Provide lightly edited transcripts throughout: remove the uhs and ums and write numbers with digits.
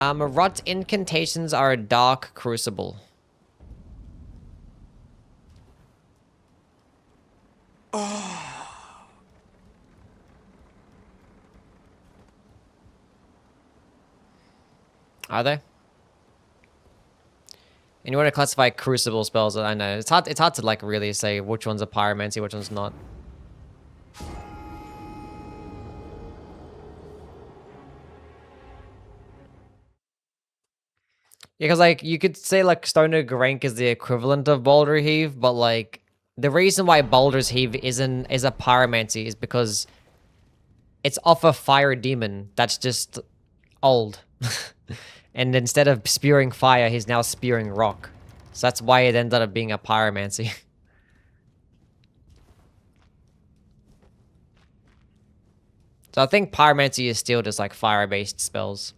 Rot incantations are a dark crucible. Are they? And you want to classify crucible spells? I know it's hard. It's hard to like really say which one's a pyromancy, which one's not. Yeah, because like you could say like Stoner Grank is the equivalent of Boulder Heave, but like the reason why Boulder's Heave is a pyromancy is because it's off a fire demon that's just old. And instead of spewing fire, he's now spewing rock. So that's why it ended up being a pyromancy. So I think pyromancy is still just like fire-based spells.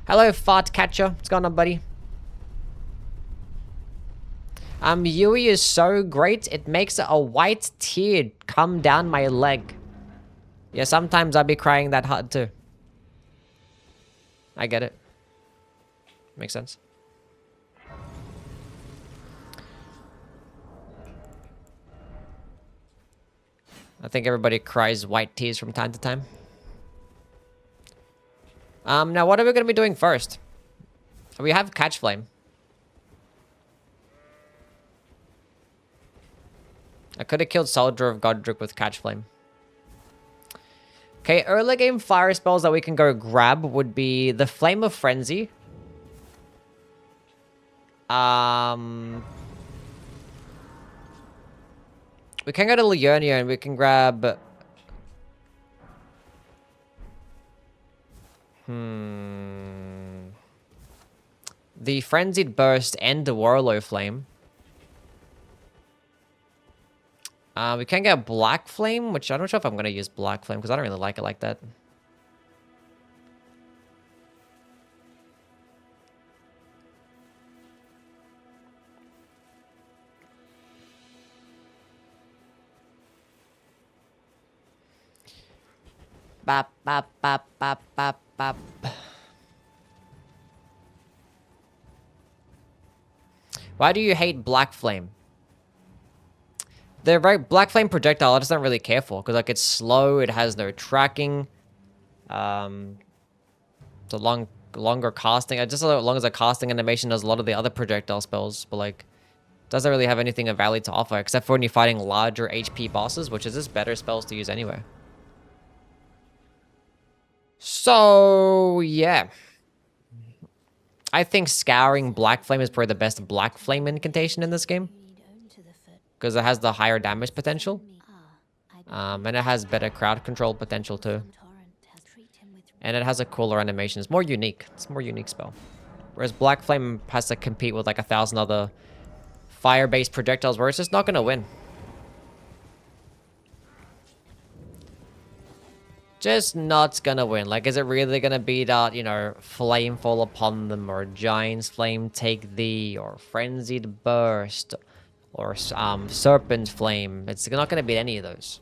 Hello, Fart Catcher. What's going on, buddy? Yui is so great, it makes a white tear come down my leg. Yeah, sometimes I'll be crying that hard too. I get it. Makes sense. I think everybody cries white tears from time to time. Now what are we going to be doing first? We have Catch Flame. I could have killed Soldier of Godric with Catch Flame. Okay, early game fire spells that we can go grab would be the Flame of Frenzy. We can go to Liurnia and we can grab... the Frenzied Burst and the Warlow Flame. We can get Black Flame, which I'm not sure if I'm going to use Black Flame because I don't really like it like that. Bop, bop, bop, bop, bop, bop. Why do you hate Black Flame? The Black Flame projectile I just don't really care for because like it's slow, it has no tracking. It's a longer casting. Just as long as a casting animation does a lot of the other projectile spells, but like doesn't really have anything of value to offer except for when you're fighting larger HP bosses, which is just better spells to use anyway. So yeah. I think Scouring Black Flame is probably the best Black Flame incantation in this game. Because it has the higher damage potential. And it has better crowd control potential too. And it has a cooler animation. It's more unique. It's a more unique spell. Whereas Black Flame has to compete with like 1,000 other fire-based projectiles where it's just not going to win. Just not gonna win. Like, is it really gonna beat out, you know, Flame Fall Upon Them, or Giant's Flame Take Thee, or Frenzied Burst, or Serpent Flame? It's not gonna beat any of those.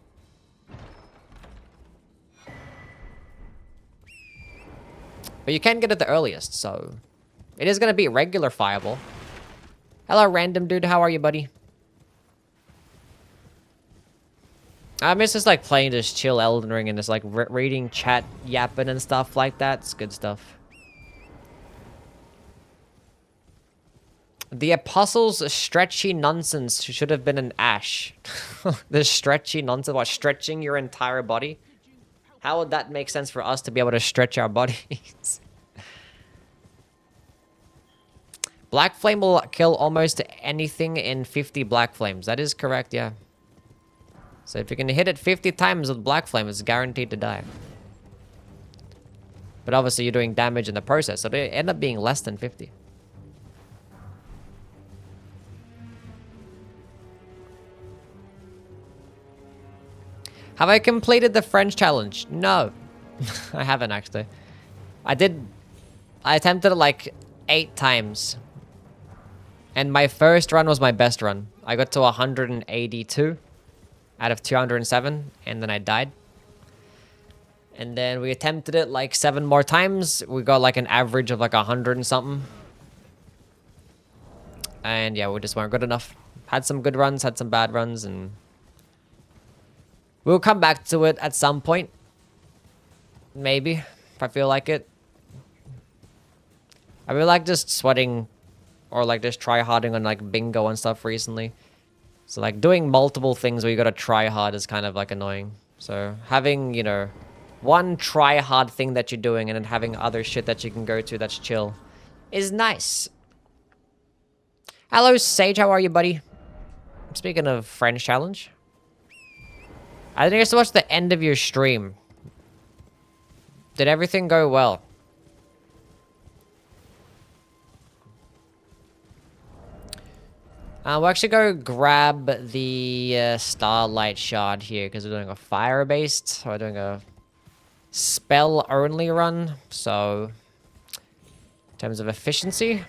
But you can get it the earliest, so... It is gonna beat regular Fireball. Hello, random dude. How are you, buddy? I miss just like playing this chill Elden Ring and just like reading chat, yapping and stuff like that. It's good stuff. The Apostles' stretchy nonsense should have been an ash. The stretchy nonsense, what, stretching your entire body? How would that make sense for us to be able to stretch our bodies? Black Flame will kill almost anything in 50 Black Flames. That is correct, yeah. So if you can hit it 50 times with Black Flame, it's guaranteed to die. But obviously you're doing damage in the process, so they end up being less than 50. Have I completed the French challenge? No. I haven't actually. I attempted it like 8 times. And my first run was my best run. I got to 182. out of 207, and then I died. And then we attempted it like 7 more times. We got like an average of like 100 and something. And yeah, we just weren't good enough. Had some good runs, had some bad runs, and we'll come back to it at some point. Maybe, if I feel like it. I feel like just sweating or like just try-harding on like bingo and stuff recently. So like doing multiple things where you gotta try hard is kind of like annoying. So having, you know, one try-hard thing that you're doing and then having other shit that you can go to that's chill is nice. Hello, Sage. How are you, buddy? Speaking of Friends Challenge. I didn't get to watch the end of your stream. Did everything go well? We'll actually go grab the Starlight Shard here because we're doing a fire-based. So we're doing a spell-only run. So, in terms of efficiency.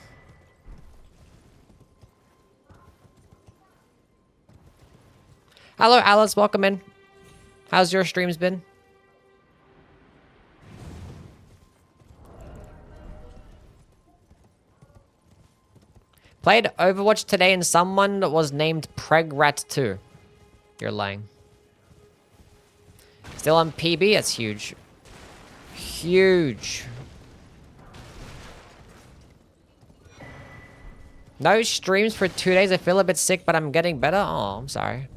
Hello, Alice. Welcome in. How's your streams been? Played Overwatch today and someone was named Pregrat2. You're lying. Still on PB? That's huge. Huge. No streams for 2 days. I feel a bit sick, but I'm getting better. Oh, I'm sorry.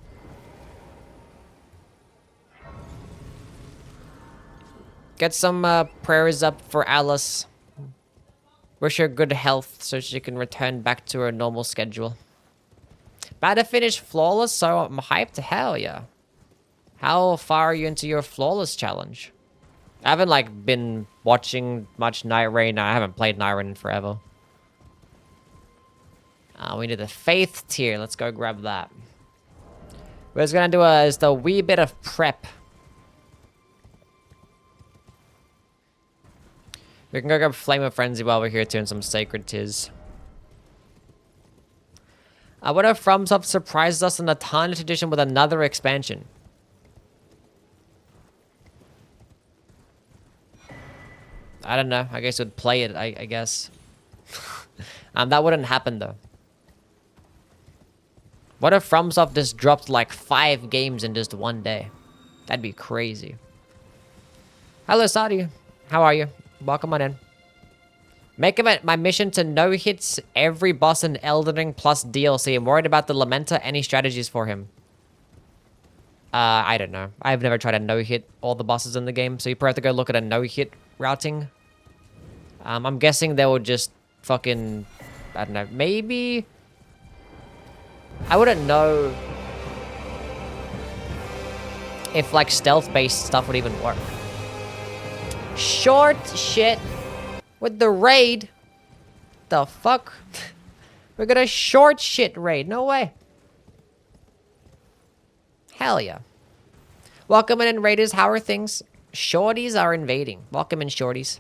Get some prayers up for Alice. Wish her good health so she can return back to her normal schedule. About to finish Flawless, so I'm hyped. Hell yeah. How far are you into your Flawless challenge? I haven't, like, been watching much Night Rain. I haven't played Night Rain in forever. We need the Faith tier. Let's go grab that. We're just gonna do just a wee bit of prep. We can go grab Flame of Frenzy while we're here too, and some Sacred Tears. What if FromSoft surprises us in the Tarnished Edition with another expansion? I don't know. I guess we'd play it, I guess. That wouldn't happen though. What if FromSoft just dropped like 5 games in just one day? That'd be crazy. Hello, Sadi. How are you? Welcome on in. Make it my mission to no-hits every boss in Elden Ring plus DLC. I'm worried about the Lamenter. Any strategies for him? I don't know. I've never tried to no-hit all the bosses in the game, so you probably have to go look at a no-hit routing. I'm guessing they will just fucking... I don't know. Maybe... I wouldn't know if, like, stealth-based stuff would even work. Short shit with the raid. The fuck? We're gonna short shit raid. No way. Hell yeah. Welcome in, raiders. How are things? Shorties are invading. Welcome in, shorties.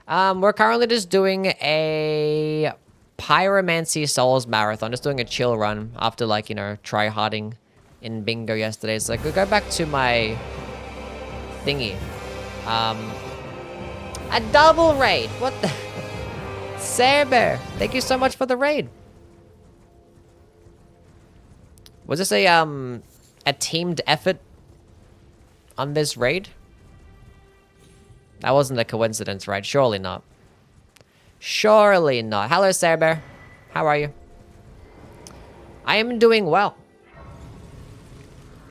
We're currently just doing a Pyromancy Souls marathon. Just doing a chill run after, like, you know, try-harding in bingo yesterday. So, like, we'll go back to my thingy. A double raid. What the? Cerber, thank you so much for the raid. Was this a teamed effort on this raid? That wasn't a coincidence, right? Surely not. Surely not. Hello, Cerber. How are you? I am doing well.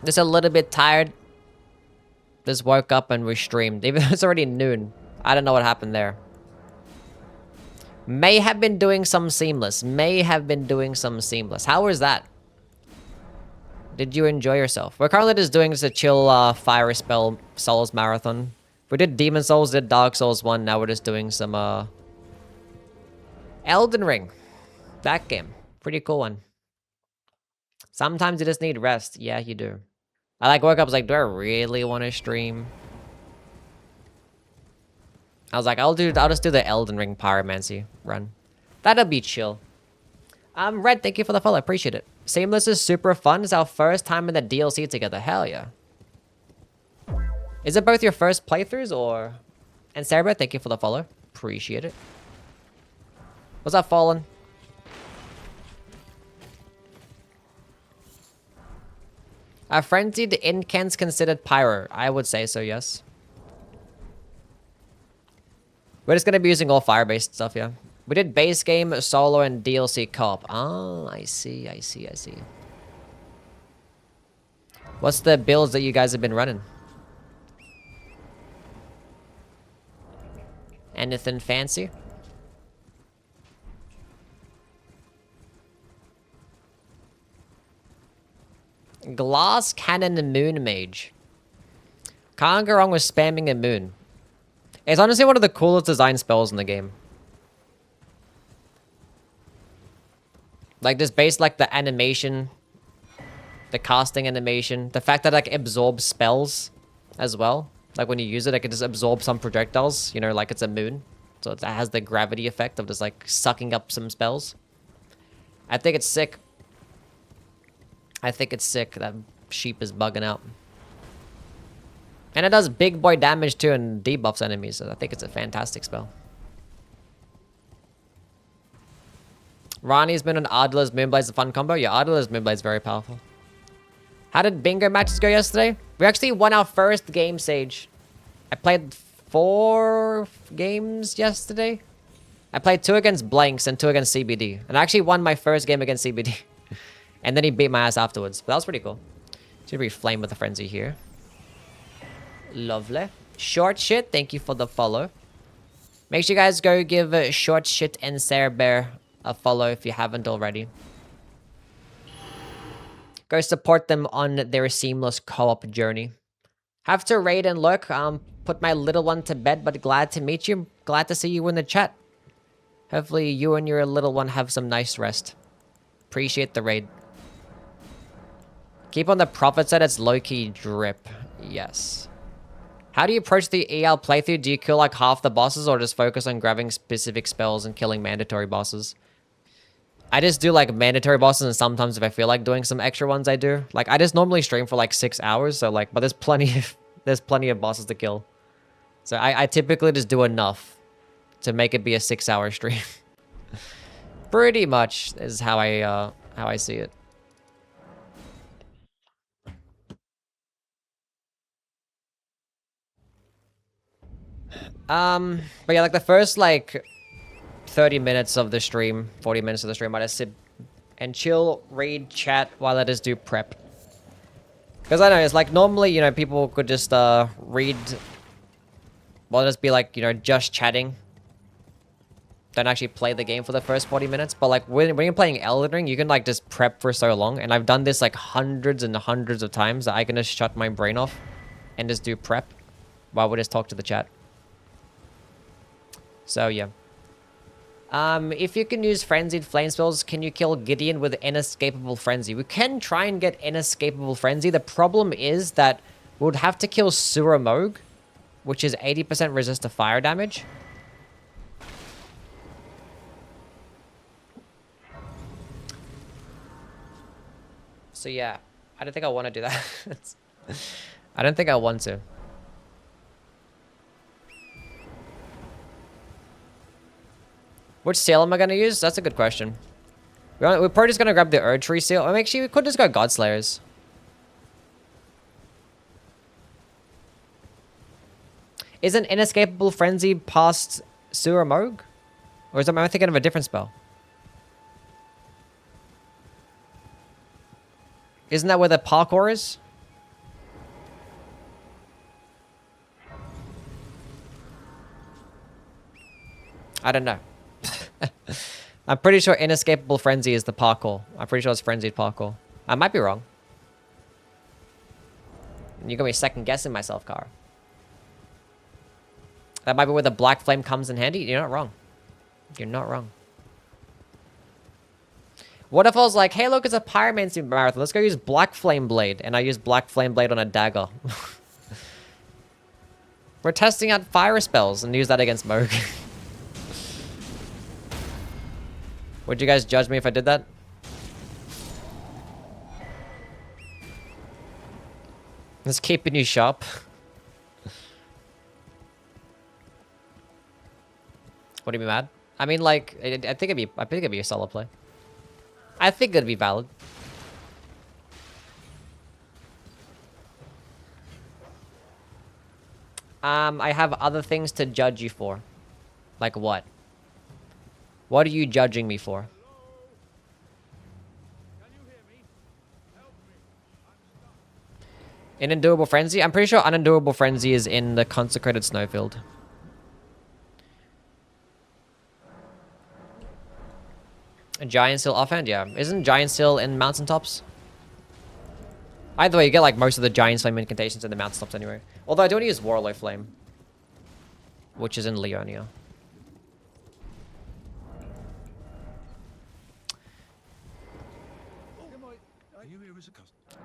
Just a little bit tired. Just woke up and we streamed. Even though it's already noon. I don't know what happened there. May have been doing some seamless. May have been doing some seamless. How was that? Did you enjoy yourself? We're currently just doing a chill fire spell Souls marathon. We did Demon Souls, did Dark Souls 1. Now we're just doing some Elden Ring. That game. Pretty cool one. Sometimes you just need rest. Yeah, you do. I like woke up, I was like, do I really want to stream? I was like, I'll just do the Elden Ring Pyromancy run. That'll be chill. Red, thank you for the follow. Appreciate it. Seamless is super fun. It's our first time in the DLC together. Hell yeah. Is it both your first playthroughs or... And Cerebro, thank you for the follow. Appreciate it. What's up, Fallen? A frenzied incans considered pyro. I would say so, yes. We're just gonna be using all fire-based stuff, yeah. We did base game, solo, and DLC co-op. Oh, I see. What's the builds that you guys have been running? Anything fancy? Glass Cannon Moon Mage. Can't go wrong with spamming a moon. It's honestly one of the coolest design spells in the game. Like, just based, like, the animation, the casting animation, the fact that, like, it absorbs spells as well. Like, when you use it, it can just absorb some projectiles, you know, like it's a moon. So it has the gravity effect of just, like, sucking up some spells. I think it's sick. That sheep is bugging out. And it does big boy damage too and debuffs enemies, so I think it's a fantastic spell. Ronnie's been on Ardala's Moonblade's a fun combo. Yeah, Ardala's Moonblade's very powerful. How did bingo matches go yesterday? We actually won our first game, Sage. I played 4 games yesterday. I played 2 against Blanks and 2 against CBD. And I actually won my first game against CBD. And then he beat my ass afterwards. But that was pretty cool. Should be flame with a frenzy here. Lovely. Short Shit, thank you for the follow. Make sure you guys go give Short Shit and Sarah Bear a follow if you haven't already. Go support them on their seamless co-op journey. Have to raid and lurk. Put my little one to bed, but glad to meet you. Glad to see you in the chat. Hopefully you and your little one have some nice rest. Appreciate the raid. Keep on the prophet side, it's low-key drip. Yes. How do you approach the EL playthrough? Do you kill like half the bosses or just focus on grabbing specific spells and killing mandatory bosses? I just do like mandatory bosses, and sometimes if I feel like doing some extra ones, I do. Like I just normally stream for like 6 hours, so like, but there's plenty of bosses to kill. So I typically just do enough to make it be a 6-hour stream. Pretty much is how I see it. But yeah, like the first like 30 minutes of the stream, 40 minutes of the stream, I just sit and chill, read, chat while I just do prep. Because I know it's like normally, you know, people could just read, well, just be like, you know, just chatting. Don't actually play the game for the first 40 minutes. But like when you're playing Elden Ring, you can like just prep for so long. And I've done this like hundreds and hundreds of times that I can just shut my brain off and just do prep while we just talk to the chat. So yeah. If you can use Frenzied Flame spells, can you kill Gideon with Inescapable Frenzy? We can try and get Inescapable Frenzy. The problem is that we would have to kill Suramog, which is 80% resist to fire damage. So yeah, I don't think I want to do that. I don't think I want to. Which seal am I going to use? That's a good question. We're probably just going to grab the Erd Tree seal. Or actually, we could just go Godslayers. Isn't Inescapable Frenzy past Suramog? Or am I thinking of a different spell? Isn't that where the parkour is? I don't know. I'm pretty sure Inescapable Frenzy is the parkour. I'm pretty sure it's Frenzied Parkour. I might be wrong. You're gonna be second guessing myself, Kara. That might be where the Black Flame comes in handy. You're not wrong. You're not wrong. What if I was like, hey, look, it's a Pyromancy marathon. Let's go use Black Flame Blade. And I use Black Flame Blade on a dagger. We're testing out fire spells and use that against Moog. Would you guys judge me if I did that? It's keeping you sharp. What do you mean mad? I mean, like, I think it'd be a solid play. I think it'd be valid. I have other things to judge you for. Like what? What are you judging me for? In Undoable Frenzy? I'm pretty sure Unendurable Frenzy is in the Consecrated Snowfield. A Giant Seal offhand? Yeah. Isn't Giant Seal in Mountaintops? Either way, you get like most of the Giant Flame incantations in the Mountaintops anyway. Although I don't use Warlow Flame, which is in Leonia.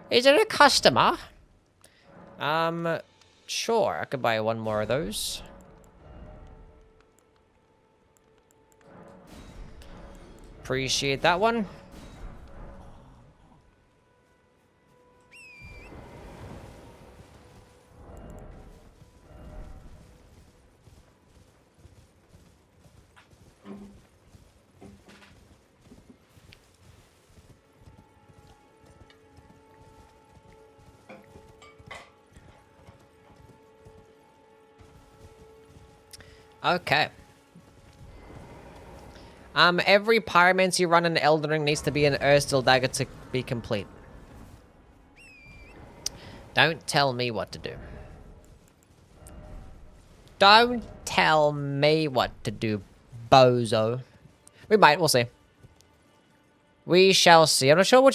Is it a customer? Sure. I could buy one more of those. Appreciate that one. Okay. Every Pyromancy run in Elden Ring needs to be an Ersteel Dagger to be complete. Don't tell me what to do. Don't tell me what to do, bozo. We might, we'll see. We shall see. I'm not sure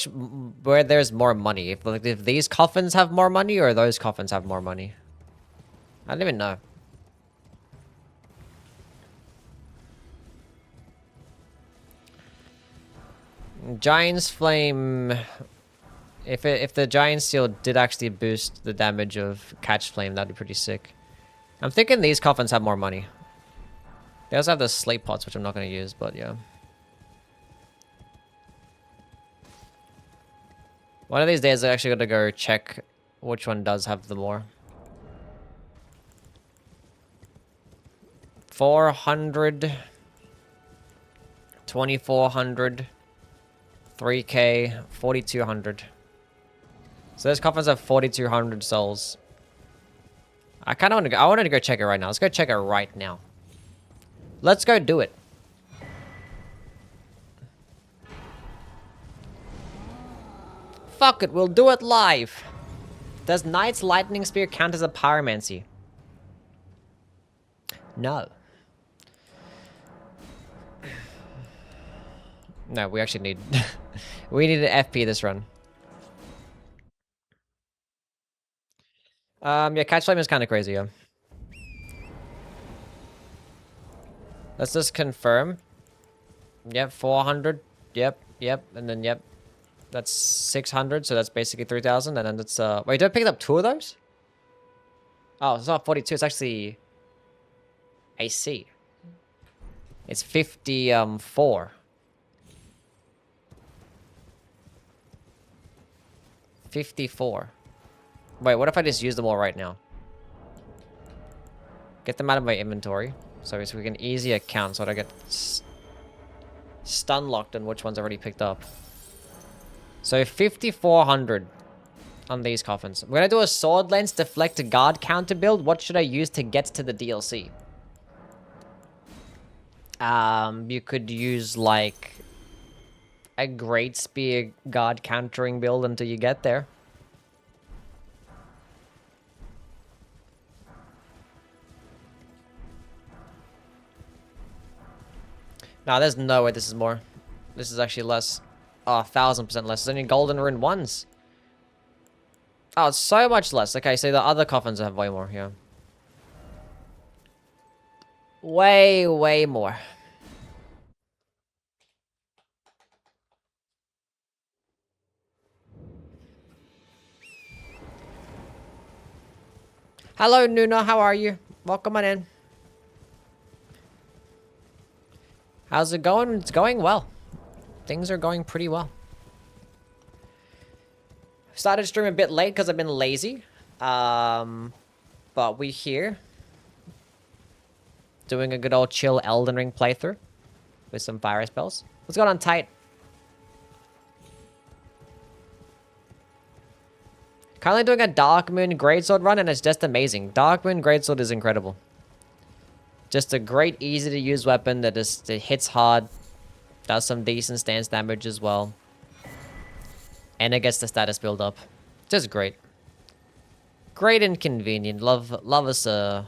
where there's more money. If these coffins have more money or those coffins have more money. I don't even know. Giant's Flame. If the Giant Seal did actually boost the damage of Catch Flame, that'd be pretty sick. I'm thinking these coffins have more money. They also have the slate pots, which I'm not going to use, but yeah. One of these days, I'm actually going to go check which one does have the more. 400, 2400, 3k, 4200. So those coffins have 4200 souls. I kind of want to go. I wanted to go check it right now. Let's go check it right now. Let's go do it. Fuck it, we'll do it live. Does Knight's Lightning Spear count as a Pyromancy? No. No, we actually need... we need an FP this run. Yeah, Catch Flame is kind of crazy, yeah. Let's just confirm. Yep, 400. Yep, and then yep. That's 600, so that's basically 3,000, and then it's, wait, did I pick up 2 of those? Oh, it's not 42, it's actually... AC. It's 54. 54. Wait, what if I just use them all right now? Get them out of my inventory. So we can easy account so that I get stun locked on which one's already picked up. So 5,400 on these coffins. We're gonna do a sword lens deflect guard counter build. What should I use to get to the DLC? You could use like a great spear guard countering build until you get there. Nah, there's no way this is more. This is actually less. Oh, 1000% less. It's only golden rune ones. Oh, it's so much less. Okay, so the other coffins have way more here. Way, way more. Hello, Nuna. How are you? Welcome on in. How's it going? It's going well. things are going pretty well. Started streaming a bit late because I've been lazy. But we here. Doing a good old chill Elden Ring playthrough. With some fire spells. What's going on, Tight? Currently doing a Dark Moon Greatsword run, and it's just amazing. Dark Moon Greatsword is incredible. Just a great, easy to use weapon that just it hits hard. Does some decent stance damage as well. And it gets the status build up. Just great. Great and convenient. Love us a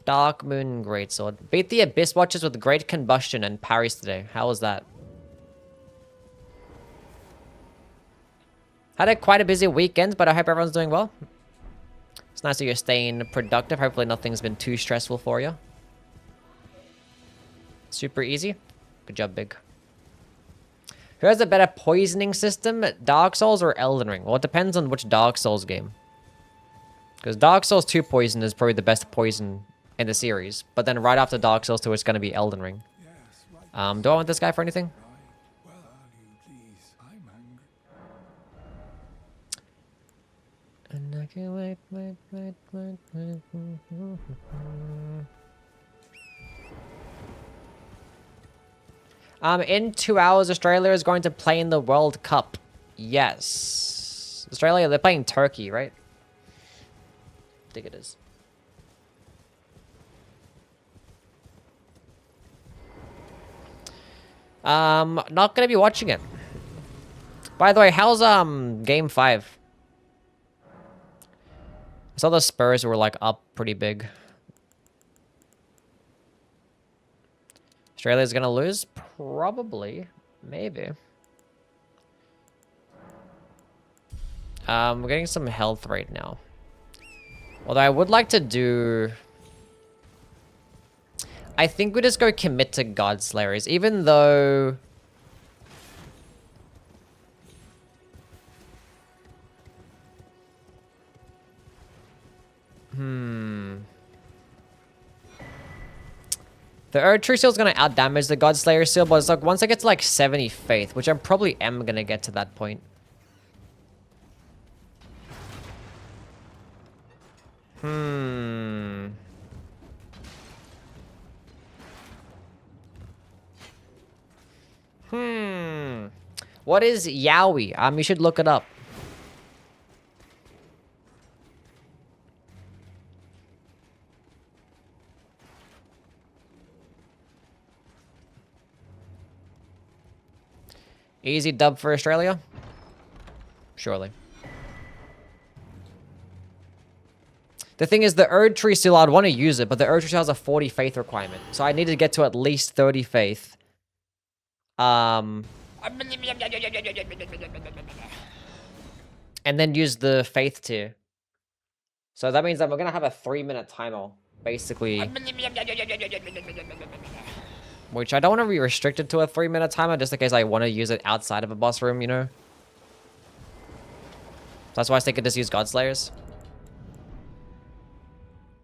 Dark Moon Greatsword. Beat the Abyss Watchers with great combustion and parries today. How was that? Had quite a busy weekend, but I hope everyone's doing well. It's nice that you're staying productive. Hopefully nothing's been too stressful for you. Super easy. Good job, Big. Who has a better poisoning system, Dark Souls or Elden Ring? Well, it depends on which Dark Souls game. Because Dark Souls 2 poison is probably the best poison in the series. But then right after Dark Souls 2, it's going to be Elden Ring. Do I want this guy for anything? And I can wait. In 2 hours, Australia is going to play in the World Cup. Yes. Australia, they're playing Turkey, right? I think it is. Not gonna be watching it. By the way, how's game 5? I saw the Spurs were like up pretty big. Australia's gonna lose? Probably. Maybe. We're getting some health right now. Although I would like to do... I think we just go commit to God Slayers, even though... The Erd Tree Seal is going to outdamage the God Slayer Seal, but it's like once I get to like 70 Faith, which I probably am going to get to that point. What is Yowie? You should look it up. Easy dub for Australia? Surely. The thing is, the Erd Tree Seal, I'd want to use it, but the Erd Tree Seal has a 40 Faith requirement. So I need to get to at least 30 Faith. And then use the Faith tier. So that means that we're going to have a 3-minute timer, basically. Which I don't want to be restricted to a 3-minute timer, just in case I want to use it outside of a boss room, you know? That's why I think I just use God Slayers.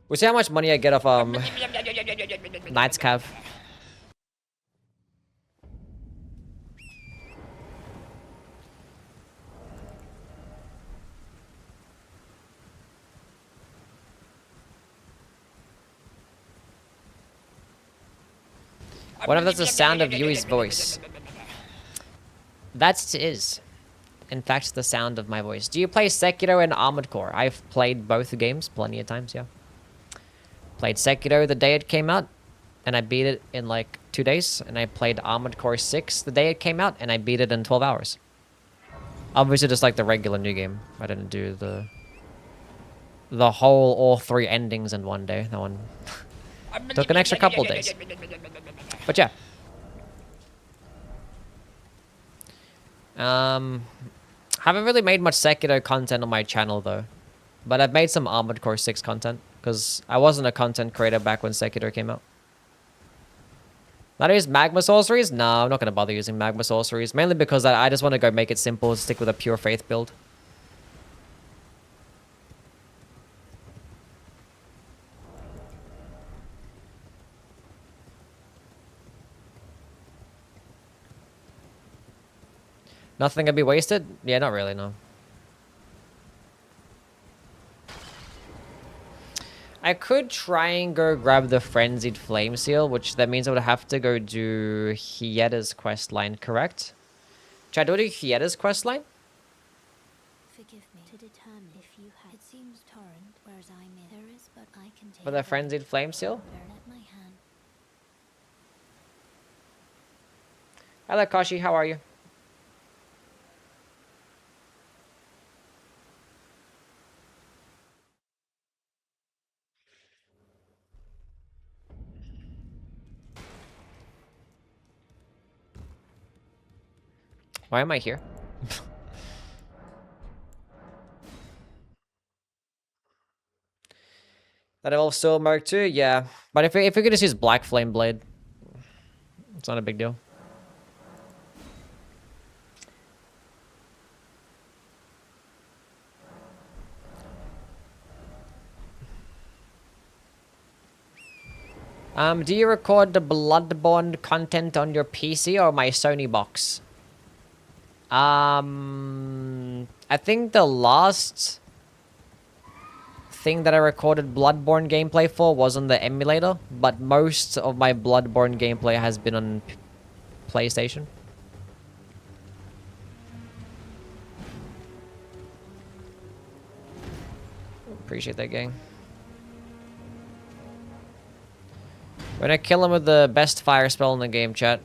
We'll see how much money I get off, Knight's Cav. What if that's the sound of Yui's voice? That is, in fact, the sound of my voice. Do you play Sekiro and Armored Core? I've played both games plenty of times, yeah. Played Sekiro the day it came out, and I beat it in like 2 days. And I played Armored Core 6 the day it came out, and I beat it in 12 hours. Obviously, just like the regular new game. I didn't do the whole all 3 endings in one day. That one took an extra couple days. But yeah. Haven't really made much Sekiro content on my channel though. But I've made some Armored Core 6 content. Because I wasn't a content creator back when Sekiro came out. Not use Magma Sorceries? No, I'm not going to bother using Magma Sorceries. Mainly because I just want to go make it simple, stick with a pure Faith build. Nothing can be wasted? Yeah, not really, no. I could try and go grab the Frenzied Flame Seal, which that means I would have to go do Hieda's questline, correct? Should I do Hieda's questline? Forgive me to determine if you have. It seems torrent, whereas I'm in. There is, but I can take. For the Frenzied Flame Seal? Let my hand. Hello, Kashi, how are you? Why am I here? That all still Mark 2? Yeah. But if we could just use Black Flame Blade, it's not a big deal. Do you record the Bloodborne content on your PC or my Sony box? I think the last thing that I recorded Bloodborne gameplay for was on the emulator, but most of my Bloodborne gameplay has been on PlayStation. Appreciate that, gang. We're gonna kill him with the best fire spell in the game, chat.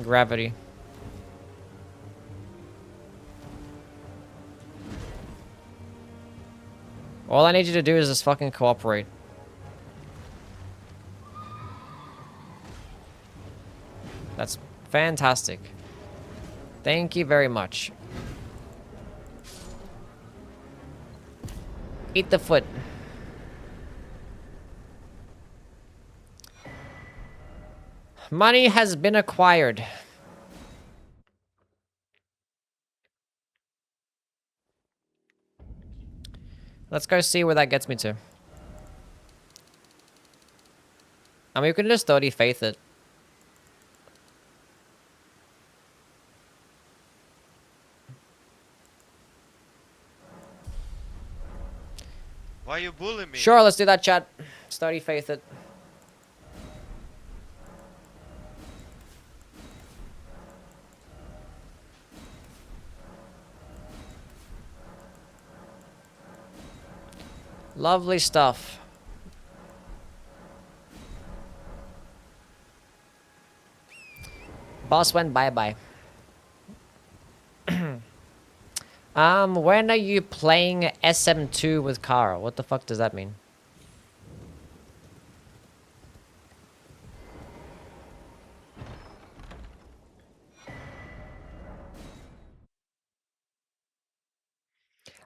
Gravity. All I need you to do is just fucking cooperate. That's fantastic. Thank you very much. Eat the foot. Money has been acquired. Let's go see where that gets me to. I mean, we can just 30 faith it. Why you bullying me? Sure, let's do that, chat. 30 faith it. Lovely stuff. Boss went bye-bye. When are you playing SM2 with Kara? What the fuck does that mean?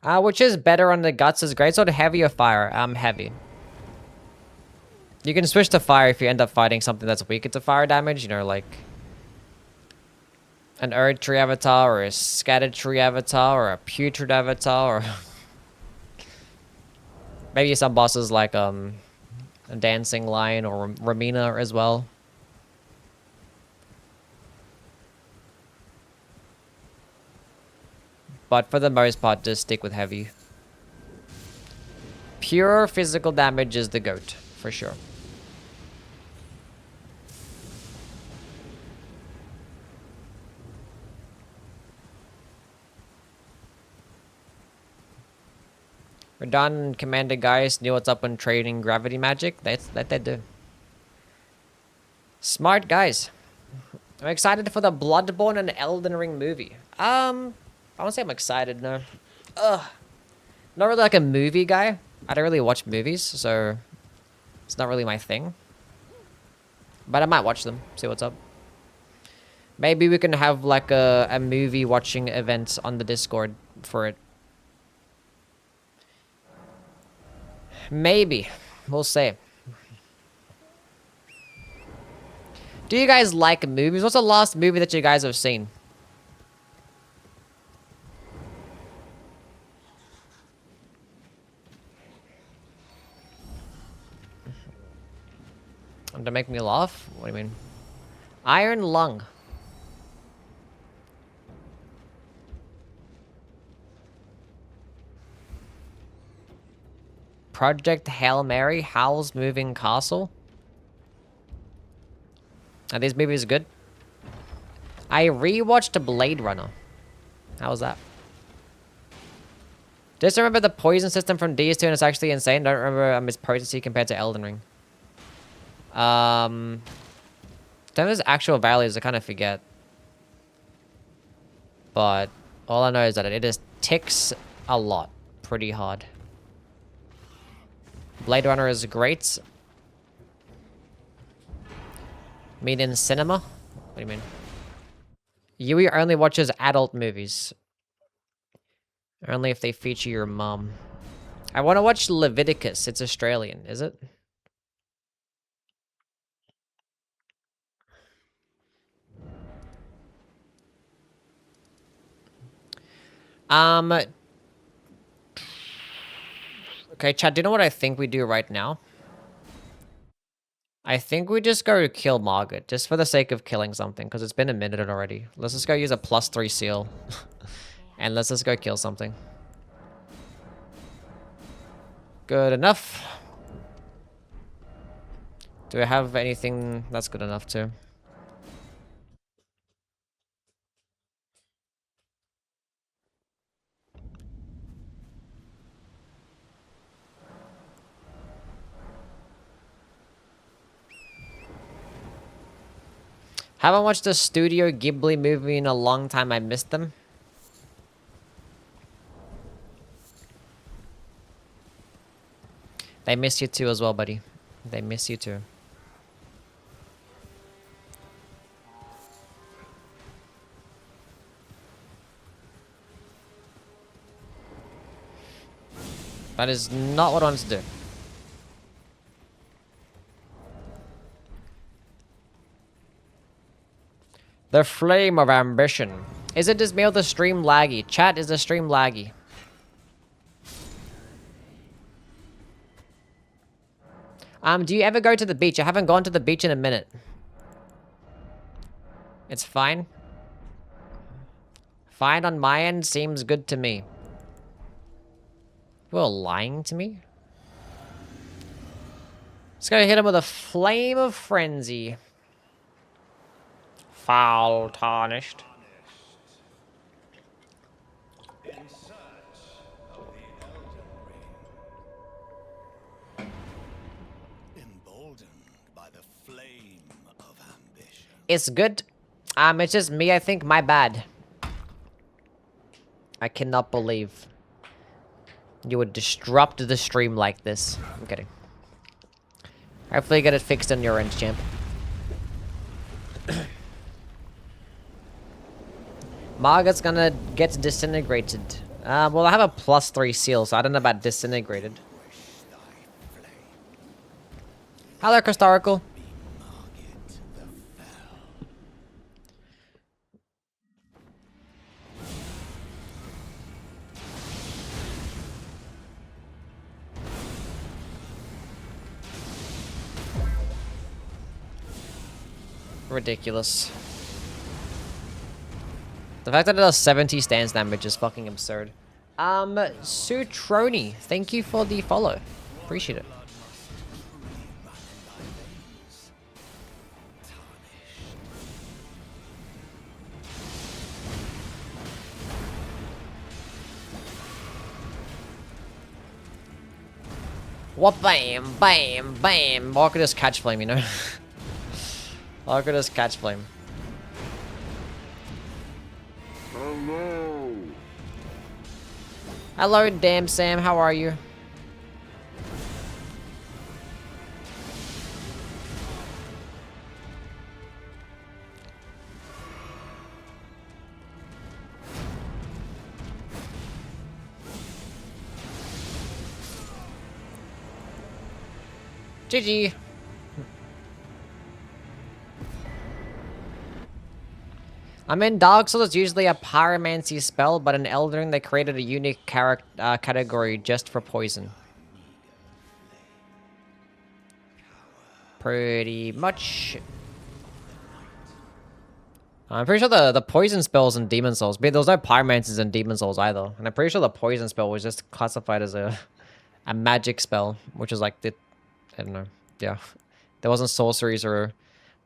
Which is better on the guts is great. So heavy or fire? Heavy. You can switch to fire if you end up fighting something that's weaker to fire damage, you know, like an Erd Tree Avatar, or a Scattered Tree Avatar, or a Putrid Avatar, or maybe some bosses like a Dancing Lion or Ramina as well. But for the most part, just stick with heavy. Pure physical damage is the GOAT, for sure. Radon Commander guys knew what's up on trading gravity magic. That they do. Smart guys. I'm excited for the Bloodborne and Elden Ring movie. I won't say I'm excited, no. Ugh. Not really like a movie guy. I don't really watch movies, so it's not really my thing. But I might watch them, see what's up. Maybe we can have like a movie watching event on the Discord for it. Maybe. We'll see. Do you guys like movies? What's the last movie that you guys have seen? To make me laugh? What do you mean? Iron Lung. Project Hail Mary, Howl's Moving Castle. Are these movies good? I rewatched Blade Runner. How was that? Just remember the poison system from DS2 and it's actually insane. Don't remember its potency compared to Elden Ring. Some of its actual values I kind of forget. But all I know is that it just ticks a lot. Pretty hard. Blade Runner is great. Mean in cinema? What do you mean? Yui only watches adult movies. Only if they feature your mom. I want to watch Leviticus. It's Australian, is it? Okay, chat, do you know what I think we do right now? I think we just go kill Margaret, just for the sake of killing something, because it's been a minute already. Let's just go use a +3 seal. And let's just go kill something. Good enough. Do I have anything that's good enough too? Haven't watched a Studio Ghibli movie in a long time. I missed them. They miss you too as well, buddy. They miss you too. That is not what I wanted to do. The flame of ambition. Is it just me or the stream laggy? Chat, is the stream laggy? Do you ever go to the beach? I haven't gone to the beach in a minute. It's fine. Fine on my end, seems good to me. You were lying to me? Let's go hit him with a flame of frenzy. Foul tarnished. In search of the Elden Ring. Emboldened by the flame of ambition. It's good. It's just me, I think. My bad. I cannot believe you would disrupt the stream like this. I'm kidding. Hopefully you get it fixed on your end, champ. Margaret's gonna get disintegrated. Well, I have a +3 seal, so I don't know about disintegrated. Hello, Christorical. Ridiculous. The fact that it does 70 stance damage is fucking absurd. Sutroni, thank you for the follow. Appreciate it. What bam, bam, bam. Or I could just catch flame, you know? Or I could just catch flame. Hello. Hello, damn Sam. How are you? GG. I mean, Dark Souls is usually a Pyromancy spell, but in Elden Ring they created a unique category just for poison. Pretty much. I'm pretty sure the poison spells in Demon Souls, but there was no pyromancies in Demon Souls either. And I'm pretty sure the poison spell was just classified as a magic spell, which is like the, I don't know, yeah. There wasn't sorceries or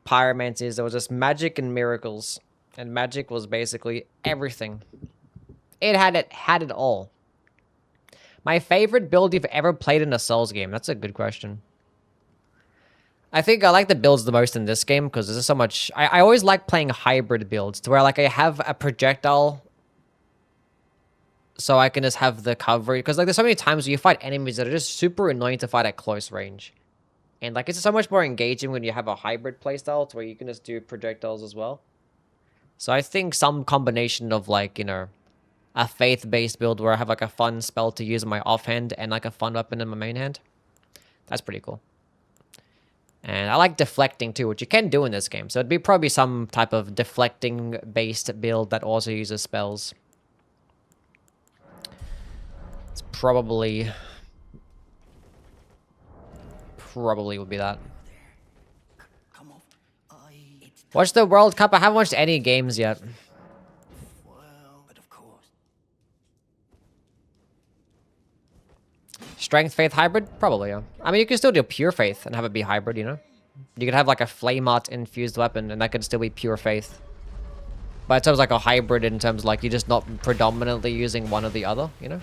pyromancies, there was just magic and miracles. And magic was basically everything. It had it all. My favorite build you've ever played in a Souls game? That's a good question. I think I like the builds the most in this game because there's so much. I always like playing hybrid builds to where like I have a projectile so I can just have the coverage. Because like there's so many times where you fight enemies that are just super annoying to fight at close range. And like it's so much more engaging when you have a hybrid playstyle to where you can just do projectiles as well. So I think some combination of like, you know, a faith-based build where I have like a fun spell to use in my offhand and like a fun weapon in my main hand. That's pretty cool. And I like deflecting too, which you can do in this game. So it'd be probably some type of deflecting-based build that also uses spells. It's probably would be that. Come on. Watch the World Cup. I haven't watched any games yet. Well, but of course. Strength, faith, hybrid? Probably, yeah. I mean, you can still do pure faith and have it be hybrid, you know? You could have like a flame art infused weapon and that could still be pure faith. But in terms of like a hybrid in terms of like you're just not predominantly using one or the other, you know?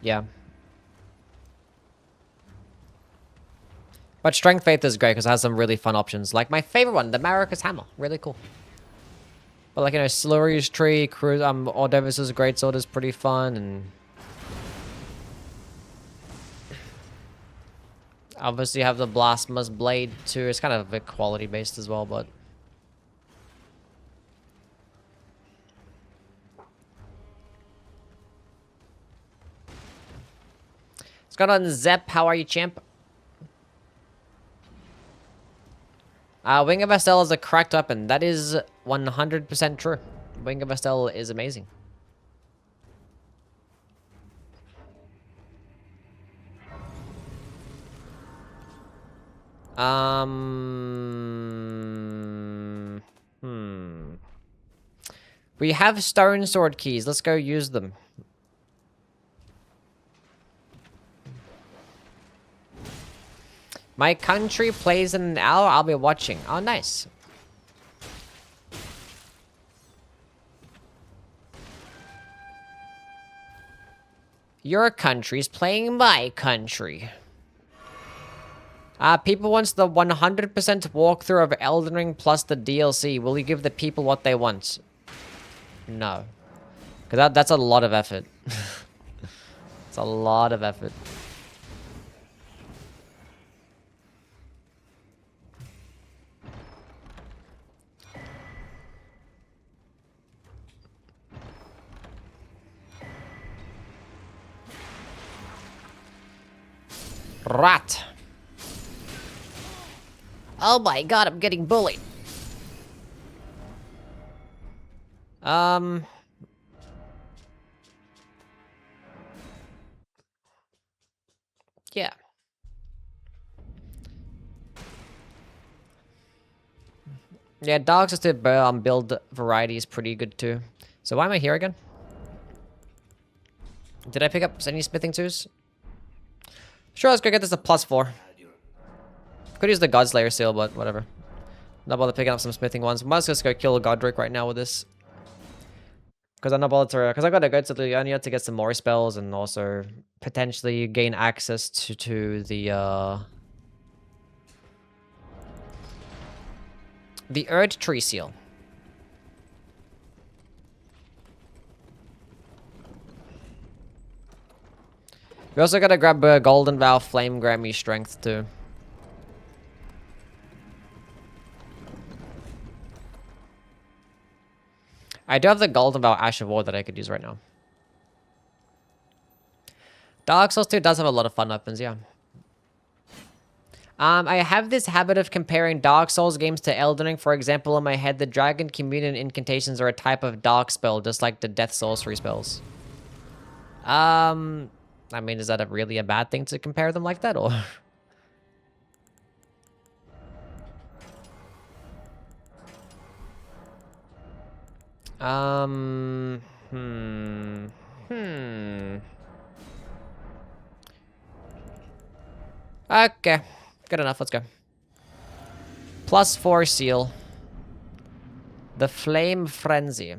Yeah. But Strength Faith is great because it has some really fun options. Like my favorite one, the Maracas Hammer. Really cool. But like, you know, Slurry's Tree, Ordevis's Greatsword is pretty fun. And obviously you have the Blasphemous Blade too. It's kind of a bit quality based as well, but... What's going on, Zep? How are you, champ? Wing of Estelle is a cracked weapon. That is 100% true. Wing of Estelle is amazing. We have stone sword keys. Let's go use them. My country plays in an hour. I'll be watching. Oh, nice. Your country's playing my country. People wants the 100% walkthrough of Elden Ring plus the DLC. Will you give the people what they want? No. Because that's a lot of effort. It's a lot of effort. Rat. Oh my god, I'm getting bullied. Yeah. Yeah, Dark Sister build variety is pretty good too. So why am I here again? Did I pick up any smithing tools? Sure, let's go get this a +4. Could use the Godslayer seal, but whatever. Not bother picking up some smithing ones. Might just go kill Godric right now with this. Because I'm not bothered to... Because I gotta go to the Ionia to get some more spells and also potentially gain access to the Erd Tree Seal. We also gotta grab Golden Vow Flame Grammy Strength too. I do have the Golden Vow Ash of War that I could use right now. Dark Souls 2 does have a lot of fun weapons, yeah. I have this habit of comparing Dark Souls games to Elden Ring. For example, in my head, the Dragon Communion incantations are a type of dark spell, just like the Death Sorcery spells. I mean, is that really a bad thing to compare them like that, or? Um, hmm. Okay, good enough. Let's go. +4 seal. The Flame Frenzy.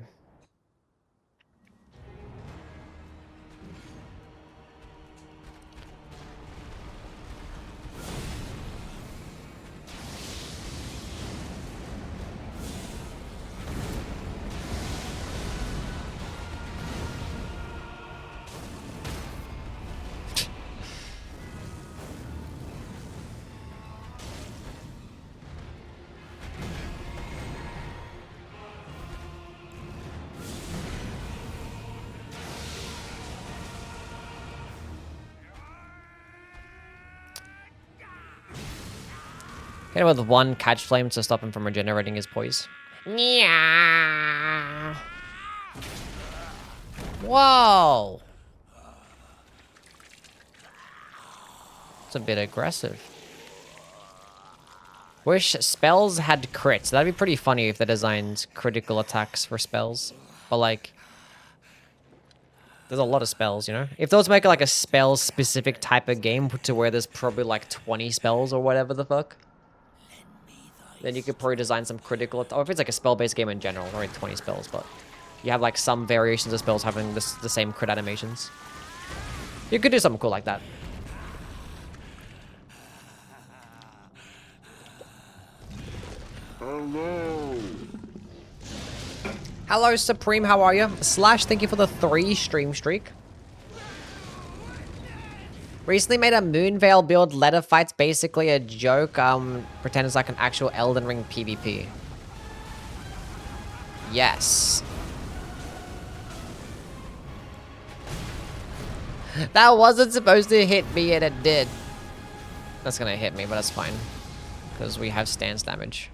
Hit him with one catch flame to stop him from regenerating his poise. Yeah. Whoa. It's a bit aggressive. Wish spells had crits. That'd be pretty funny if they designed critical attacks for spells. But like, there's a lot of spells, you know? If those make like a spell-specific type of game to where there's probably like 20 spells or whatever the fuck, then you could probably design some critical... Or if it's like a spell-based game in general, not really 20 spells, but you have like some variations of spells having the same crit animations. You could do something cool like that. Hello, Supreme, how are you? Slash, thank you for the 3 stream streak. Recently made a Moonveil build. Letter fight's basically a joke. Pretend it's like an actual Elden Ring PvP. Yes. That wasn't supposed to hit me and it did. That's gonna hit me, but that's fine. Because we have stance damage.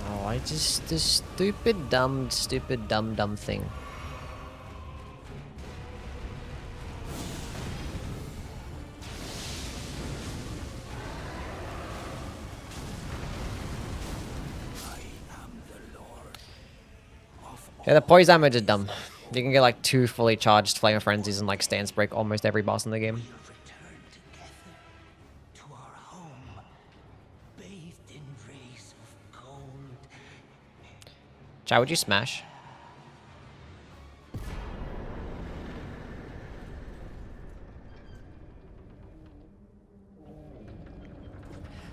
Oh, I just... This stupid, dumb thing. Yeah, the poise damage is dumb. You can get like 2 fully charged Flame of Frenzies and like stance break almost every boss in the game. Chad, would you smash?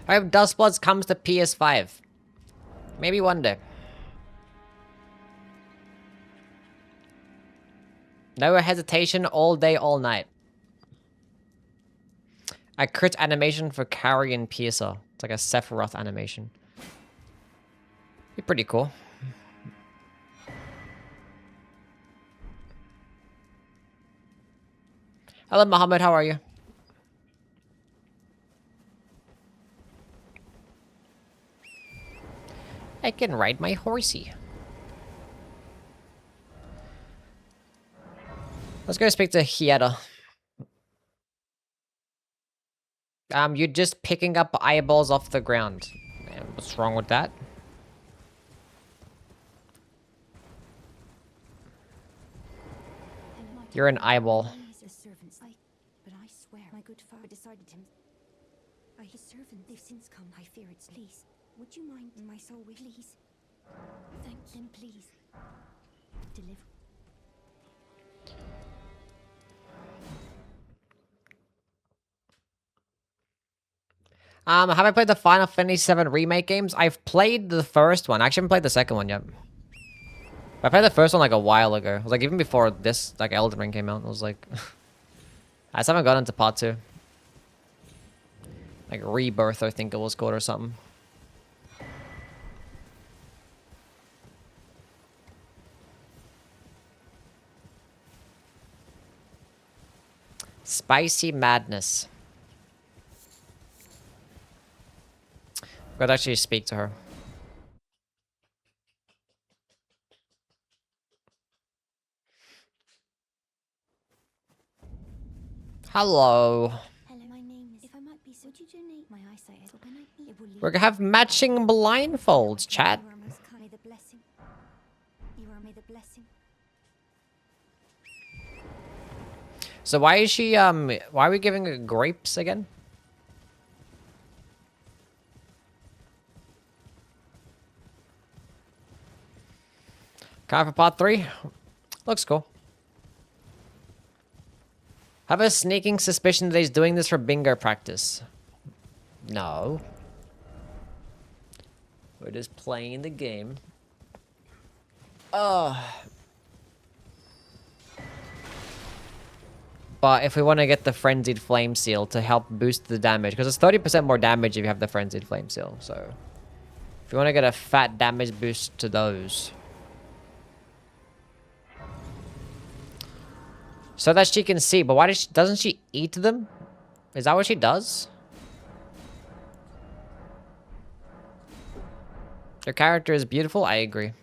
I hope Dustbloods comes to PS5. Maybe one day. No hesitation, all day, all night. A crit animation for Carrion Piercer. It's like a Sephiroth animation. Be pretty cool. Hello, Mohammed. How are you? I can ride my horsey. Let's go speak to Hieta. You're just picking up eyeballs off the ground. Man, what's wrong with that? You're an eyeball. But I swear, my good father decided him. By his servant, they've since come. I fear it's please. Would you mind my soul, please? Thank them, please. Deliver. Have I played the Final Fantasy VII Remake games? I've played the first one. I actually haven't played the second one yet. I played the first one like a while ago. It was like even before this, like Elden Ring came out. I was like, I just haven't got into part 2. Like Rebirth, I think it was called or something. Spicy madness. Could actually speak to her. Hello. Hello, my name is. If I might be so, would you donate my eyesight? When I eat, it will leave. We're gonna have matching blindfolds, chat. You are most kind. May the blessing. You are may the blessing. So why is she, why are we giving her grapes again? Kind for part 3? Looks cool. Have a sneaking suspicion that he's doing this for bingo practice. No. We're just playing the game. But if we want to get the Frenzied Flame Seal to help boost the damage, because it's 30% more damage if you have the Frenzied Flame Seal, so... If you want to get a fat damage boost to those... So that she can see, but why doesn't she eat them? Is that what she does? Your character is beautiful, I agree.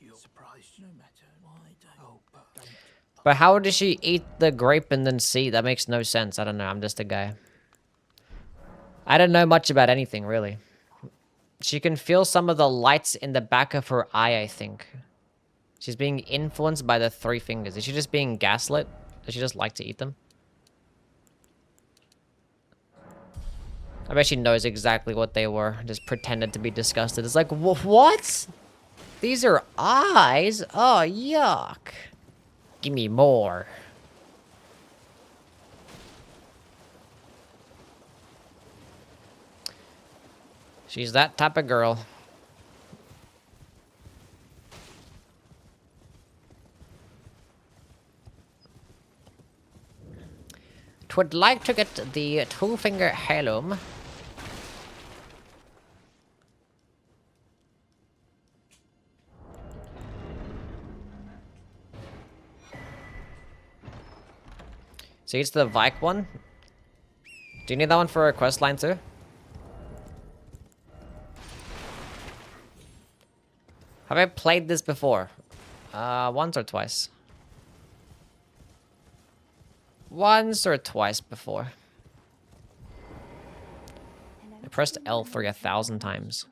You're surprised no matter why don't. Oh, don't. But how does she eat the grape and then see? That makes no sense. I don't know, I'm just a guy. I don't know much about anything, really. She can feel some of the lights in the back of her eye, I think. She's being influenced by the 3 fingers. Is she just being gaslit? Does she just like to eat them? I bet she knows exactly what they were. Just pretended to be disgusted. It's like, what? These are eyes? Oh, yuck. Give me more. She's that type of girl. Would like to get the 2-finger heirloom. So it's the Vike one. Do you need that one for a quest line too? Have I played this before? Once or twice. Once or twice before. I pressed L3 1,000 times.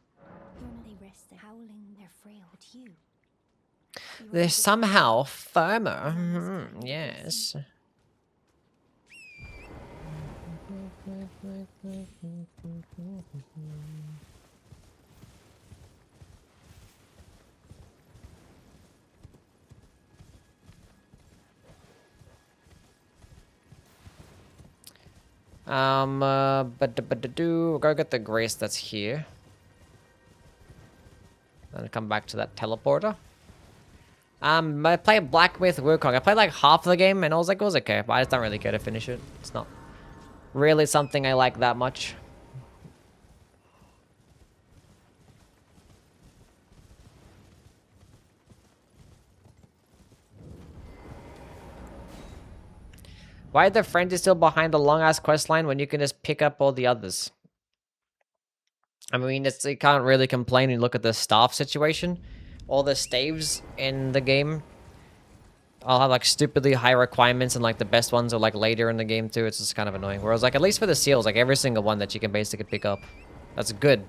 You're not they rest there howling, they're frail, but you. They're somehow firmer. Yes. We'll go get the grace that's here. Then come back to that teleporter. I played Black Myth Wukong. I played like half the game and I was like, it was okay, but I just don't really care to finish it. It's not really something I like that much. Why are the friends still behind the long-ass quest line when you can just pick up all the others? I mean, you can't really complain when you look at the staff situation. All the staves in the game all have like stupidly high requirements, and like the best ones are like later in the game too. It's just kind of annoying. Whereas like at least for the seals, like every single one that you can basically pick up, that's good.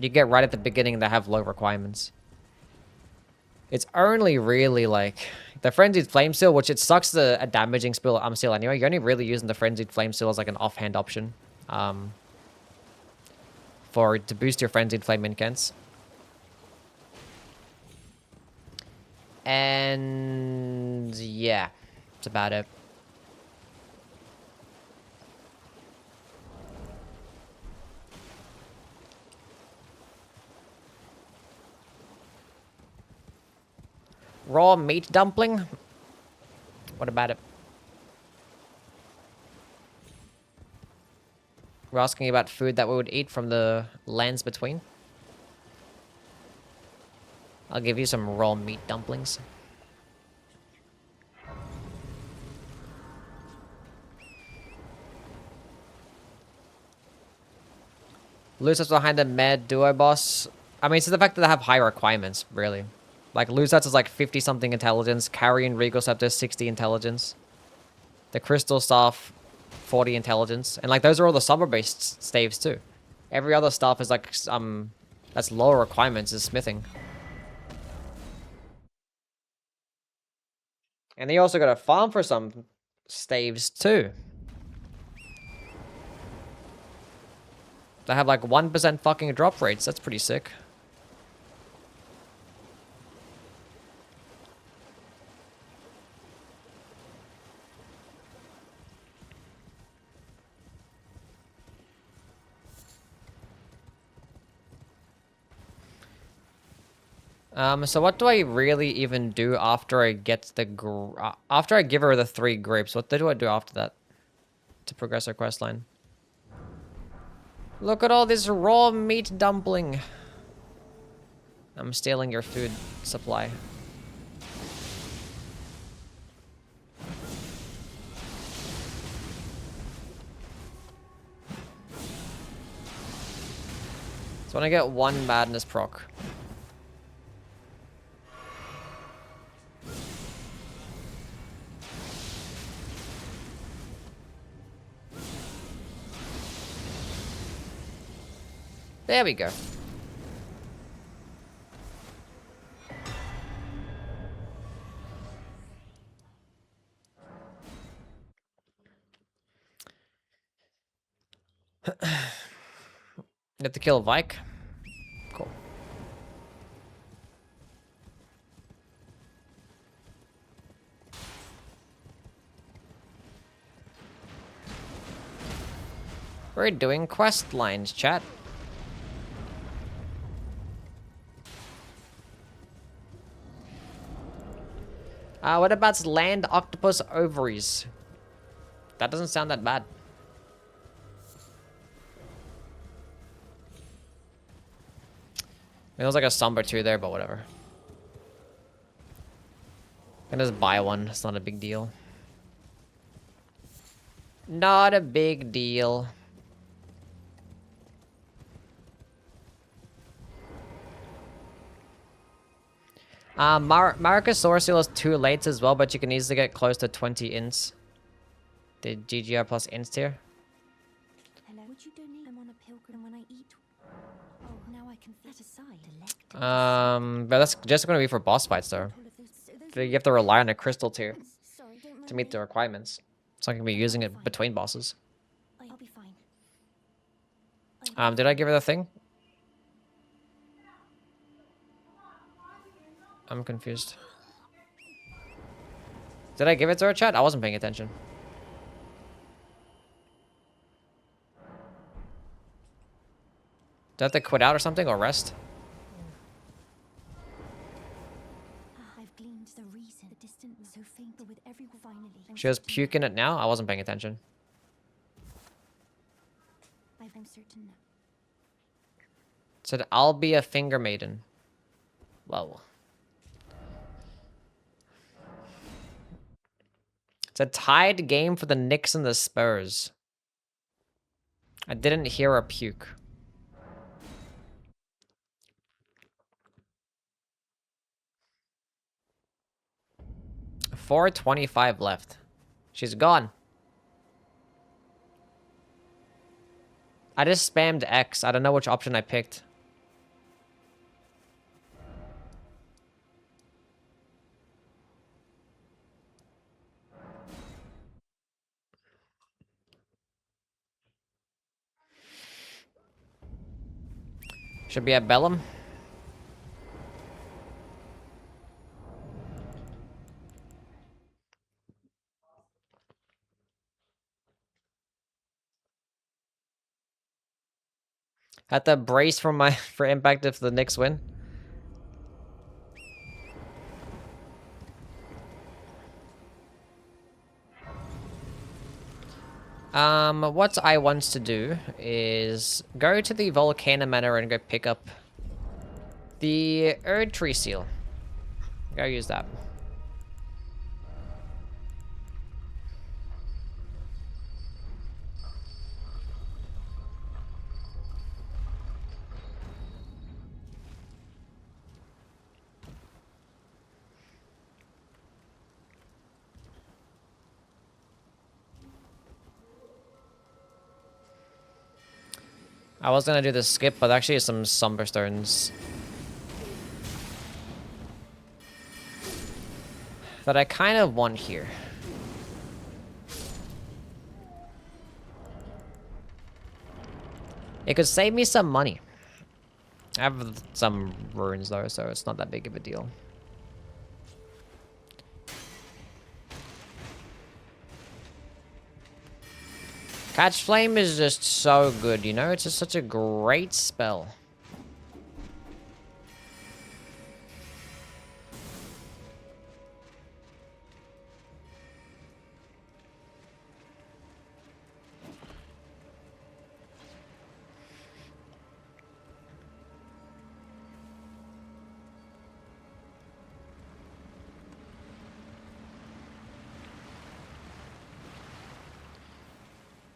You get right at the beginning that have low requirements. It's only really like the Frenzied Flame Seal, which it sucks a damaging seal anyway. You're only really using the Frenzied Flame Seal as like an offhand option. To boost your Frenzied Flame incants. And yeah, that's about it. Raw meat dumpling? What about it? We're asking about food that we would eat from the lands between. I'll give you some raw meat dumplings. Losers behind the med duo boss. I mean, it's the fact that they have high requirements, really. Like, Losers is like 50-something intelligence. Carrion Regal Scepter, 60 intelligence. The Crystal Staff, 40 intelligence. And, like, those are all the summer-based staves, too. Every other stuff is, like, that's lower requirements is smithing. And then you also got to farm for some staves, too. They have, like, 1% fucking drop rates. That's pretty sick. So what do I really even do after I get the after I give her the 3 grapes? What do I do after that to progress her quest line? Look at all this raw meat dumpling. I'm stealing your food supply. So when I get 1 madness proc. There we go. You have to kill Vike. Cool. We're doing quest lines, chat. What about land octopus ovaries? That doesn't sound that bad. It was like a somber 2 there, but whatever. I can just buy one. It's not a big deal. Not a big deal. Marcus Sourcil is 2 late as well, but you can easily get close to 20 ints. The GGR plus ints here. Hello. Would you donate? I'm on a pilgrim when I eat. Oh, now I can set aside. But that's just gonna be for boss fights though. You have to rely on a crystal tier to meet the requirements. It's not gonna be using it between bosses. I'll be fine. Did I give her the thing? I'm confused. Did I give it to her, chat? I wasn't paying attention. Do I have to quit out or something, or rest? I've gleaned the reason. The distant so faint, but with every finally. She was puking it now? I wasn't paying attention. I'm certain now. Said, I'll be a finger maiden. Whoa. It's a tied game for the Knicks and the Spurs. I didn't hear a puke. $4.25 left. She's gone. I just spammed X. I don't know which option I picked. Should be at Bellum. Had to brace for for impact if the Knicks win. What I want to do is go to the Volcano Manor and go pick up the Erd Tree Seal. Go use that. I was gonna do the skip, but actually some Somber Stones that I kind of want here. It could save me some money. I have some runes though, so it's not that big of a deal. Catch Flame is just so good, you know? It's just such a great spell.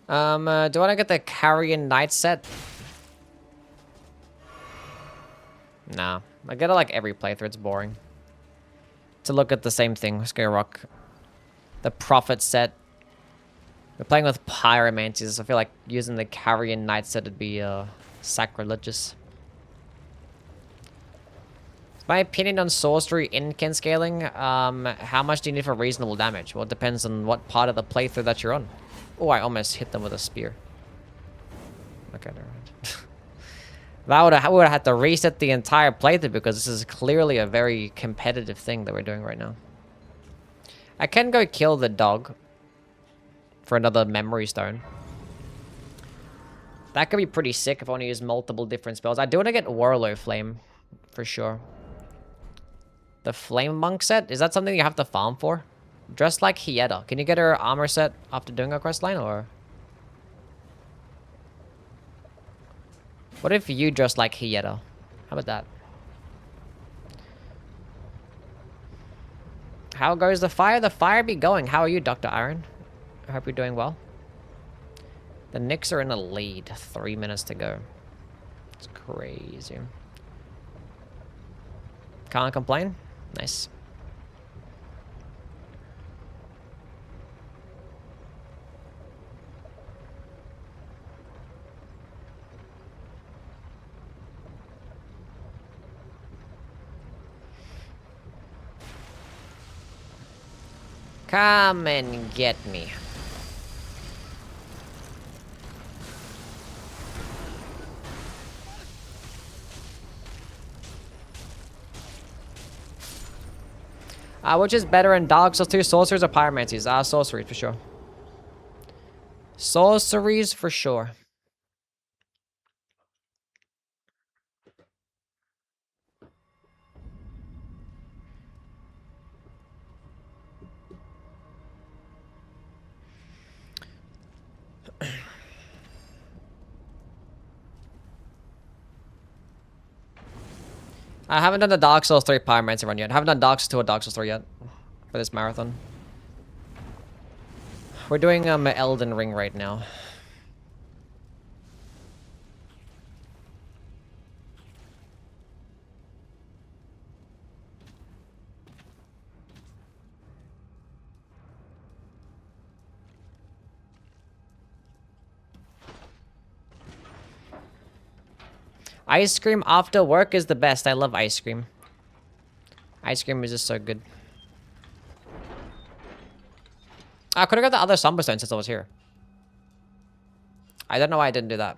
Do I want to get the Carrion Knight set? Nah. I get it like every playthrough, it's boring. To look at the same thing, let's go rock the Prophet set. We're playing with Pyromancy, so I feel like using the Carrion Knight set would be sacrilegious. My opinion on sorcery in kin scaling, how much do you need for reasonable damage? Well, it depends on what part of the playthrough that you're on. Oh, I almost hit them with a spear. Okay, never mind. We would have had to reset the entire playthrough because this is clearly a very competitive thing that we're doing right now. I can go kill the dog for another memory stone. That could be pretty sick if I want to use multiple different spells. I do want to get Warlow Flame, for sure. The Flame Monk set? Is that something you have to farm for? Dressed like Hieta. Can you get her armor set after doing a quest line, or? What if you dress like Hieta? How about that? How goes the fire? The fire be going. How are you, Dr. Iron? I hope you're doing well. The Knicks are in the lead. 3 minutes to go. It's crazy. Can't complain. Nice. Come and get me. Which is better in Dark Souls 2, sorceries or pyromancies? Sorceries for sure. Sorceries for sure. I haven't done the Dark Souls 3 Pyromancy run yet. I haven't done Dark Souls 2 or Dark Souls 3 yet for this marathon. We're doing Elden Ring right now. Ice cream after work is the best. I love ice cream. Ice cream is just so good. I could have got the other Samba Stone since I was here. I don't know why I didn't do that.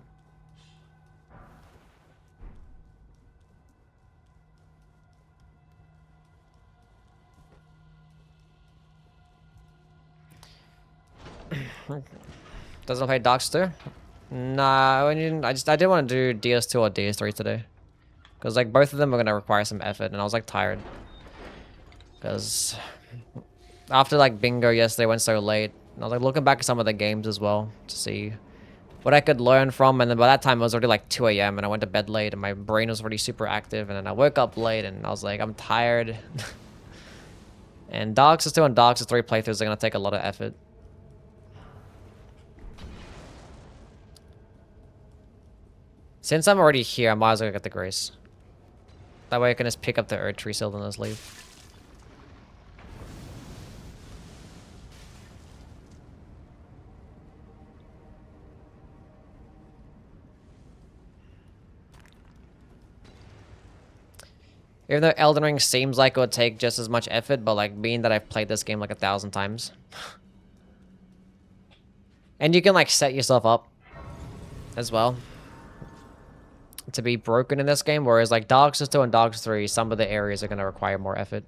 Doesn't play Dark Souls 2? Nah, I didn't want to do DS2 or DS3 today. Because like both of them are going to require some effort and I was like tired. Because after like bingo yesterday went so late. And I was like looking back at some of the games as well to see what I could learn from. And then by that time it was already like 2 a.m. and I went to bed late and my brain was already super active. And then I woke up late and I was like, I'm tired. And Dark Souls 2 and Dark Souls 3 playthroughs are going to take a lot of effort. Since I'm already here, I might as well get the Grace. That way I can just pick up the Earth Tree Shield and just leave. Even though Elden Ring seems like it would take just as much effort, but like being that I've played this game like 1,000 times. And you can like set yourself up as well to be broken in this game, whereas like Dark Souls 2 and Dark Souls 3, some of the areas are going to require more effort.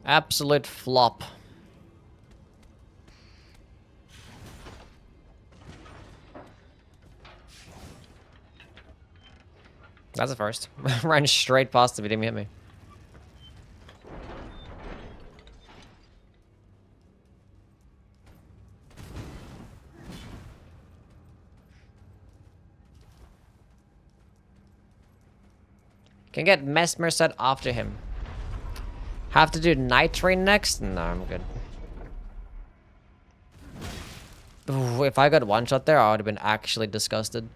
Absolute flop. That's the first. Ran straight past him, he didn't even hit me. Can get Mesmer set after him. Have to do Night Rain next? No, I'm good. Ooh, if I got one shot there, I would have been actually disgusted.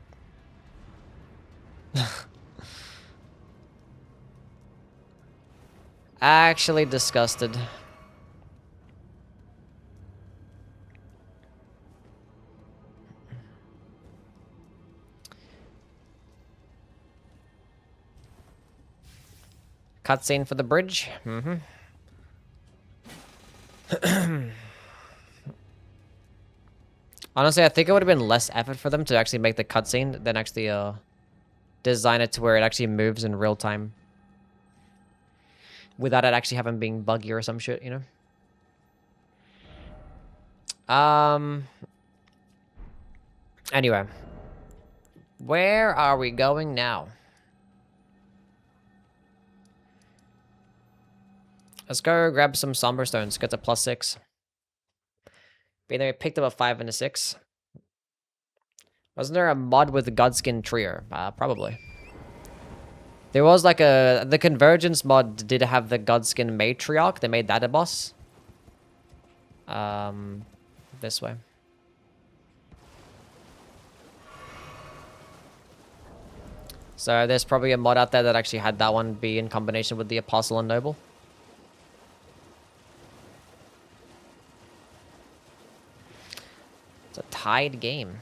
Actually disgusted. Cutscene for the bridge. Mm-hmm. Honestly, I think it would have been less effort for them to actually make the cutscene than actually design it to where it actually moves in real time. Without it actually having being buggy or some shit, you know? Anyway. Where are we going now? Let's go grab some Somber Stones. Get to +6. Being that we picked up a 5 and a 6. Wasn't there a mod with the Godskin Trio? Probably. There was like the Convergence mod did have the Godskin Matriarch. They made that a boss. This way. So there's probably a mod out there that actually had that one be in combination with the Apostle and Noble. It's a tied game.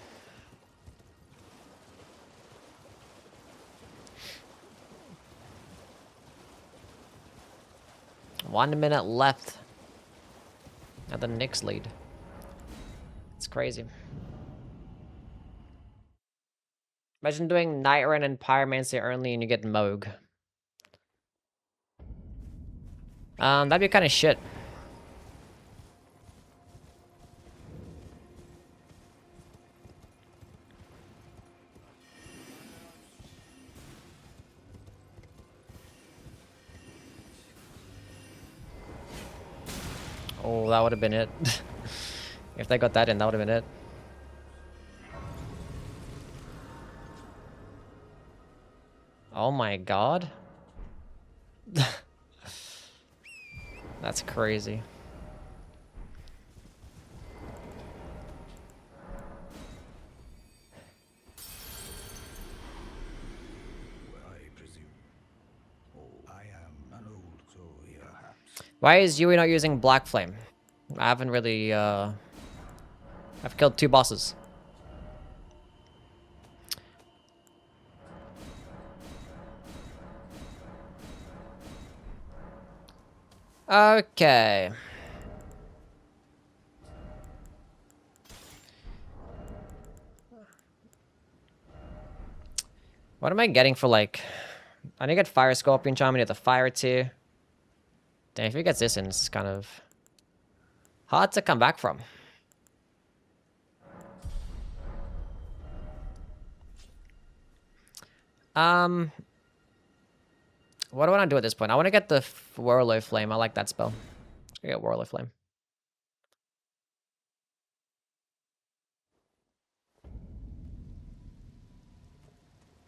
One minute left. Now the Knicks lead. It's crazy. Imagine doing Night Run and Pyromancy only and you get Moog. That'd be kind of shit. Oh, that would have been it. If they got that in, that would have been it. Oh my god. That's crazy. Why is Yui not using Black Flame? I haven't really, I've killed 2 bosses. Okay. What am I getting for, like... I need to get Fire Scorpion Charm, I need the Fire tier. Damn, if he gets this in, it's kind of... hard to come back from. What do I want to do at this point? I want to get the Whirlo Flame. I like that spell. Let's go get Whirlo Flame.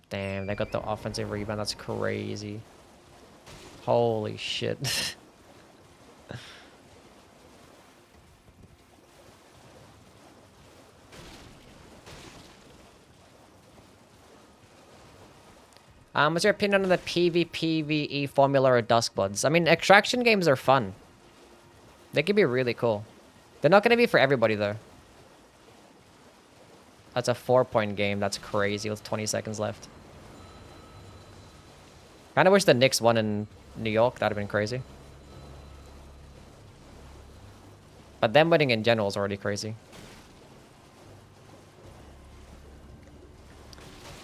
Damn, they got the offensive rebound. That's crazy. Holy shit. What's your opinion on the PvPvE formula of Duskbloods? I mean, extraction games are fun. They can be really cool. They're not going to be for everybody, though. That's a 4-point game. That's crazy with 20 seconds left. Kind of wish the Knicks won in New York. That would have been crazy. But them winning in general is already crazy.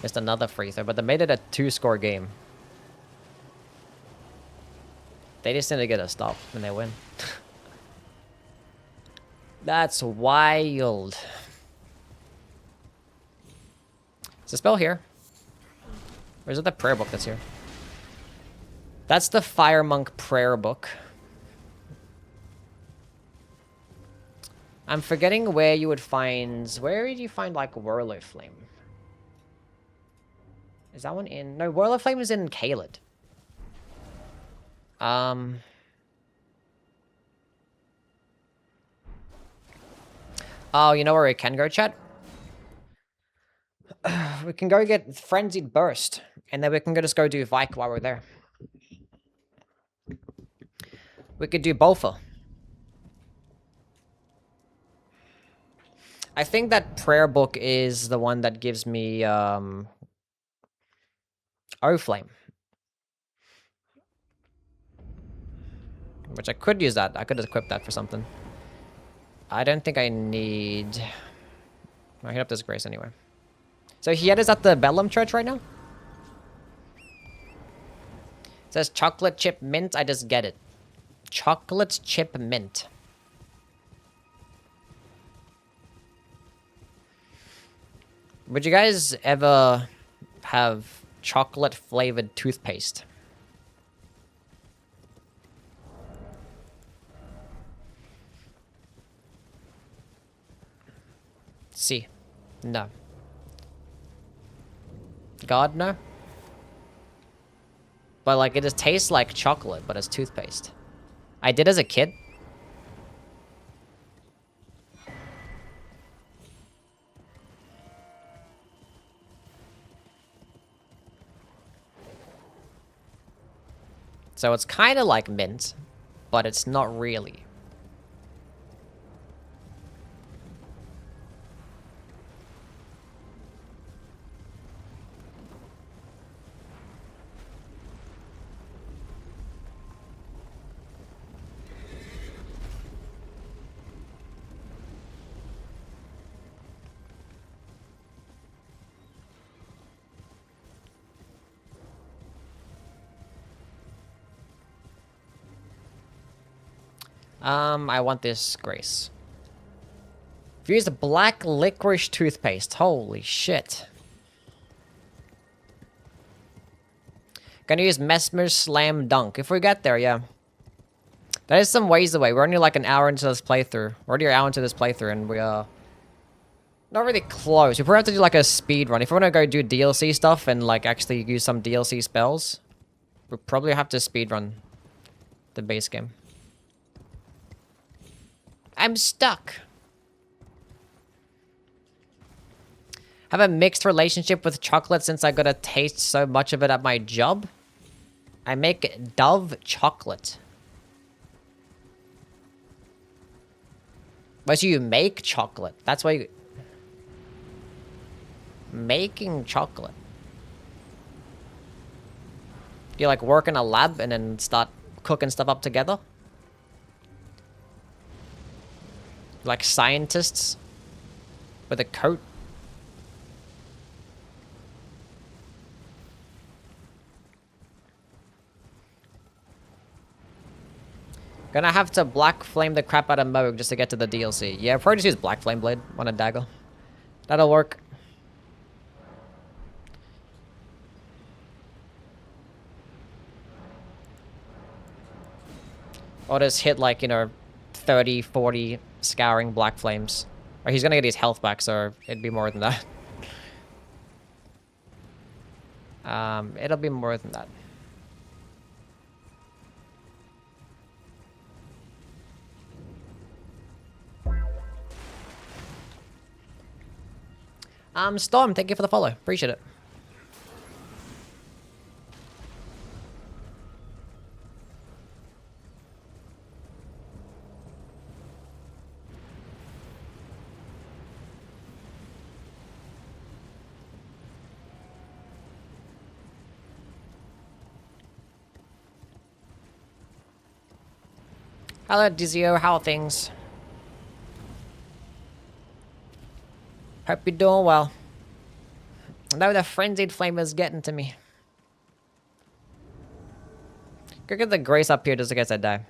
Missed another free throw, but they made it a 2-score game. They just need to get a stop and they win. That's wild. Is the spell here? Or is it the prayer book that's here? That's the Fire Monk prayer book. I'm forgetting where you would find... Where did you find, like, Whirler Flame? Is that one in... No, Whirler Flame is in Caelid. Oh, you know where we can go, chat? We can go get Frenzied Burst. And then we can just go do Vike while we're there. We could do Bolfa. I think that prayer book is the one that gives me O-Flame. Which I could use that. I could equip that for something. I don't think I need... I'll hit up this Grace anyway. So Hiet is at the Bellum Church right now? It says chocolate chip mint. I just get it. Chocolate chip mint. Would you guys ever have chocolate flavored toothpaste? See. No. God, no? But like, it just tastes like chocolate, but it's toothpaste. I did as a kid. So it's kind of like mint, but it's not really. I want this Grace. If you use the black licorice toothpaste, holy shit. Gonna use Mesmer's Slam Dunk. If we get there, yeah. That is some ways away. We're only like an hour into this playthrough. We're already an hour into this playthrough and we are not really close. We probably have to do like a speed run. If we want to go do DLC stuff and like actually use some DLC spells, we probably have to speed run the base game. I'm stuck. Have a mixed relationship with chocolate since I gotta taste so much of it at my job. I make Dove chocolate. But you make chocolate. That's why you... Making chocolate. You like work in a lab and then start cooking stuff up together? Like scientists with a coat. Gonna have to black flame the crap out of Moog just to get to the DLC. Yeah, probably just use black flame blade on a dagger. That'll work. Or just hit like, you know, 30, 40 scouring black flames. Or he's gonna get his health back, so it'd be more than that. It'll be more than that. Storm, thank you for the follow. Appreciate it. Hello, Dizio. How are things? Hope you're doing well. No, the frenzied flame is getting to me. Go get the grace up here just in case I die.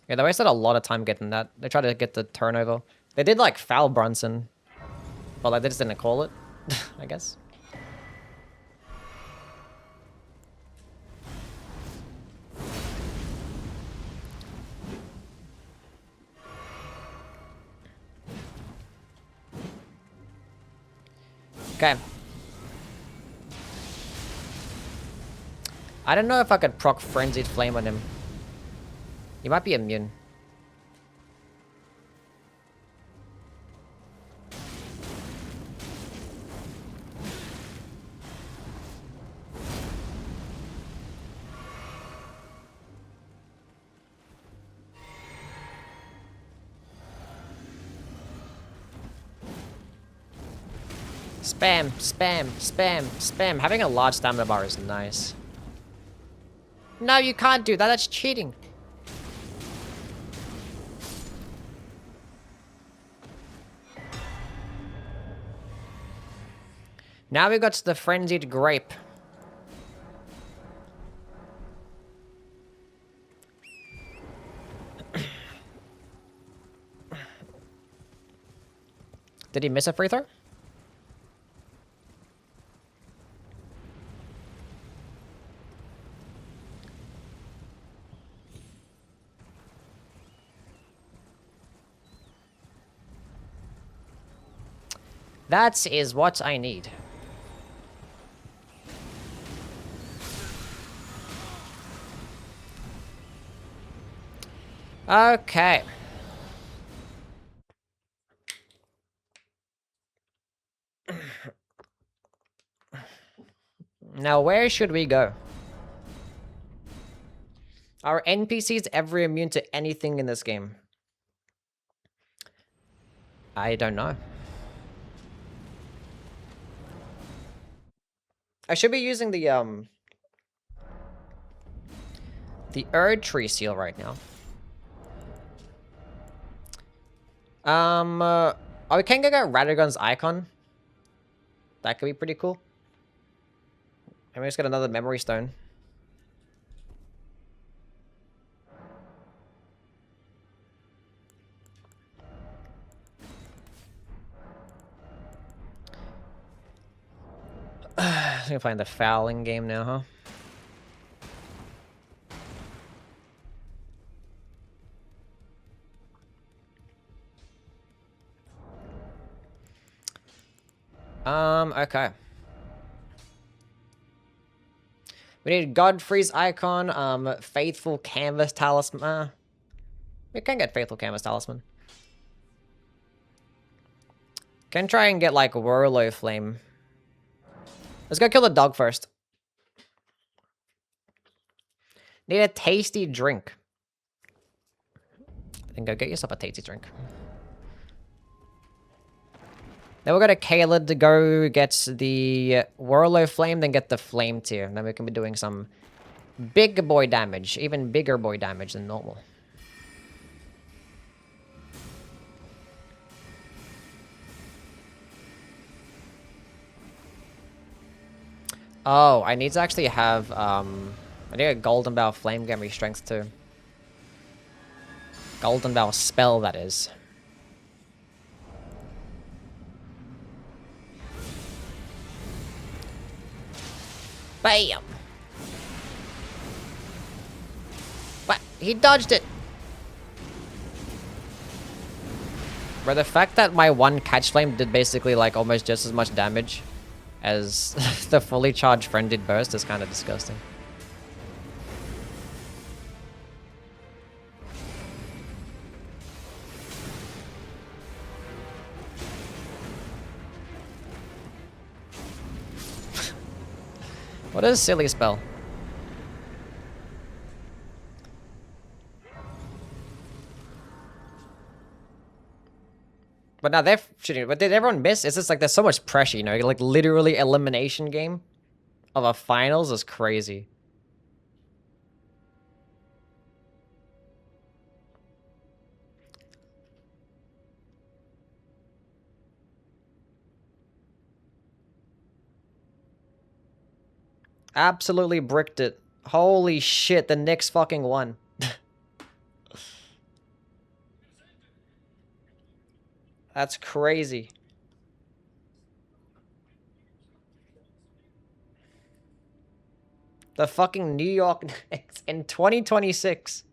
Yeah, they wasted a lot of time getting that. They tried to get the turnover. They did like foul Brunson. But like they just didn't call it, I guess. Okay. I don't know if I could proc Frenzied Flame on him. He might be immune. Spam, spam, spam, spam. Having a large stamina bar is nice. No, you can't do that. That's cheating. Now we got the Frenzied Grape. Did he miss a free throw? That is what I need. Okay. Now, where should we go? Are NPCs ever immune to anything in this game? I don't know. I should be using the Erd Tree Seal right now. Oh, we can get Radagon's icon. That could be pretty cool. And we just get another memory stone. I'm gonna play the fouling game now, huh? Okay. We need Godfrey's icon, Faithful Canvas Talisman. We can get Faithful Canvas Talisman. Can try and get, like, Whirlo Flame. Let's go kill the dog first. Need a tasty drink. Then go get yourself a tasty drink. Then we'll go to Caleb to go get the Whirlo Flame, then get the Flame Tier. Then we can be doing some big boy damage. Even bigger boy damage than normal. Oh, I need to actually have, I need a Golden Bow Flame get me strength too. Golden Bow spell, that is. Bam! What? He dodged it! Bro, the fact that my one catch flame did basically like almost just as much damage as the fully charged frenzied burst is kind of disgusting. What is silly spell? But now they're shooting. But did everyone miss? It's just like there's so much pressure, you know? Like literally elimination game of a finals is crazy. Absolutely bricked it. Holy shit, the Knicks fucking won. That's crazy. The fucking New York Knicks in 2026.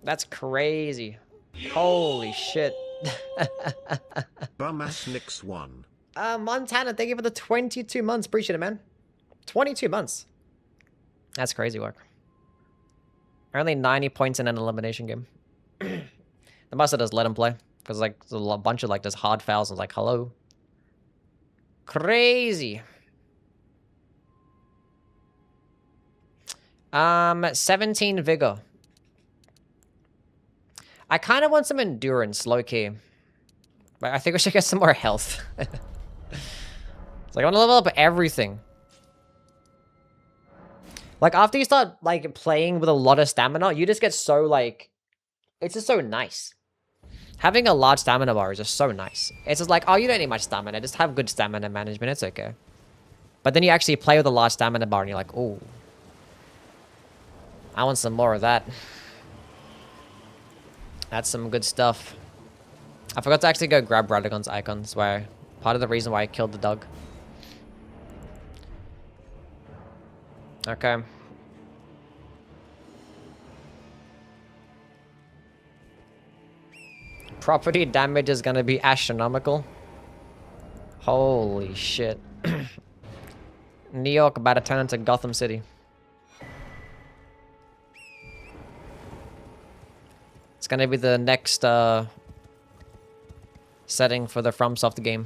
That's crazy. Holy shit. Bum-ass Knicks won. Montana, thank you for the 22 months. Appreciate it, man. 22 months. That's crazy work. Only 90 points in an elimination game. The must have just let him play. Because, like, there's a bunch of, like, just hard fouls. I was like, hello. Crazy. 17 vigor. I kind of want some endurance, low-key. But I think we should get some more health. It's like, I want to level up everything. Like, after you start, like, playing with a lot of stamina, you just get so, like... It's just so nice. Having a large stamina bar is just so nice. It's just like, oh, you don't need much stamina. Just have good stamina management. It's okay. But then you actually play with a large stamina bar and you're like, oh. I want some more of that. That's some good stuff. I forgot to actually go grab Radagon's icons, where part of the reason why I killed the dog. Okay. Property damage is gonna be astronomical. Holy shit. New York about to turn into Gotham City. It's gonna be the next setting for the FromSoft game.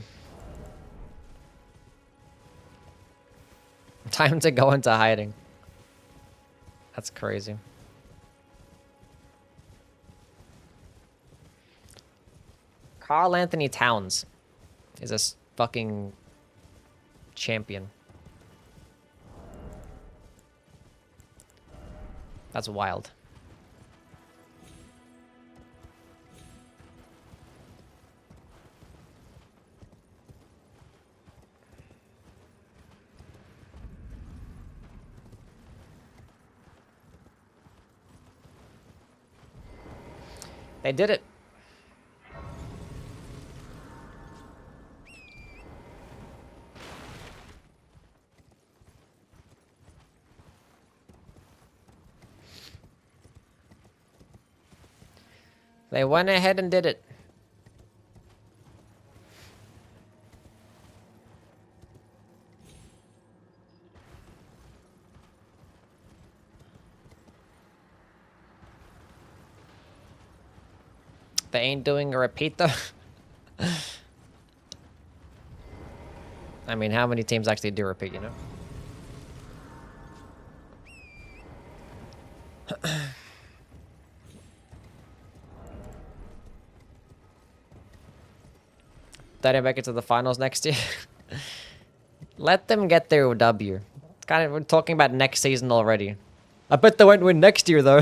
Time to go into hiding. That's crazy. Karl Anthony Towns is a fucking champion. That's wild. They did it. They went ahead and did it. They ain't doing a repeat though. I mean, how many teams actually do repeat, you know? They didn't make it to the finals next year. Let them get their W. Kind of, we're talking about next season already. I bet they won't win next year though.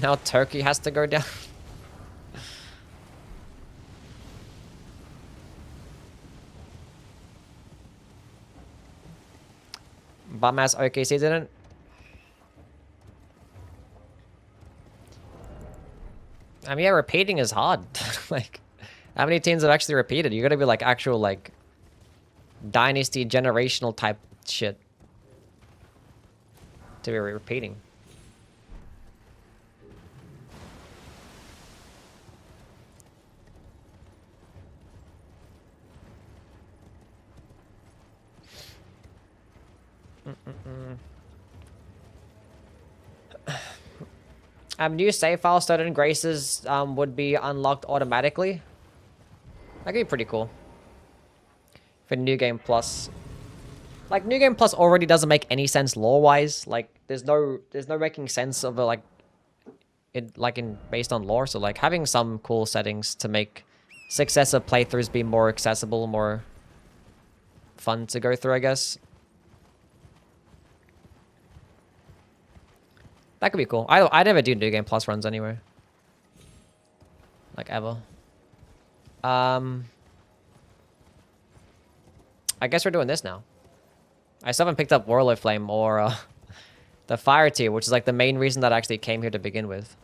Now Turkey has to go down. Bum-ass OKC didn't. I mean, yeah, repeating is hard. Like, how many teams have actually repeated? You gotta be like actual, like, dynasty, generational type shit to be repeating. New save file certain graces would be unlocked automatically. That could be pretty cool. For New Game Plus. Like, New Game Plus already doesn't make any sense lore-wise. Like, there's no making sense of it, like, based on lore. So, like, having some cool settings to make successive playthroughs be more accessible, more fun to go through, I guess. That could be cool. I never do New Game Plus runs anyway. Like, ever. I guess we're doing this now. I still haven't picked up Warlord Flame or the Fire Tier, which is like the main reason that I actually came here to begin with.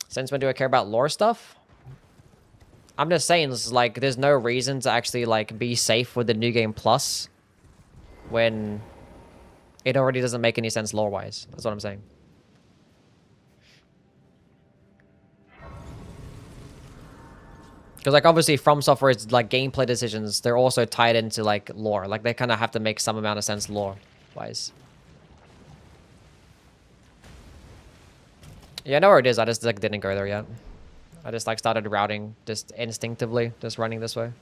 Since when do I care about lore stuff? I'm just saying, it's like, there's no reason to actually, like, be safe with the New Game Plus when it already doesn't make any sense lore-wise. That's what I'm saying. Because, like, obviously, From Software's, like, gameplay decisions, they're also tied into, like, lore. Like, they kind of have to make some amount of sense lore-wise. Yeah, I know where it is. I just, like, didn't go there yet. I just, like, started routing just instinctively, just running this way.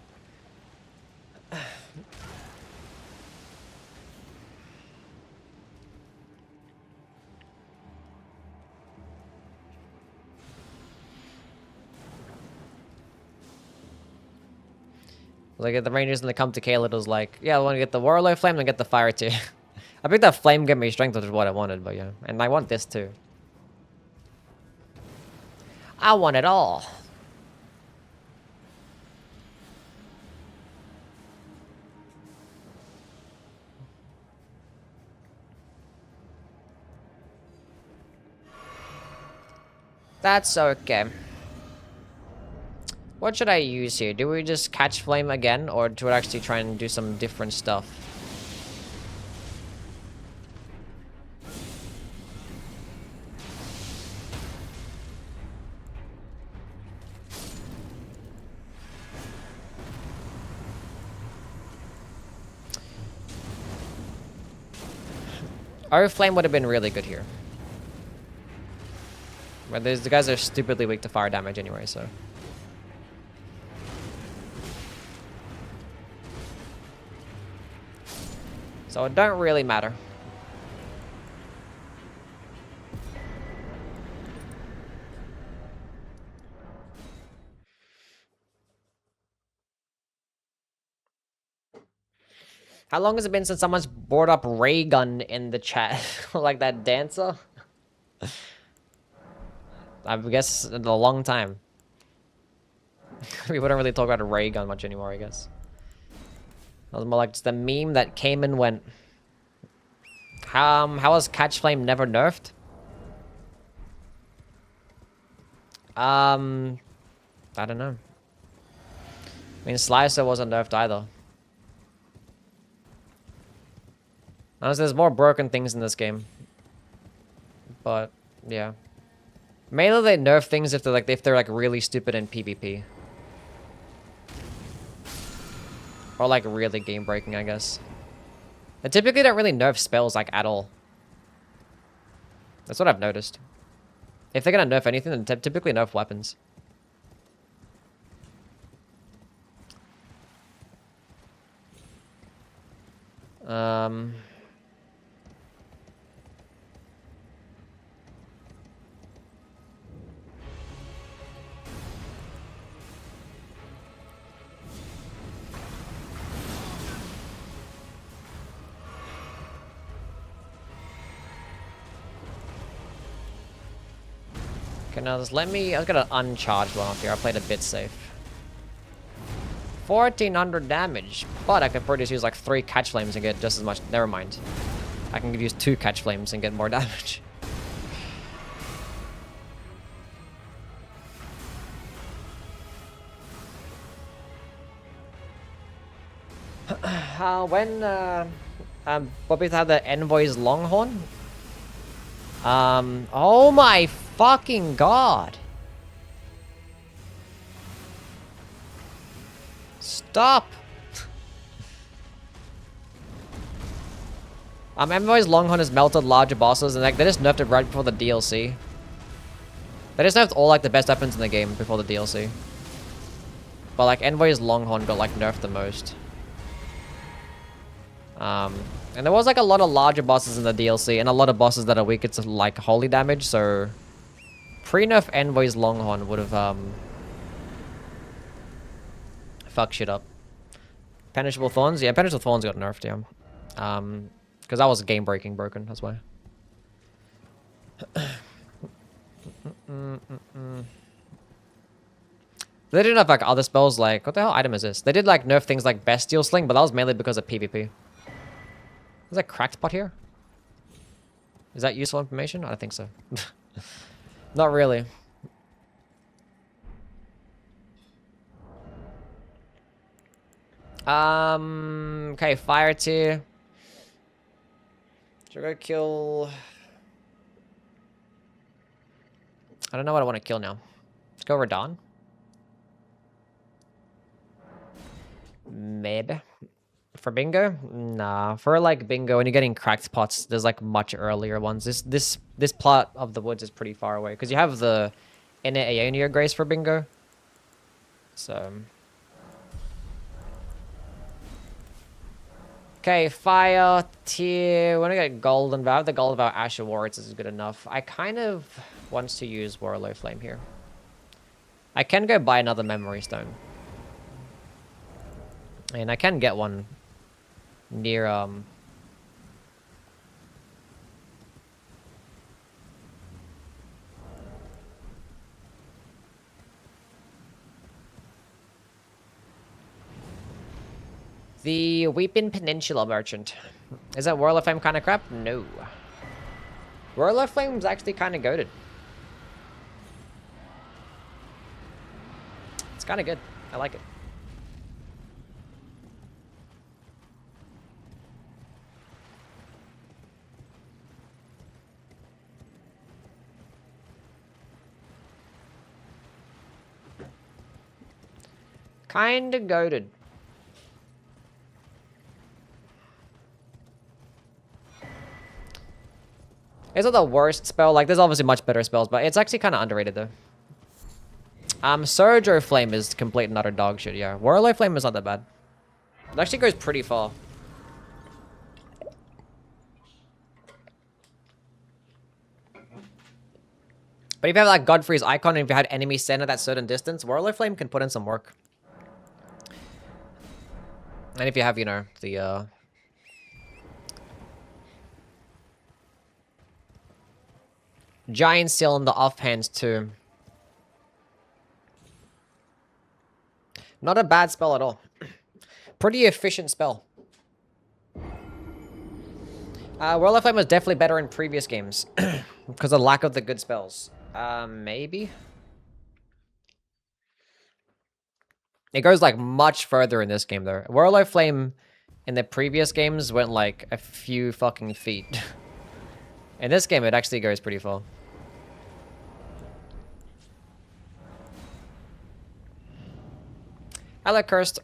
Like, the main reason they come to Caelid was like, yeah, I want to get the Warlord Flame and get the Fire Tier. I think that Flame gave me strength, which is what I wanted, but yeah. And I want this too. I want it all. That's okay. What should I use here? Do we just catch flame again, or do we actually try and do some different stuff? Our flame would have been really good here. But the guys are stupidly weak to fire damage anyway, so. So it don't really matter. How long has it been since someone's brought up ray gun in the chat? Like that dancer? I guess in a long time. We wouldn't really talk about a ray gun much anymore, I guess. That was more like just a meme that came and went. How was Catch Flame never nerfed? I don't know. I mean, Slicer wasn't nerfed either. Honestly, there's more broken things in this game. But, yeah. Mainly they nerf things if they're like really stupid in PvP. Or like really game breaking, I guess. They typically don't really nerf spells like at all. That's what I've noticed. If they're gonna nerf anything, then typically nerf weapons. Okay, now just let me... I was gonna uncharge one off here. I played a bit safe. 1400 damage. But I could probably just use like 3 catch flames and get just as much... Never mind. I can use 2 catch flames and get more damage. Bobby had the Envoy's Longhorn? Oh my fucking god. Stop. Envoy's Longhorn has melted larger bosses, and like they just nerfed it right before the DLC. They just nerfed all like the best weapons in the game before the DLC. But like Envoy's Longhorn got like nerfed the most. And there was like a lot of larger bosses in the DLC, and a lot of bosses that are weaker to like holy damage, so pre-nerf Envoy's Longhorn would have fuck shit up. Punishable Thorns? Yeah, Punishable Thorns got nerfed, yeah. Because that was game breaking broken, that's why. They didn't have like other spells like, what the hell item is this? They did like nerf things like Bestial Sling, but that was mainly because of PvP. Is that cracked pot here? Is that useful information? I don't think so. Not really. Okay, fire tier. Should I go kill? I don't know what I want to kill now. Let's go Radon. Maybe. For bingo? Nah. For like bingo, when you're getting cracked pots, there's like much earlier ones. This plot of the woods is pretty far away. Because you have the inner Aeonia Grace for bingo. So. Okay, fire tier. When I get golden vow, the golden vow Asher Warriors is good enough. I kind of want to use Warlow Flame here. I can go buy another memory stone. And I can get one near the Weeping Peninsula Merchant. Is that Warlow Flame kind of crap? No. Warlow Flame's actually kind of goated. It's kind of good. I like it. Kind of goated. It's not the worst spell. Like, there's obviously much better spells, but it's actually kind of underrated, though. Surge or Flame is complete and utter dog shit, yeah. Warlow Flame is not that bad. It actually goes pretty far. But if you have, like, Godfrey's Icon and if you had enemies stand at that certain distance, Warlow Flame can put in some work. And if you have, you know, the, Giant Seal in the offhands too. Not a bad spell at all. Pretty efficient spell. World of Flame was definitely better in previous games. Because of the lack of the good spells. Maybe? It goes like much further in this game though. World of Flame in the previous games went like a few fucking feet. In this game it actually goes pretty far. Hello, Cursed.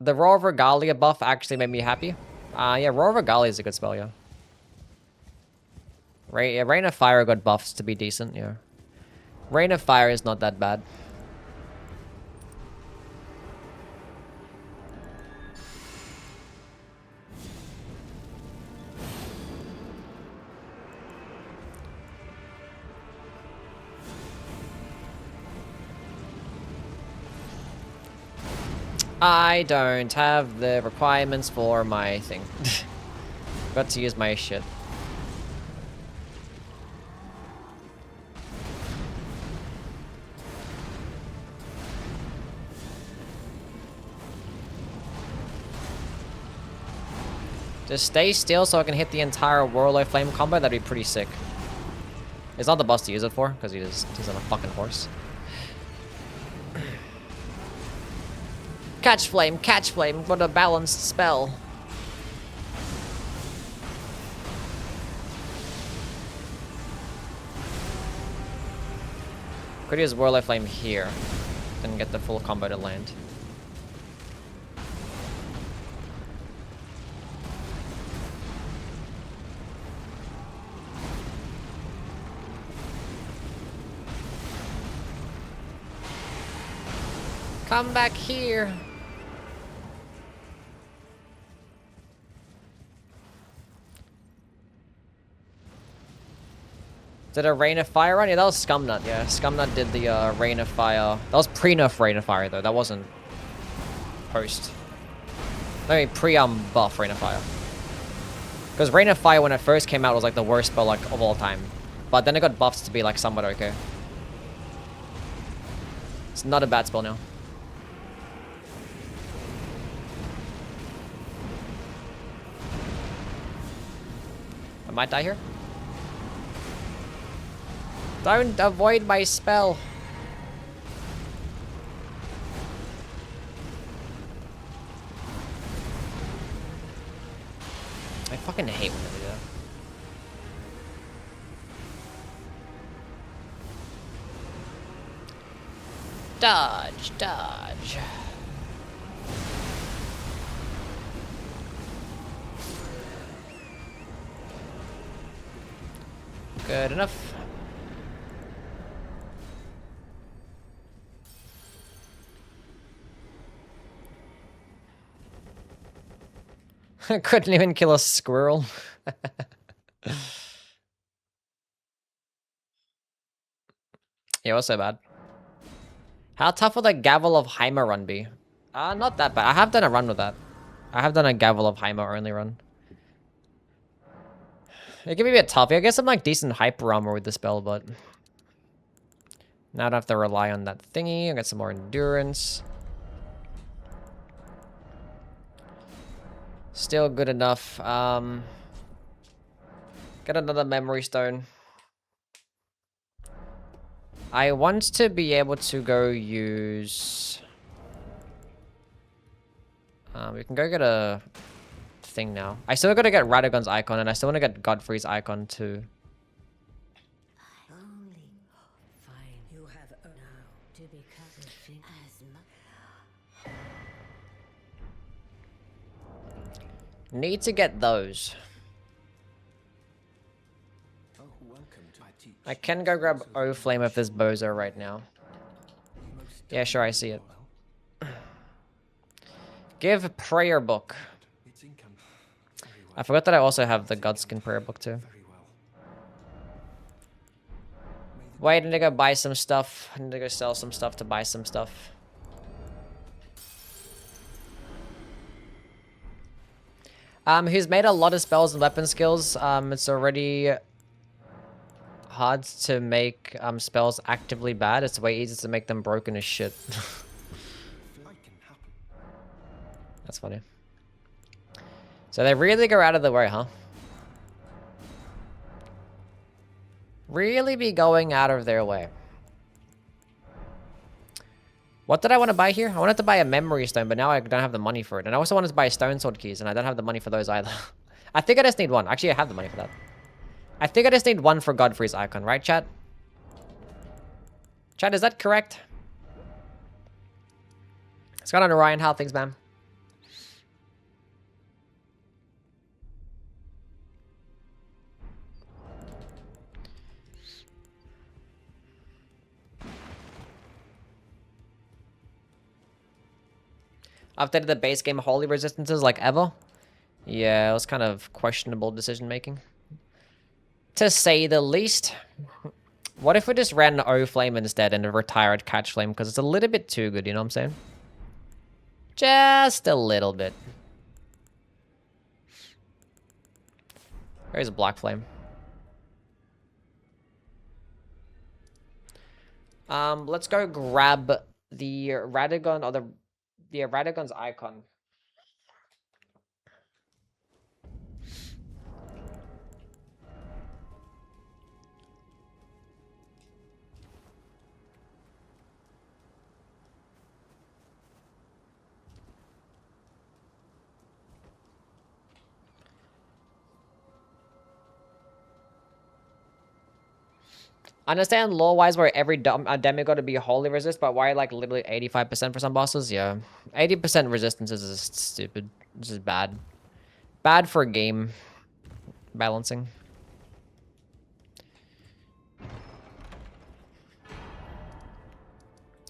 The Roar of Regalia buff actually made me happy. Yeah, Roar of Regalia is a good spell, yeah. Rain of Fire got buffs to be decent, yeah. Rain of Fire is not that bad. I don't have the requirements for my thing. Got to use my shit. Just stay still so I can hit the entire Warlow Flame combo. That'd be pretty sick. It's not the boss to use it for, because he's on a fucking horse. Catch Flame, what a balanced spell. Could use Warlow Flame here, then get the full combo to land. Come back here. Did a Rain of Fire run? Yeah, that was Scumnut, yeah. Scumnut did the Rain of Fire. That was pre-nerf Rain of Fire, though. That wasn't post. I mean, buff Rain of Fire. Because Rain of Fire, when it first came out, was like the worst spell like of all time. But then it got buffed to be like somewhat okay. It's not a bad spell now. I might die here. Don't avoid my spell. I fucking hate when they do that. Dodge, dodge. Good enough. Couldn't even kill a squirrel. Yeah, what's so bad? How tough would the Gavel of Heimer run be? Not that bad. I have done a run with that. I have done a Gavel of Heimer only run. It can be a bit tough. I guess I'm like decent hyper armor with the spell, but now I don't have to rely on that thingy. I got some more endurance. Still good enough. Get another memory stone. I want to be able to go use... we can go get a thing now. I still gotta get Radagon's icon, and I still want to get Godfrey's icon too. Only fine. You have now to become as much. Need to get those. Oh, welcome to my teach. I can go grab O-Flame if there's Bozo right now. Yeah, sure, I see it. Give Prayer Book. I forgot that I also have the Godskin Prayer Book too. Wait, I need to go buy some stuff. I need to go sell some stuff to buy some stuff. He's made a lot of spells and weapon skills. It's already hard to make spells actively bad. It's way easier to make them broken as shit. That's funny. So they really go out of the way, huh? Really be going out of their way. What did I want to buy here? I wanted to buy a memory stone, but now I don't have the money for it. And I also wanted to buy stone sword keys, and I don't have the money for those either. I think I just need one. Actually, I have the money for that. I think I just need one for Godfrey's icon, right, chat? Chat, is that correct? What's going on, Orion? How are things, man? Updated the base game holy resistances like ever? Yeah, it was kind of questionable decision making. To say the least. What if we just ran O-Flame instead and retired Catch Flame? Because it's a little bit too good, you know what I'm saying? Just a little bit. There's a Black Flame. Let's go grab the Radagon or the Radagon's icon. Understand lore-wise where every demigod to be holy resist, but why like literally 85% for some bosses? Yeah. 80% resistance is just stupid. This is bad. Bad for game balancing.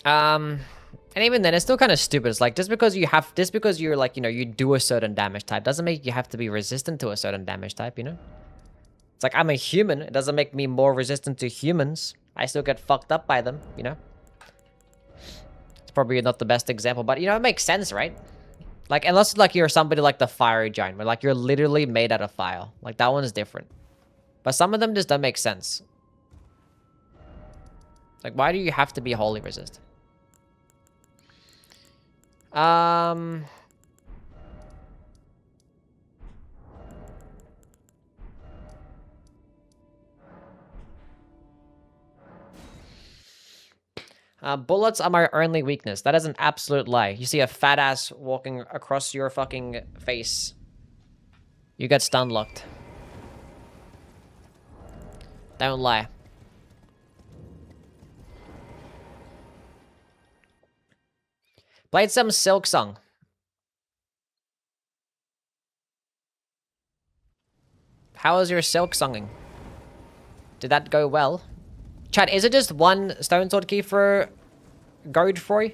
And even then, it's still kind of stupid. It's like, just because you're like, you know, you do a certain damage type doesn't make you have to be resistant to a certain damage type, you know? It's like, I'm a human. It doesn't make me more resistant to humans. I still get fucked up by them, you know? It's probably not the best example, but, you know, it makes sense, right? Like, unless like you're somebody like the fiery giant, where like you're literally made out of fire. Like that one is different. But some of them just don't make sense. Like, why do you have to be holy resist? Bullets are my only weakness. That is an absolute lie. You see a fat ass walking across your fucking face. You get stun locked. Don't lie. Played some Silk Song. How was your Silk Songing? Did that go well? Chat, is it just one Stone Sword key for Godefroy?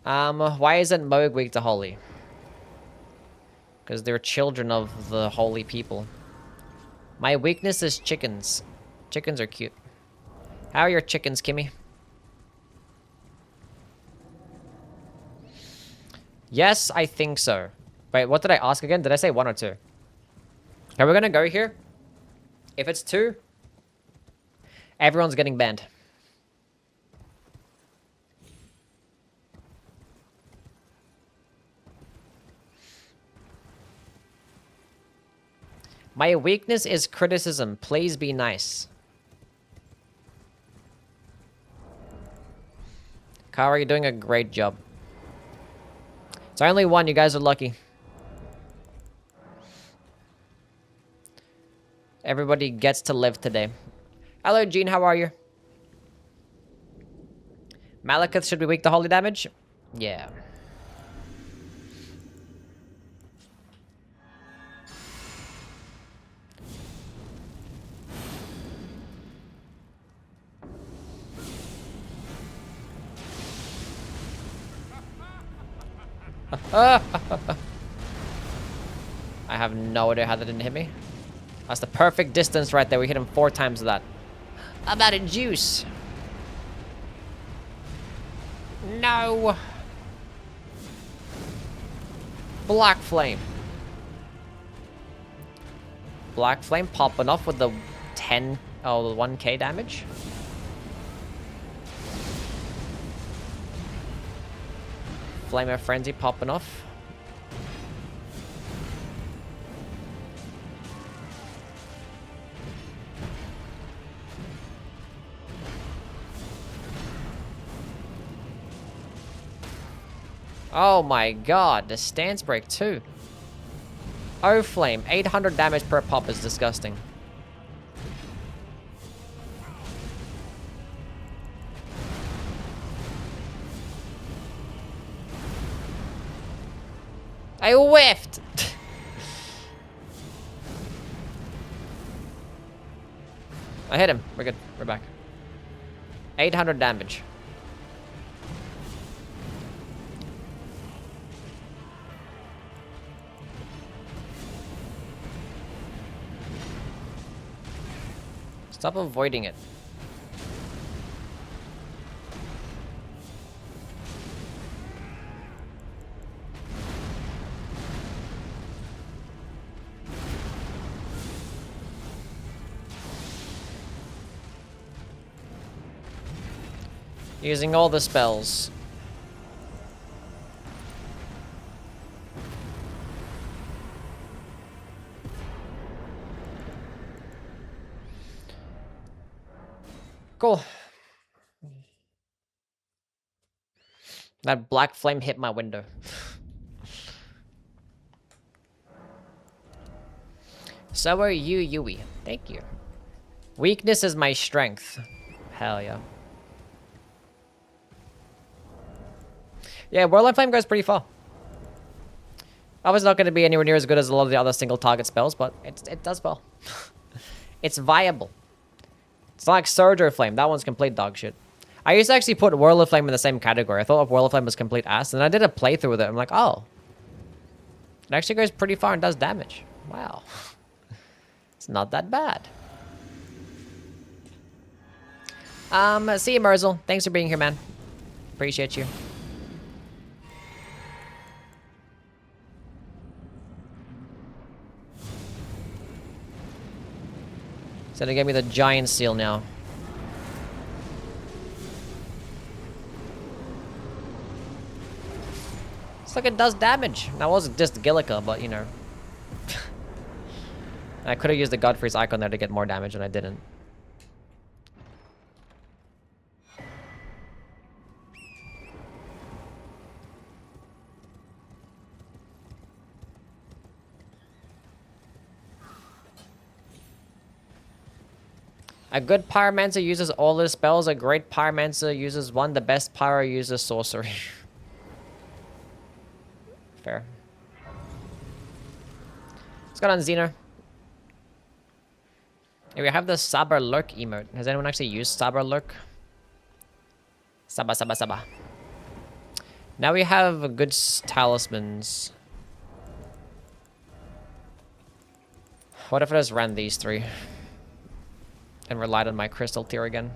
Why isn't Moog weak to Holy? Because they're children of the holy people. My weakness is chickens. Chickens are cute. How are your chickens, Kimmy? Yes, I think so. Wait, what did I ask again? Did I say 1 or 2? Okay, we're gonna go here. If it's 2, everyone's getting banned. My weakness is criticism. Please be nice. Kara, you're doing a great job. It's only 1. You guys are lucky. Everybody gets to live today. Hello, Gene. How are you? Malekith should be weak to holy damage? Yeah. I have no idea how that didn't hit me. That's the perfect distance right there. We hit him 4 times of that. How about a juice? No. Black Flame. Black Flame popping off with the 1k damage. Flame of Frenzy popping off. Oh my god, the stance break too. Oh Flame, 800 damage per pop is disgusting. I whiffed! I hit him. We're good. We're back. 800 damage. Stop avoiding it. Using all the spells. Cool. That black flame hit my window. So are you, Yui. Thank you. Weakness is my strength. Hell yeah. Yeah, Whirlwind Flame goes pretty far. Obviously not going to be anywhere near as good as a lot of the other single target spells, but it does well. It's viable. It's not like Surge or Flame. That one's complete dog shit. I used to actually put Whirl of Flame in the same category. I thought Whirl of Flame was complete ass, and I did a playthrough with it. I'm like, oh. It actually goes pretty far and does damage. Wow. It's not that bad. See you, Merzel. Thanks for being here, man. Appreciate you. So they gave me the giant seal now. It's like it does damage. That wasn't just Gillica, but you know. I could have used the Godfrey's icon there to get more damage, and I didn't. A good Pyromancer uses all his spells. A great Pyromancer uses one. The best Pyro uses sorcery. Fair. What's going on, Xena? Hey, we have the Saber Lurk emote. Has anyone actually used Saber Lurk? Saba, Saba, Saba. Now we have good talismans. What if I just ran these three? And relied on my crystal tier again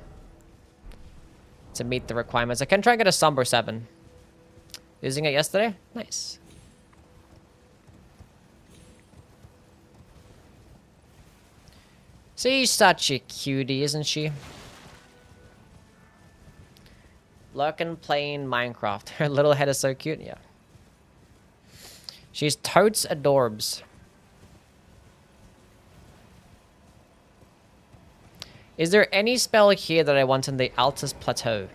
to meet the requirements. I can try and get a Somber 7. Using it yesterday? Nice. She's such a cutie, isn't she? Lurkin playing Minecraft. Her little head is so cute, yeah. She's totes adorbs. Is there any spell here that I want in the Altus Plateau?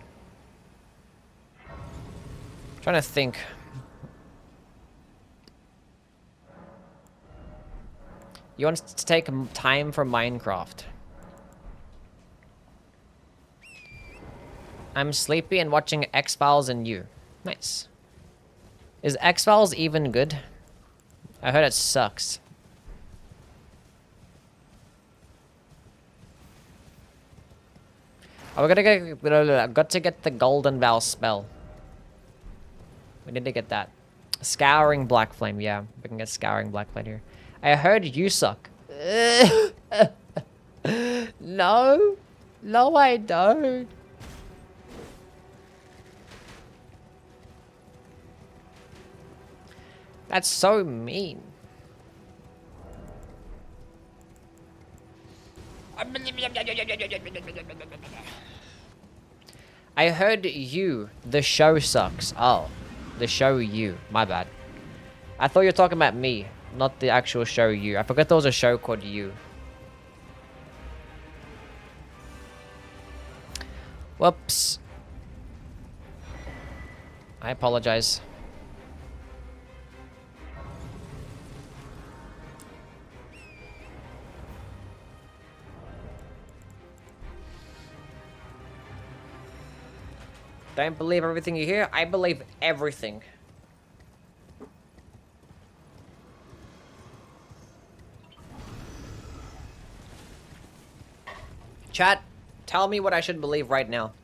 I'm trying to think. You want to take time for Minecraft. I'm sleepy and watching X-Files and you. Nice. Is X-Files even good? I heard it sucks. Oh, got to get the Golden Vow spell. We need to get that. Scouring Black Flame, yeah. We can get Scouring Black Flame here. I heard you suck. No. No, I don't. That's so mean. I heard you. The show sucks. Oh. The show you. My bad. I thought you were talking about me, not the actual show you. I forgot there was a show called You. Whoops. I apologize. Don't believe everything you hear. I believe everything. Chat, tell me what I should believe right now.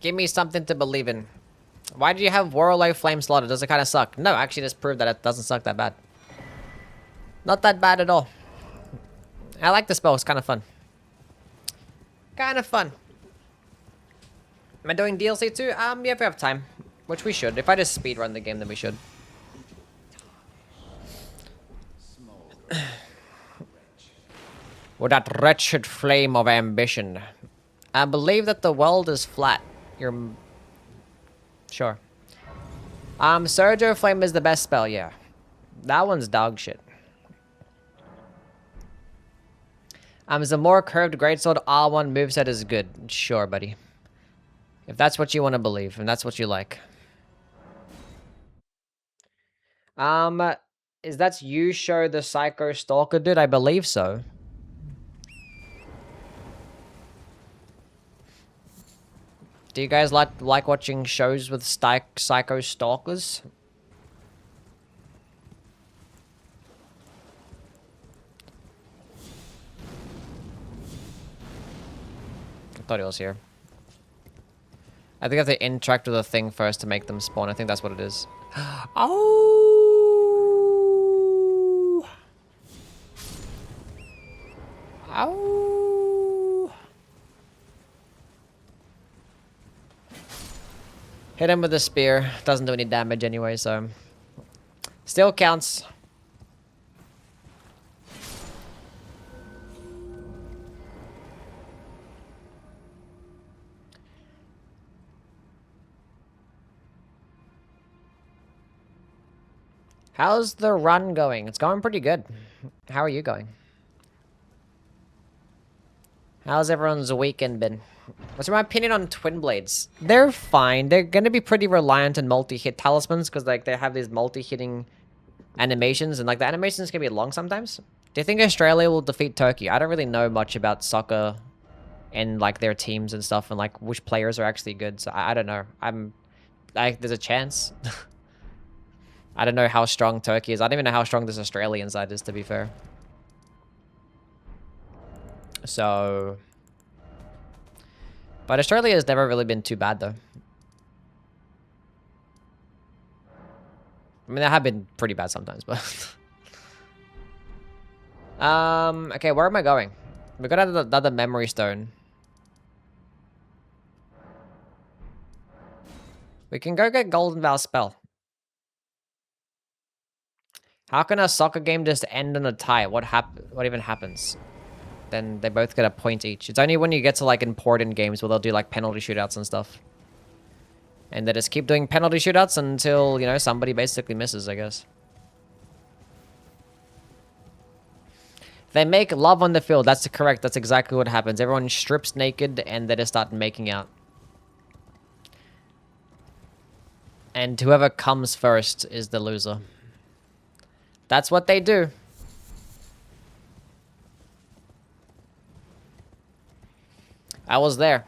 Give me something to believe in. Why do you have Warlow Flame Slaughter? Does it kind of suck? No, actually, just proved that it doesn't suck that bad. Not that bad at all. I like the spell. It's kind of fun. Kind of fun. Am I doing DLC too? Yeah, if we have time. Which we should. If I just speedrun the game, then we should. With that wretched flame of ambition. I believe that the world is flat. You're... Sure. Surger Flame is the best spell, yeah. That one's dog shit. The more curved greatsword R1 moveset is good. Sure, buddy. If that's what you want to believe, and that's what you like. Is that you show the Psycho Stalker dude? I believe so. Do you guys like watching shows with Psycho Stalkers? I thought he was here. I think I have to interact with the thing first to make them spawn. I think that's what it is. Oh! Ow! Hit him with a spear. Doesn't do any damage anyway, so... Still counts. How's the run going? It's going pretty good. How are you going? How's everyone's weekend been? What's my opinion on twin blades? They're fine. They're gonna be pretty reliant on multi-hit talismans because like they have these multi-hitting animations and like the animations can be long sometimes. Do you think Australia will defeat Turkey? I don't really know much about soccer and like their teams and stuff and like which players are actually good. So I don't know. I'm like there's a chance. I don't know how strong Turkey is. I don't even know how strong this Australian side is, to be fair. So... But Australia has never really been too bad, though. I mean, they have been pretty bad sometimes, but... Okay, where am I going? We got another memory stone. We can go get Golden Vow spell. How can a soccer game just end in a tie? What even happens? Then they both get a point each. It's only when you get to like important games where they'll do like penalty shootouts and stuff. And they just keep doing penalty shootouts until, you know, somebody basically misses, I guess. They make love on the field. That's correct. That's exactly what happens. Everyone strips naked and they just start making out. And whoever comes first is the loser. That's what they do. I was there.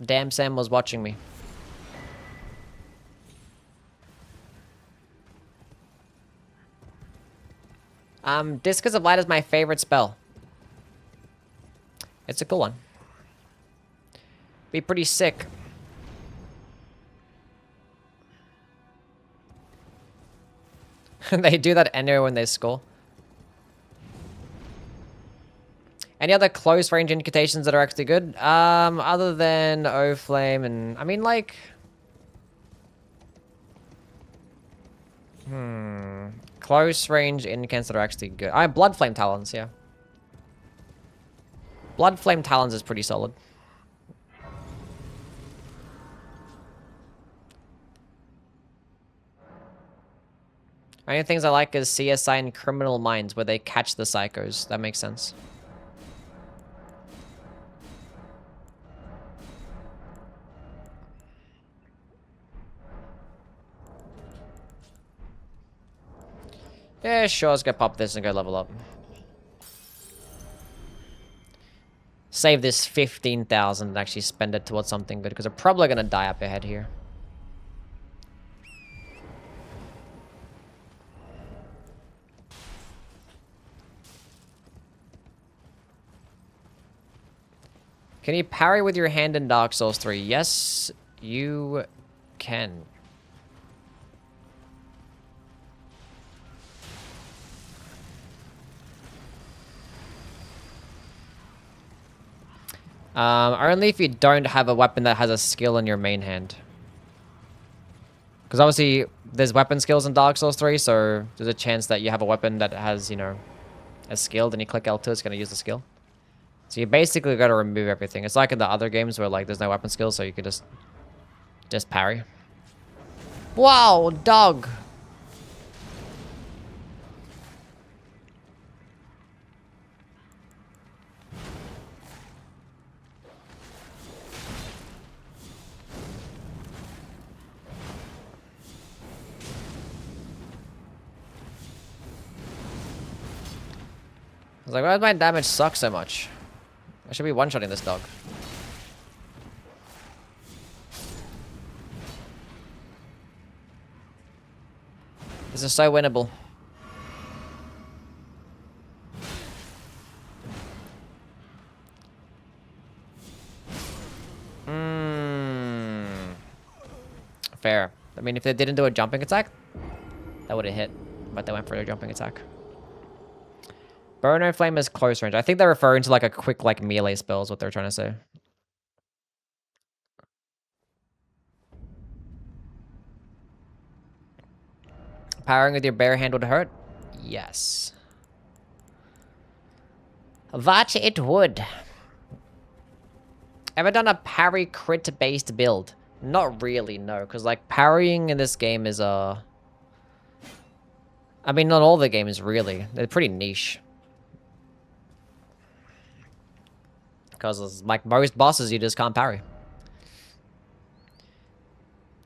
Damn Sam was watching me. Discus of Light is my favorite spell. It's a cool one. Be pretty sick. They do that anyway when they score. Any other close range incantations that are actually good? Other than O Flame and... I mean, like... Close range incants that are actually good. Blood Flame Talons, yeah. Blood Flame Talons is pretty solid. Only things I like is CSI and Criminal Minds, where they catch the psychos. That makes sense. Yeah, sure, let's go pop this and go level up. Save this 15,000 and actually spend it towards something good, because I'm probably going to die up ahead here. Can you parry with your hand in Dark Souls 3? Yes, you can. Only if you don't have a weapon that has a skill in your main hand. Because obviously, there's weapon skills in Dark Souls 3, so there's a chance that you have a weapon that has, you know, a skill, then you click L2, it's going to use the skill. So you basically got to remove everything. It's like in the other games where like there's no weapon skill, so you could just parry. Wow, dog! I was like, why does my damage suck so much? I should be one-shotting this dog. This is so winnable. Fair. I mean, if they didn't do a jumping attack, that would have hit. But they went for a jumping attack. Burner Flame is close range. I think they're referring to like a quick like melee spell is what they're trying to say. Powering with your bare hand would hurt? Yes. That it would. Ever done a parry crit based build? Not really, no, because like parrying in this game is I mean, not all the games really. They're pretty niche. Because like most bosses, you just can't parry.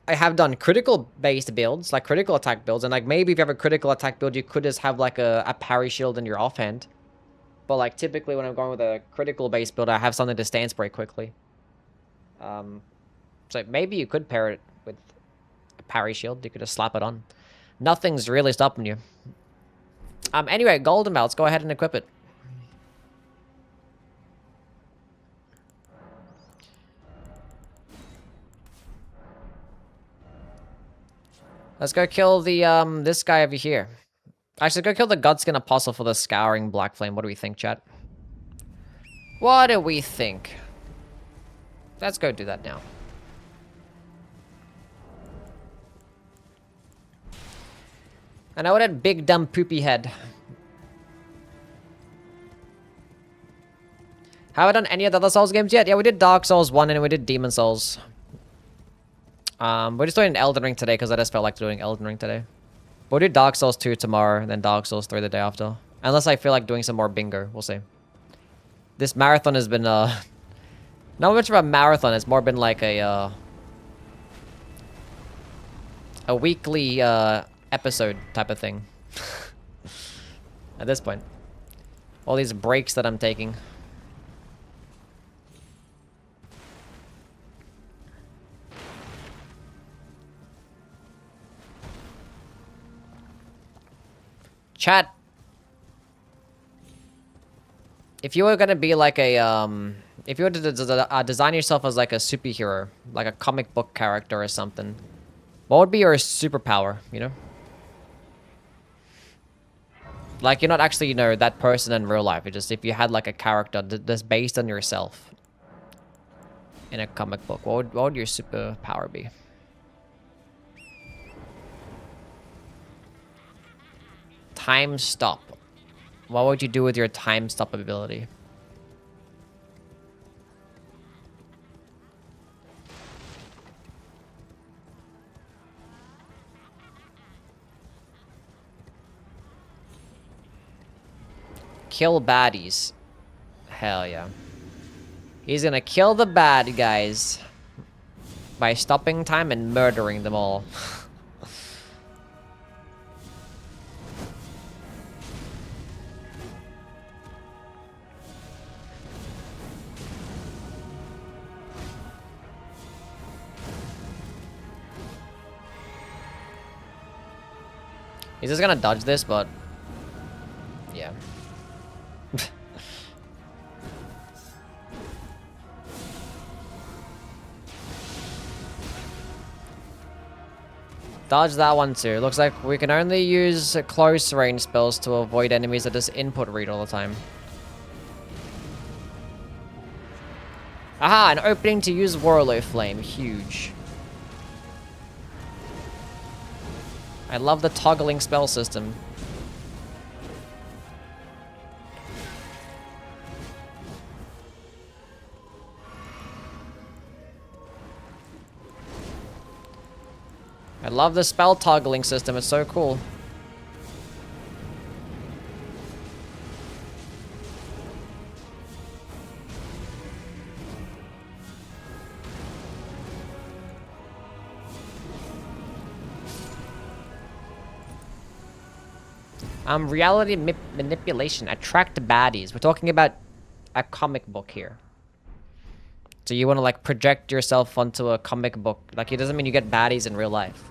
I have done critical based builds, like critical attack builds, and like maybe if you have a critical attack build, you could just have like a parry shield in your offhand. But like typically when I'm going with a critical based build, I have something to stand spray quickly. So maybe you could pair it with a parry shield. You could just slap it on. Nothing's really stopping you. Anyway, golden belts. Go ahead and equip it. Let's go kill the this guy over here. Actually, go kill the Godskin Apostle for the Scouring Black Flame. What do we think, chat? What do we think? Let's go do that now. I know that big dumb poopy head. Have I done any of the other Souls games yet? Yeah, we did Dark Souls 1 and we did Demon Souls. We're just doing Elden Ring today because I just felt like doing Elden Ring today. We'll do Dark Souls 2 tomorrow, then Dark Souls 3 the day after. Unless I feel like doing some more bingo. We'll see. This marathon has been, not much of a marathon. It's more been like a weekly, episode type of thing. At this point. All these breaks that I'm taking. Chat. If you were gonna be like a, if you were to design yourself as like a superhero, like a comic book character or something, what would be your superpower, you know? Like, you're not actually, you know, that person in real life. It's just if you had like a character that's based on yourself in a comic book, what would your superpower be? Time stop. What would you do with your time stop ability? Kill baddies. Hell yeah. He's gonna kill the bad guys by stopping time and murdering them all. He's just gonna dodge this, but yeah. Dodge that one too. Looks like we can only use close range spells to avoid enemies that just input read all the time. Aha, an opening to use Warlow Flame. Huge. I love the toggling spell system. I love the spell toggling system, it's so cool. Reality manipulation. Attract baddies. We're talking about a comic book here. So you want to like project yourself onto a comic book. Like it doesn't mean you get baddies in real life.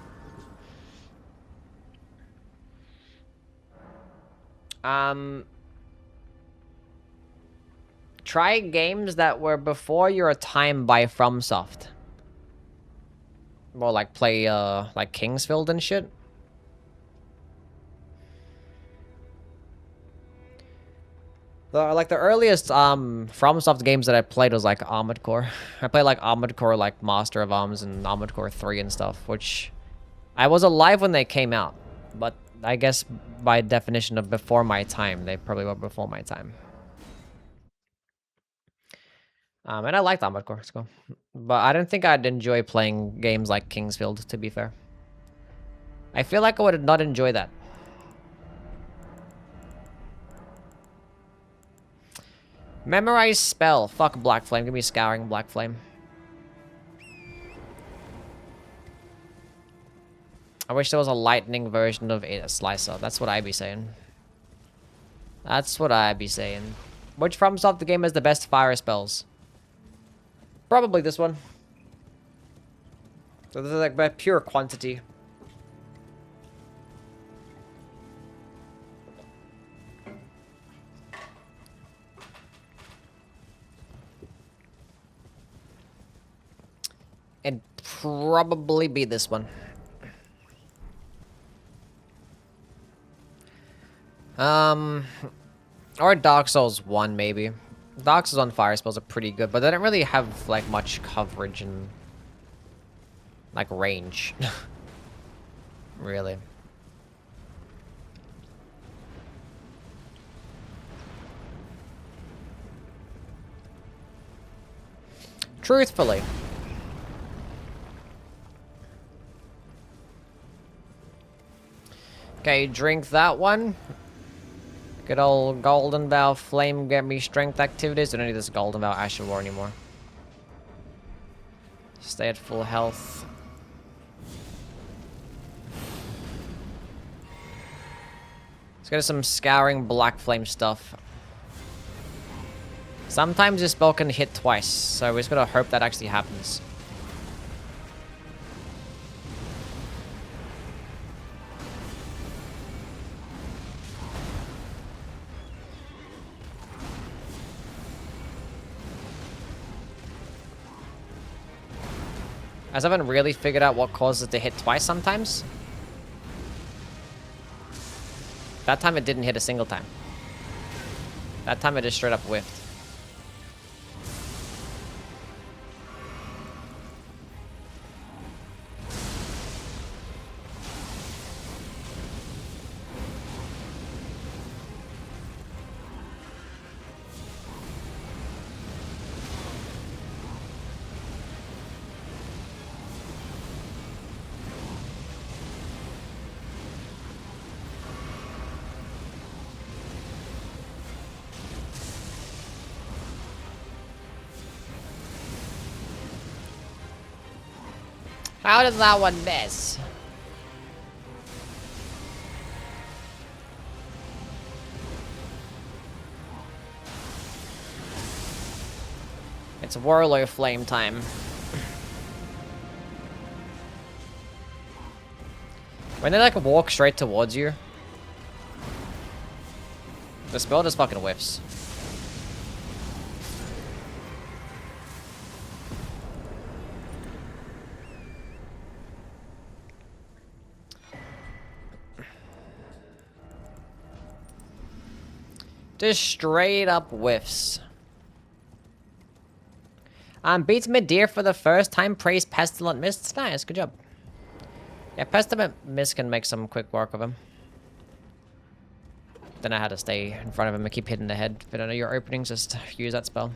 Try games that were before your time by FromSoft. More like play like Kingsfield and shit. Like the earliest FromSoft games that I played was like Armored Core. I played like Armored Core, like Master of Arms and Armored Core 3 and stuff, which I was alive when they came out, but I guess by definition of before my time, they probably were before my time. And I liked Armored Core, it's cool. But I don't think I'd enjoy playing games like Kingsfield, to be fair. I feel like I would not enjoy that. Memorize spell. Fuck Black Flame. Give me Scouring Black Flame. I wish there was a lightning version of a Slicer. That's what I'd be saying. That's what I'd be saying. Which FromSoft the game has the best fire spells? Probably this one. So this is like by pure quantity. It'd probably be this one. Or Dark Souls 1, maybe. Dark Souls 1 fire spells are pretty good, but they don't really have, like, much coverage and, like, range. Really. Truthfully. Okay, drink that one. Good old Golden Vow Flame get me strength activities. Don't need this Golden Vow Asher War anymore. Stay at full health. Let's get some Scouring Black Flame stuff. Sometimes this spell can hit twice, so we're just gonna hope that actually happens. I haven't really figured out what causes it to hit twice sometimes. That time it didn't hit a single time. That time it just straight up whiffed. How does that one miss? It's Warlow Flame time. When they like walk straight towards you, the spell just fucking whiffs. Just straight up whiffs. Beats mid-deer for the first time. Praise Pestilent Mists. Nice, good job. Yeah, Pestilent Mist can make some quick work of him. Then I had to stay in front of him and keep hitting the head. If I don't know your openings, just use that spell.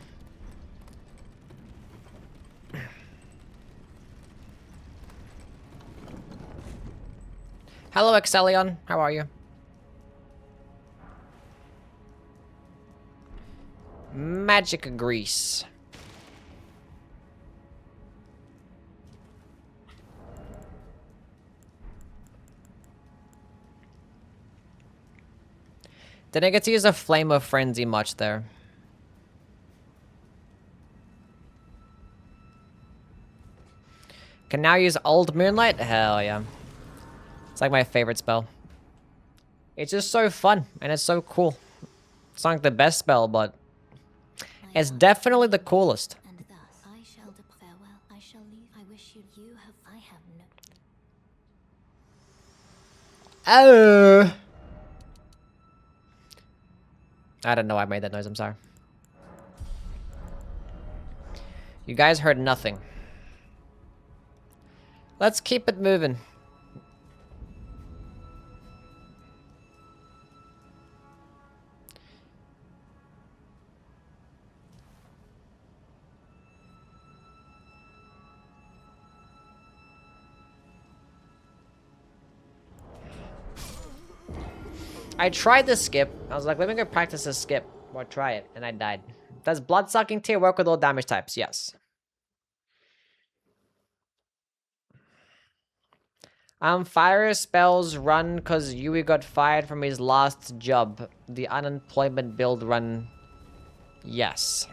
Hello, Exelion. How are you? Magic Grease. Didn't get to use a Flame of Frenzy much there. Can now use Old Moonlight? Hell yeah. It's like my favorite spell. It's just so fun, and it's so cool. It's not like the best spell, but it's definitely the coolest. And thus I shall farewell. I shall leave. I wish you have. I have no. I don't know why I made that noise, I'm sorry. You guys heard nothing. Let's keep it moving. I tried the skip. I was like, let me go practice a skip. Or try it. And I died. Does Blood-Sucking Tear work with all damage types? Yes. Fire spells run because Yui got fired from his last job. The unemployment build run. Yes.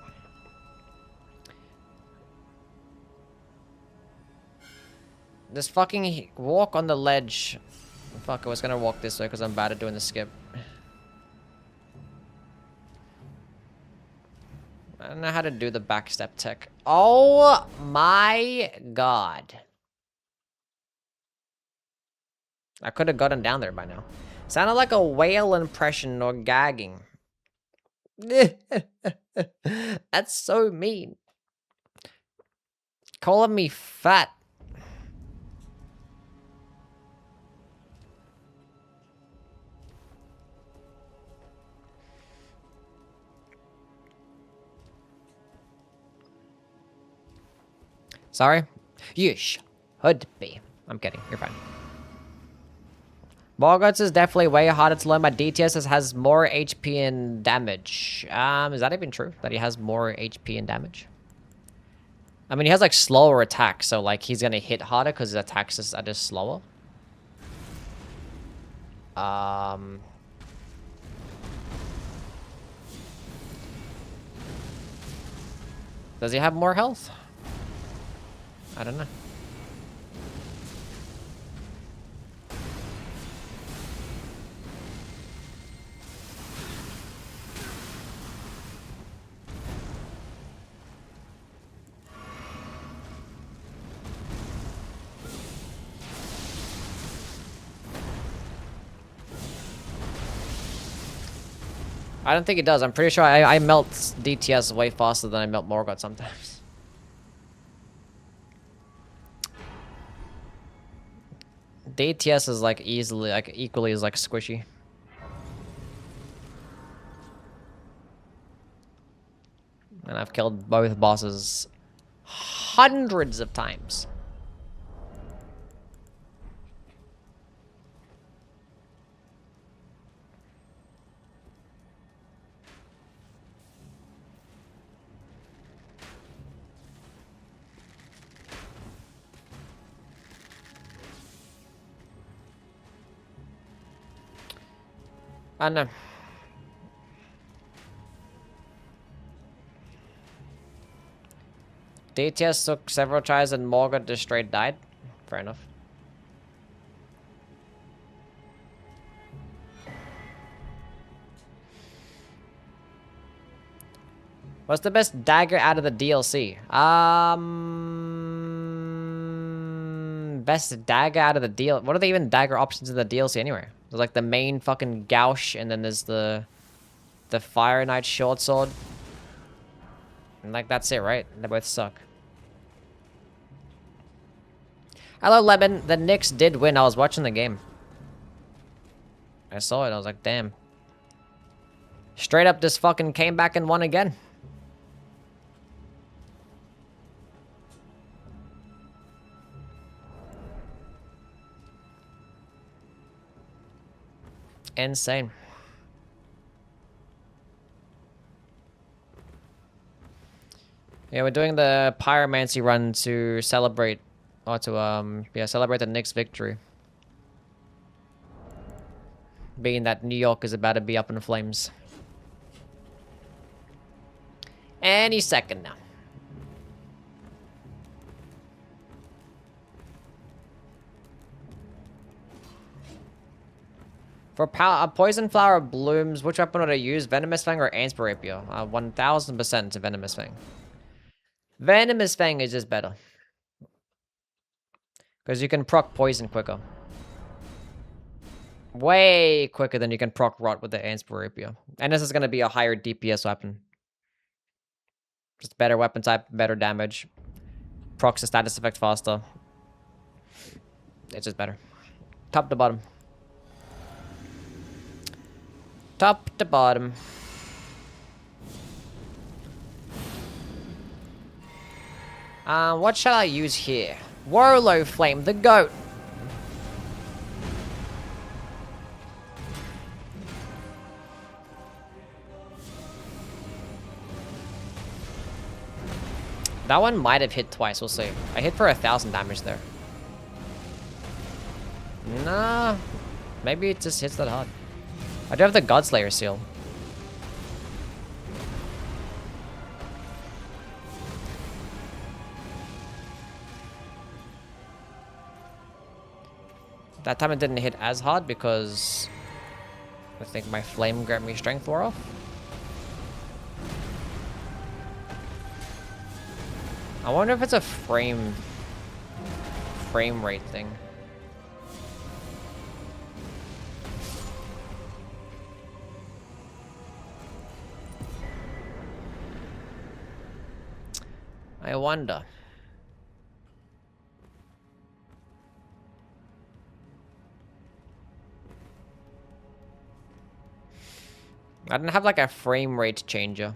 This fucking walk on the ledge. Fuck, I was gonna walk this way because I'm bad at doing the skip. I don't know how to do the backstep tech. Oh my god. I could have gotten down there by now. Sounded like a whale impression or gagging. That's so mean. Calling me fat. Sorry? You should be. I'm kidding. You're fine. Morgoth's is definitely way harder to learn, but DTS has more HP and damage. Is that even true? That he has more HP and damage? I mean, he has, like, slower attacks, so, like, he's gonna hit harder because his attacks are just slower. Does he have more health? I don't know. I don't think it does. I'm pretty sure I melt DTS way faster than I melt Morgoth sometimes. DTS is like easily, like equally as like squishy. And I've killed both bosses hundreds of times. I know. DTS took several tries and Morgoth just straight died. Fair enough. What's the best dagger out of the DLC? Best dagger out of the deal. What are the even dagger options in the DLC anyway? There's like the main fucking gouge, and then there's the Fire Knight short sword. And like that's it, right? They both suck. Hello, Lemon. The Knicks did win. I was watching the game. I saw it. I was like, damn. Straight up just fucking came back and won again. Insane. Yeah, we're doing the Pyromancy run to celebrate, or to celebrate the Knicks' victory. Being that New York is about to be up in flames. Any second now. For Poison Flower blooms, which weapon would I use? Venomous Fang or Ansper Rapier? 1000% to Venomous Fang. Venomous Fang is just better. Because you can proc poison quicker. way quicker than you can proc rot with the Ansper Rapier. And this is going to be a higher DPS weapon. Just better weapon type, better damage. Procs the status effect faster. It's just better. Top to bottom. Top to bottom. What shall I use here? Warlow Flame, the goat. That one might have hit twice, we'll see. I hit for 1,000 damage there. Nah, maybe it just hits that hard. I do have the Godslayer seal. That time it didn't hit as hard because I think my flame grabbed me strength wore off. I wonder if it's a frame rate thing. I wonder. I don't have like a frame rate changer.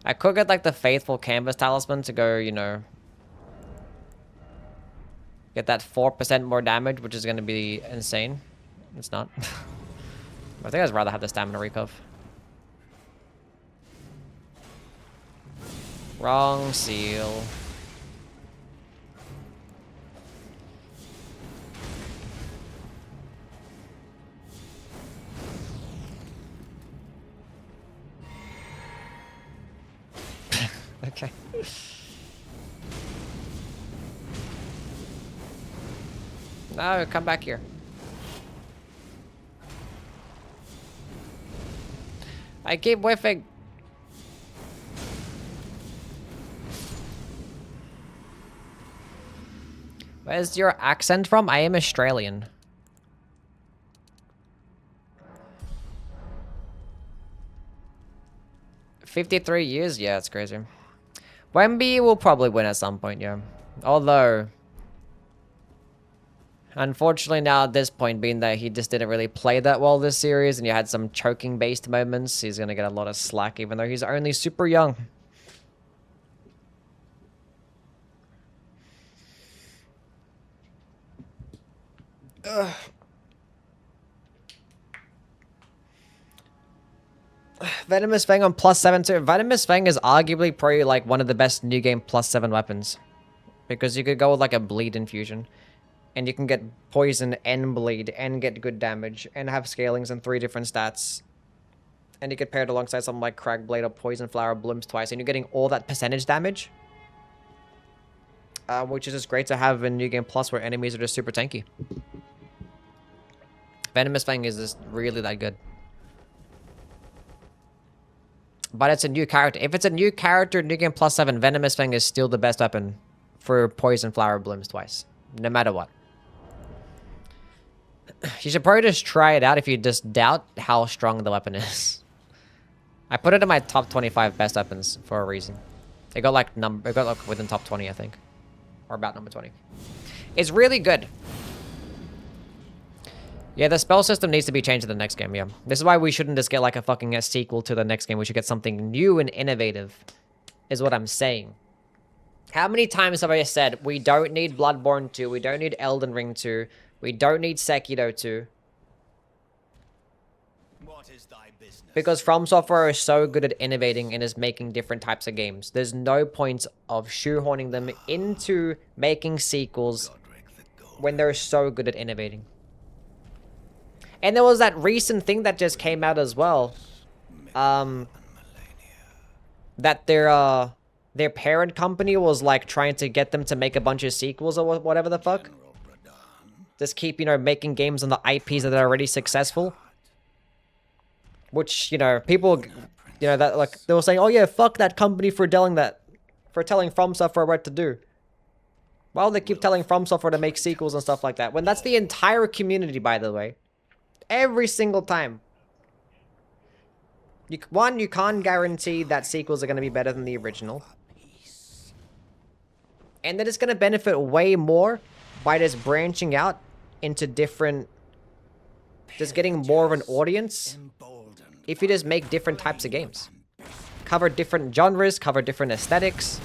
I could get like the Faithful Canvas Talisman to go, you know, get that 4% more damage, which is going to be insane. It's not. I think I'd rather have the stamina recov. Wrong seal. Okay. No, come back here. I keep whiffing. Where's your accent from? I am Australian. $53? Yeah, it's crazy. Wemby will probably win at some point, yeah. Although, unfortunately now at this point, being that he just didn't really play that well this series and you had some choking-based moments, he's going to get a lot of slack even though he's only super young. Ugh. Venomous Fang on +7 too. Venomous Fang is arguably probably like one of the best new game +7 weapons. Because you could go with like a bleed infusion. And you can get poison and bleed and get good damage. And have scalings and 3 different stats. And you could pair it alongside something like Crag Blade or Poison Flower Blooms twice. And you're getting all that percentage damage. Which is just great to have in New Game Plus where enemies are just super tanky. Venomous Fang is just really that good. But it's a new character. If it's a new character, New Game +7, Venomous Fang is still the best weapon for Poison Flower Blooms twice. No matter what. You should probably just try it out if you just doubt how strong the weapon is. I put it in my top 25 best weapons for a reason. It got like within top 20, I think. Or about number 20. It's really good. Yeah, the spell system needs to be changed in the next game, yeah. This is why we shouldn't just get like a fucking sequel to the next game. We should get something new and innovative, is what I'm saying. How many times have I said, we don't need Bloodborne 2, we don't need Elden Ring 2, we don't need Sekiro 2? What is thy business? Because From Software is so good at innovating and is making different types of games. There's no point of shoehorning them into making sequels when they're so good at innovating. And there was that recent thing that just came out as well. That their parent company was like trying to get them to make a bunch of sequels or whatever the fuck. Just keep, you know, making games on the IPs that are already successful. Which, you know, people, you know, that like they were saying, oh yeah, fuck that company for doing that. for telling From Software what to do? Why will they keep telling From Software to make sequels and stuff like that? When that's the entire community, by the way. Every single time. One, you can't guarantee that sequels are going to be better than the original. And that it's going to benefit way more by just branching out into different... just getting more of an audience if you just make different types of games. Cover different genres, cover different aesthetics.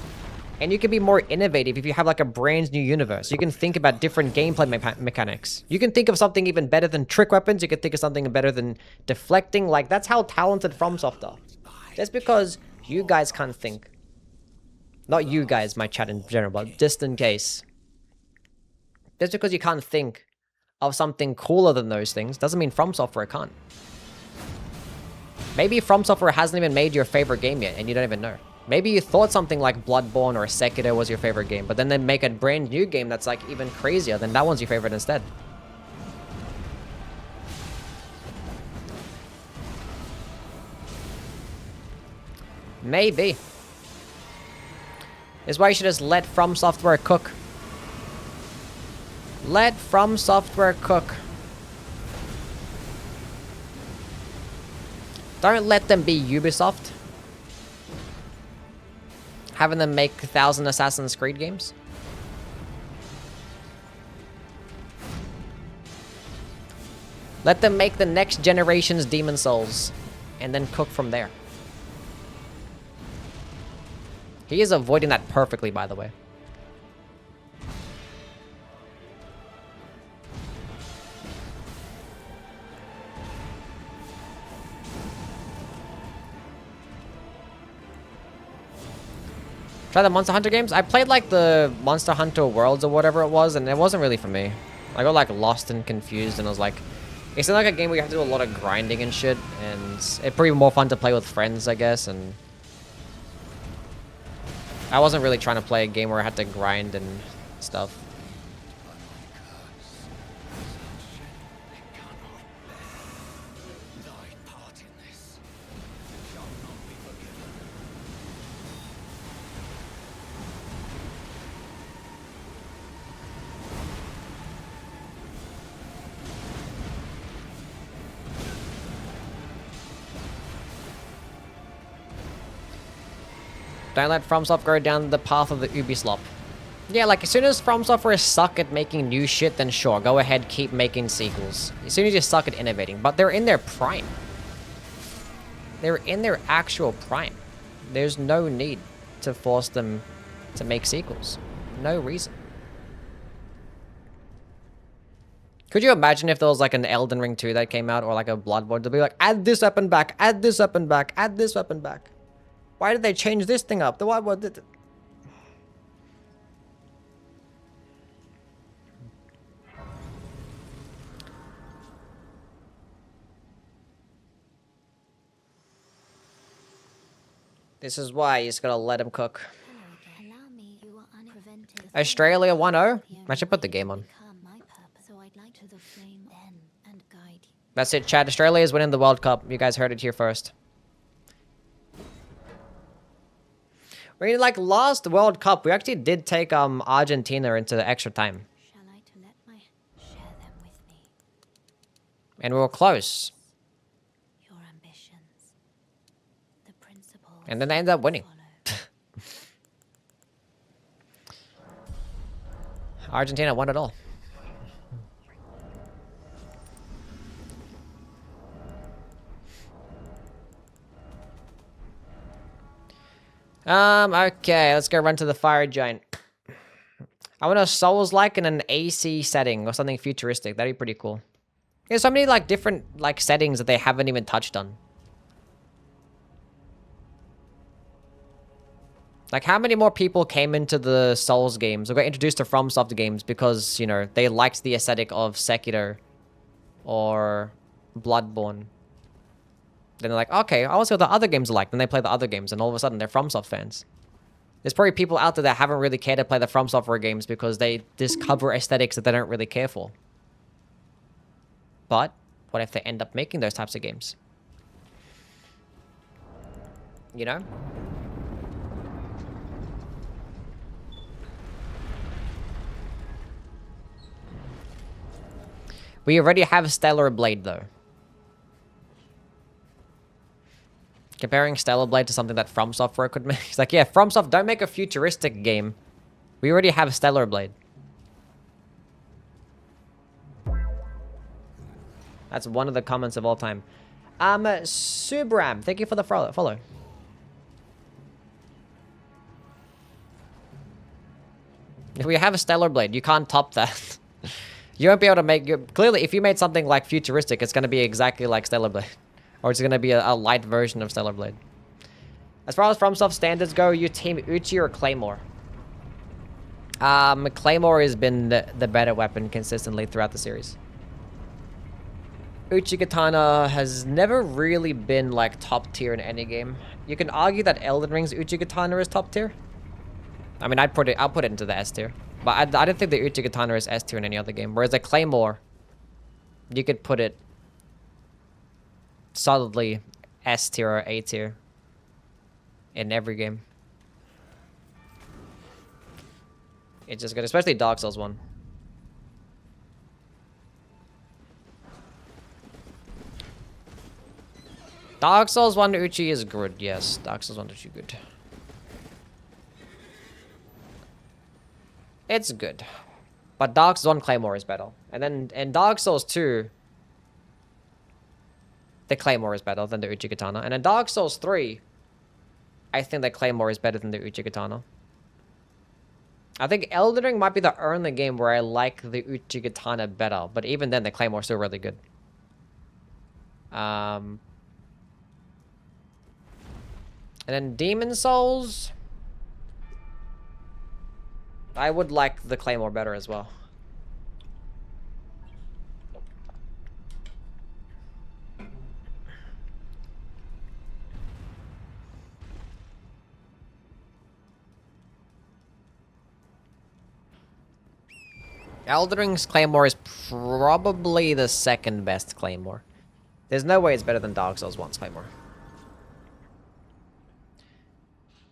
And you can be more innovative if you have like a brand new universe. You can think about different gameplay mechanics. You can think of something even better than trick weapons. You can think of something better than deflecting. Like, that's how talented FromSoft are. Just because you guys can't think. Not you guys, my chat in general, but just in case. Just because you can't think of something cooler than those things doesn't mean From Software can't. Maybe From Software hasn't even made your favorite game yet and you don't even know. Maybe you thought something like Bloodborne or Sekiro was your favorite game, but then they make a brand new game that's like even crazier, then that one's your favorite instead. Maybe. Is why you should just let From Software cook. Let From Software cook. Don't let them be Ubisoft. Having them make 1,000 Assassin's Creed games. Let them make the next generation's Demon Souls. And then cook from there. He is avoiding that perfectly, by the way. Try the Monster Hunter games? I played like the Monster Hunter Worlds or whatever it was, and it wasn't really for me. I got like lost and confused, and I was like, it's not like a game where you have to do a lot of grinding and shit, and it's probably more fun to play with friends, I guess, and I wasn't really trying to play a game where I had to grind and stuff. Don't let FromSoft go down the path of the Ubislop. Yeah, like, as soon as From Software suck at making new shit, then sure, go ahead, keep making sequels. As soon as you suck at innovating. But they're in their prime. They're in their actual prime. There's no need to force them to make sequels. No reason. Could you imagine if there was like an Elden Ring 2 that came out, or like a Bloodborne, to be like, add this weapon back, add this weapon back, add this weapon back. Why did they change this thing up? What did it? This is why you just gotta let him cook. Australia 1-0? I should put the game on. That's it, chat. Australia is winning the World Cup. You guys heard it here first. I mean, like, last World Cup, we actually did take Argentina into the extra time. And we were close. And then they ended up winning. Argentina won it all. Okay, let's go run to the fire giant. I want a Souls-like in an AC setting or something futuristic. That'd be pretty cool. There's so many, like, different, like, settings that they haven't even touched on. Like, how many more people came into the Souls games or got introduced to FromSoft games because, you know, they liked the aesthetic of Sekiro or Bloodborne? Then they're like, okay, I want to see what the other games are like. Then they play the other games, and all of a sudden, they're FromSoft fans. There's probably people out there that haven't really cared to play the From Software games because they discover aesthetics that they don't really care for. But what if they end up making those types of games? You know? We already have Stellar Blade, though. Comparing Stellar Blade to something that From Software could make. It's like, yeah, FromSoft, don't make a futuristic game. We already have Stellar Blade. That's one of the comments of all time. Subram, thank you for the follow. If we have a Stellar Blade, you can't top that. You won't be able to make... Clearly, if you made something like futuristic, it's going to be exactly like Stellar Blade. Or it's going to be a light version of Stellar Blade. As far as FromSoft standards go, you team Uchi or Claymore? Claymore has been the better weapon consistently throughout the series. Uchi Katana has never really been like top tier in any game. You can argue that Elden Ring's Uchi Katana is top tier. I mean, I'll put it into the S tier. But I don't think the Uchi Katana is S tier in any other game. Whereas the Claymore, you could put it solidly S tier or A tier in every game. It's just good, especially Dark Souls 1. Dark Souls 1 Uchi is good, yes. Dark Souls 1 Uchi good. It's good. But Dark Souls 1 Claymore is better. And then in Dark Souls 2, the Claymore is better than the Uchi Katana. And in Dark Souls 3, I think the Claymore is better than the Uchi Katana. I think Elden Ring might be the only game where I like the Uchi Katana better. But even then, the Claymore is still really good. And then Demon Souls, I would like the Claymore better as well. Elden Ring's Claymore is probably the second best Claymore. There's no way it's better than Dark Souls 1's Claymore.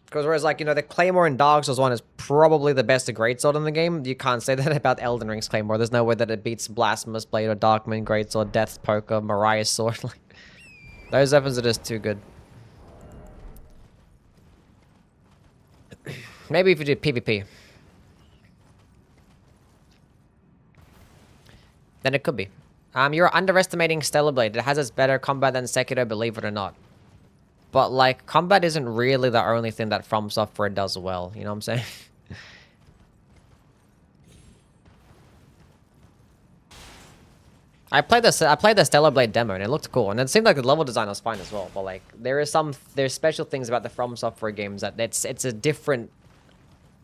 Because whereas, like, you know, the Claymore in Dark Souls 1 is probably the best greatsword in the game, you can't say that about Elden Ring's Claymore. There's no way that it beats Blasphemous Blade or Darkmoon Greatsword, Death Poker, Mariah's Sword. Like, those weapons are just too good. Maybe if you do PvP. Then it could be. You're underestimating Stellar Blade. It has its better combat than Sekiro, believe it or not. But, like, combat isn't really the only thing that From Software does well. You know what I'm saying? I played the Stellar Blade demo, and it looked cool. And it seemed like the level design was fine as well. But, like, there's special things about the From Software games that it's a different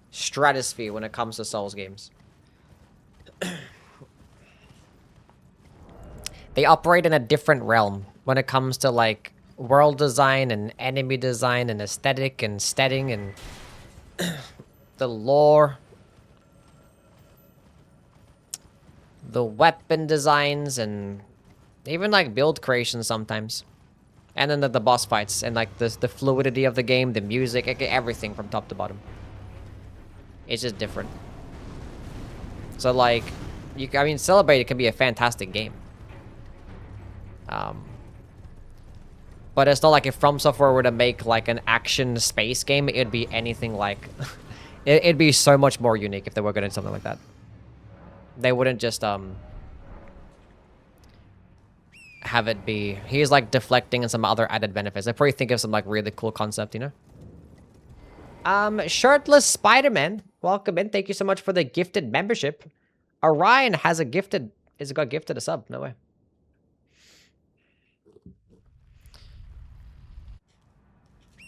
stratosphere when it comes to Souls games. They operate in a different realm when it comes to, like, world design and enemy design and aesthetic and setting and the lore, the weapon designs, and even like build creation sometimes, and then the boss fights and like the fluidity of the game, the music, everything from top to bottom. It's just different. So like, I mean, Celebrate, it can be a fantastic game. But it's not like if From Software were to make like an action space game, it'd be anything like... it'd be so much more unique if they were going to do something like that. They wouldn't just have it be... He's like deflecting and some other added benefits. I'd probably think of some like really cool concept, you know? Shirtless Spider-Man, welcome in. Thank you so much for the gifted membership. Orion has got gifted a sub. No way.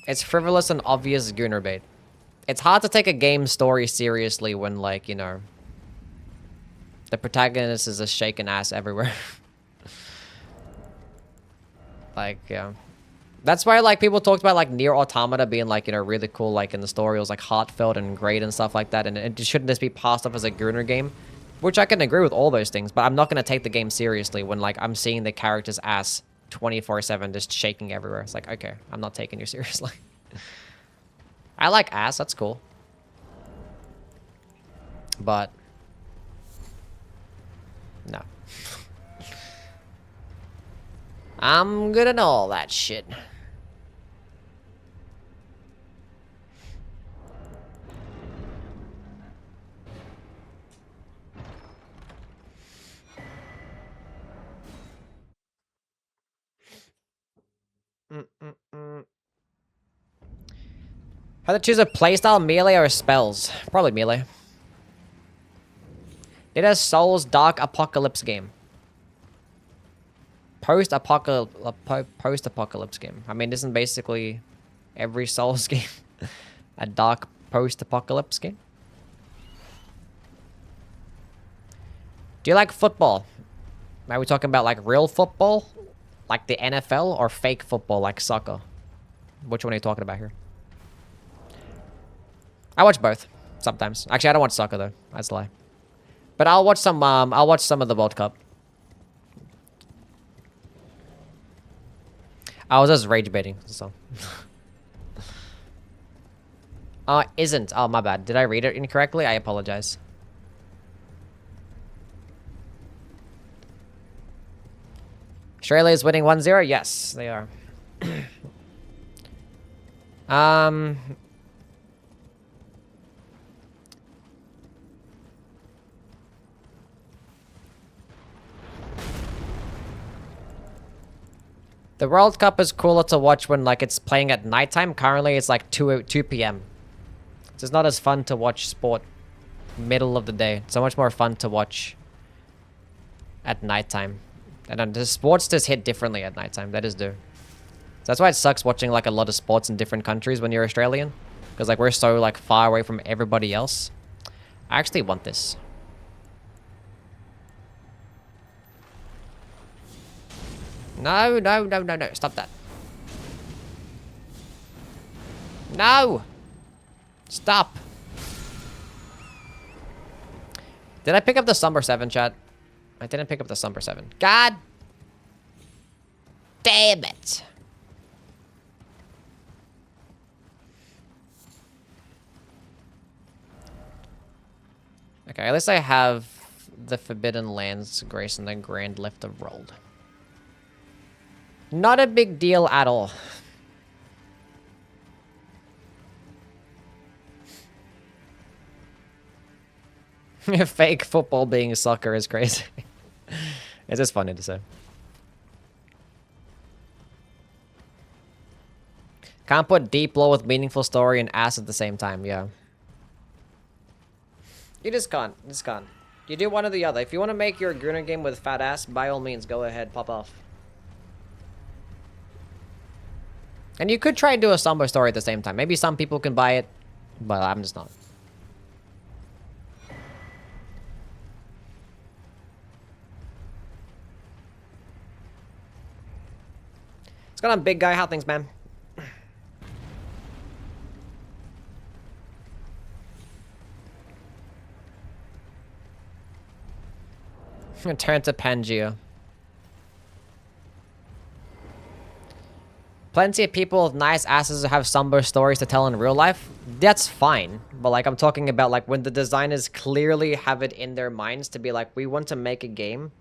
It's frivolous and obvious gooner bait. It's hard to take a game story seriously when, like, you know, the protagonist is a shaken ass everywhere. Like, yeah. That's why, like, people talked about, like, Nier Automata being, like, you know, really cool, like, in the story. It was, like, heartfelt and great and stuff like that. And it shouldn't just be passed off as a gooner game. Which I can agree with all those things. But I'm not going to take the game seriously when, like, I'm seeing the character's ass 24/7 just shaking everywhere. It's like, okay, I'm not taking you seriously. I like ass, that's cool. But no. I'm good at all that shit. How to choose a playstyle, melee or spells? Probably melee. It has Souls Dark Apocalypse game. Post-apocalypse game. I mean, isn't basically every Souls game a dark post-apocalypse game? Do you like football? Are we talking about like real football? Like the NFL or fake football like soccer? Which one are you talking about here? I watch both sometimes. Actually, I don't watch soccer though. That's a lie. But I'll watch some of the World Cup. I was just rage baiting, so. Isn't. Oh, my bad. Did I read it incorrectly? I apologize. Australia is winning 1-0? Yes, they are. The World Cup is cooler to watch when like it's playing at nighttime. Currently, it's like 2 p.m. So it's not as fun to watch sport middle of the day. It's so much more fun to watch at nighttime. And then the sports just hit differently at nighttime. That is do. So that's why it sucks watching like a lot of sports in different countries when you're Australian. Because like we're so like far away from everybody else. I actually want this. No, no, no, no, no. Stop that. No! Stop. Did I pick up the Slumber 7, chat? I didn't pick up the Slumber 7. God damn it. Okay, at least I have the Forbidden Lands, Grace, and the Grand Lift of Rolled. Not a big deal at all. Fake football being soccer is crazy. It's just funny to say. Can't put deep lore with meaningful story and ass at the same time, yeah. You just can't. Just can't. You do one or the other. If you want to make your Gruner game with fat ass, by all means, go ahead, pop off. And you could try and do a somber story at the same time. Maybe some people can buy it, but I'm just not. What's going on, big guy? How things, man? Turn to Pangea. Plenty of people with nice asses who have somber stories to tell in real life. That's fine. But like I'm talking about like when the designers clearly have it in their minds to be like, we want to make a game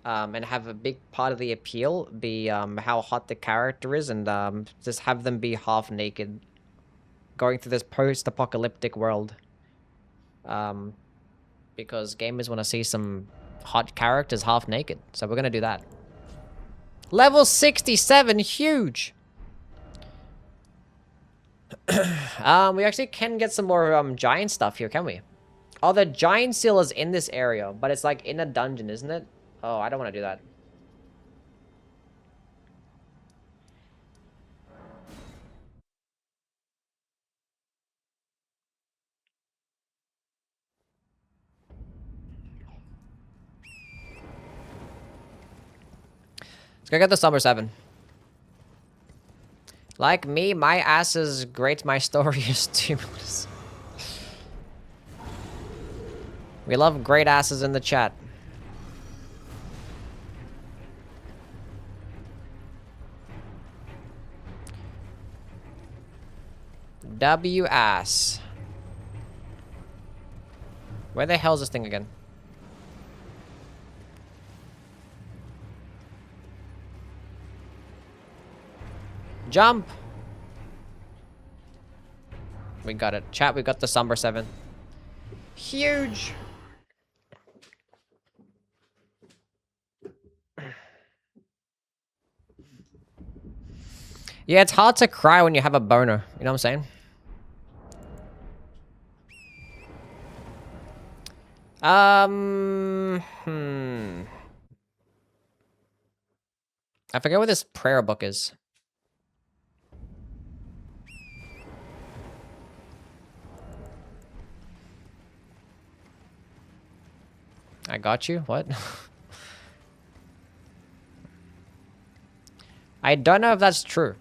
and have a big part of the appeal be how hot the character is and just have them be half naked going through this post-apocalyptic world. Because gamers want to see some hot characters half naked. So we're going to do that. Level 67, huge. We actually can get some more giant stuff here, can we? Oh, the giant seal is in this area, but it's like in a dungeon, isn't it? Oh, I don't want to do that. Let's go get the Summer 7. Like me, my ass is great, my story is tumultuous. We love great asses in the chat. W ass. Where the hell is this thing again? Jump! We got it. Chat, we got the Somber 7. Huge! Yeah, it's hard to cry when you have a boner. You know what I'm saying? I forget what this prayer book is. I got you? What? I don't know if that's true.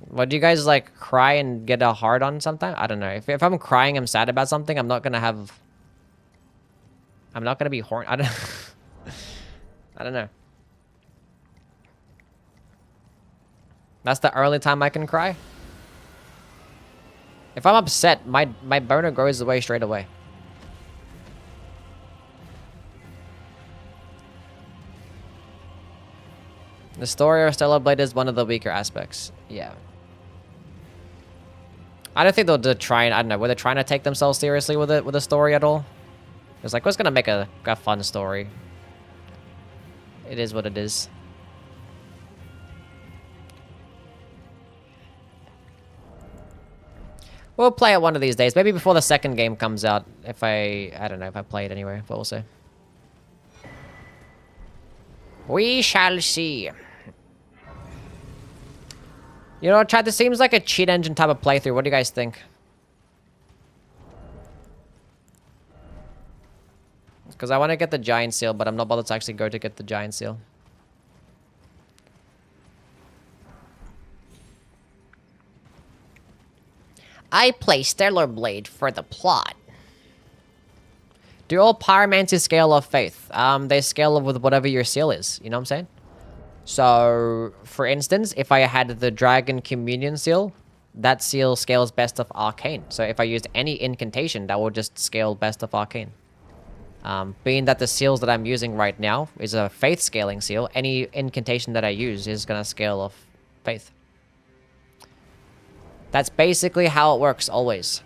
What, do you guys, like, cry and get a hard on something? I don't know. If I'm crying, I'm sad about something, I'm not gonna have... I'm not gonna be horny. I don't... I don't know. That's the only time I can cry? If I'm upset, my boner goes away straight away. The story of Stellar Blade is one of the weaker aspects. Yeah. I don't think they'll try and, I don't know, were they trying to take themselves seriously with the story at all? It's like, what's gonna make a fun story? It is what it is. We'll play it one of these days. Maybe before the second game comes out. If I don't know if I play it anyway, but we'll see. We shall see. You know, chat, this seems like a cheat engine type of playthrough. What do you guys think? Because I want to get the giant seal, but I'm not bothered to actually go to get the giant seal. I play Stellar Blade for the plot. Do all Pyromancy scale of faith? They scale with whatever your seal is. You know what I'm saying? So, for instance, if I had the Dragon Communion seal, that seal scales best of Arcane. So if I used any incantation, that will just scale best of Arcane. Being that the seals that I'm using right now is a faith scaling seal, any incantation that I use is going to scale of faith. That's basically how it works, always.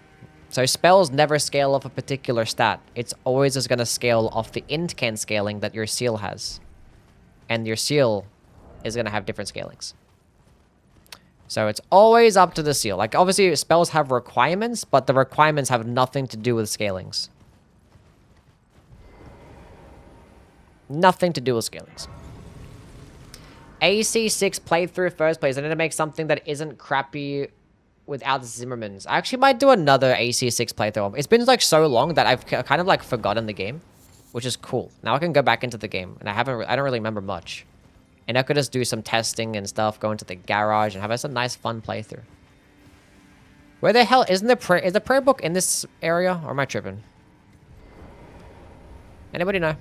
So spells never scale off a particular stat. It's always just going to scale off the incan scaling that your seal has. And your seal is going to have different scalings. So it's always up to the seal. Like, obviously, spells have requirements, but the requirements have nothing to do with scalings. Nothing to do with scalings. AC6 playthrough first place. I need to make something that isn't crappy without Zimmermans. I actually might do another AC6 playthrough. It's been like so long that I've kind of like forgotten the game, which is cool. Now I can go back into the game, and I don't really remember much. And I could just do some testing and stuff, go into the garage, and have us a nice fun playthrough. Where the hell is the prayer book in this area, or am I tripping? Anybody know?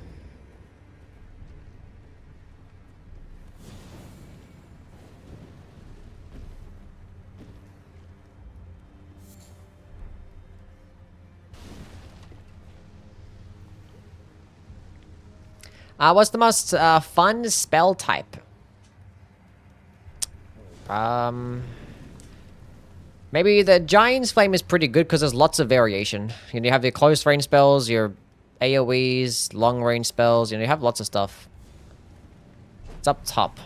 What's the most fun spell type? Maybe the Giant's Flame is pretty good because there's lots of variation. You know, you have your close range spells, your AoEs, long range spells. You know, you have lots of stuff. It's up top.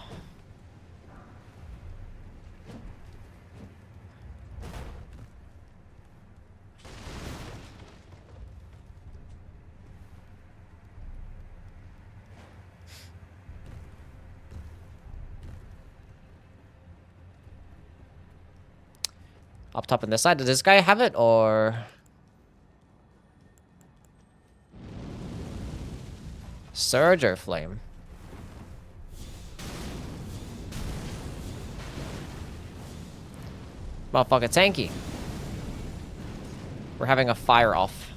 Up top on this side. Does this guy have it, or... Surge or Flame? Motherfucker tanky. We're having a fire off.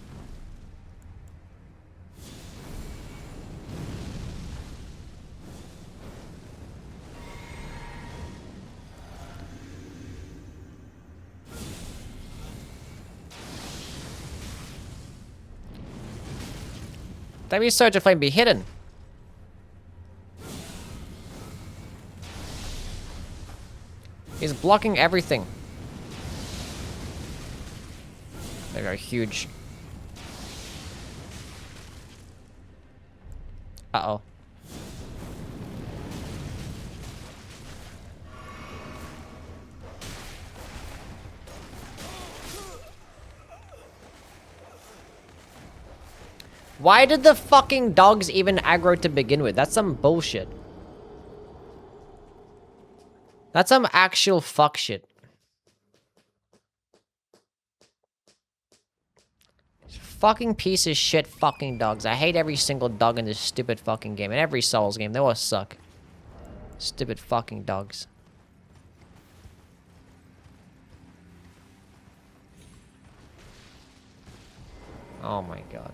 That means Surge of Flame be hidden. He's blocking everything. They are huge. Uh-oh. Why did the fucking dogs even aggro to begin with? That's some bullshit. That's some actual fuck shit. Fucking piece of shit fucking dogs. I hate every single dog in this stupid fucking game. In every Souls game. They all suck. Stupid fucking dogs. Oh my god.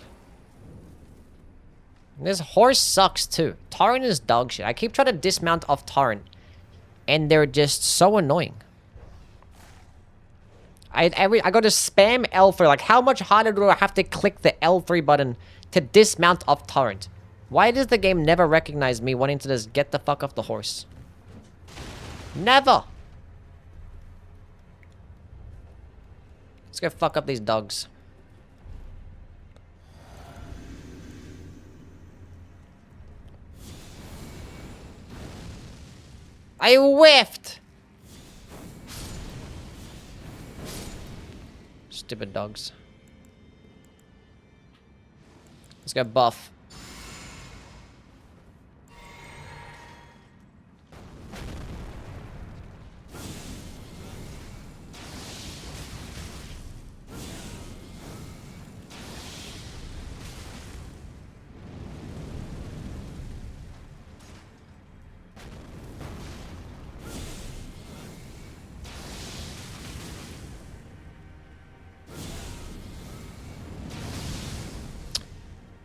This horse sucks too. Torrent is dog shit. I keep trying to dismount off Torrent. And they're just so annoying. I go to spam L3. Like, how much harder do I have to click the L3 button to dismount off Torrent? Why does the game never recognize me wanting to just get the fuck off the horse? Never! Let's go fuck up these dogs. I whiffed! Stupid dogs. Let's go buff.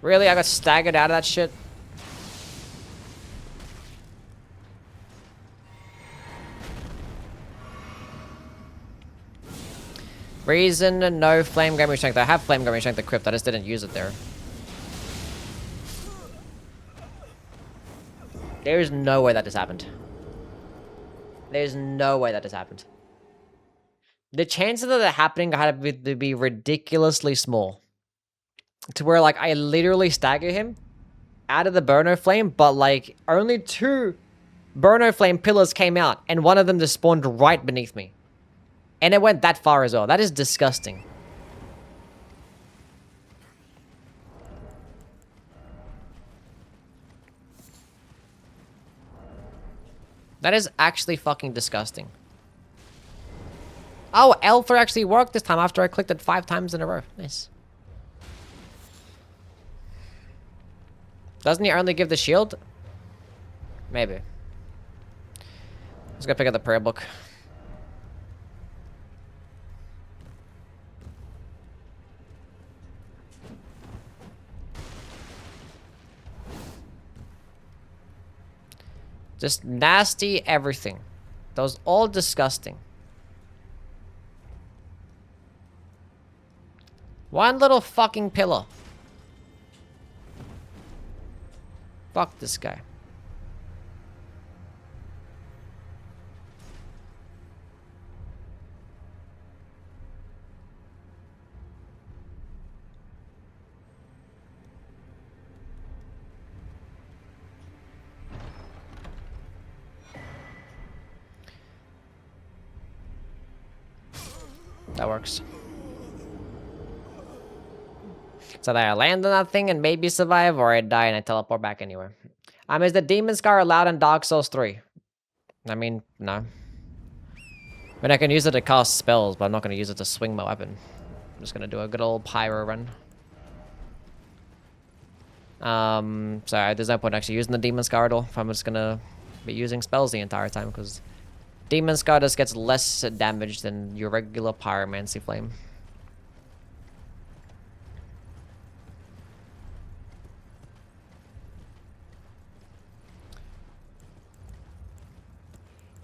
Really? I got staggered out of that shit? Reason, no flame gaming strength. I have flame gaming strength equipped. I just didn't use it there. There's no way that just happened. There's no way that just happened. The chances of that happening had to be ridiculously small. To where, like, I literally stagger him out of the Burno Flame, but, like, only 2 Burno Flame pillars came out, and one of them just spawned right beneath me. And it went that far as well. That is disgusting. That is actually fucking disgusting. Oh, L4 actually worked this time after I clicked it 5 times in a row. Nice. Doesn't he only give the shield? Maybe. Let's go pick up the prayer book. Just nasty everything. That was all disgusting. One little fucking pillar. Fuck this guy. That works. So that I land on that thing and maybe survive, or I die and I teleport back anywhere. Is the Demon Scar allowed in Dark Souls 3? I mean, no. I mean, I can use it to cast spells, but I'm not going to use it to swing my weapon. I'm just going to do a good old pyro run. Sorry, there's no point actually using the Demon Scar at all if I'm just going to be using spells the entire time, because Demon Scar just gets less damage than your regular Pyromancy Flame.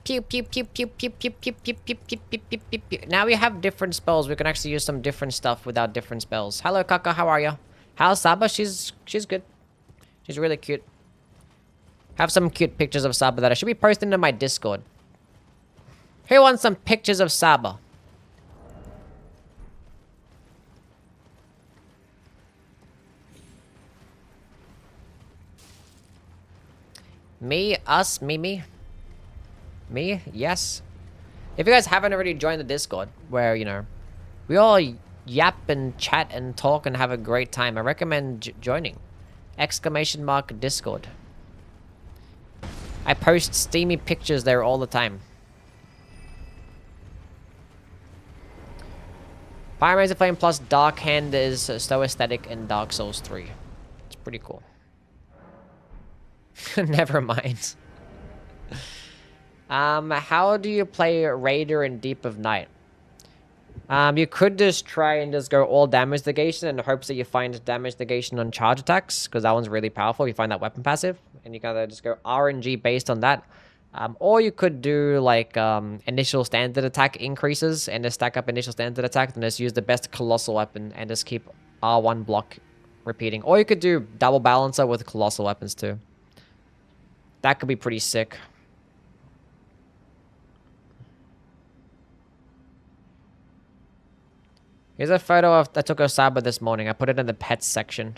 Pew pew pew pew pew pew pew pew pew pew pew pew pew pew. Now we have different spells. We can actually use some different stuff without different spells. Hello, Kaka. How are you? How's Saba? She's good. She's really cute. Have some cute pictures of Saba that I should be posting to my Discord. Who wants some pictures of Saba? Me, us, me. Me, yes. If you guys haven't already joined the Discord, where, you know, we all yap and chat and talk and have a great time, I recommend joining. Exclamation mark Discord. I post steamy pictures there all the time. Pyromancy Flame plus Dark Hand is so aesthetic in Dark Souls 3. It's pretty cool. Never mind. How do you play Raider in Deep of Night? You could just try and just go all damage negation in hopes that you find damage negation on charge attacks, because that one's really powerful. You find that weapon passive, and you gotta just go RNG based on that. Or you could do like initial standard attack increases and just stack up initial standard attack and just use the best colossal weapon and just keep R1 block repeating. Or you could do double balancer with colossal weapons too. That could be pretty sick. Here's a photo of I took of Saba this morning. I put it in the pets section.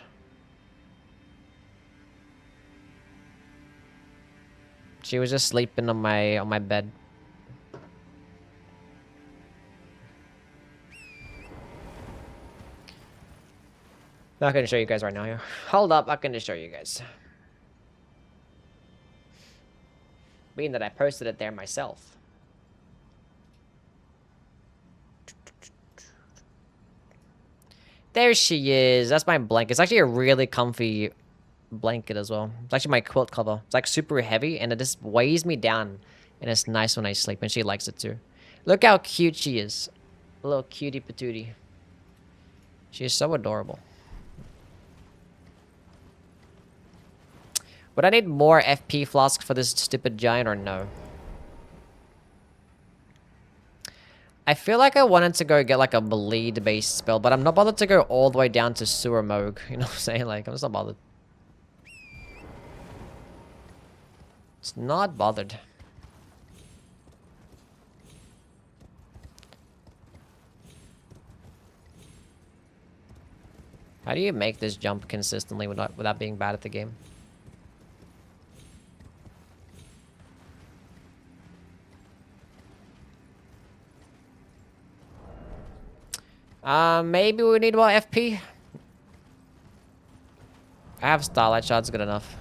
She was just sleeping on my bed. Not gonna show you guys right now here. Hold up, I'm gonna show you guys. Being that I posted it there myself. There she is. That's my blanket. It's actually a really comfy blanket as well. It's actually my quilt cover. It's like super heavy and it just weighs me down. And it's nice when I sleep and she likes it too. Look how cute she is. A little cutie patootie. She is so adorable. Would I need more FP flasks for this stupid giant or no? I feel like I wanted to go get like a bleed based spell, but I'm not bothered to go all the way down to Sewer Moog. You know what I'm saying? Like, I'm just not bothered. It's not bothered. How do you make this jump consistently without being bad at the game? Maybe we need more FP. I have Starlight Shard's good enough.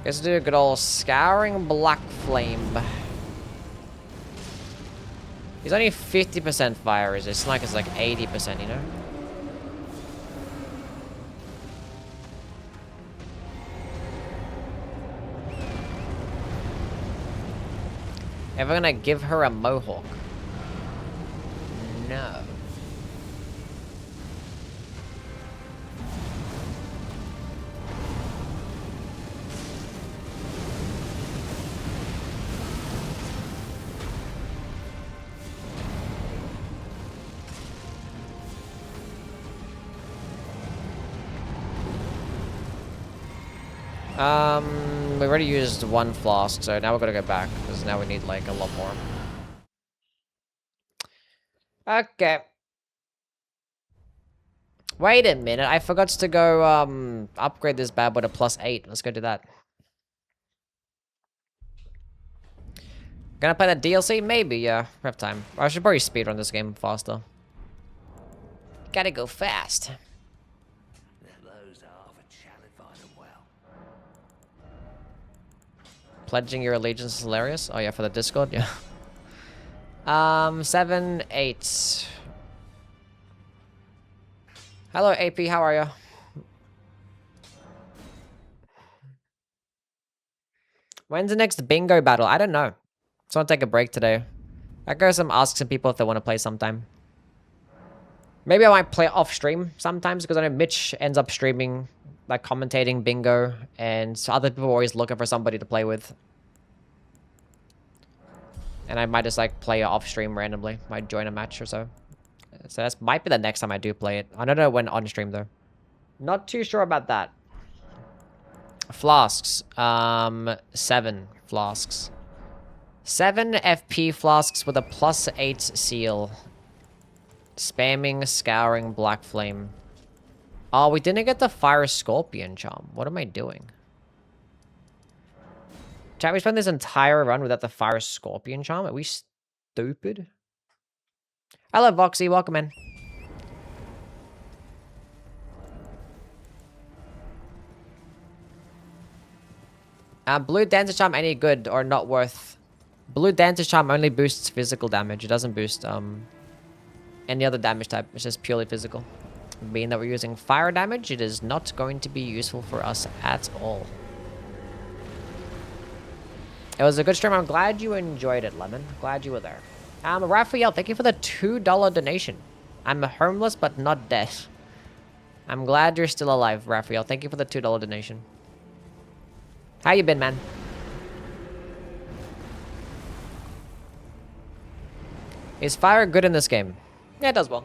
Let's do a good old Scouring Black Flame. He's only 50% fire resist. It's like it's like 80%, you know? Ever gonna give her a mohawk? No. We already used one flask, so now we're gonna go back, because now we need, like, a lot more. Okay. Wait a minute, I forgot to go, upgrade this bad boy to +8. Let's go do that. Gonna play the DLC? Maybe, yeah. We have time. I should probably speedrun this game faster. Gotta go fast. Pledging your allegiance is hilarious. Oh yeah, for the Discord, yeah. 7, 8. Hello, AP. How are you? When's the next bingo battle? I don't know. Just want to take a break today. I go ask some people if they want to play sometime. Maybe I might play off stream sometimes because I know Mitch ends up streaming, like commentating bingo, and so other people are always looking for somebody to play with. And I might just like play off stream randomly. Might join a match or so. So that might be the next time I do play it. I don't know when on stream though. Not too sure about that. Flasks. 7 flasks. 7 FP flasks with a +8 seal. Spamming, scouring, black flame. Oh, we didn't get the fire scorpion charm. What am I doing? Chat, we spent this entire run without the fire scorpion charm. Are we stupid? Hello, Voxy. Welcome in. Blue Dancer Charm any good or not worth? Blue Dancer Charm only boosts physical damage. It doesn't boost any other damage type. It's just purely physical. Being that we're using fire damage, it is not going to be useful for us at all. It was a good stream. I'm glad you enjoyed it, Lemon. Glad you were there. Raphael, thank you for the $2 donation. I'm homeless but not dead. I'm glad you're still alive, Raphael. Thank you for the $2 donation. How you been, man? Is fire good in this game? Yeah, it does well.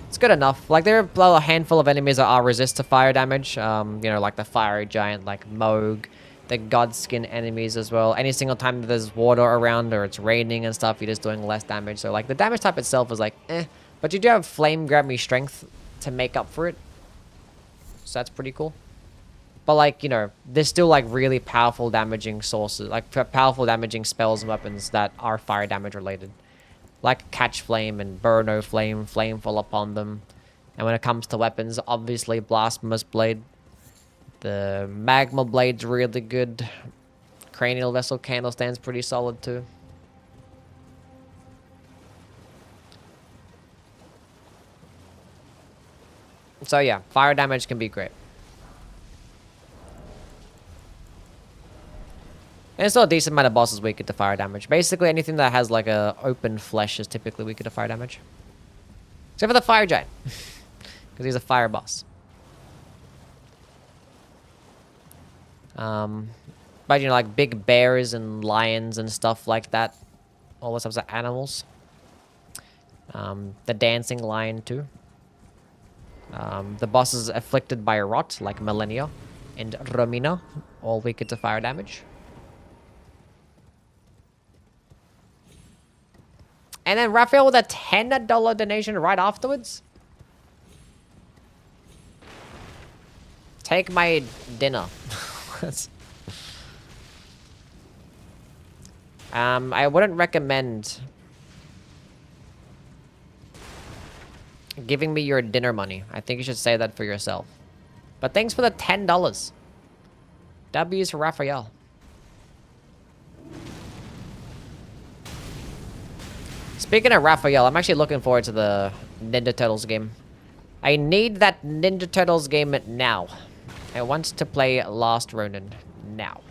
It's good enough. Like, there are a handful of enemies that are resist to fire damage. You know, like the fiery giant, like Moog. The Godskin enemies as well. Any single time that there's water around or it's raining and stuff, you're just doing less damage. So, like, the damage type itself is like, eh. But you do have Flame Grab Me Strength to make up for it. So that's pretty cool. But, like, you know, there's still, like, really powerful damaging sources. Like, powerful damaging spells and weapons that are fire damage related. Like Catch Flame and Burn No Flame, Flame Fall Upon Them. And when it comes to weapons, obviously Blasphemous Blade. The Magma Blade's really good. Cranial Vessel Candle Stand's pretty solid too. So yeah, fire damage can be great. And it's still a decent amount of bosses weak to fire damage. Basically anything that has like a open flesh is typically weak to fire damage. Except for the fire giant. Because he's a fire boss. But you know, like big bears and lions and stuff like that. All those types of animals. The dancing lion too. The bosses afflicted by rot, like Millennia and Romina, all weak to fire damage. And then Raphael with a $10 donation right afterwards. Take my dinner. I wouldn't recommend giving me your dinner money. I think you should say that for yourself. But thanks for the $10. W's for Raphael. Speaking of Raphael, I'm actually looking forward to the Ninja Turtles game. I need that Ninja Turtles game now. I want to play Last Ronin now.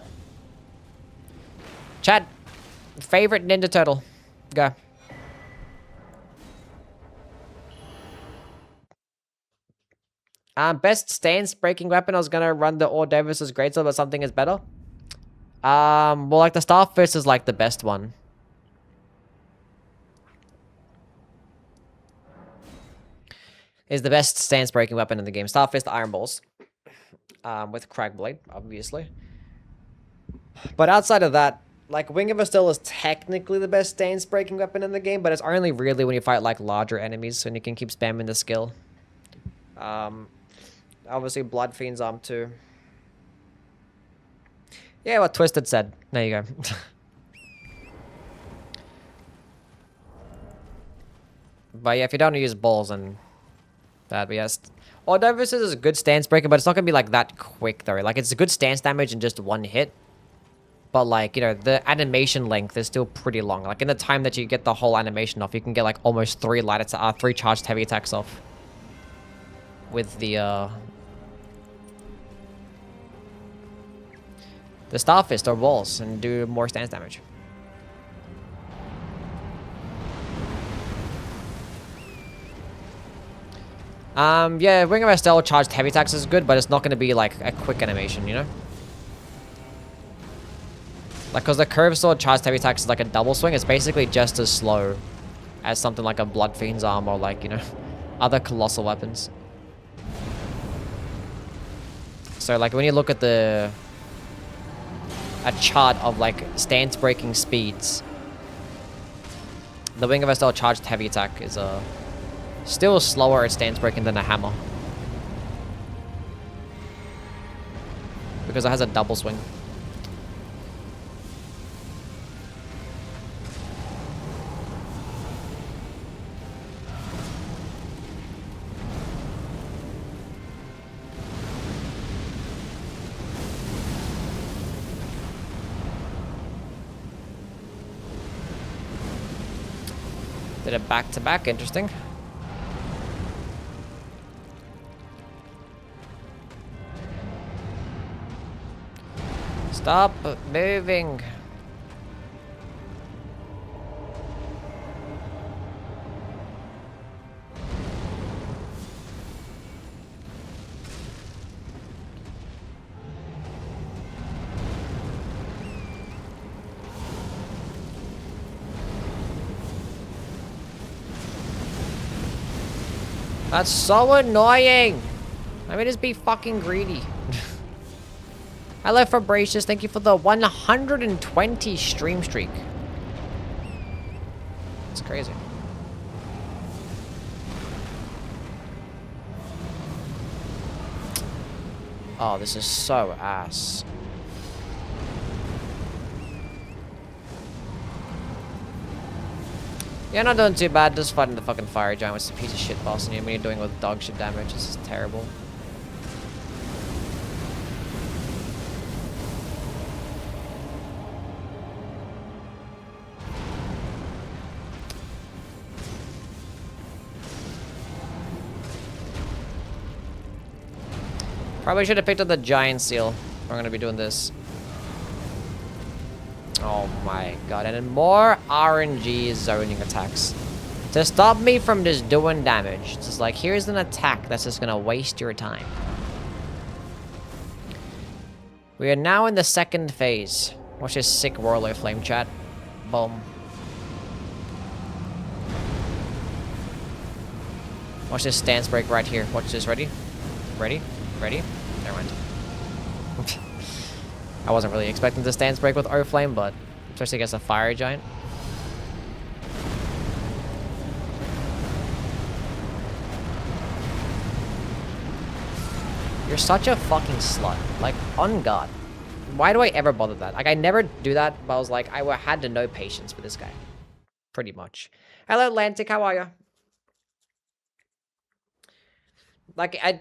Chat, favorite Ninja Turtle? Go. Best stance breaking weapon. I was gonna run the Order versus Greatsword, but something is better. Well, like the Starfist is like the best one. Is the best stance breaking weapon in the game. Starfist Iron Balls. With Cragblade, obviously. But outside of that, like Wing of Estelle is technically the best stance breaking weapon in the game, but it's only really when you fight like larger enemies and you can keep spamming the skill. Obviously Blood Fiend's arm too. Yeah, what Twisted said. There you go. But yeah, if you don't use balls and that, but yes. Order versus is a good stance breaker, but it's not gonna be like that quick though. Like it's a good stance damage in just one hit. But like, you know, the animation length is still pretty long. Like in the time that you get the whole animation off, you can get like almost 3 charged heavy attacks off. With the Starfist or walls and do more stance damage. Yeah, Ring of Estelle charged heavy attacks is good, but it's not going to be like a quick animation, you know? Like, because the Curved Sword charged heavy attacks is like a double swing, it's basically just as slow as something like a Blood Fiend's arm or like, you know, other colossal weapons. So like when you look at a chart of like stance breaking speeds, the Wing of Estelle charged heavy attack is still slower at stance breaking than a hammer. Because it has a double swing. Did it back to back, interesting. Stop moving. That's so annoying. Let me just be fucking greedy. Hello, Fabricius. Thank you for the 120 stream streak. It's crazy. Oh, this is so ass. Yeah, not doing too bad. Just fighting the fucking fire giant, which is a piece of shit boss, and when you're doing with dog shit damage, this is terrible. Probably should have picked up the giant seal. We're gonna be doing this. Oh my god, and then more RNG zoning attacks. To stop me from just doing damage. It's just like, here's an attack that's just gonna waste your time. We are now in the second phase. Watch this sick Warlord Flame chat. Boom. Watch this stance break right here. Watch this, ready? Ready? Ready? Never mind. I wasn't really expecting to stance break with Flame, but especially against a fire giant. You're such a fucking slut. Like, on God. Why do I ever bother that? Like, I never do that, but I was like, I had to know patience with this guy. Pretty much. Hello, Atlantic. How are you? Like, I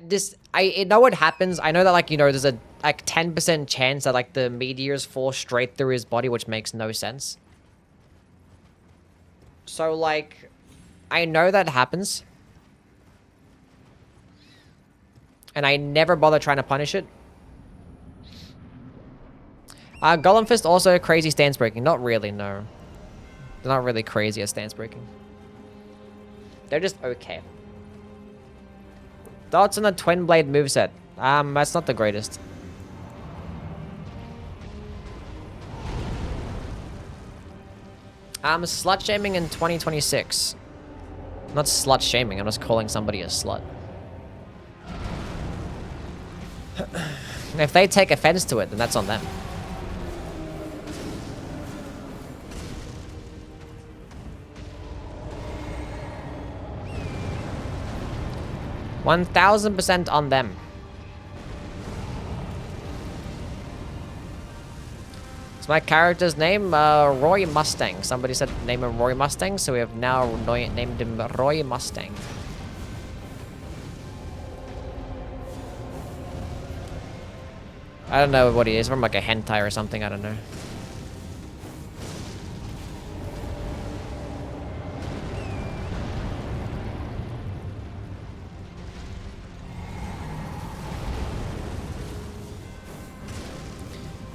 know what happens. I know that, like, you know, there's a, like, 10% chance that, like, the meteors fall straight through his body, which makes no sense. So, like, I know that happens. And I never bother trying to punish it. Golem Fist also crazy stance breaking. Not really, no. They're not really crazy at stance breaking. They're just okay. Thoughts on the Twin Blade moveset? That's not the greatest. Slut shaming in 2026. Not slut shaming, I'm just calling somebody a slut. If they take offense to it, then that's on them. $1,000% on them. It's my character's name, Roy Mustang. Somebody said name him Roy Mustang, so we have now named him Roy Mustang. I don't know what he is, from like a hentai or something, I don't know.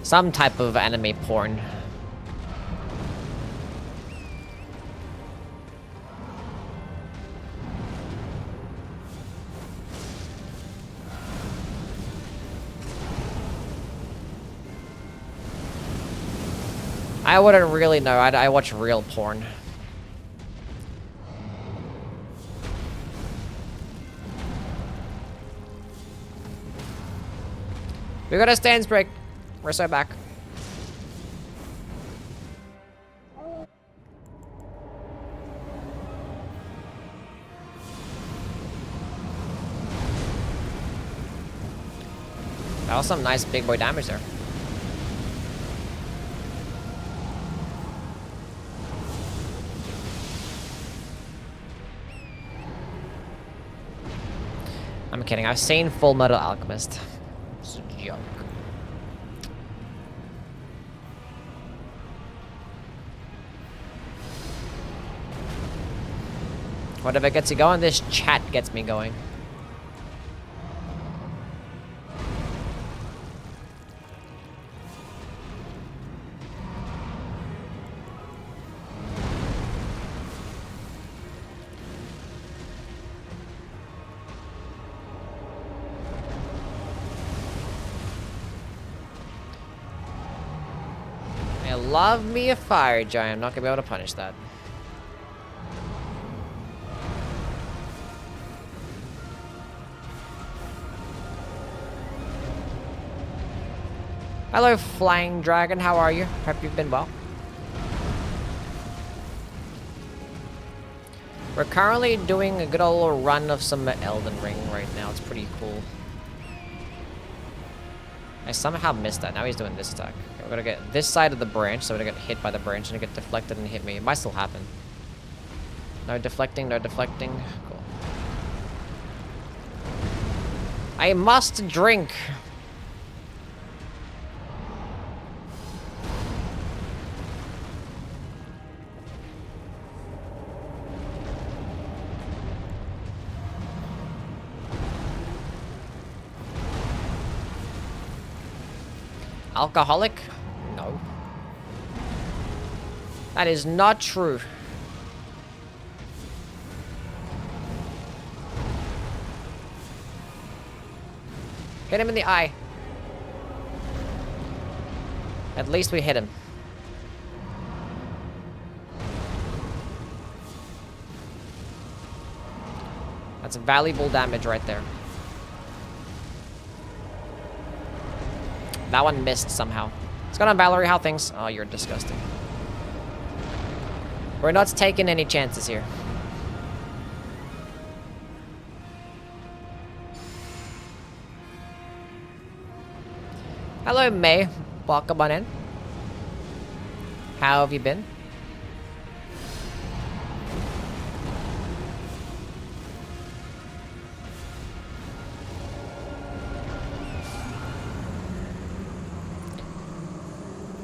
Some type of anime porn. I wouldn't really know. I watch real porn. We got a stance break. We're so back. That was some nice big boy damage there. I'm kidding. I've seen Full Metal Alchemist. It's a joke. Whatever gets you going, this chat gets me going. I love me a fire giant. I'm not gonna be able to punish that. Hello, Flying Dragon. How are you? Hope you've been well. We're currently doing a good old run of some Elden Ring right now. It's pretty cool. I somehow missed that. Now he's doing this attack. Okay, we're gonna get this side of the branch, so we're gonna get hit by the branch and get deflected and hit me. It might still happen. No deflecting, no deflecting. Cool. I must drink. Alcoholic? No. That is not true. Hit him in the eye. At least we hit him. That's valuable damage right there. That one missed somehow. What's going on, Valerie? How things? Oh, you're disgusting. We're not taking any chances here. Hello, May. Welcome on in. How have you been?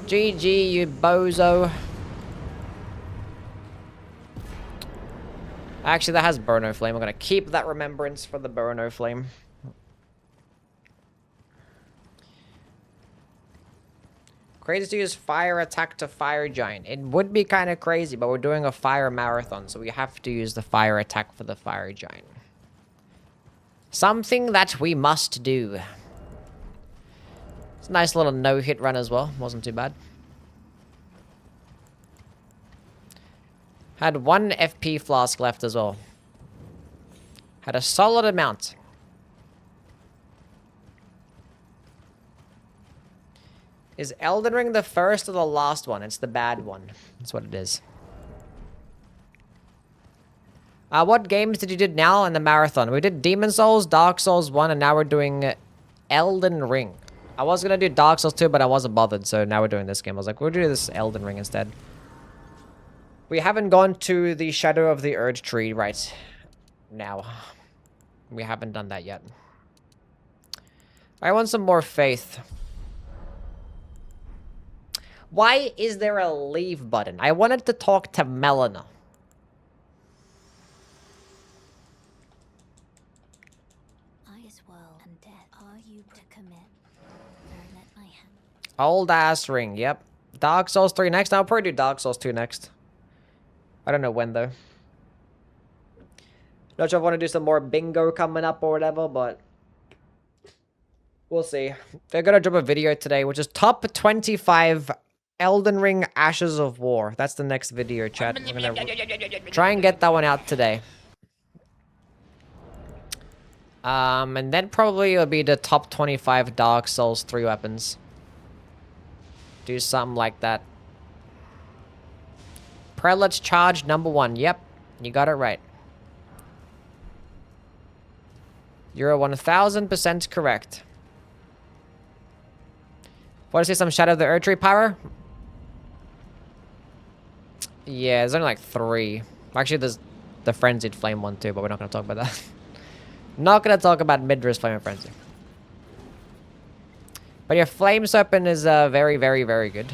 GG, you bozo. Actually, that has Burno Flame. I'm gonna keep that remembrance for the Burno Flame. Crazy to use fire attack to fire giant. It would be kind of crazy, but we're doing a fire marathon, so we have to use the fire attack for the fire giant. Something that we must do. It's a nice little no-hit run as well. Wasn't too bad. Had 1 FP flask left as well. Had a solid amount. Is Elden Ring the first or the last one? It's the bad one. That's what it is. What games did you do now in the marathon? We did Demon Souls, Dark Souls 1, and now we're doing Elden Ring. I was gonna do Dark Souls 2, but I wasn't bothered, so now we're doing this game. I was like, we'll do this Elden Ring instead. We haven't gone to the Shadow of the Erd tree right now. We haven't done that yet. I want some more faith. Why is there a leave button? I wanted to talk to Melina. I as well and death. Are you to commit? Don't let my hand. Old ass ring, yep. Dark Souls 3 next. I'll probably do Dark Souls 2 next. I don't know when though. Not sure if I want to do some more bingo coming up or whatever, but we'll see. They're gonna drop a video today, which is top 25 Elden Ring Ashes of War. That's the next video, chat. We're gonna try and get that one out today. And then probably it'll be the top 25 Dark Souls 3 weapons. Do something like that. Prelate's Charge number 1. Yep, you got it right. You're 1000% correct. Want to see some Shadow of the Erdtree power? Yeah, there's only like 3. Actually, there's the Frenzied Flame one too, but we're not going to talk about that. Not going to talk about Midra's Flame and Frenzy. But your Flame Serpent is very, very, very good.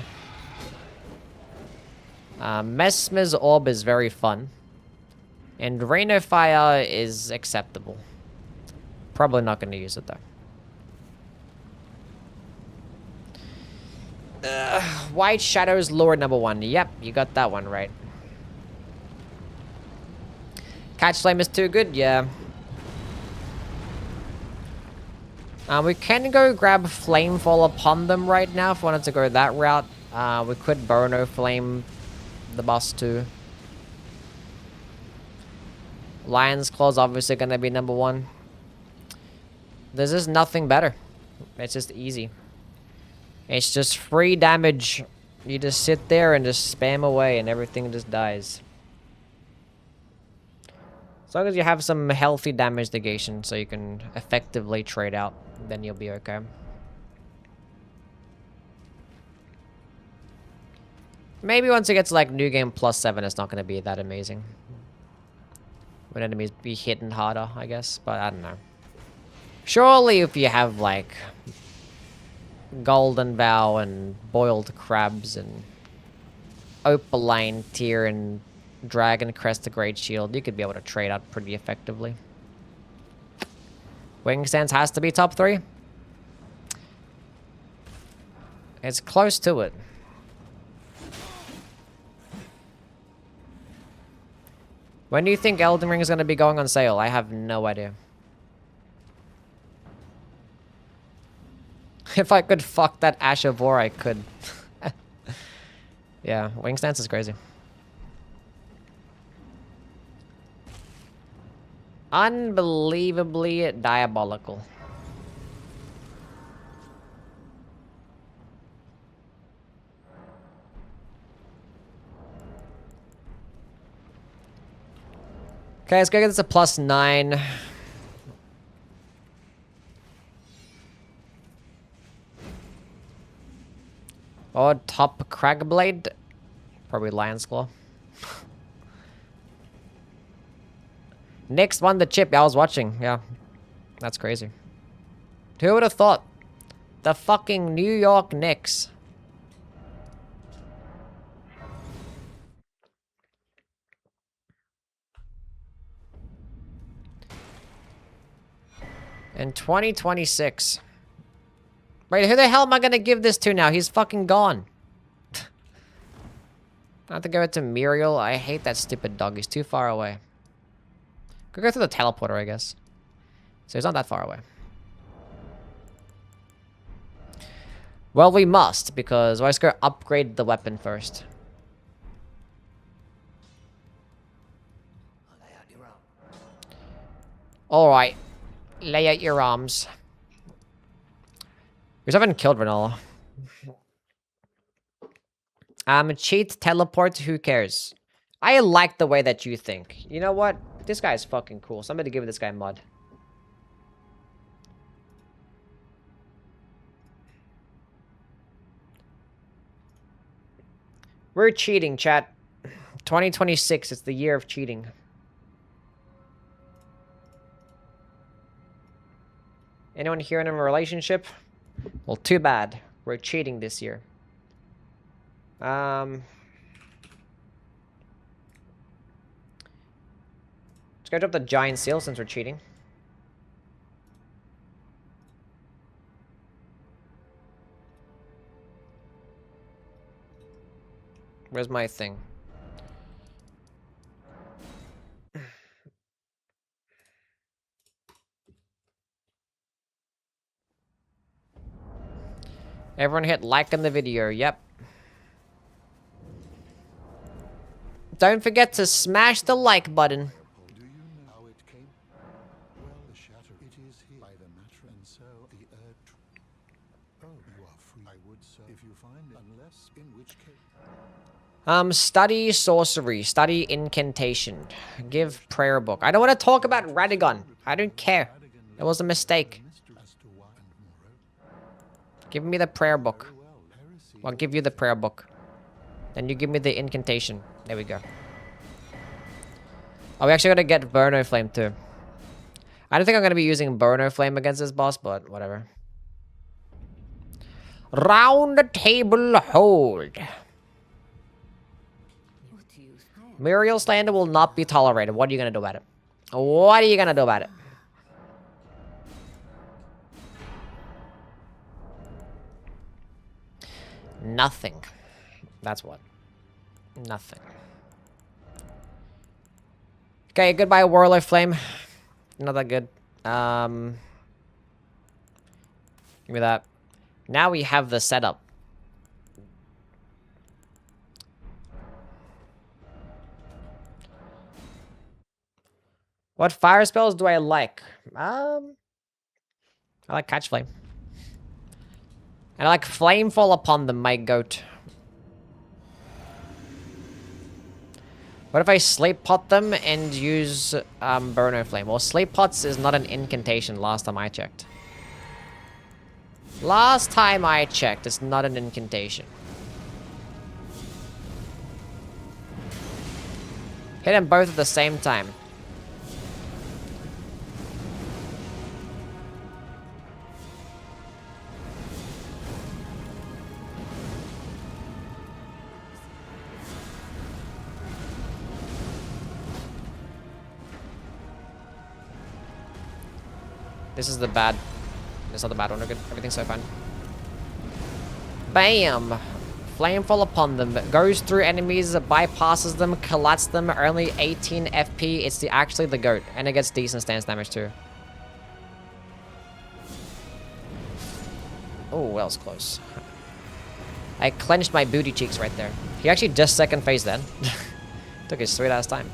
Mesmer's Orb is very fun. And Rain of Fire is acceptable. Probably not going to use it though. White Shadow's Lord number 1. Yep, you got that one right. Catch Flame is too good, yeah. We can go grab Flamefall upon them right now if we wanted to go that route. We could Burno Flame the boss too. Lion's Claw's obviously gonna be number 1. There's just nothing better. It's just easy. It's just free damage. You just sit there and just spam away and everything just dies. As long as you have some healthy damage negation so you can effectively trade out, then you'll be okay. Maybe once it gets like new game +7, it's not going to be that amazing. When enemies be hitting harder, I guess, but I don't know. Surely if you have like Golden Bow and Boiled Crabs and Opaline Tier and Dragon Crest the Great Shield, you could be able to trade out pretty effectively. Wing Stance has to be top 3. It's close to it. When do you think Elden Ring is going to be going on sale? I have no idea. If I could fuck that Ash of War, I could. Yeah, Wing Stance is crazy. Unbelievably diabolical. Okay, let's go get this a +9. Oh, top Cragblade. Probably Lion's Claw. Knicks won the chip. I was watching. Yeah. That's crazy. Who would have thought? The fucking New York Knicks. In 2026. Wait, who the hell am I gonna give this to now? He's fucking gone. I have to give it to Muriel. I hate that stupid dog. He's too far away. Could go through the teleporter, I guess. So he's not that far away. Well, we must, because let's go upgrade the weapon first. Alright. Lay out your arms. We haven't killed Vanilla. Cheat, teleport, who cares? I like the way that you think. You know what? This guy is fucking cool. Somebody give this guy mud. We're cheating, chat. 2026, it's the year of cheating. Anyone here in a relationship? Well, too bad. We're cheating this year. Let's go drop the giant seal since we're cheating. Where's my thing? Everyone hit like on the video, yep. Don't forget to smash the like button. Do you know how it came? Well, the shatter. It is Study sorcery. Study incantation. Give prayer book. I don't want to talk about Radagon. I don't care. It was a mistake. Give me the prayer book. I'll give you the prayer book. Then you give me the incantation. There we go. Oh, we actually gotta get Burner Flame too. I don't think I'm gonna be using Burner Flame against this boss, but whatever. Round the table hold. Muriel slander will not be tolerated. What are you gonna do about it? What are you gonna do about it? Nothing. That's what. Nothing. Okay, goodbye Warlord Flame. Not that good. Give me that. Now we have the setup. What fire spells do I like? I like Catch Flame. And I like Flame Fall Upon Them, my goat. What if I Sleep Pot them and use Burner Flame? Well, Sleep Pots is not an incantation last time I checked. Last time I checked, it's not an incantation. Hit them both at the same time. This is the bad. This is not the bad one. We're good. Everything's so fine. Bam! Flamefall upon them. Goes through enemies, bypasses them, collates them. Only 18 FP. It's actually the goat. And it gets decent stance damage too. Oh, that was close. I clenched my booty cheeks right there. He actually just second phase then. Took his sweet ass time.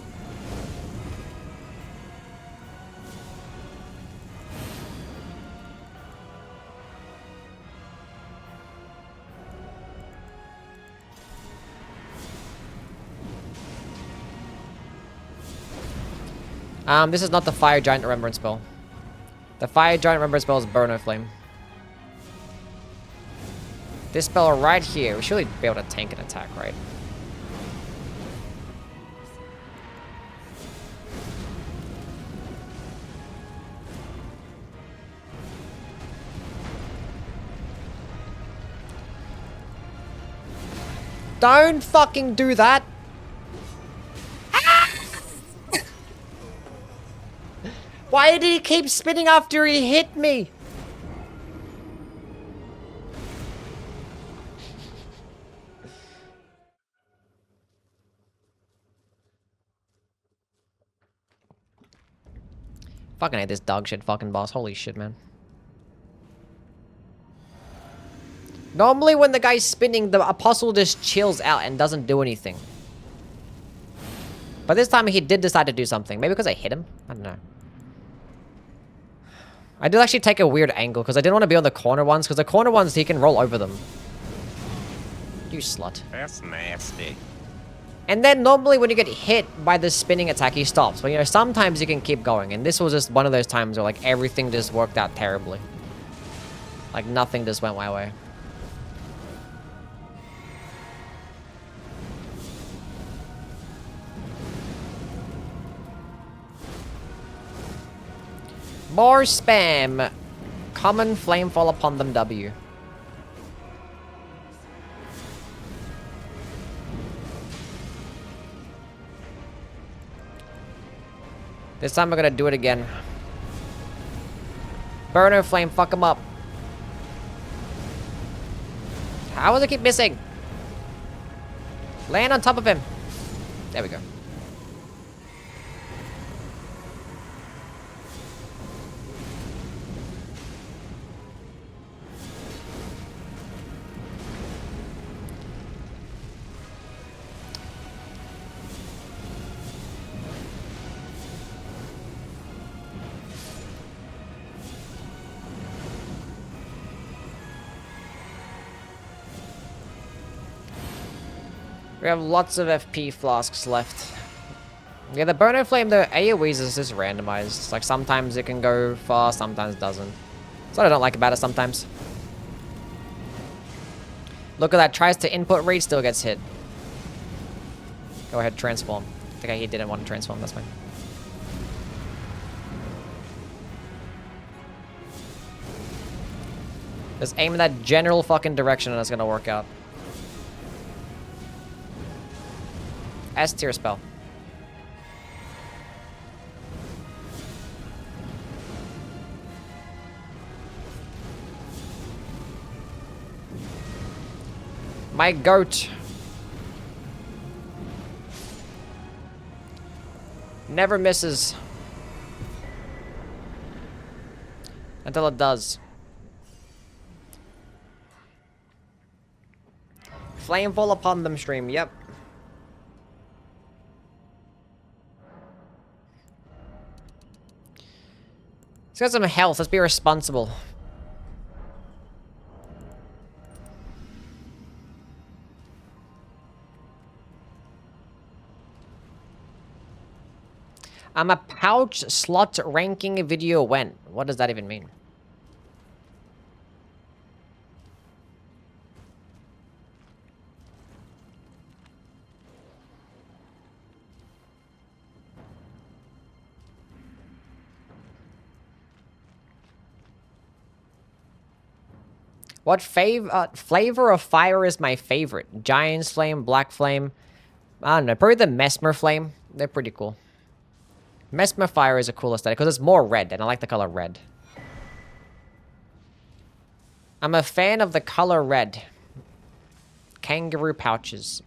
This is not the Fire Giant Remembrance spell. The Fire Giant Remembrance spell is Burner Flame. This spell right here, we should really be able to tank an attack, right? Don't fucking do that! Why did he keep spinning after he hit me? Fucking hate this dog shit fucking boss. Holy shit, man. Normally when the guy's spinning, the apostle just chills out and doesn't do anything. But this time he did decide to do something. Maybe because I hit him? I don't know. I did actually take a weird angle because I didn't want to be on the corner ones because the corner ones he can roll over them. You slut. That's nasty. And then normally when you get hit by the spinning attack, he stops. But you know, sometimes you can keep going. And this was just one of those times where like everything just worked out terribly. Like nothing just went my way. More spam. Common flame fall upon them W. This time we're gonna do it again. Burner flame, fuck him up. How does it keep missing? Land on top of him. There we go. have lots of FP flasks left. Yeah, the Burner Flame, the AoEs is just randomized. Like, sometimes it can go far, sometimes it doesn't. That's what I don't like about it sometimes. Look at that, tries to input read, still gets hit. Go ahead, transform. I think he didn't want to transform, that's fine. Just aim in that general fucking direction and it's gonna work out. S tier spell. My goat. Never misses. Until it does. Flamefall upon them stream, yep. Let's get some health, let's be responsible. I'm a pouch slot ranking video when? What does that even mean? What flavor of fire is my favorite? Giant's Flame, Black Flame. I don't know, probably the Mesmer Flame. They're pretty cool. Mesmer Fire is a cool aesthetic because it's more red, and I like the color red. I'm a fan of the color red. Kangaroo pouches.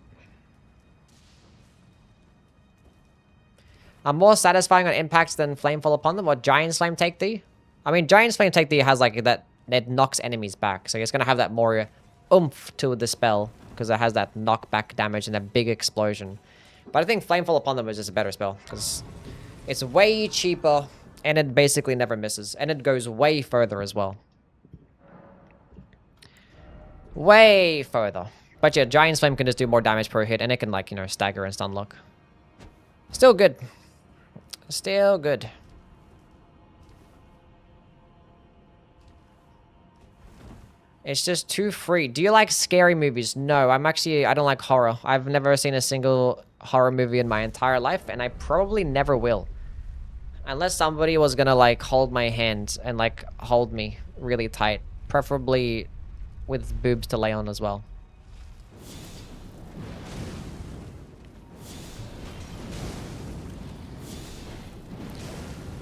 I'm more satisfying on impacts than Flamefall upon them. What, Giant's Flame Take Thee? I mean, Giant's Flame Take Thee has like that, it knocks enemies back. So it's going to have that more oomph to the spell because it has that knockback damage and that big explosion. But I think Flamefall upon them is just a better spell because it's way cheaper, and it basically never misses. And it goes way further as well. Way further. But yeah, Giant's Flame can just do more damage per hit, and it can, like, you know, stagger and stun lock. Still good. Still good. It's just too free. Do you like scary movies? No, I don't like horror. I've never seen a single horror movie in my entire life, and I probably never will. Unless somebody was gonna, like, hold my hand and, like, hold me really tight. Preferably with boobs to lay on as well.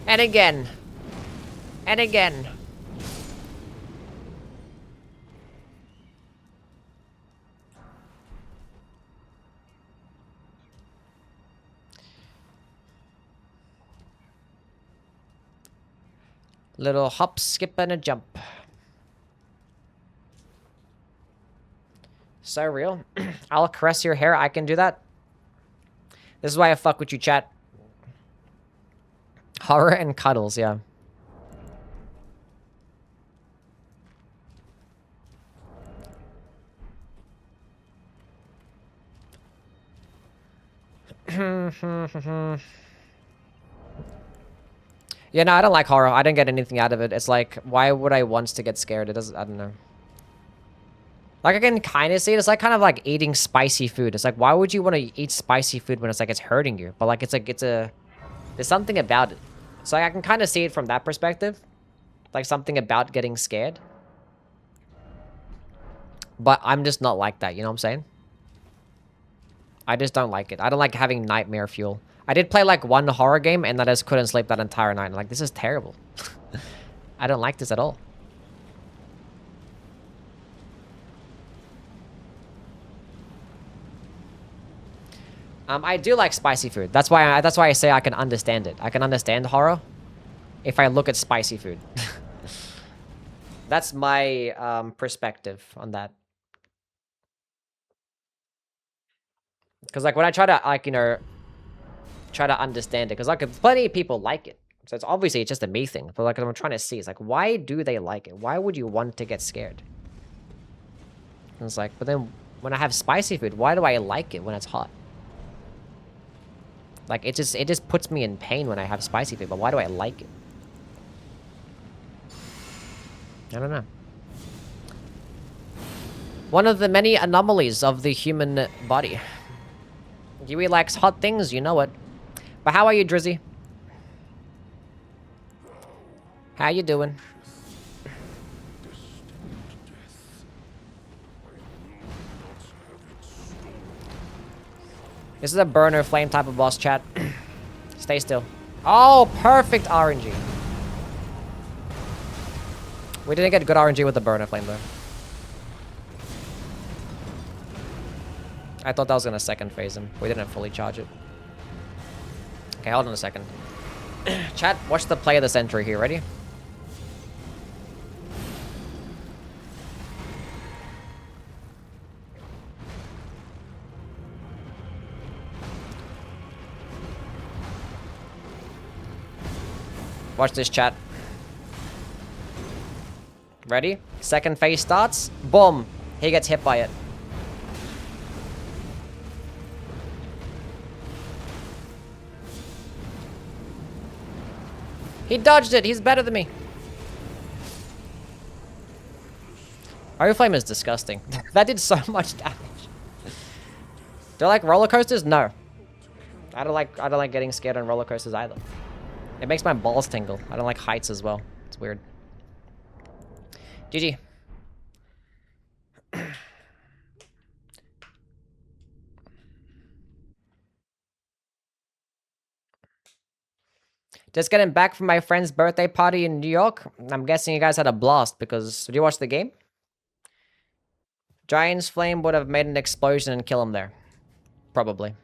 And again. And again. Little hop, skip, and a jump. So real. I'll caress your hair. I can do that. This is why I fuck with you, chat. Horror and cuddles, yeah. Yeah, no, I don't like horror. I don't get anything out of it. It's like, why would I want to get scared? It doesn't, I don't know. Like, I can kind of see it. It's like kind of like eating spicy food. It's like, why would you want to eat spicy food when it's like it's hurting you? But like, there's something about it. So like, I can kind of see it from that perspective. Like something about getting scared. But I'm just not like that, you know what I'm saying? I just don't like it. I don't like having nightmare fuel. I did play like one horror game and I just couldn't sleep that entire night. I'm like, this is terrible. I don't like this at all. I do like spicy food. That's why I say I can understand it. I can understand horror if I look at spicy food. That's my perspective on that. Because like when I try to like, you know, try to understand it, because like plenty of people like it, so it's obviously it's just a me thing. But like I'm trying to see, it's like, why do they like it? Why would you want to get scared? And it's like, but then When I have spicy food, why do I like it when it's hot? Like, it just puts me in pain when I have spicy food, but why do I like it? I don't know. One of the many anomalies of the human body. Yui likes hot things, you know it. But how are you, Drizzy? How you doing? This is a burner flame type of boss, chat. Stay still. Oh, perfect RNG. We didn't get good RNG with the burner flame, though. I thought that was going to second phase him. We didn't fully charge it. Okay, hold on a second. Chat, watch the play of the century here. Ready? Watch this, chat. Ready? Second phase starts. Boom. He gets hit by it. He dodged it. He's better than me. Flame is disgusting. That did so much damage. Do I like roller coasters? No. I don't like getting scared on roller coasters either. It makes my balls tingle. I don't like heights as well. It's weird. GG. Just getting back from my friend's birthday party in New York. I'm guessing you guys had a blast because... Did you watch the game? Giant's Flame would have made an explosion and kill him there. Probably.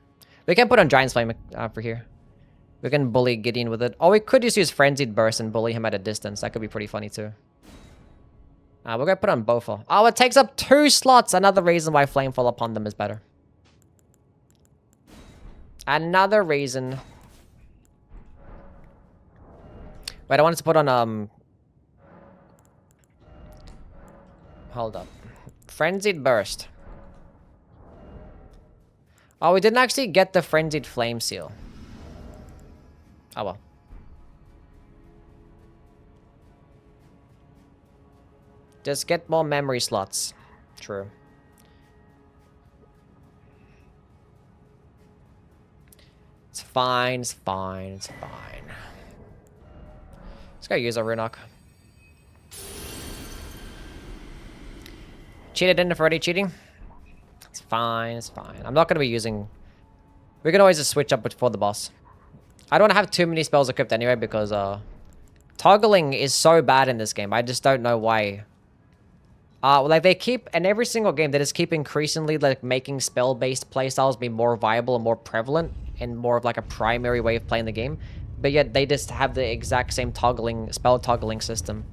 We can put on Giant's Flame for here. We can bully Gideon with it. Or we could just use Frenzied Burst and bully him at a distance. That could be pretty funny too. We're going to put on Bofo. Oh, it takes up 2 slots. Another reason why Flamefall upon them is better. Another reason... Wait, I wanted to put on, Hold up. Frenzied Burst. Oh, we didn't actually get the Frenzied Flame Seal. Oh, well. Just get more memory slots. True. It's fine, it's fine, it's fine. Let's go use a Runok. Cheated in for already cheating? It's fine, it's fine. I'm not going to be using... We can always just switch up before the boss. I don't want to have too many spells equipped anyway because toggling is so bad in this game. I just don't know why. Like they keep... In every single game, they just keep increasingly like making spell-based playstyles be more viable and more prevalent and more of like a primary way of playing the game. But yet they just have the exact same spell toggling system.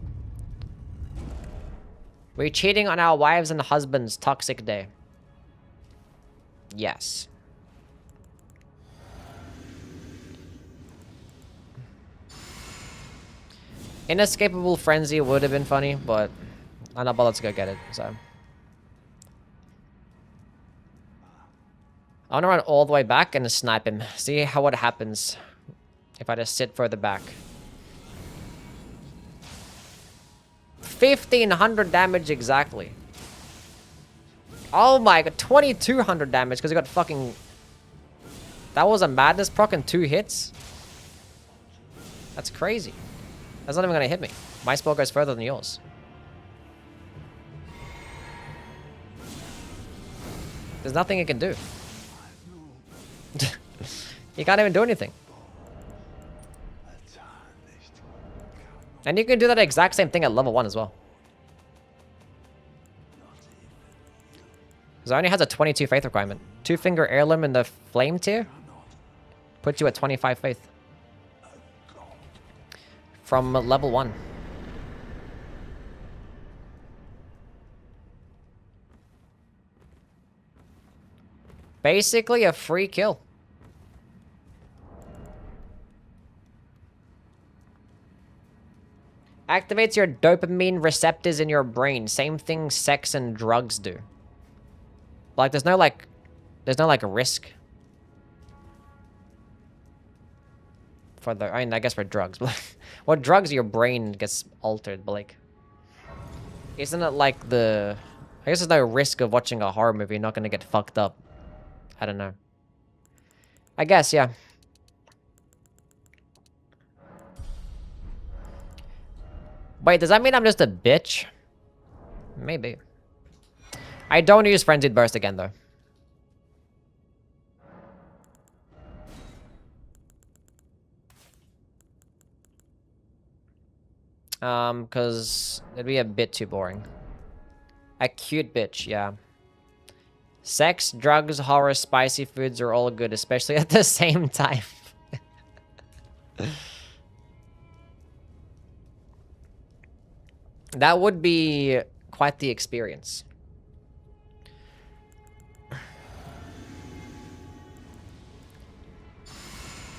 We're cheating on our wives and husbands' toxic day. Yes. Inescapable Frenzy would have been funny, but I'm not bothered to go get it, so. I want to run all the way back and snipe him. See what happens if I just sit further back. 1,500 damage exactly. Oh my god, 2,200 damage because he got fucking... That was a madness proc in 2 hits? That's crazy. That's not even gonna hit me. My spell goes further than yours. There's nothing it can do. You can't even do anything. And you can do that exact same thing at level 1 as well. Because it only has a 22 faith requirement. 2-finger heirloom in the flame tier puts you at 25 faith. From level 1. Basically a free kill. Activates your dopamine receptors in your brain. Same thing sex and drugs do. But like, there's no like risk for the. I mean, I guess for drugs, but like, what drugs your brain gets altered, but like, isn't it like the? I guess there's no risk of watching a horror movie. You're not gonna get fucked up. I don't know. I guess, yeah. Wait, does that mean I'm just a bitch? Maybe. I don't use Frenzied Burst again, though. Because it'd be a bit too boring. A cute bitch, yeah. Sex, drugs, horror, spicy foods are all good, especially at the same time. That would be quite the experience.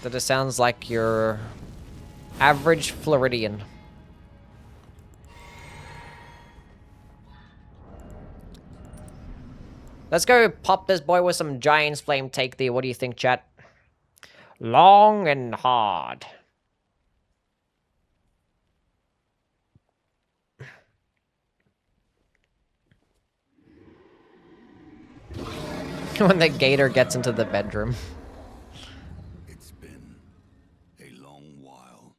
That just sounds like your average Floridian. Let's go pop this boy with some Giant's Flame Take Thee. What do you think, chat? Long and hard. When the gator gets into the bedroom. It's been a long while,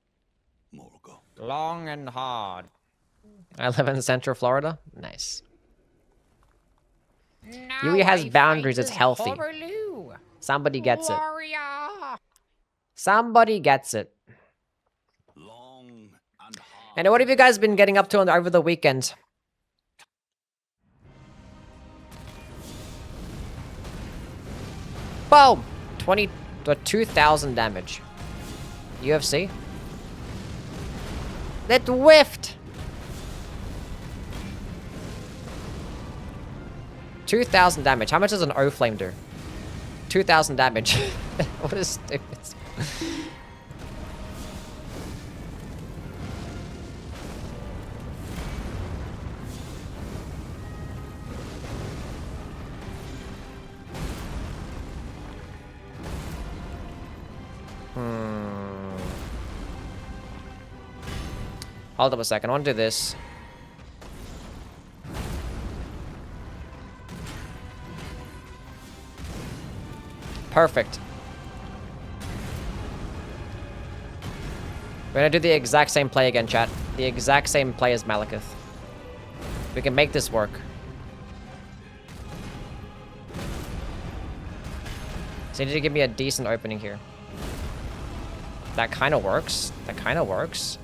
Morgo. Long and hard. I live in Central Florida. Nice. Yui has boundaries. It's healthy. Somebody gets it. Somebody gets it. Long and hard. And what have you guys been getting up to over the weekend? Boom! 2,000 damage. UFC? That whiffed! 2,000 damage. How much does an O-Flame do? 2,000 damage. What is stupid? Hold up a second. I want to do this. Perfect. We're gonna do the exact same play again, chat. The exact same play as Malekith. We can make this work. So you need to give me a decent opening here. That kind of works. That kind of works.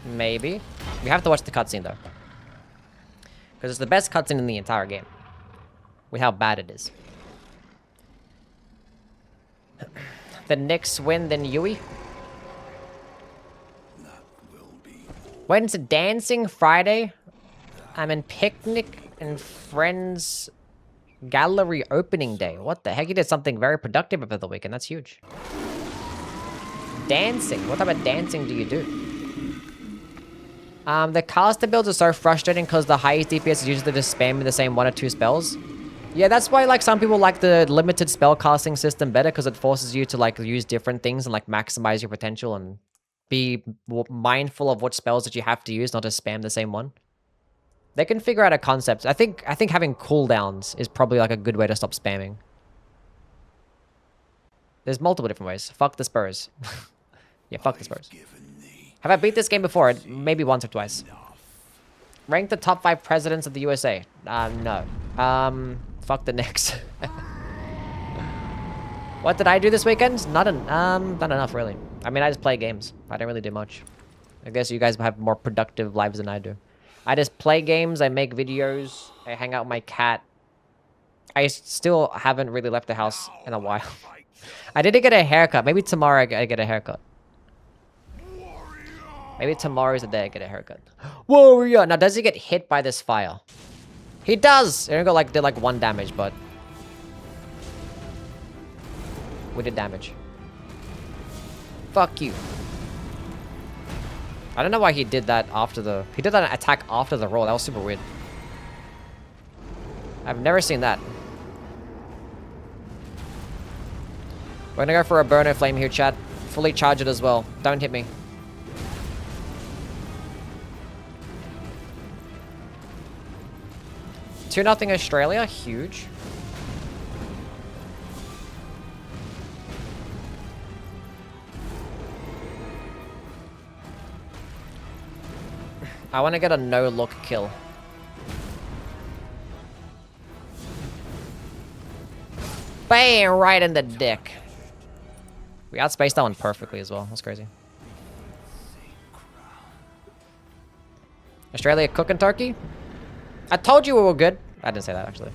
Maybe. We have to watch the cutscene, though. Because it's the best cutscene in the entire game. With how bad it is. The Knicks win, then Yui. When's Dancing Friday? I'm in Picnic and Friends Gallery opening day. What the heck? You did something very productive over the weekend. That's huge. Dancing. What type of dancing do you do? The caster builds are so frustrating because the highest DPS is usually just spamming the same 1 or 2 spells. Yeah, that's why like some people like the limited spell casting system better because it forces you to like use different things and like maximize your potential and be mindful of what spells that you have to use, not to spam the same one. They can figure out a concept. I think having cooldowns is probably like a good way to stop spamming. There's multiple different ways. Fuck the Spurs. Yeah, fuck the Spurs. Have I beat this game before? Maybe once or twice. Rank the top 5 presidents of the USA. No. Fuck the Knicks. What did I do this weekend? Not enough, really. I mean, I just play games. I don't really do much. I guess you guys have more productive lives than I do. I just play games, I make videos, I hang out with my cat. I still haven't really left the house in a while. I did get a haircut. Maybe tomorrow I get a haircut. Maybe tomorrow's the day I get a haircut. Warrior! Now, does he get hit by this fire? He does! It did like 1 damage, but... we did damage. Fuck you. I don't know why he did that after the... he did that attack after the roll. That was super weird. I've never seen that. We're gonna go for a burner flame here, chat. Fully charge it as well. Don't hit me. Two nothing Australia, huge. I want to get a no-look kill. Bam! Right in the dick. We outspaced that one perfectly as well. That's crazy. Australia cooking turkey? I told you we were good. I didn't say that, actually.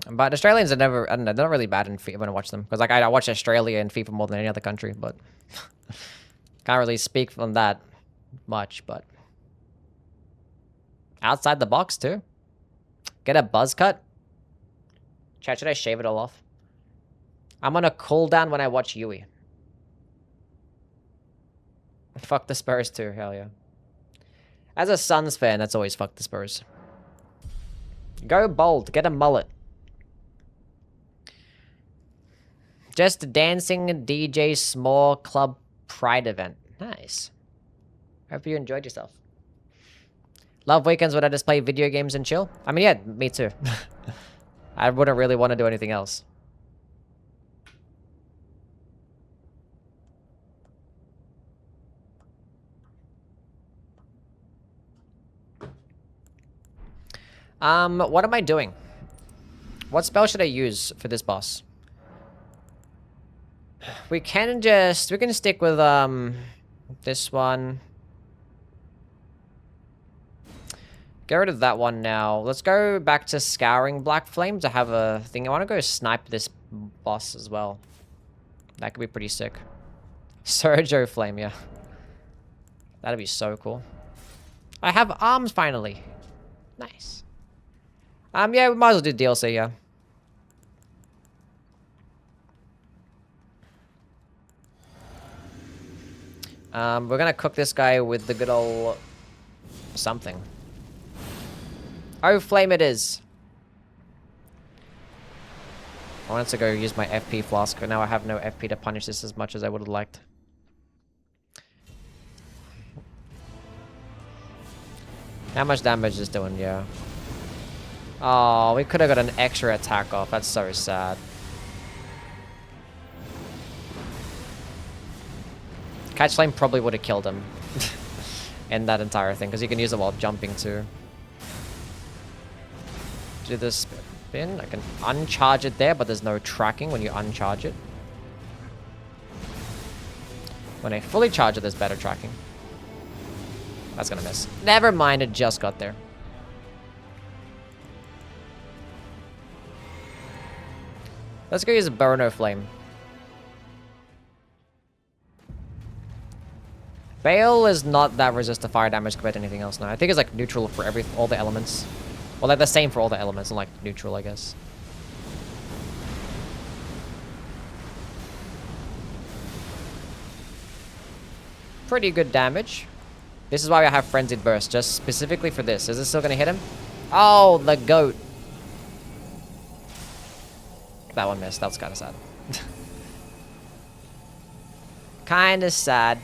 But Australians are never, I don't know, they're not really bad in FIFA when I watch them. Because like I watch Australia in FIFA more than any other country, but can't really speak from that much, but outside the box too. Get a buzz cut. Chat, should I shave it all off? I'm on a cooldown when I watch Yui. Fuck the Spurs too, hell yeah. As a Suns fan, that's always fuck the Spurs. Go bold, get a mullet. Just dancing DJ small club pride event. Nice. Hope you enjoyed yourself. Love weekends when I just play video games and chill. I mean, yeah, me too. I wouldn't really want to do anything else. What am I doing? What spell should I use for this boss? We can stick with, this one. Get rid of that one now. Let's go back to Scouring Black Flame to have a thing. I want to go snipe this boss as well. That could be pretty sick. Surjo Flame, yeah. That'd be so cool. I have arms finally. Nice. Yeah, we might as well do DLC, yeah. We're gonna cook this guy with the good old something. Oh, flame it is. I wanted to go use my FP flask, but now I have no FP to punish this as much as I would have liked. How much damage is this doing? Yeah. Oh, we could have got an extra attack off. That's so sad. Catch Flame probably would have killed him. In that entire thing, because you can use it while jumping too. Do this spin. I can uncharge it there, but there's no tracking when you uncharge it. When I fully charge it, there's better tracking. That's gonna miss. Never mind, it just got there. Let's go use a Burno Flame. Bale is not that resist to fire damage compared to anything else now. I think it's like neutral for all the elements. Well, like the same for all the elements, and like neutral, I guess. Pretty good damage. This is why I have Frenzied Burst, just specifically for this. Is this still gonna hit him? Oh, the goat. That one missed. That was kind of sad. Kind of sad.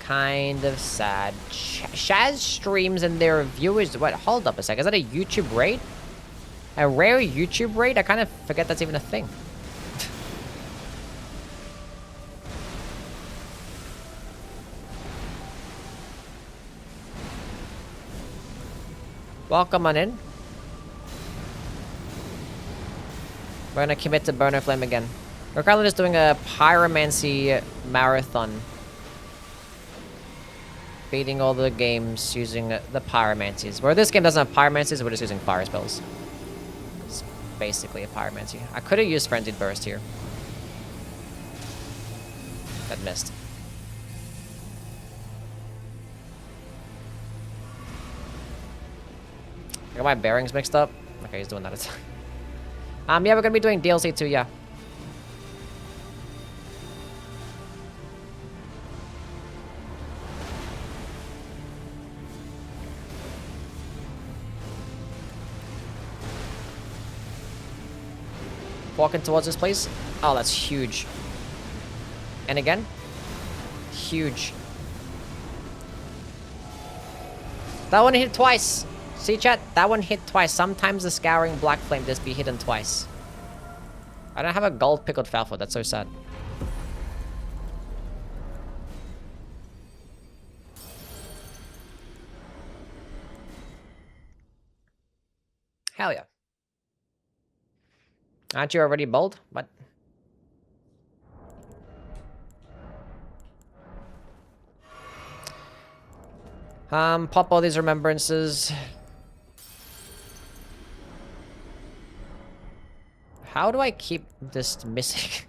Kind of sad. Shaz streams and their viewers... What? Hold up a sec. Is that a YouTube raid? A rare YouTube raid? I kind of forget that's even a thing. Welcome on in. We're gonna commit to Burner Flame again. We're currently just doing a Pyromancy marathon. Beating all the games using the Pyromancies. Where this game doesn't have Pyromancies, we're just using fire spells. It's basically a Pyromancy. I could have used Frenzied Burst here. That missed. I got my bearings mixed up. Okay, he's doing that. Yeah, we're gonna be doing DLC too, yeah. Walking towards this place. Oh, that's huge. And again. Huge. That one hit twice. See, chat? That one hit twice. Sometimes the Scouring Black Flame just be hidden twice. I don't have a gold pickled falfoot. That's so sad. Hell yeah. Aren't you already bold? What? Pop all these remembrances. How do I keep this missing?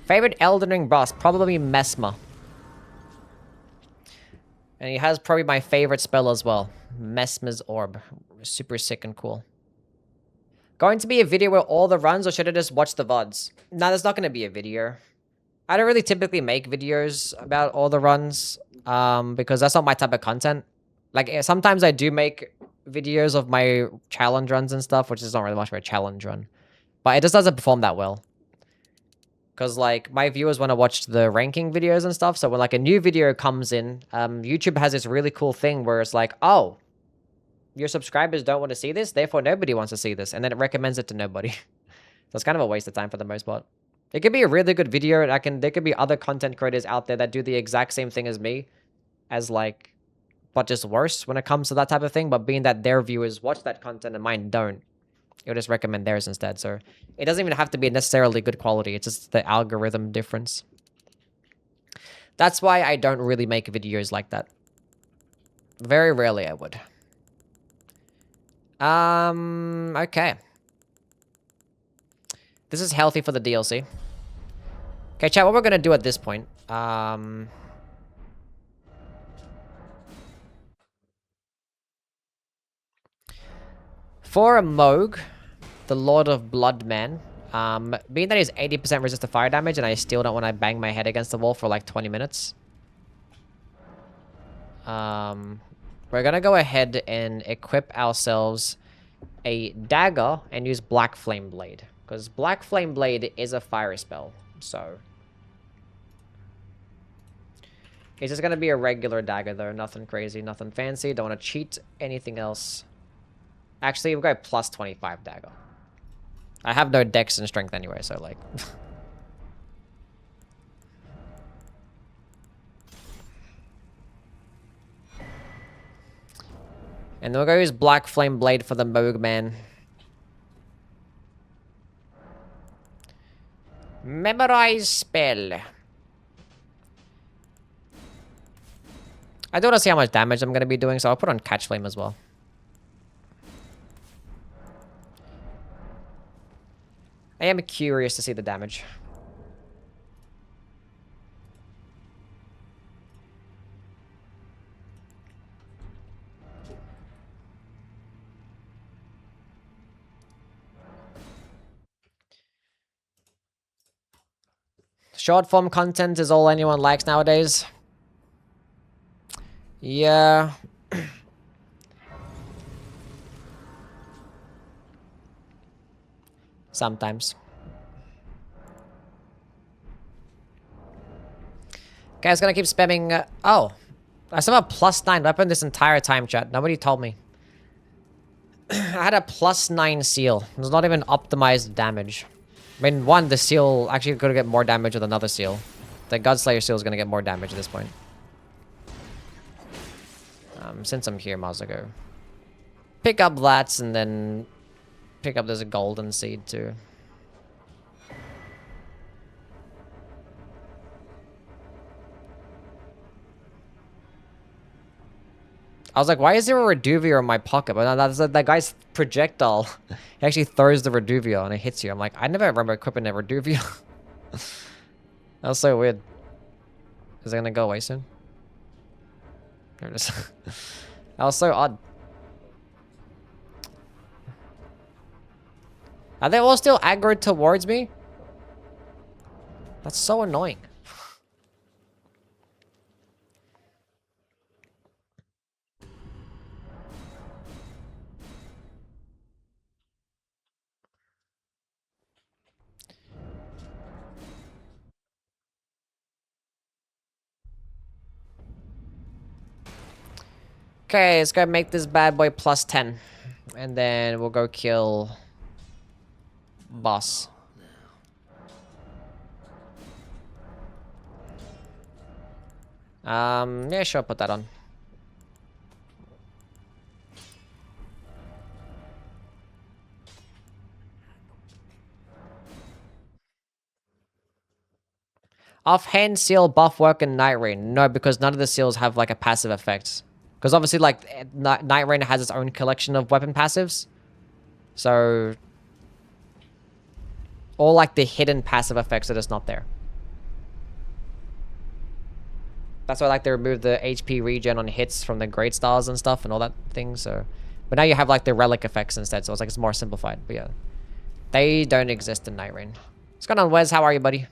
Favorite Elden Ring boss? Probably Mesmer. And he has probably my favorite spell as well. Mesmer's Orb. Super sick and cool. Going to be a video where all the runs, or should I just watch the VODs? No, there's not going to be a video. I don't really typically make videos about all the runs, because that's not my type of content. Like, sometimes I do make videos of my challenge runs and stuff, which is not really much of a challenge run. But it just doesn't perform that well. Because, like, my viewers want to watch the ranking videos and stuff, so when, like, a new video comes in, YouTube has this really cool thing where it's like, oh, your subscribers don't want to see this, therefore nobody wants to see this, and then it recommends it to nobody. So it's kind of a waste of time for the most part. It could be a really good video, and there could be other content creators out there that do the exact same thing as me, as, like, but just worse when it comes to that type of thing, but being that their viewers watch that content and mine don't, it'll just recommend theirs instead. So it doesn't even have to be necessarily good quality. It's just the algorithm difference. That's why I don't really make videos like that. Very rarely I would. Okay. This is healthy for the DLC. Okay, chat, what we're gonna do at this point. For a Moog, the Lord of Bloodman, being that he's 80% resist to fire damage and I still don't want to bang my head against the wall for like 20 minutes. We're gonna go ahead and equip ourselves a dagger and use Black Flame Blade. Because Black Flame Blade is a fire spell, so... It's just gonna be a regular dagger though, nothing crazy, nothing fancy, don't want to cheat anything else. Actually, we'll go plus 25 dagger. I have no dex and strength anyway, so like... And then we'll go use Black Flame Blade for the Moog Man. Memorize spell. I don't want to see how much damage I'm going to be doing, so I'll put on Catch Flame as well. I am curious to see the damage. Short form content is all anyone likes nowadays. Yeah. Sometimes. Guys, gonna keep spamming. Oh, I still have a +9 weapon this entire time, chat. Nobody told me. I had a +9 seal. It's not even optimized damage. I mean, one, the seal actually could get more damage with another seal. The Godslayer seal is gonna get more damage at this point. Since I'm here, might as well go pick up that and then pick up this golden seed too. I was like, why is there a Reduvia in my pocket? But that's that guy's projectile. He actually throws the Reduvia and it hits you. I'm like, I never remember equipping a Reduvia. That was so weird. Is it gonna go away soon? There it is. That was so odd. Are they all still aggroed towards me? That's so annoying. Okay, let's go make this bad boy plus 10. And then we'll go kill boss. Yeah, sure, put that on. Offhand seal buff work in Night Rain. No, because none of the seals have like a passive effect. Because obviously like Night Rain has its own collection of weapon passives. So all like the hidden passive effects are just not there. That's why I like to remove the HP regen on hits from the Great Stars and stuff and all that thing. So, but now you have like the relic effects instead. So it's like it's more simplified. But yeah, they don't exist in Night Rain. What's going on, Wes? How are you, buddy?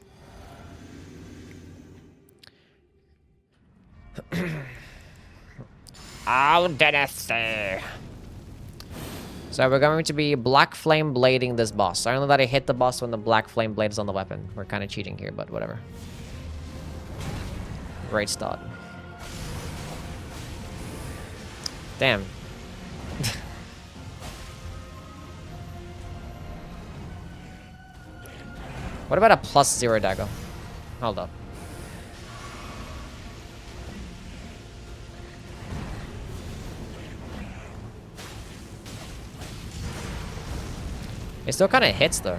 Oh, Dennis. So we're going to be Black Flame Blading this boss. I only let it hit the boss when the Black Flame Blade is on the weapon. We're kind of cheating here, but whatever. Great start. Damn. What about a +0 dagger? Hold up. It still kind of hits though.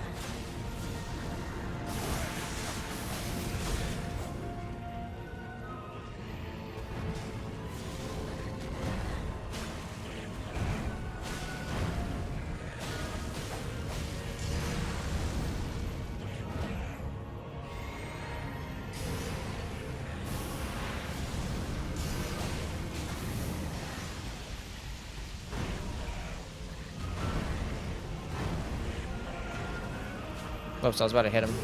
Oops, I was about to hit him.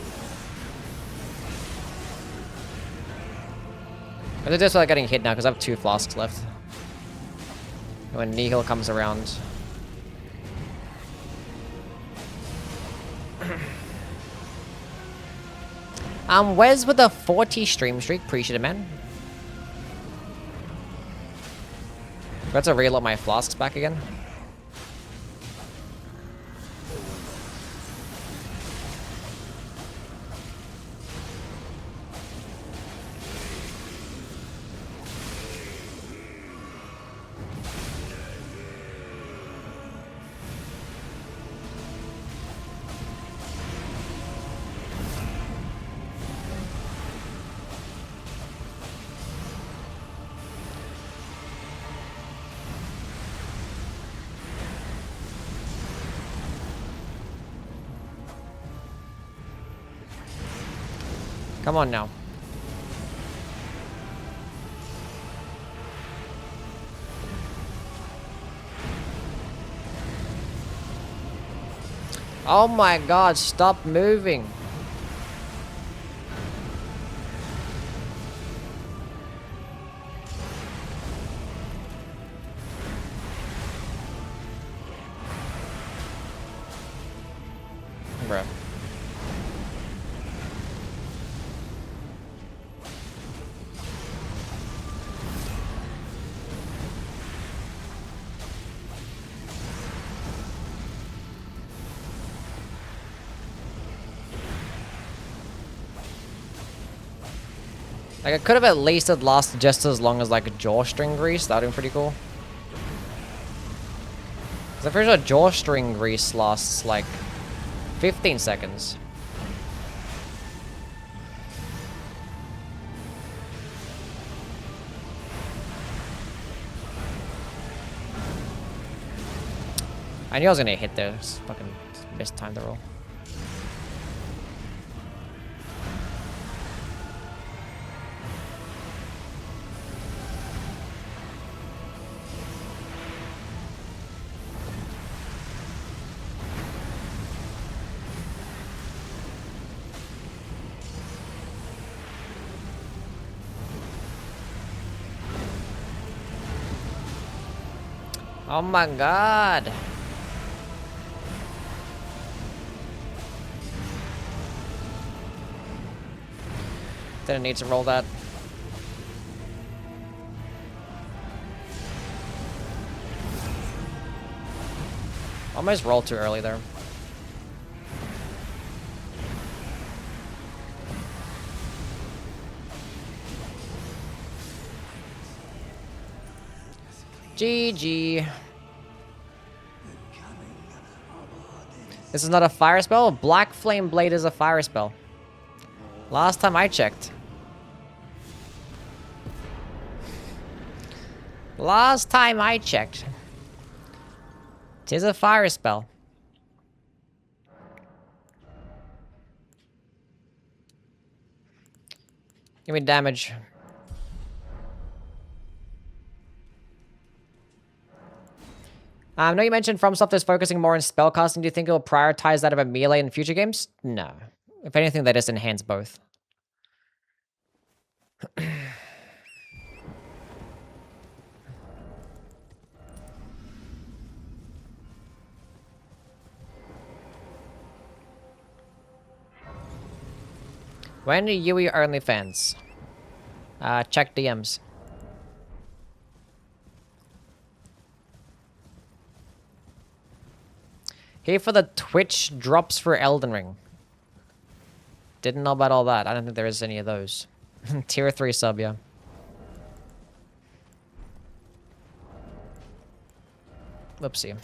I just like getting hit now because I have 2 flasks left. When Nihil comes around. Wes with a 40 stream streak. Appreciate it, man. Got to reload my flasks back again. Come on now. Oh my god, stop moving. Bruh. Like, I could have at least had lasted just as long as, like, a jawstring grease. That would have been pretty cool. Because I'm pretty sure jawstring grease lasts, like, 15 seconds. I knew I was gonna hit there. Just fucking missed time to roll. Oh my god. Didn't need to roll that. Almost rolled too early there. GG. This is not a fire spell? Black Flame Blade is a fire spell. Last time I checked. Last time I checked. Tis a fire spell. Give me damage. I know you mentioned FromSoft is focusing more on spellcasting. Do you think it will prioritize that over melee in future games? No. If anything, they just enhance both. When are Yui OnlyFans? Check DMs. Here for the Twitch drops for Elden Ring. Didn't know about all that. I don't think there is any of those. Tier 3 sub, yeah. Whoopsie.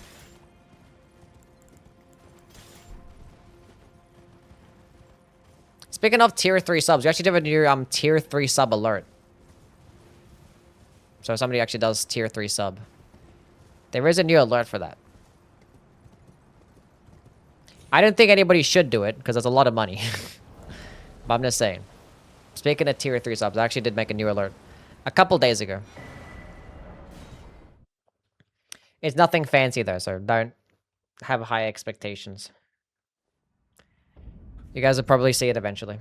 Speaking of tier 3 subs, you actually did a new tier 3 sub alert. So somebody actually does tier 3 sub. There is a new alert for that. I don't think anybody should do it, because that's a lot of money. But I'm just saying. Speaking of tier 3 subs, I actually did make a new alert. A couple days ago. It's nothing fancy though, so don't have high expectations. You guys will probably see it eventually.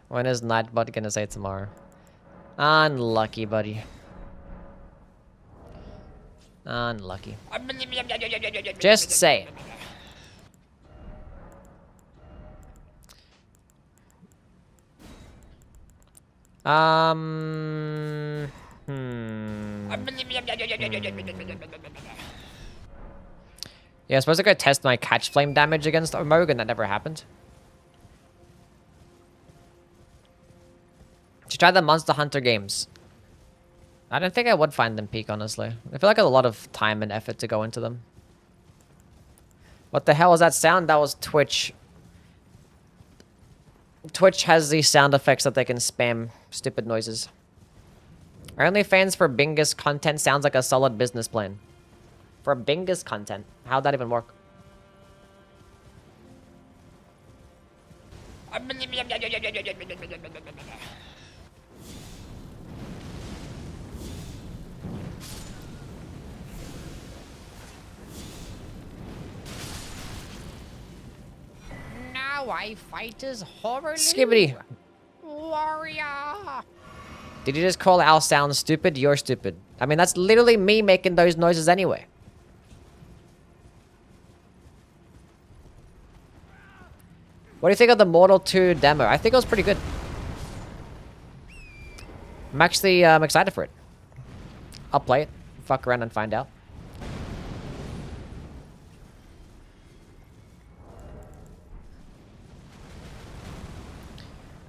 When is Nightbot gonna say tomorrow? Unlucky, buddy. Unlucky. Just say it. Yeah, I suppose I could test my catch flame damage against Mogan. That never happened. To try the Monster Hunter games. I don't think I would find them peak, honestly. I feel like a lot of time and effort to go into them. What the hell was that sound? That was Twitch. Twitch has these sound effects that they can spam stupid noises. OnlyFans for Bingus content sounds like a solid business plan. For Bingus content? How'd that even work? Now I fight as horror. Skibbity. Warrior. Did you just call our sound stupid? You're stupid. I mean, that's literally me making those noises anyway. What do you think of the Mortal 2 demo? I think it was pretty good. I'm actually excited for it. I'll play it, fuck around and find out.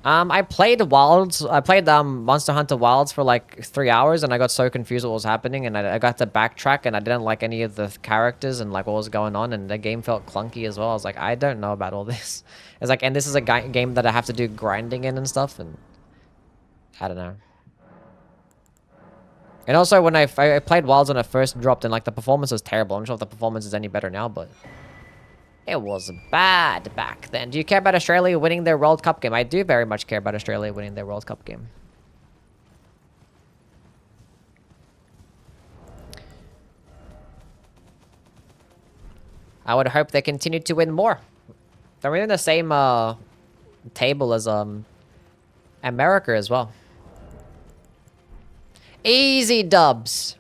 I played Wilds. I played Monster Hunter Wilds for like 3 hours, and I got so confused what was happening, and I got to backtrack, and I didn't like any of the characters and like what was going on, and the game felt clunky as well. I was like, I don't know about all this. It's like, and this is a game that I have to do grinding in and stuff, and I don't know. And also, when I played Wilds when it first dropped, and like the performance was terrible. I'm not sure if the performance is any better now, but it was bad back then. Do you care about Australia winning their World Cup game? I do very much care about Australia winning their World Cup game. I would hope they continue to win more. They're in the same table as America as well. Easy dubs.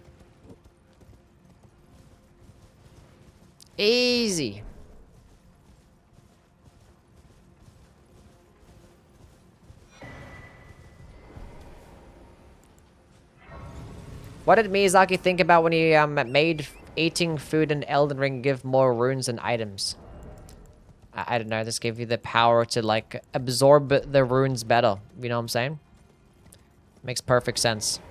Easy. What did Miyazaki think about when he made eating food in Elden Ring give more runes and items? I don't know. This gave you the power to like absorb the runes better. You know what I'm saying? Makes perfect sense.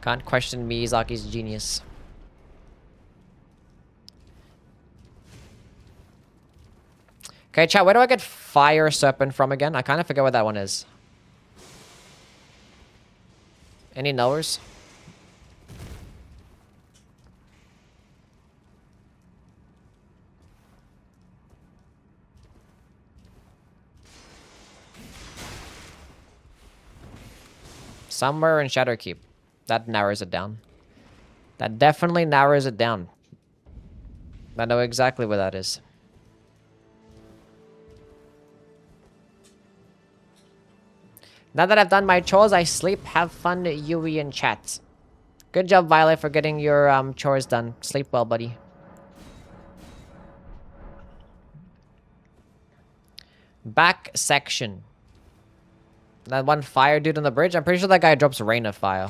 Can't question Miyazaki's genius. Okay, chat, where do I get Fire Serpent from again? I kind of forget what that one is. Any knowers? Somewhere in Shadowkeep. That narrows it down. That definitely narrows it down. I know exactly where that is. Now that I've done my chores, I sleep. Have fun, Yui in chat. Good job, Violet, for getting your chores done. Sleep well, buddy. Back section. That one fire dude on the bridge. I'm pretty sure that guy drops rain of fire.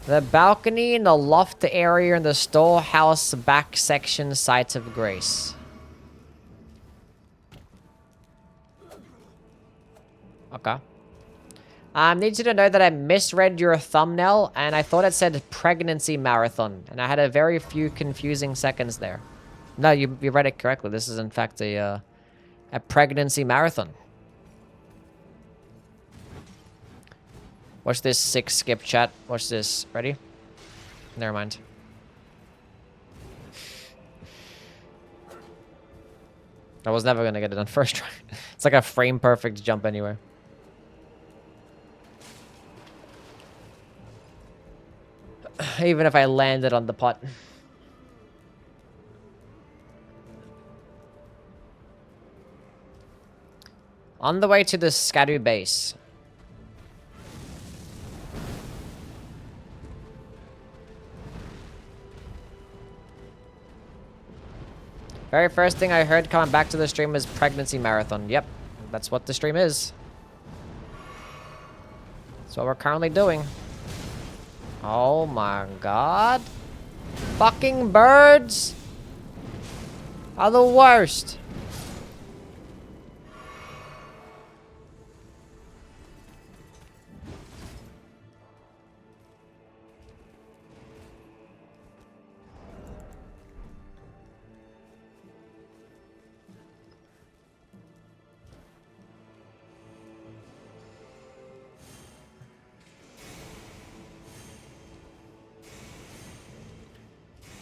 The balcony in the loft area in the storehouse back section site of grace. Okay. Need you to know that I misread your thumbnail and I thought it said pregnancy marathon. And I had a very few confusing seconds there. No, you read it correctly. This is in fact a pregnancy marathon. Watch this sick skip chat. Watch this. Ready? Never mind. I was never gonna get it on first try. It's like a frame perfect jump anywhere. Even if I landed on the pot. On the way to the Scadu base. Very first thing I heard coming back to the stream was pregnancy marathon. Yep, that's what the stream is. That's what we're currently doing. Oh my god. Fucking birds are the worst.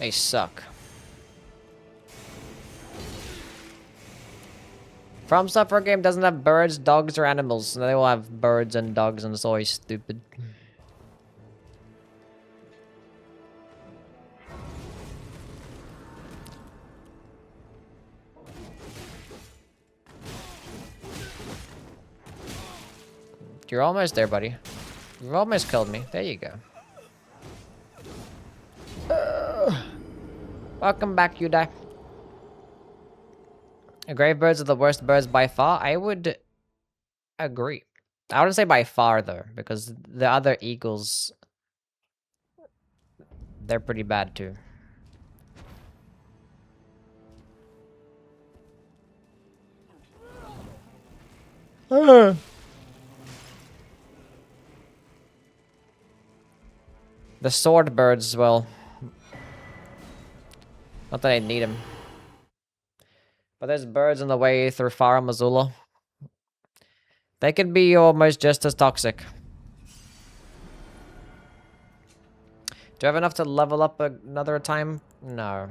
They suck. From Software game doesn't have birds, dogs, or animals. They will have birds and dogs, and it's always stupid. You're almost there, buddy. You've almost killed me. There you go. Welcome back, you die. Grave birds are the worst birds by far. I would agree. I wouldn't say by far though, because the other eagles, they're pretty bad too. The sword birds, well, not that I need them. But there's birds on the way through Farah Missoula. They can be almost just as toxic. Do I have enough to level up another time? No.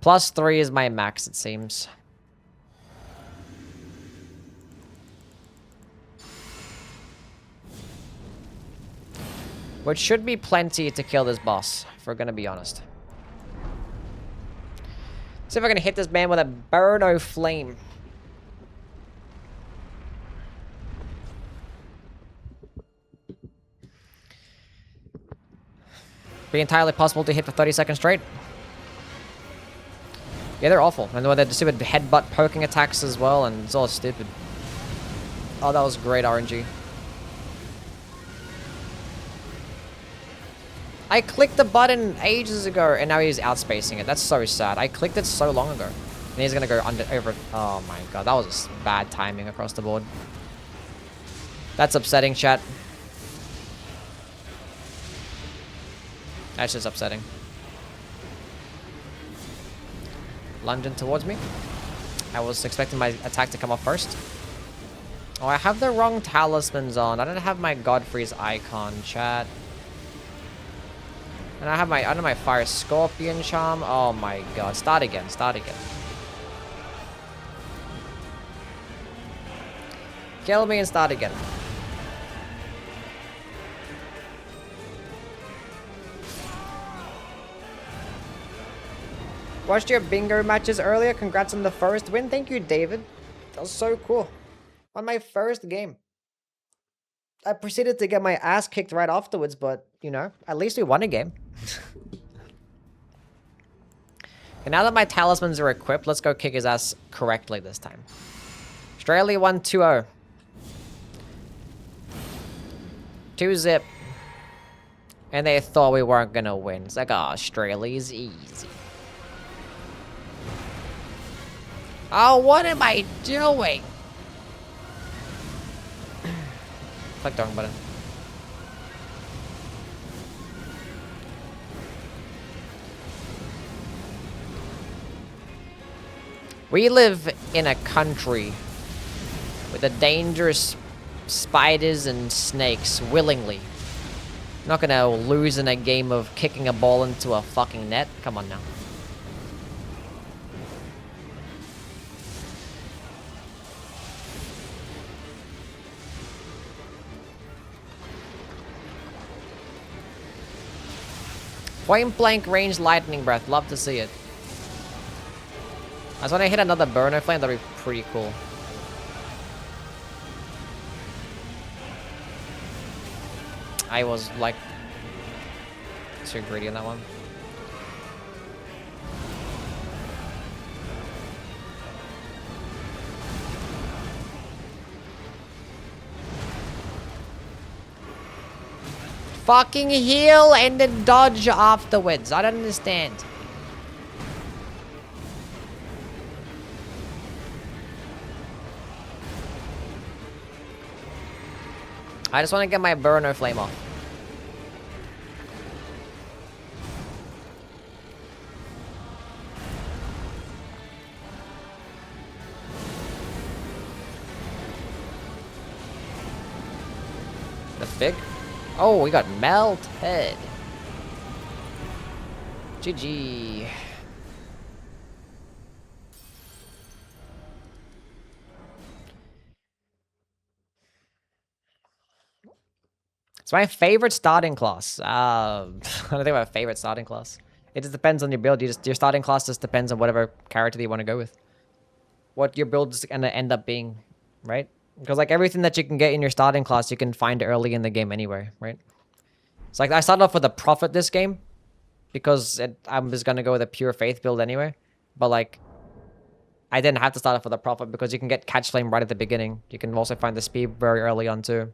+3 is my max, it seems. Which should be plenty to kill this boss, if we're gonna be honest. See if I can hit this man with a Burno Flame. Be entirely possible to hit for 30 seconds straight. Yeah, they're awful. And they're the stupid headbutt poking attacks as well, and it's all stupid. Oh, that was great RNG. I clicked the button ages ago, and now he's outspacing it. That's so sad. I clicked it so long ago. And he's gonna go over. Oh my god, that was just bad timing across the board. That's upsetting, chat. That's just upsetting. Lunging towards me. I was expecting my attack to come off first. Oh, I have the wrong talismans on. I don't have my Godfrey's icon, chat. And I have my under my Fire Scorpion charm. Oh my god. Start again. Start again. Kill me and start again. Watched your bingo matches earlier. Congrats on the first win. Thank you, David. That was so cool. On my first game. I proceeded to get my ass kicked right afterwards, but, you know, at least we won a game. And now that my talismans are equipped, let's go kick his ass correctly this time. Australia won 2-0. 2-zip. And they thought we weren't gonna win. It's like, oh, Australia's easy. Oh, what am I doing? Click the wrong button. We live in a country with the dangerous spiders and snakes willingly. Not gonna lose in a game of kicking a ball into a fucking net. Come on now. Point blank range lightning breath. Love to see it. I just want to hit another burner flame. That'd be pretty cool. I was like too greedy on that one. Fucking heal and then dodge afterwards. I don't understand. I just want to get my burner flame off. The fig? Oh, we got melted. GG. It's my favorite starting class. I don't think I have a favorite starting class. It just depends on your build. Your starting class just depends on whatever character that you want to go with. What your build is gonna end up being, right? Because like everything that you can get in your starting class, you can find early in the game anyway, right? It's like I started off with a Prophet this game because I'm just gonna go with a pure faith build anyway. But like, I didn't have to start off with a Prophet because you can get Catch Flame right at the beginning. You can also find the speed very early on too.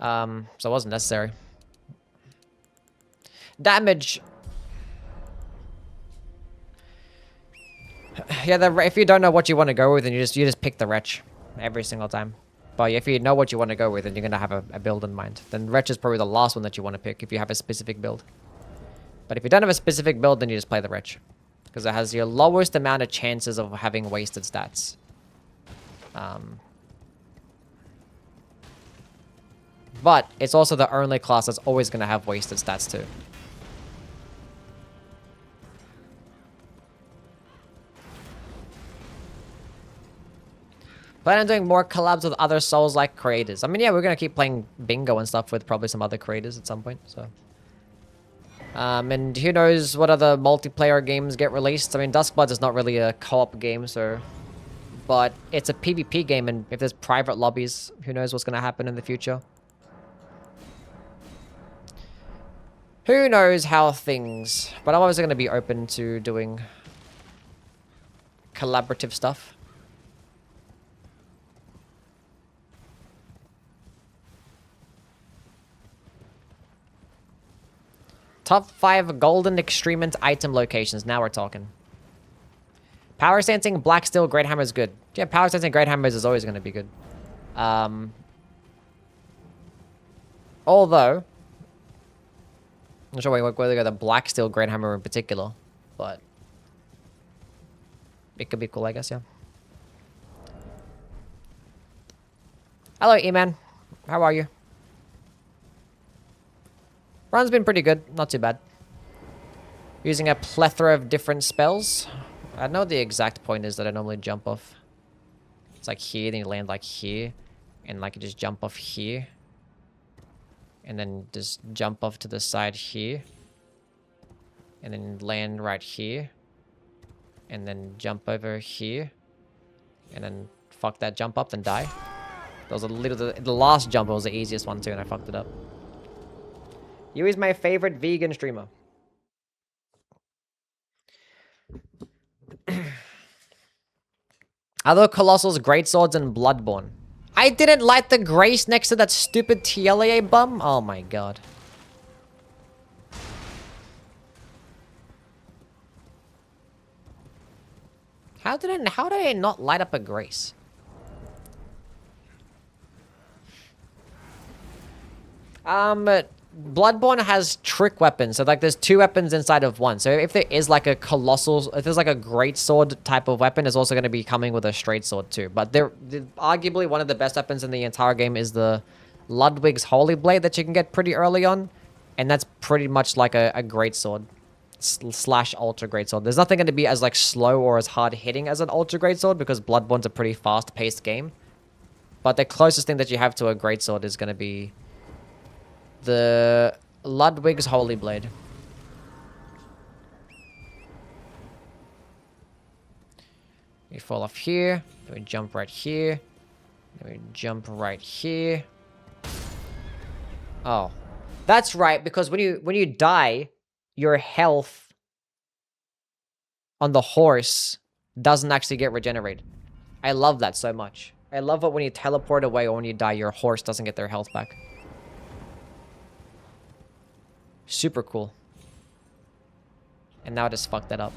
So it wasn't necessary. Damage. Yeah, if you don't know what you want to go with, then you just pick the Wretch every single time. But if you know what you want to go with, then you're gonna have a build in mind. Then Wretch is probably the last one that you want to pick if you have a specific build. But if you don't have a specific build, then you just play the Wretch, because it has your lowest amount of chances of having wasted stats. But it's also the only class that's always gonna have wasted stats too. Plan on doing more collabs with other Souls-like creators. I mean, yeah, we're gonna keep playing bingo and stuff with probably some other creators at some point, so. And who knows what other multiplayer games get released. I mean, Duskblood is not really a co-op game, so. But it's a PvP game, and if there's private lobbies, who knows what's gonna happen in the future. Who knows how things... But I'm always going to be open to doing collaborative stuff. Top 5 golden extremement item locations. Now we're talking. Power Sensing, Black Steel, Great Hammer is good. Yeah, Power Sensing, Great Hammers is always going to be good. Although... I'm not sure whether they go the Black Steel, Great Hammer in particular. But... it could be cool, I guess, yeah. Hello, E-Man. How are you? Run's been pretty good. Not too bad. Using a plethora of different spells. I know the exact point is that I normally jump off. It's like here, then you land like here. And like you just jump off here. And then just jump off to the side here. And then land right here. And then jump over here. And then fuck that jump up, then die. That was a little... The last jump was the easiest one too, and I fucked it up. You is my favorite vegan streamer. Other Colossals, Greatswords, and Bloodborne. I didn't light the grace next to that stupid TLA bum? Oh my god. How did I not light up a grace? Bloodborne has trick weapons, so like there's 2 weapons inside of one. So if there is like a colossal, if there's like a great sword type of weapon, it's also going to be coming with a straight sword too. But they're arguably one of the best weapons in the entire game is the Ludwig's Holy Blade that you can get pretty early on, and that's pretty much like a great sword slash ultra great sword. There's nothing going to be as like slow or as hard hitting as an ultra great sword because Bloodborne's a pretty fast paced game. But the closest thing that you have to a great sword is going to be the Ludwig's Holy Blade. We fall off here. Then we jump right here. Then we jump right here. Oh. That's right, because when you die, your health on the horse doesn't actually get regenerated. I love that so much. I love it when you teleport away or when you die, your horse doesn't get their health back. Super cool. And now I just fucked that up.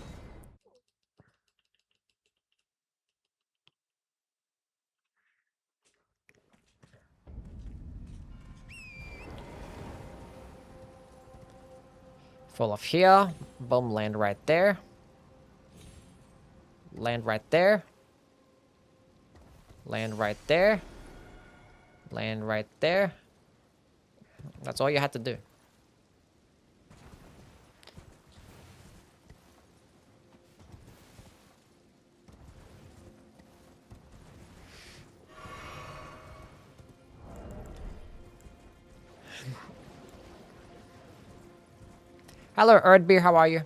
Fall off here. Boom, land right there. Land right there. Land right there. Land right there. That's all you had to do. Hello, Erdbeer, how are you?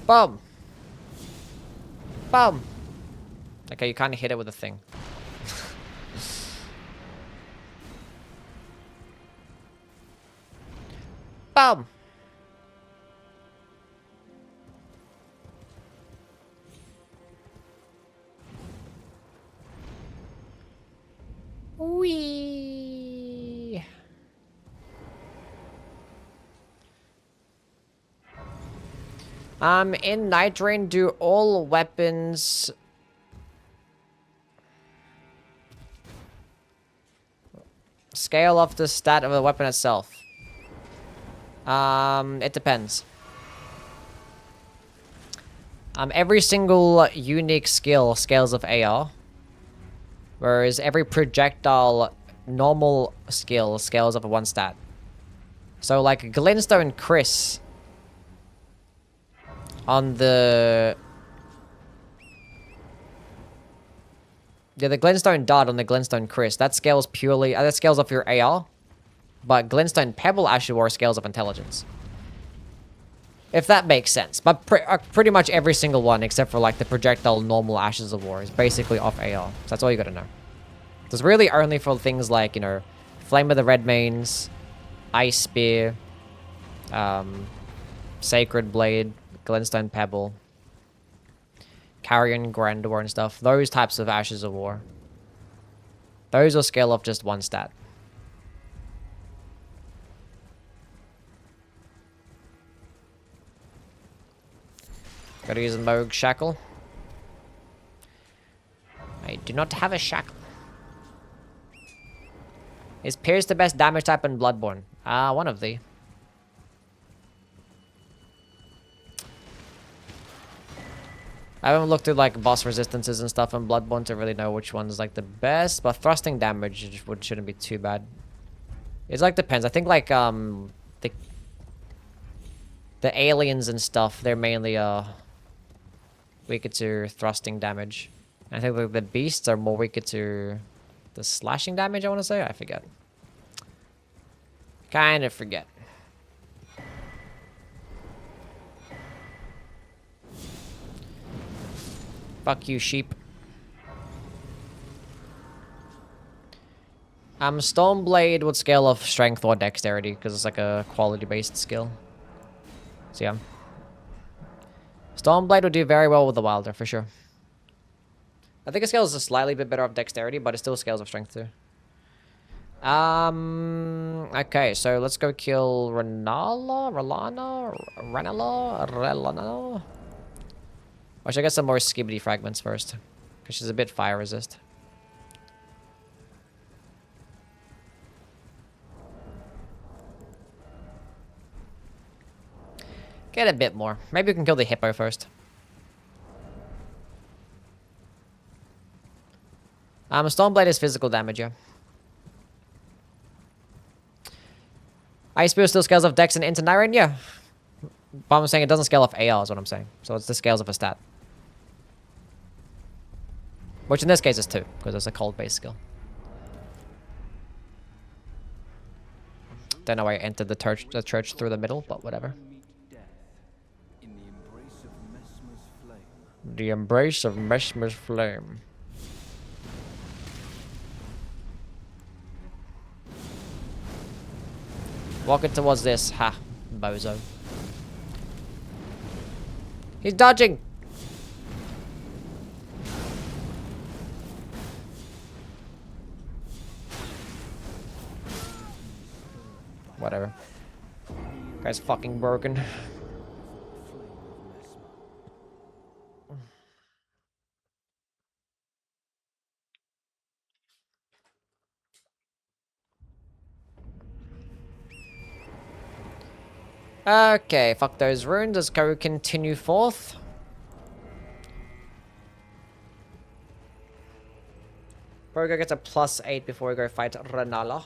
Boom. Boom. Okay, you kind of hit it with a thing. Boom. Wee. In Night Rain, do all weapons scale off the stat of the weapon itself? It depends. Every single unique skill scales of AR. Whereas every projectile normal skill scales up of 1 stat. So like Glintstone Chris on the... Yeah, the Glintstone Dart on the Glintstone Chris, that scales purely... that scales off your AR. But Glintstone Pebble Ashur scales of intelligence. If that makes sense. But pretty much every single one, except for like the projectile normal Ashes of War, is basically off AR. So that's all you gotta know. It's really only for things like, you know, Flame of the Red Mains, Ice Spear, Sacred Blade, Glintstone Pebble, Carrion Grandor and stuff. Those types of Ashes of War. Those will scale off just one stat. Gotta use a Moog Shackle. I do not have a shackle. Is Pierce the best damage type in Bloodborne? One of the. I haven't looked at like boss resistances and stuff in Bloodborne to really know which one's like the best, but thrusting damage shouldn't be too bad. It's like depends. I think like the aliens and stuff, they're mainly weaker to thrusting damage. I think like the beasts are more weaker to the slashing damage, I want to say. I forget. Kind of forget. Fuck you, sheep. Stoneblade would scale off strength or dexterity because it's like a quality-based skill. So yeah. Stoneblade would do very well with the Wilder, for sure. I think it scales a slightly bit better off dexterity, but it still scales off strength too. Okay, so let's go kill Renala. I should get some more Skibidi fragments first, because she's a bit fire resist. Get a bit more. Maybe we can kill the hippo first. Stoneblade is physical damage, yeah. Ice Spear still scales off Dex and into Naren, yeah. But I'm saying it doesn't scale off AR is what I'm saying. So it's the scales of a stat. Which in this case is 2, because it's a cold-based skill. Don't know why I entered the church through the middle, but whatever. The embrace of Meshmer's flame. Walking towards this. Ha, bozo. He's dodging. Whatever. Guy's fucking broken. Okay, fuck those runes. Let's go continue forth. Probably go get a +8 before we go fight Renala.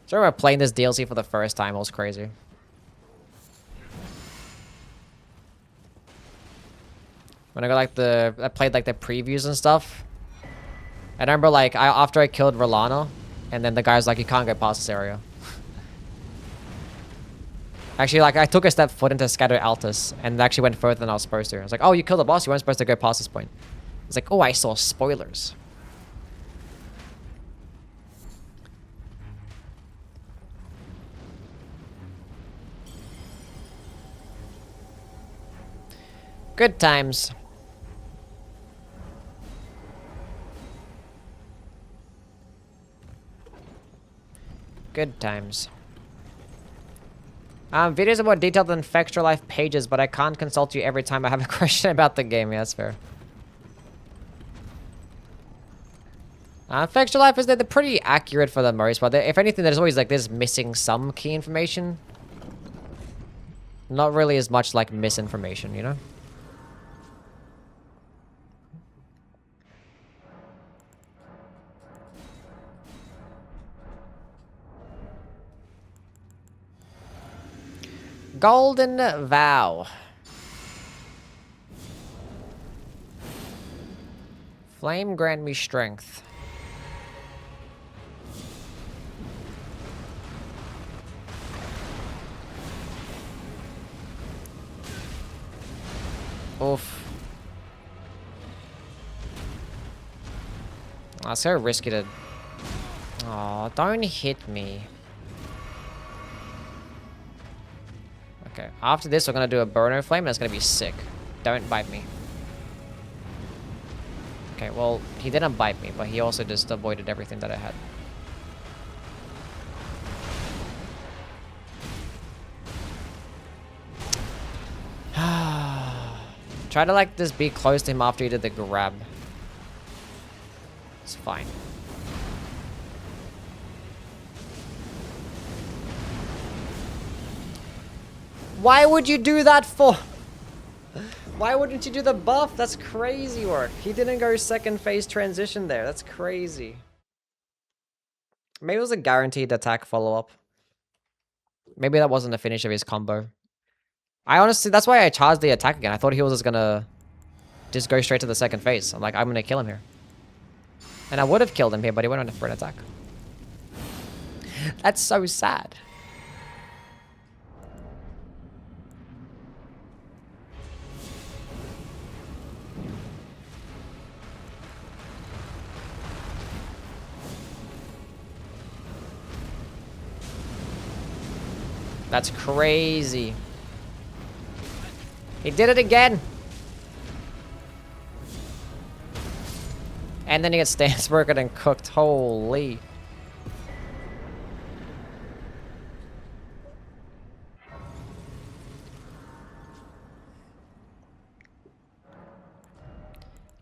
So I remember playing this DLC for the first time. It was crazy. When I got like I played like the previews and stuff. I remember like after I killed Rolana, and then the guy's like, you can't get past this area. Actually, like I took a step foot into Scatter Altus and actually went further than I was supposed to. I was like, oh, you killed the boss, you weren't supposed to go past this point. It's like, oh, I saw spoilers. Good times. Good times. Videos are more detailed than Extra Life pages, but I can't consult you every time I have a question about the game. Yeah, that's fair. Extra Life is they're pretty accurate for the most part. If anything, there's always like this missing some key information. Not really as much like misinformation, you know? Golden Vow. Flame grant me strength. Oof. That's so risky to... Aw, don't hit me. Okay, after this we're gonna do a burner flame and it's gonna be sick. Don't bite me. Okay, well, he didn't bite me, but he also just avoided everything that I had. Try to like just be close to him after you did the grab. It's fine. Why would you do that for? Why wouldn't you do the buff? That's crazy work. He didn't go second phase transition there. That's crazy. Maybe it was a guaranteed attack follow-up. Maybe that wasn't the finish of his combo. I honestly, that's why I charged the attack again. I thought he was just gonna just go straight to the second phase. I'm like, I'm gonna kill him here. And I would have killed him here, but he went on for an attack. That's so sad. That's crazy. He did it again. And then he gets stance broken and cooked. Holy.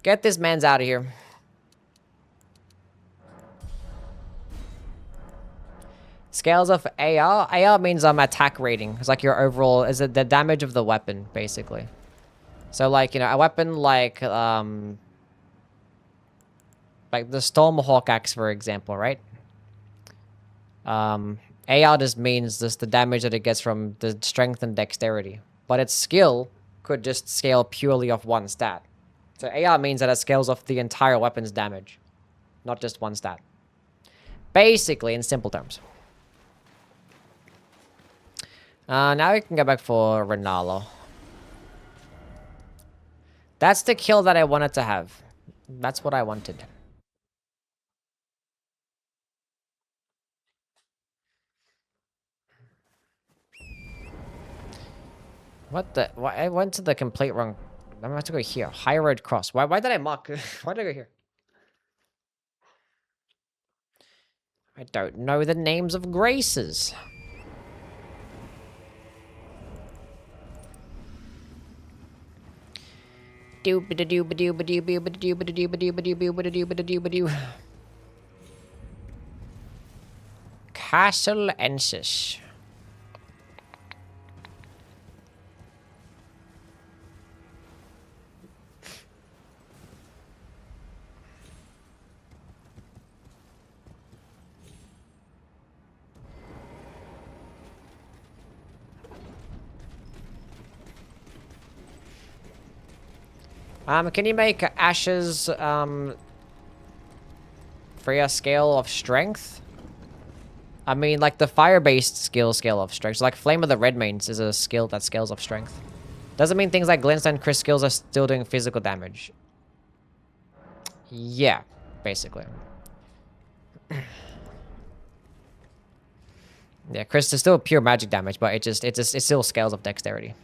Get this man's out of here. Scales of AR? AR means attack rating. It's like your overall, is it the damage of the weapon, basically. So like, you know, a weapon like the Stormhawk axe, for example, right? AR just means just the damage that it gets from the strength and dexterity. But its skill could just scale purely off one stat. So AR means that it scales off the entire weapon's damage, not just one stat. Basically, in simple terms. Now we can go back for Renalo. That's the kill that I wanted to have. That's what I wanted. What the? Why I went to the complete wrong. I'm gonna have to go here. High Road Cross. Why did I mark? Why did I go here? I don't know the names of graces. Castle Ensis. Can you make Ash's, Freya scale of strength? I mean, like the fire-based scale of strength. So like Flame of the Red Mains is a skill that scales of strength. Doesn't mean things like Glintstone Chris skills are still doing physical damage. Yeah, basically. Yeah, Chris is still pure magic damage, but it still scales of dexterity.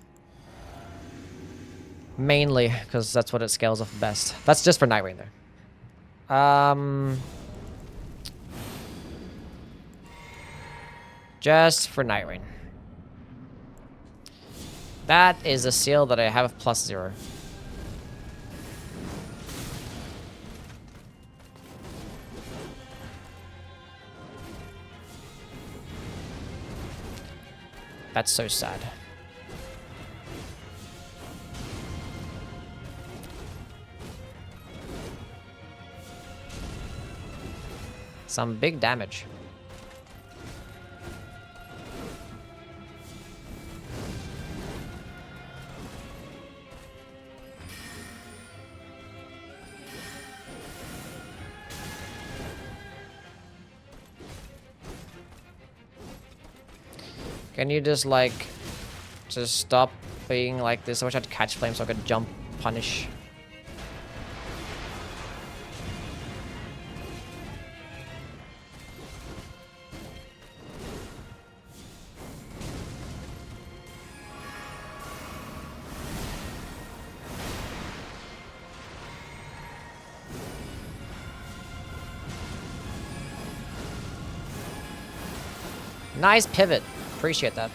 Mainly, because that's what it scales off best. That's just for Night Rain, though. Just for Night Rain. That is a seal that I have +0. That's so sad. Some big damage. Can you just like just stop being like this? I wish I had catch flame so I could jump punish. Nice pivot. Appreciate that.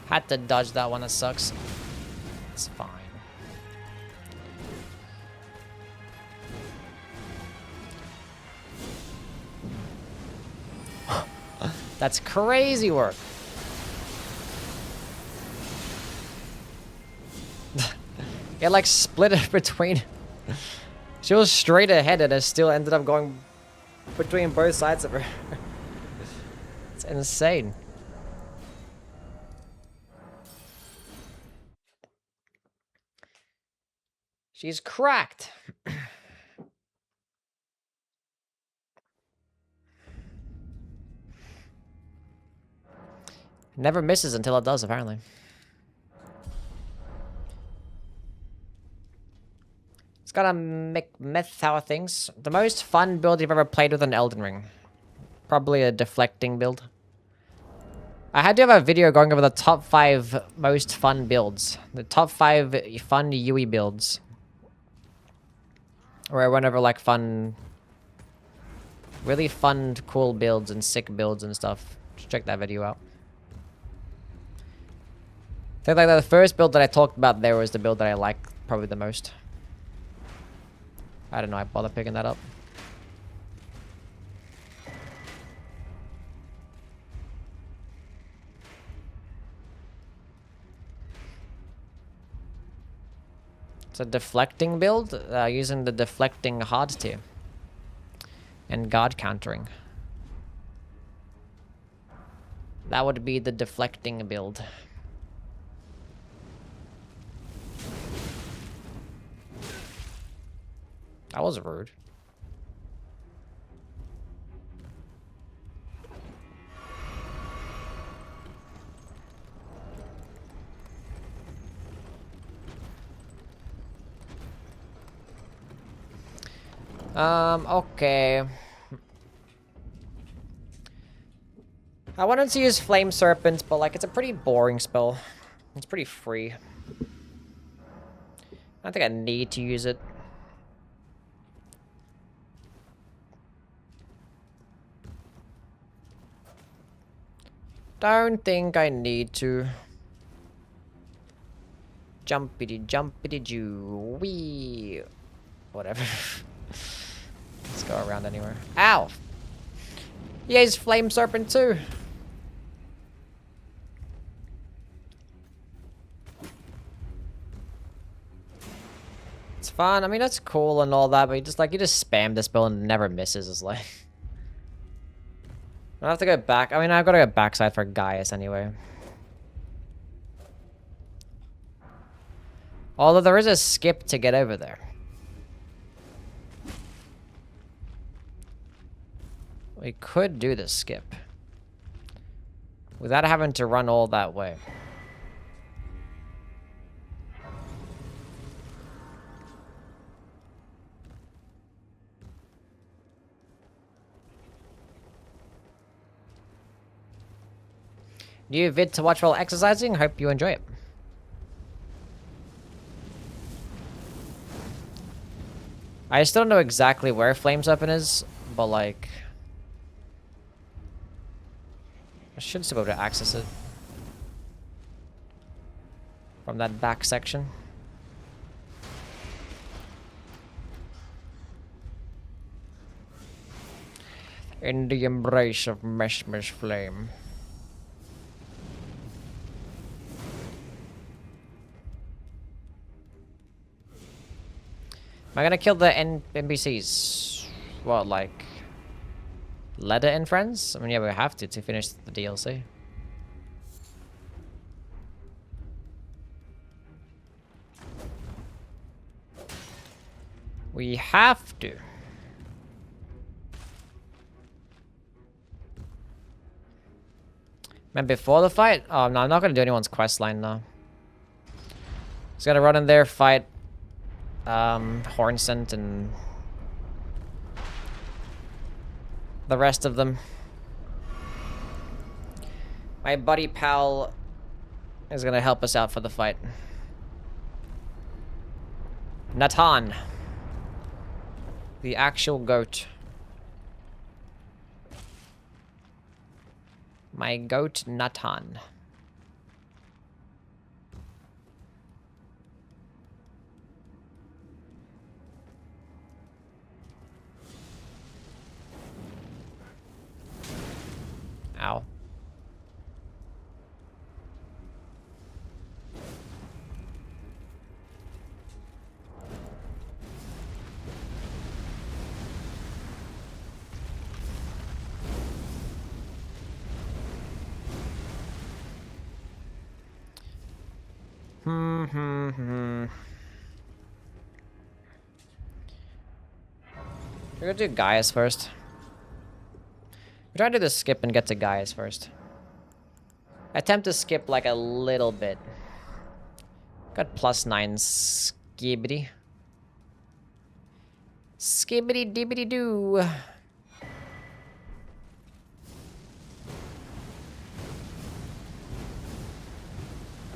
Had to dodge that one, it sucks. It's fine. That's crazy work. It like split it between. She was straight ahead and it still ended up going between both sides of her. It's insane. She's cracked. Never misses until it does, apparently. It's got a myth tower things. The most fun build you've ever played with an Elden Ring. Probably a deflecting build. I had to have a video going over the top 5 most fun builds. The top 5 fun Yui builds. Where I went over like fun, really fun, cool builds and sick builds and stuff. Just check that video out. I think like the first build that I talked about there was the build that I like probably the most. I don't know, I bother picking that up. It's a deflecting build, using the deflecting hard tier. And guard countering. That would be the deflecting build. That was rude. Okay. I wanted to use Flame Serpent, but like it's a pretty boring spell. It's pretty free. I don't think I need to use it. Don't think I need to. Jumpity joo wee. Whatever. Let's go around anywhere. Ow! He has Flame Serpent too. It's fun. I mean, that's cool and all that, but you just spam this spell and it never misses. It's like I have to go back. I mean, I've got to go backside for Gaius anyway. Although there is a skip to get over there. We could do the skip without having to run all that way. New vid to watch while exercising. Hope you enjoy it. I still don't know exactly where Flames Weapon is, but like I should still be able to access it from that back section. In the embrace of Meshmer's flame. Am I gonna kill the NPCs? What, like... Leather and friends? I mean, yeah, we have to finish the DLC. We have to. Man, before the fight? Oh, no, I'm not gonna do anyone's quest line, though. Just gonna run in there, fight... Hornsent and... the rest of them. My buddy pal is gonna help us out for the fight. Natan. The actual goat. My goat Natan. Ow. We're gonna do Gaius first. We're trying to do the skip and get to Gaius first. Attempt to skip like a little bit. Got +9 skibbity. Skibbity dibbity doo.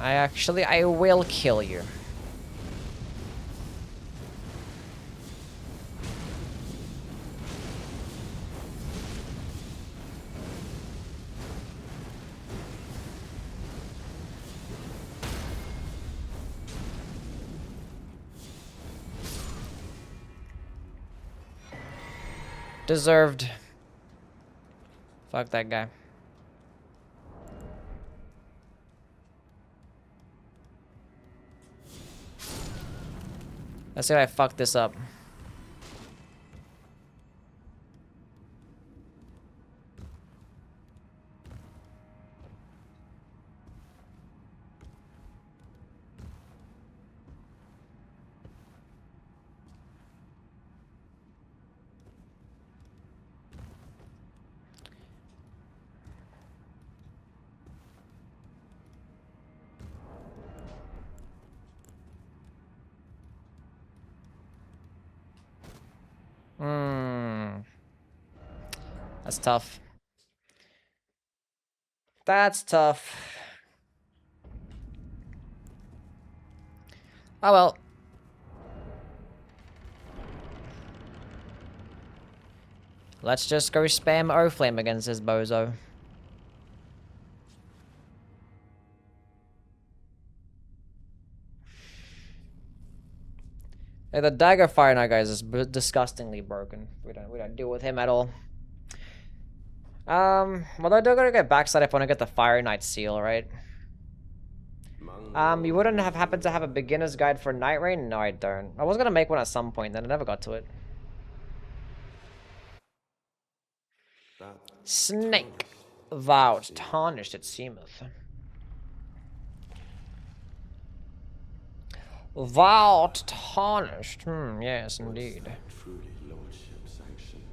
I will kill you. Deserved. Fuck that guy. Let's see if I fuck this up. That's tough. That's tough. Oh well. Let's just go spam O-Flame against this bozo. Hey, the Dagger Fire Knight guys is disgustingly broken. We don't deal with him at all. Well, I do gotta get backside if I want to get the Fire Knight seal, right? You wouldn't have happened to have a beginner's guide for Night Rain? No, I don't. I was gonna make one at some point, then I never got to it. Snake. Vowed. Tarnished, it seemeth. Vowed. Tarnished. Yes, indeed. Truly lordship sanction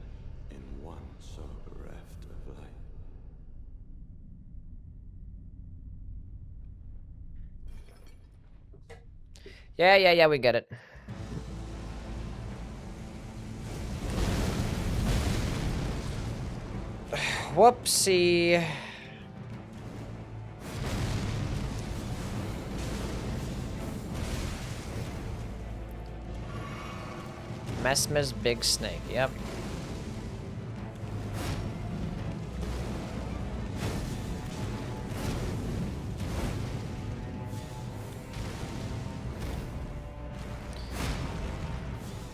in one so bereft of light. Yeah, we get it. Whoopsie. Messmer's big snake, yep.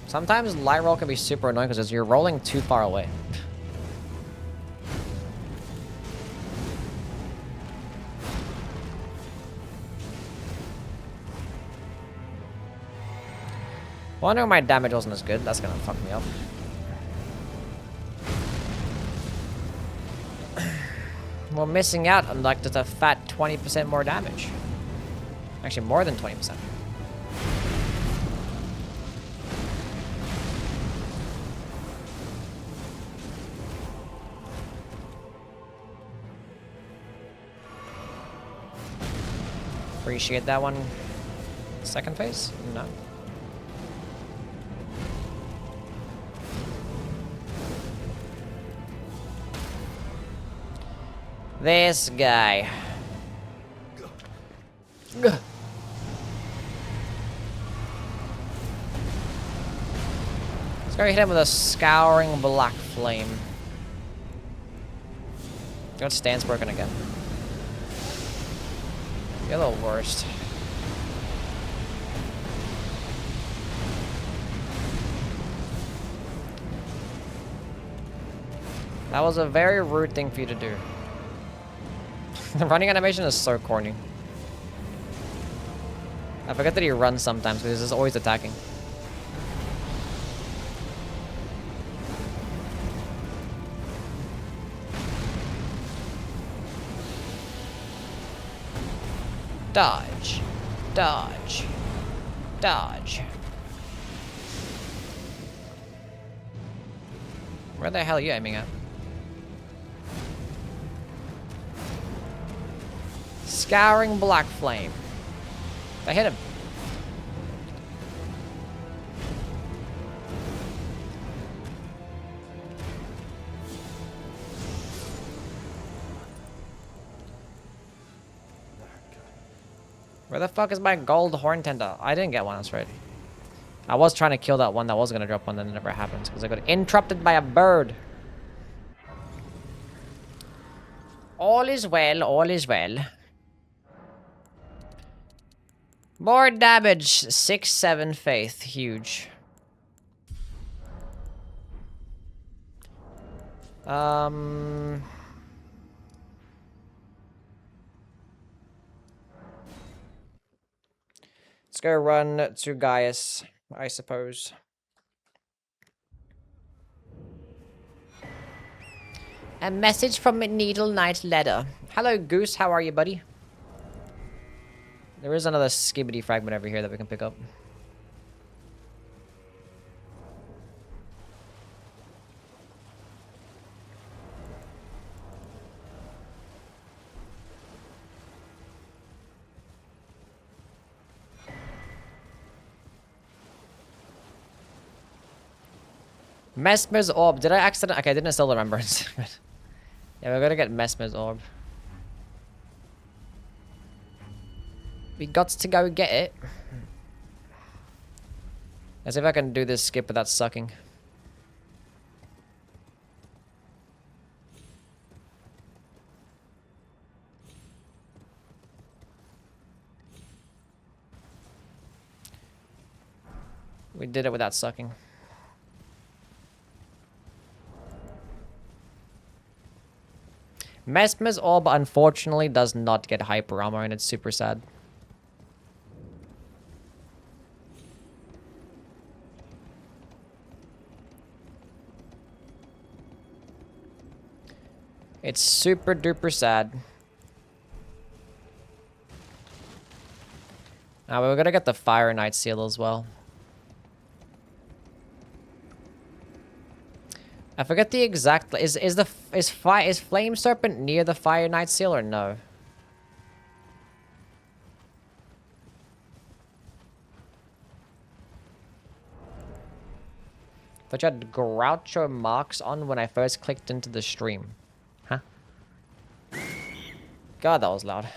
Sometimes light roll can be super annoying because you're rolling too far away. Wonder my damage wasn't as good. That's gonna fuck me up. We're missing out on like just a fat 20% more damage. Actually, more than 20%. Appreciate that one. Second phase? No. This guy. Ugh. Let's go hit him with a scouring black flame. Got stance broken again. You're the worst. That was a very rude thing for you to do. The running animation is so corny. I forget that he runs sometimes because he's always attacking. Dodge. Dodge. Dodge. Where the hell are you aiming at? Scouring black flame. I hit him. Where the fuck is my gold horn tender? I didn't get one, that's right. I was trying to kill that one that was gonna drop one, then it never happened because I got interrupted by a bird. All is well, all is well. More damage, 6-7 faith, huge. Let's go run to Gaius, I suppose. A message from Needle Knight Letter. Hello, Goose. How are you, buddy? There is another skibbity fragment over here that we can pick up. Mesmer's Orb. Did I accident? Okay, I didn't sell the Remembrance. Yeah, we're gonna get Mesmer's Orb. We got to go get it. Let's see if I can do this skip without sucking. We did it without sucking. Mesmer's Orb unfortunately does not get hyper armor and it's super sad. It's super duper sad. Now we're gonna get the Fire Knight seal as well. I forget the exact. Is Flame Serpent near the Fire Knight seal or no? But you had Groucho Marx on when I first clicked into the stream. Huh? God, that was loud.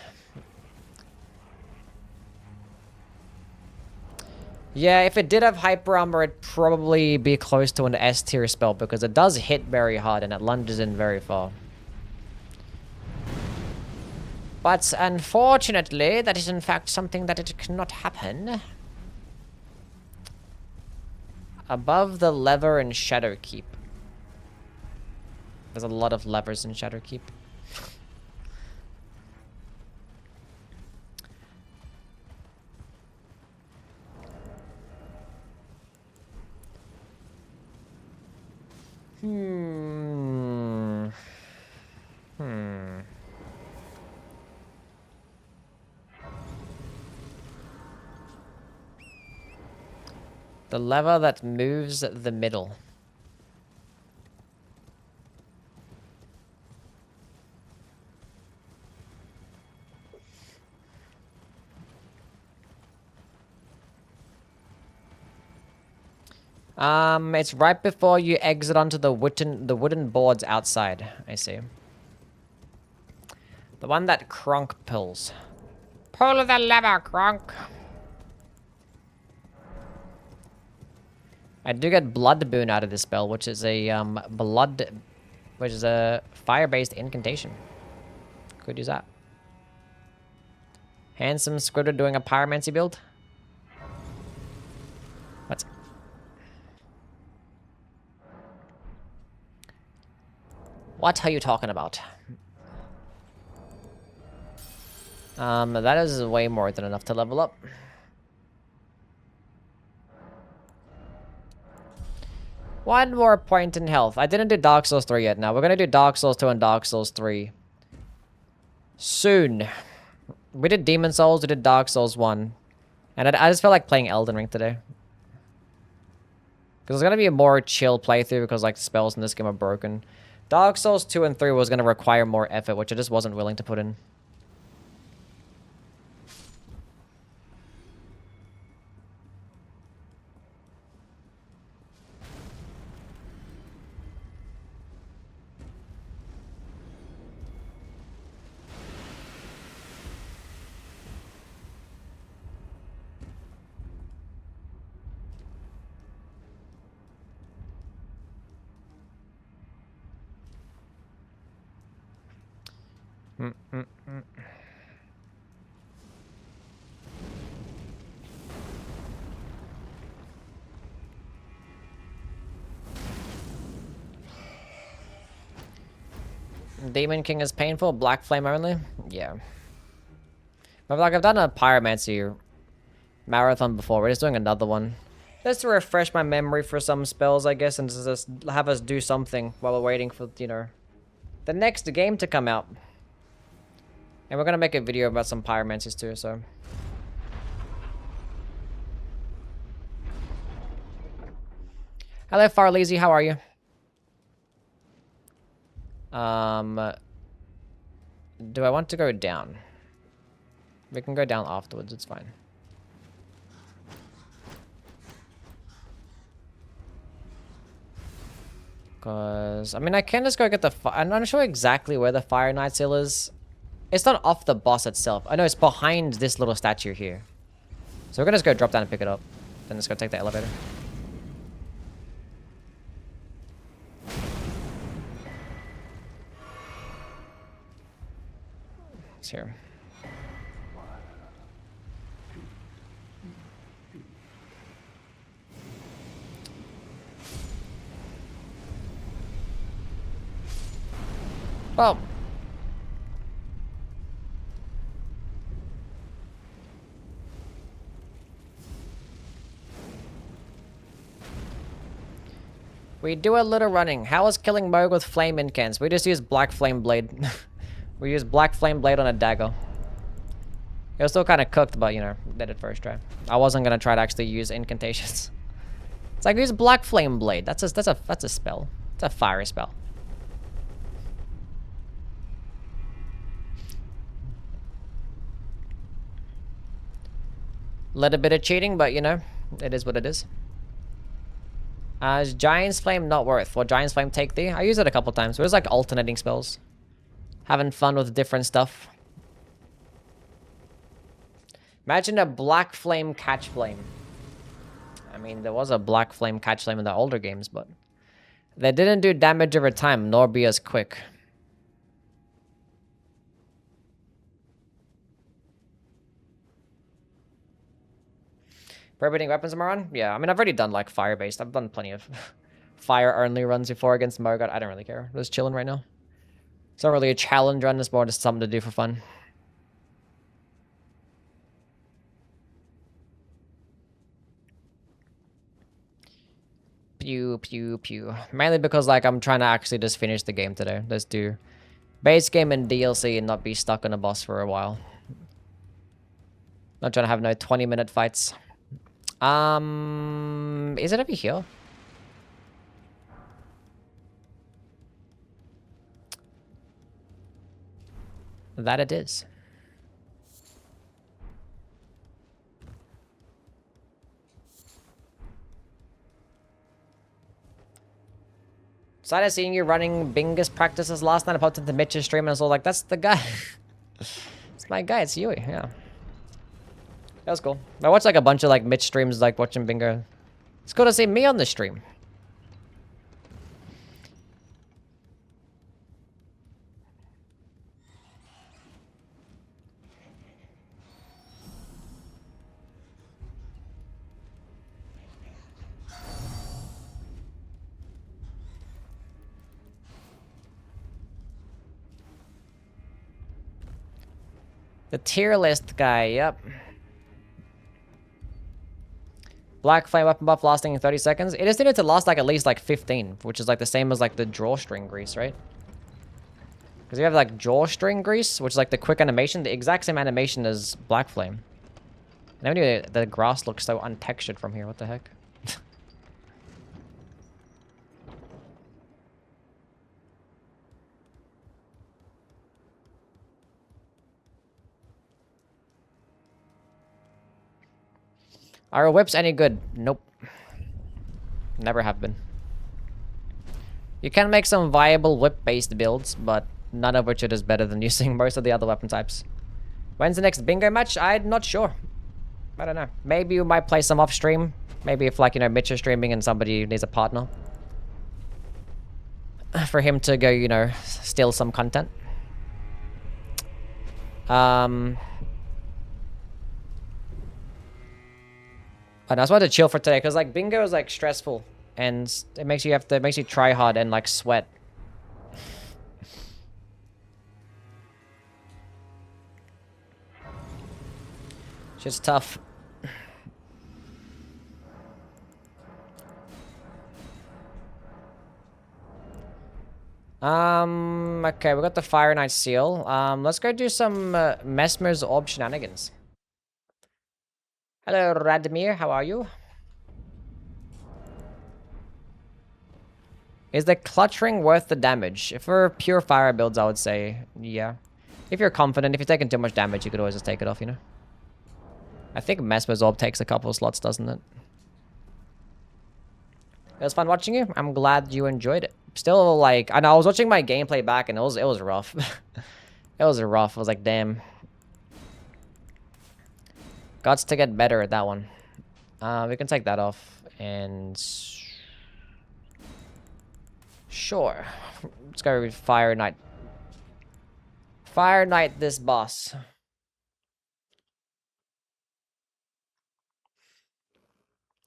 Yeah, if it did have hyper armor, it'd probably be close to an S tier spell because it does hit very hard and it lunges in very far. But unfortunately, that is in fact something that it cannot happen. Above the lever in Shadowkeep. There's a lot of levers in Shadowkeep. Hmm. Hmm. The lever that moves the middle. It's right before you exit onto the wooden boards outside. I see. The one that Kronk pulls. Pull the lever, Kronk. I do get blood boon out of this spell, which is a fire-based incantation. Could use that. Handsome squidward doing a pyromancy build. What? What are you talking about? That is way more than enough to level up. One more point in health. I didn't do Dark Souls 3 yet. Now we're gonna do Dark Souls 2 and Dark Souls 3 soon. We did Demon Souls, we did Dark Souls 1. And I just felt like playing Elden Ring today. Because it's gonna be a more chill playthrough because like the spells in this game are broken. Dark Souls 2 and 3 was gonna require more effort, which I just wasn't willing to put in. Demon King is painful, Black Flame only? Yeah. But like I've done a Pyromancy marathon before, we're just doing another one. Just to refresh my memory for some spells, I guess, and to just have us do something while we're waiting for, you know, the next game to come out. And we're gonna make a video about some Pyromancies too, so. Hello, Farleezy, how are you? Do I want to go down? We can go down afterwards, it's fine. Because, I mean, I can just go get the I'm not sure exactly where the Fire Knight's Hill is. It's not off the boss itself. I know it's behind this little statue here. So we're gonna just go drop down and pick it up. Then let's go take the elevator. It's here. Well. We do a little running. How is killing Moog with flame incans? We just use Black Flame Blade. We use Black Flame Blade on a dagger. It was still kind of cooked, but you know, did it first try. I wasn't gonna try to actually use incantations. It's like use Black Flame Blade. That's a spell. It's a fiery spell. Little bit of cheating, but you know, it is what it is. Is Giant's Flame not worth? Will Giant's Flame take thee? I use it a couple times. It was like alternating spells. Having fun with different stuff. Imagine a Black Flame Catch Flame. I mean, there was a Black Flame Catch Flame in the older games, but they didn't do damage over time, nor be as quick. Prohibiting weapons am I on? Yeah, I mean, I've already done like fire-based. I've done plenty of fire-only runs before against Morgoth. I don't really care. I'm just chilling right now. It's not really a challenge run, it's more just something to do for fun. Pew, pew, pew. Mainly because, like, I'm trying to actually just finish the game today. Let's do base game and DLC and not be stuck on a boss for a while. Not trying to have no 20-minute fights. Is it over here? That it is. Started seeing you running Bingus practices last night. I popped into Mitch's stream and I was all like, that's the guy. It's my guy, it's Yui, yeah. That was cool. I watched like a bunch of like Mitch streams, like watching Bingo. It's cool to see me on the stream. The tier list guy, yep. Black flame weapon buff lasting 30 seconds. It is needed to last like at least like 15, which is like the same as like the drawstring grease, right? Because you have like drawstring grease, which is like the quick animation, the exact same animation as black flame. And anyway, the grass looks so untextured from here. What the heck? Are whips any good? Nope. Never have been. You can make some viable whip-based builds, but none of which it is better than using most of the other weapon types. When's the next bingo match? I'm not sure. I don't know. Maybe you might play some off-stream. Maybe if, like, you know, Mitch is streaming and somebody needs a partner. For him to go, you know, steal some content. And I just wanted to chill for today because like bingo is like stressful and it makes you try hard and like sweat. Just tough. Okay, we got the Fire Knight seal. Let's go do some Mesmer's Orb shenanigans. Hello, Radmir. How are you? Is the clutch ring worth the damage? If for pure fire builds, I would say, yeah. If you're confident, if you're taking too much damage, you could always just take it off, you know? I think Mesmer's Orb takes a couple of slots, doesn't it? It was fun watching you. I'm glad you enjoyed it. Still, like, I know I was watching my gameplay back and it was rough. It was rough. I was like, damn. Gots to get better at that one. We can take that off and sure. Let's go with Fire Knight. Fire Knight this boss.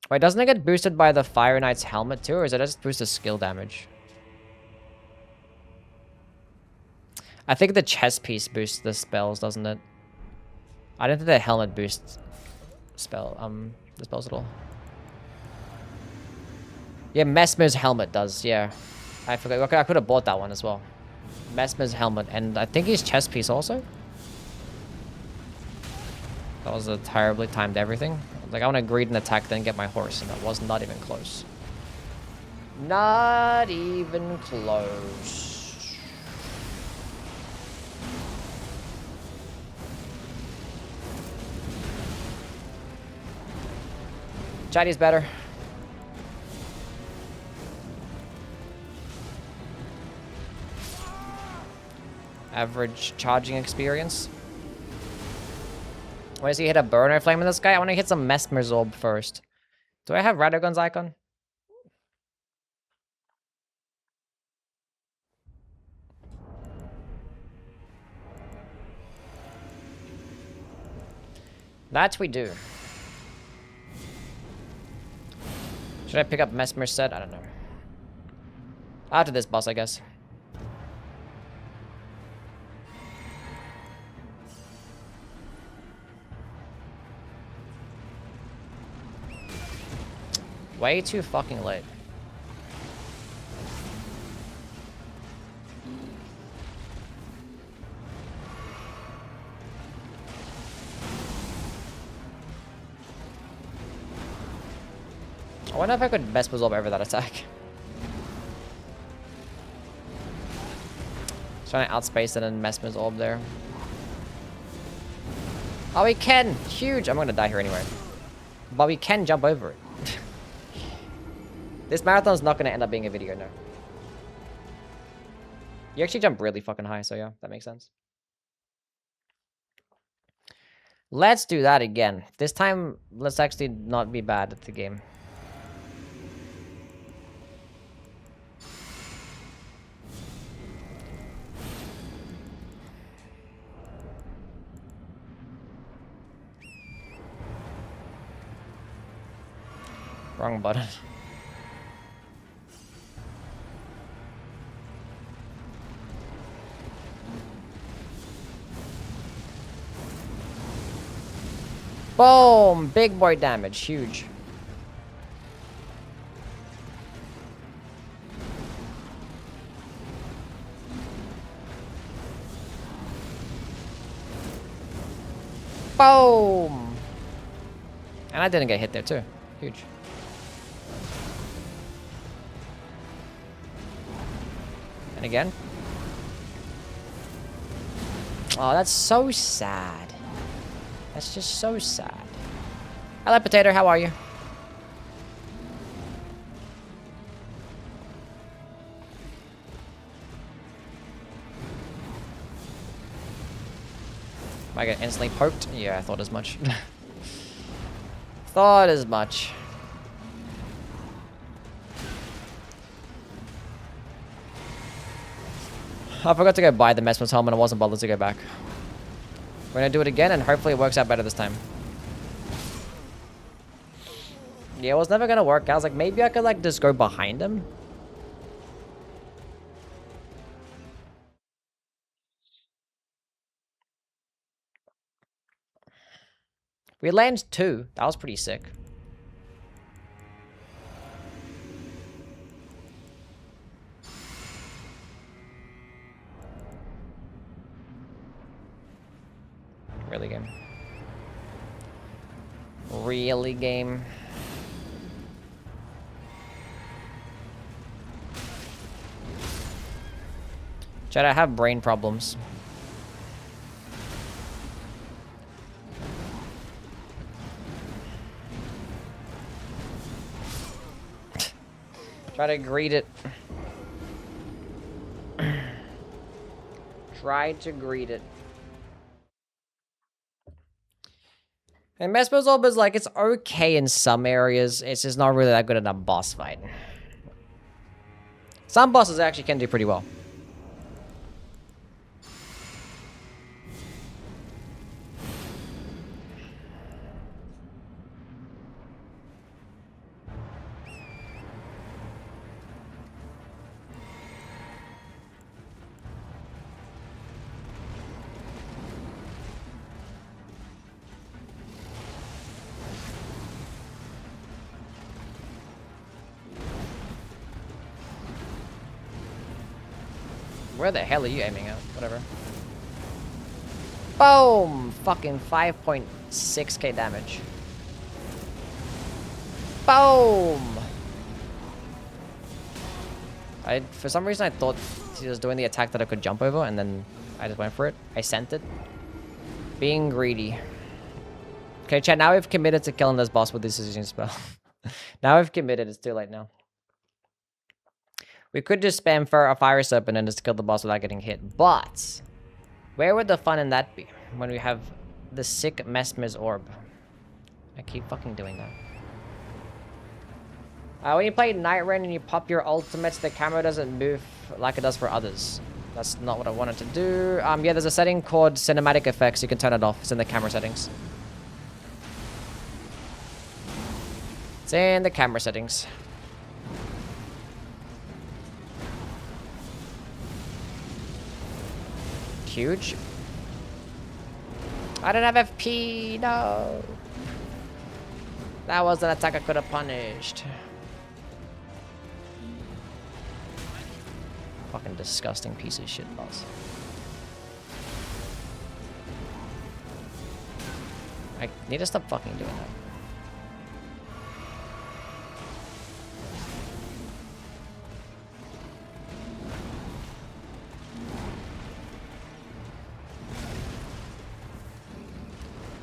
Wait, doesn't it get boosted by the Fire Knight's helmet too, or is it just boost the skill damage? I think the chest piece boosts the spells, doesn't it? I don't think the helmet boosts the spells at all. Yeah, Mesmer's helmet does, yeah. I forgot. I could have bought that one as well. Mesmer's helmet, and I think his chest piece also. That was a terribly timed everything. Like, I want to greed and attack, then get my horse, and that was not even close. Not even close. Chinese better. Average charging experience. Why does he hit a burner flame in this guy? I want to hit some Mesmer's Orb first. Do I have Radogon's icon? That we do. Should I pick up Mesmer's set? I don't know. After this boss, I guess. Way too fucking late. I wonder if I could best absorb over that attack. Trying to outspace it and Mesmer's orb there. Oh, we can! Huge! I'm gonna die here anyway. But we can jump over it. This marathon's not gonna end up being a video, no. You actually jump really fucking high, so yeah, that makes sense. Let's do that again. This time, let's actually not be bad at the game. Wrong button. Boom! Big boy damage. Huge. Boom! And I didn't get hit there too. Huge. And again. Oh, that's so sad. That's just so sad. Hello, Potato. How are you? Am I get instantly poked? Yeah, I thought as much. Thought as much. I forgot to go buy the Mesmer's helmet. I wasn't bothered to go back. We're gonna do it again, and hopefully it works out better this time. Yeah, it was never gonna work. I was like, maybe I could like just go behind him. We land 2. That was pretty sick. Really game. Really game. Chad, I have brain problems. Try to greet it. Try to greet it. And Mesmer's Orb is like, it's okay in some areas. It's just not really that good in a boss fight. Some bosses actually can do pretty well. Where the hell are you aiming at? Whatever. Boom! Fucking 5.6k damage. Boom! For some reason I thought he was doing the attack that I could jump over, and then I just went for it. I sent it. Being greedy. Okay, chat, now we've committed to killing this boss with this decision spell. Now we've committed, it's too late now. We could just spam for a fire serpent and just kill the boss without getting hit, but where would the fun in that be when we have the sick Mesmer's orb? I keep fucking doing that. When you play Night Rain and you pop your ultimates, the camera doesn't move like it does for others. That's not what I wanted to do. Yeah, there's a setting called cinematic effects. You can turn it off. It's in the camera settings. It's in the camera settings. Huge. I don't have FP, no. That was an attack I could have punished. Fucking disgusting piece of shit, boss. I need to stop fucking doing that.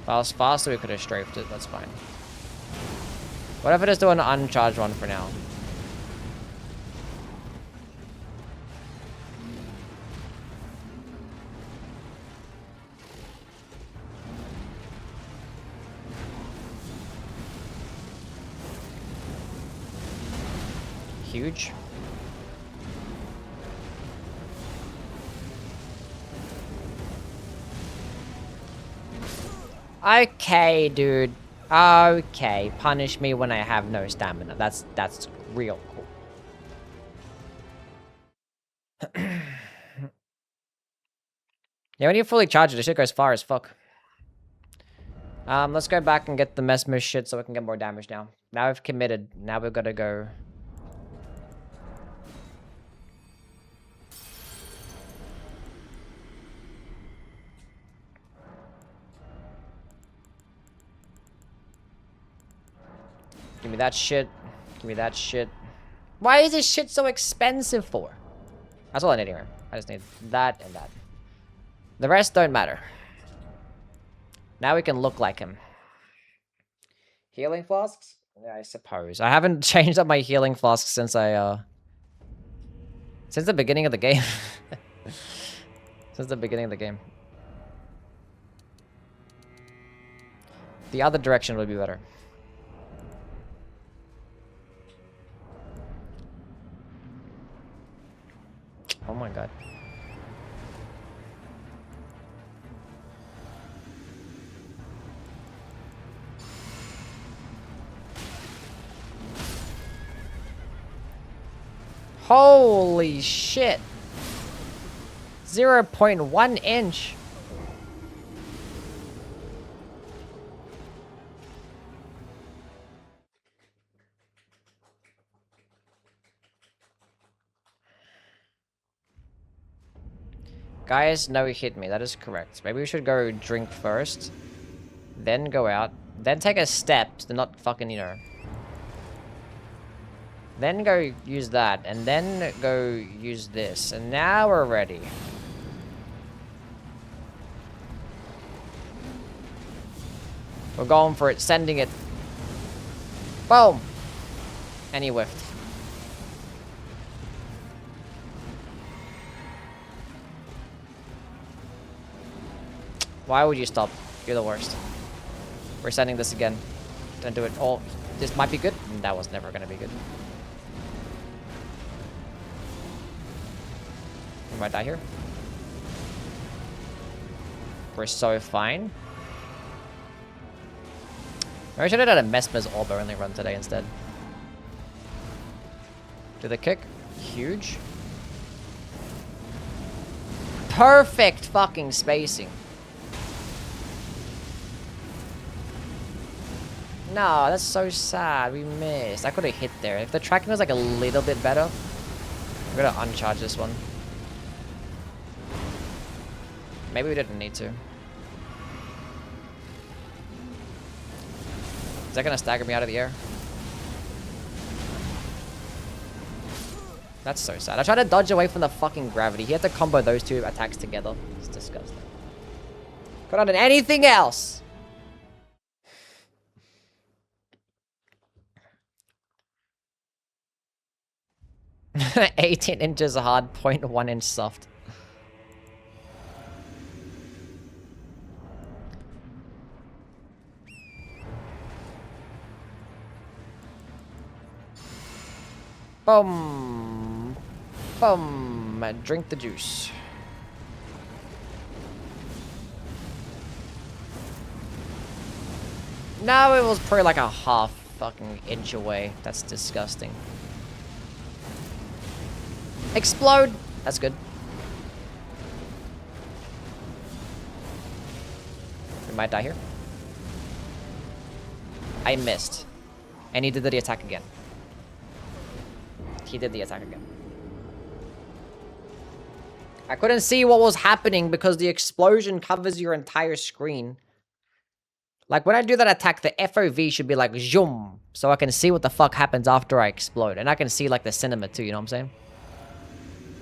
If I was faster, we could have strafed it. That's fine. What if I just do an uncharged one for now? Huge. Okay, dude. Okay, punish me when I have no stamina. That's real cool. Yeah, when you fully charge it, the shit goes far as fuck. Let's go back and get the mesmer shit so we can get more damage now. Now we've committed. Now we've got to go. Give me that shit. Give me that shit. Why is this shit so expensive for? That's all I need here. I just need that and that. The rest don't matter. Now we can look like him. Healing flasks? Yeah, I suppose. I haven't changed up my healing flasks since since the beginning of the game. Since the beginning of the game. The other direction would be better. Oh my god. Holy shit. 0.1 inch. Guys, no, he hit me. That is correct. Maybe we should go drink first. Then go out. Then take a step to not fucking, you know. Then go use that. And then go use this. And now we're ready. We're going for it. Sending it. Boom. And he whiffed. Why would you stop? You're the worst. We're sending this again. Don't do it. Oh, this might be good. That was never gonna be good. We might die here. We're so fine. Maybe I should have done a Mesmer's Orb only run today instead. Do the kick. Huge. Perfect fucking spacing. No, that's so sad. We missed. I could have hit there. If the tracking was like a little bit better. I'm gonna uncharge this one. Maybe we didn't need to. Is that gonna stagger me out of the air? That's so sad. I tried to dodge away from the fucking gravity. He had to combo those two attacks together. It's disgusting. Could have done anything else. 18 inches hard, 0.1 inch soft. Boom. Boom. Drink the juice. No, it was probably like a half fucking inch away. That's disgusting. Explode! That's good. We might die here. I missed. And he did the attack again. He did the attack again. I couldn't see what was happening because the explosion covers your entire screen. Like, when I do that attack, the FOV should be like, zoom, so I can see what the fuck happens after I explode. And I can see, like, the cinema, too, you know what I'm saying?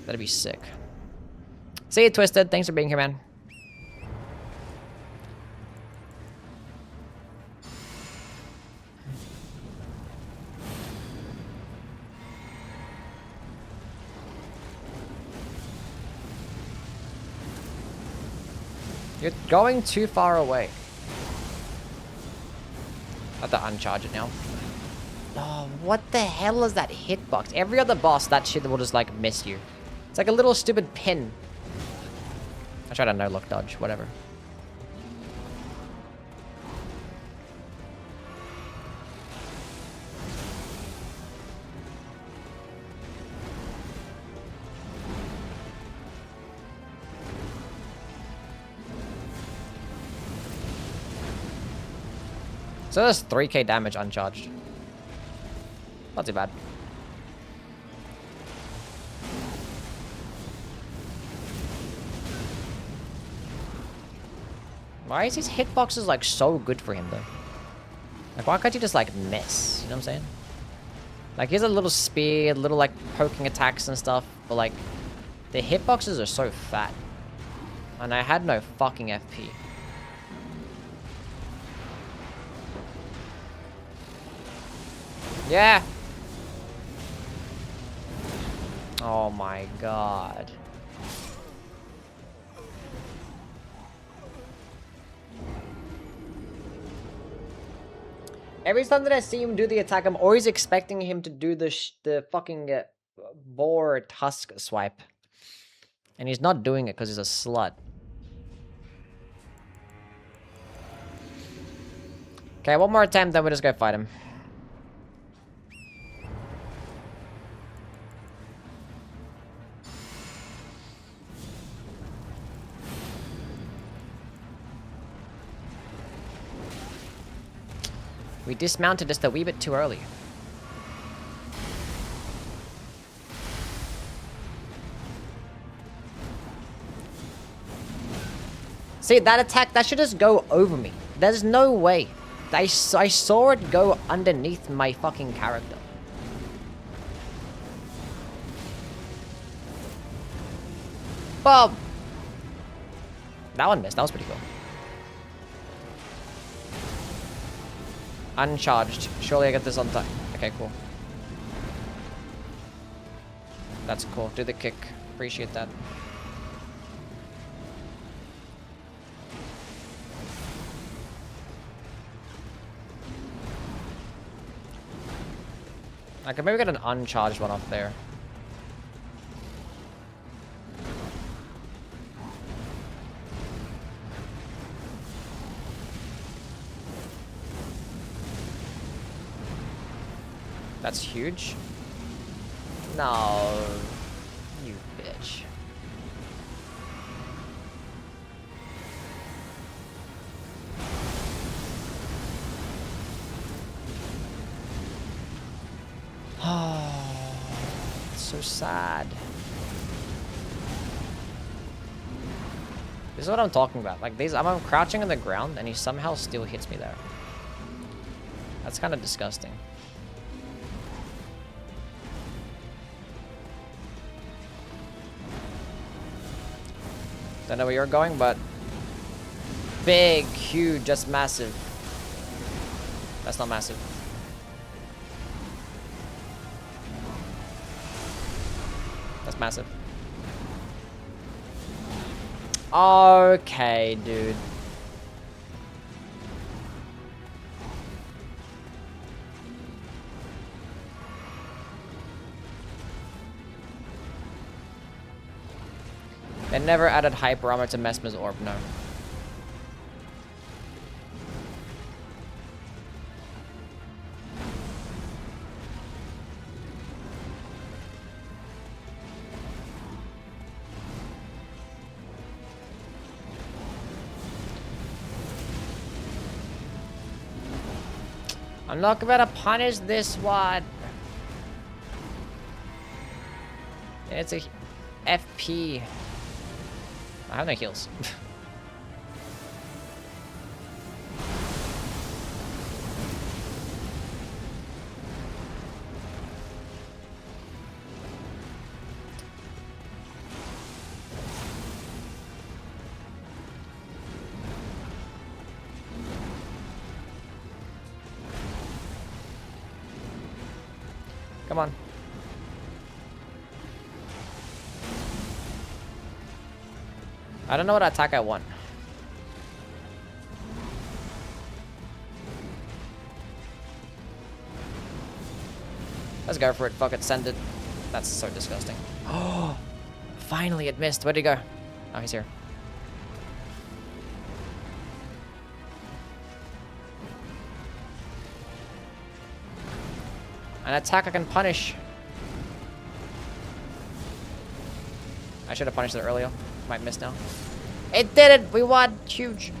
That'd be sick. See you, Twisted. Thanks for being here, man. You're going too far away. I have to uncharge it now. Oh, what the hell is that hitbox? Every other boss, that shit will just, like, miss you. It's like a little stupid pin. I tried a no-look dodge, whatever. So that's 3k damage uncharged. Not too bad. Why is his hitboxes like so good for him though? Like why can't you just like miss? You know what I'm saying? Like he has a little spear, little like poking attacks and stuff, but like the hitboxes are so fat. And I had no fucking FP. Yeah. Oh my god. Every time that I see him do the attack, I'm always expecting him to do the fucking boar tusk swipe. And he's not doing it because he's a slut. Okay, one more attempt, then we'll just go fight him. We dismounted just a wee bit too early. See, that attack, that should just go over me. There's no way. I saw it go underneath my fucking character. Boom! That one missed. That was pretty cool. Uncharged. Surely I get this on time. Okay, cool. That's cool. Do the kick. Appreciate that. I could maybe get an uncharged one off there. That's huge. No, you bitch. Oh, it's so sad. This is what I'm talking about. Like these, I'm crouching on the ground and he somehow still hits me there. That's kind of disgusting. Don't know where you're going, but big, huge, just massive. That's not massive. That's massive. Okay, dude. They never added hyper armor to Mesmer's orb, no. I'm not gonna punish this one. It's a FP. I have no heals. Come on. I don't know what attack I want. Let's go for it. Fuck it. Send it. That's so disgusting. Oh, finally it missed. Where'd he go? Oh, he's here. An attack I can punish. I should have punished it earlier. Might miss now. It did it! We won! Huge!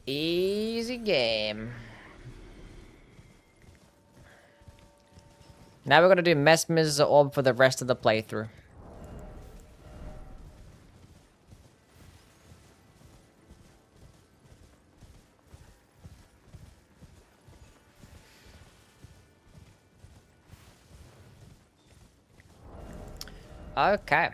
Easy game. Now we're gonna do Mesmer's Orb for the rest of the playthrough. Okay.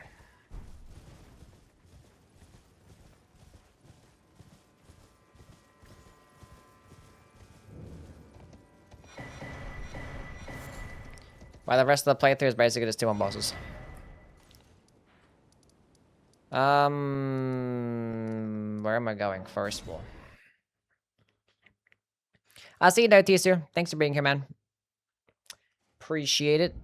Well, the rest of the playthrough is basically just 2 more bosses. Where am I going first of all? I'll see you, Noticer. Thanks for being here, man. Appreciate it.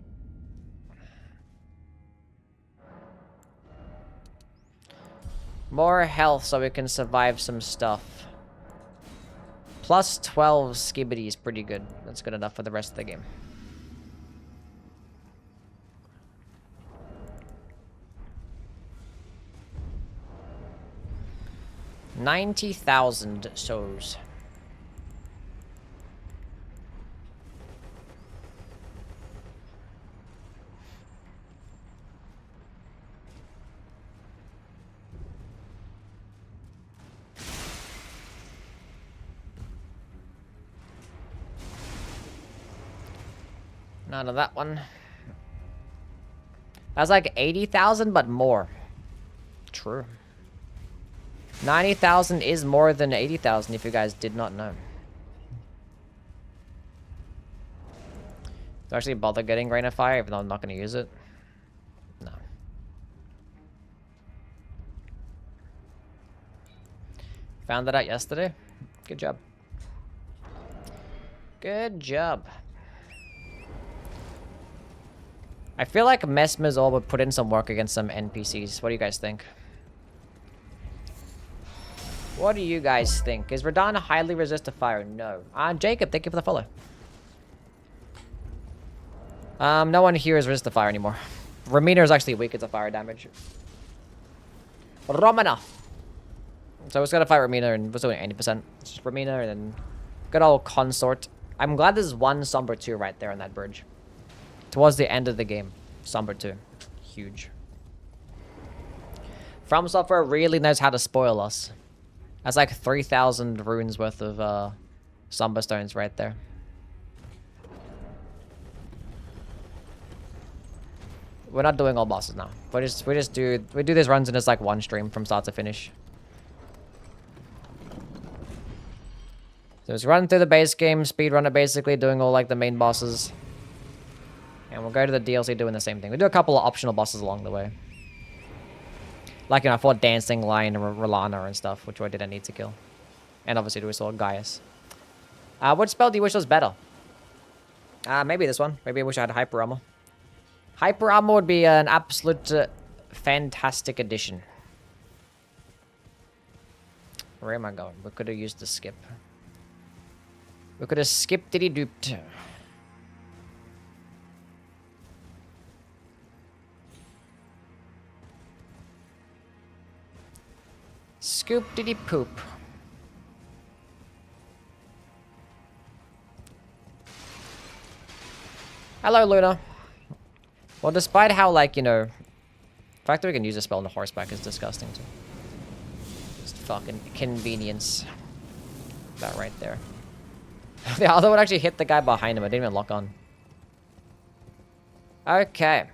More health so we can survive some stuff. Plus 12 skibbity is pretty good. That's good enough for the rest of the game. $90,000 souls. None of that one. That's like 80,000, but more. True. 90,000 is more than 80,000 if you guys did not know. Do I actually bother getting Rain of Fire even though I'm not going to use it? No. Found that out yesterday. Good job. Good job. I feel like Mesmer's Orb would put in some work against some NPCs. What do you guys think? What do you guys think? Is Radahn highly resistant to fire? No. Jacob, thank you for the follow. No one here is resistant to fire anymore. Ramina is actually weak to fire damage. Romana. So it's gonna fight Ramina and what's doing 80%. It's just Ramina and then good old consort. I'm glad there's one Somber 2 right there on that bridge. Towards the end of the game. Somber 2. Huge. From Software really knows how to spoil us. That's like 3,000 runes worth of Somber stones right there. We're not doing all bosses now. We do these runs in just like one stream from start to finish. So just run through the base game, speedrun it basically, doing all like the main bosses. And we'll go to the DLC doing the same thing. We do a couple of optional bosses along the way. Like, you know, I fought Dancing Lion and Rolana and stuff, which I didn't need to kill. And obviously we saw Gaius. What spell do you wish was better? Maybe this one. Maybe I wish I had Hyper Armor. Hyper Armor would be an absolute fantastic addition. Where am I going? We could have used the skip. We could have skipped-diddy-dooped. Scoop-diddy-poop. Hello, Luna. Well, despite how, like, you know... The fact that we can use a spell on the horseback is disgusting, too. Just fucking convenience. That right there. The other one actually hit the guy behind him. I didn't even lock on. Okay.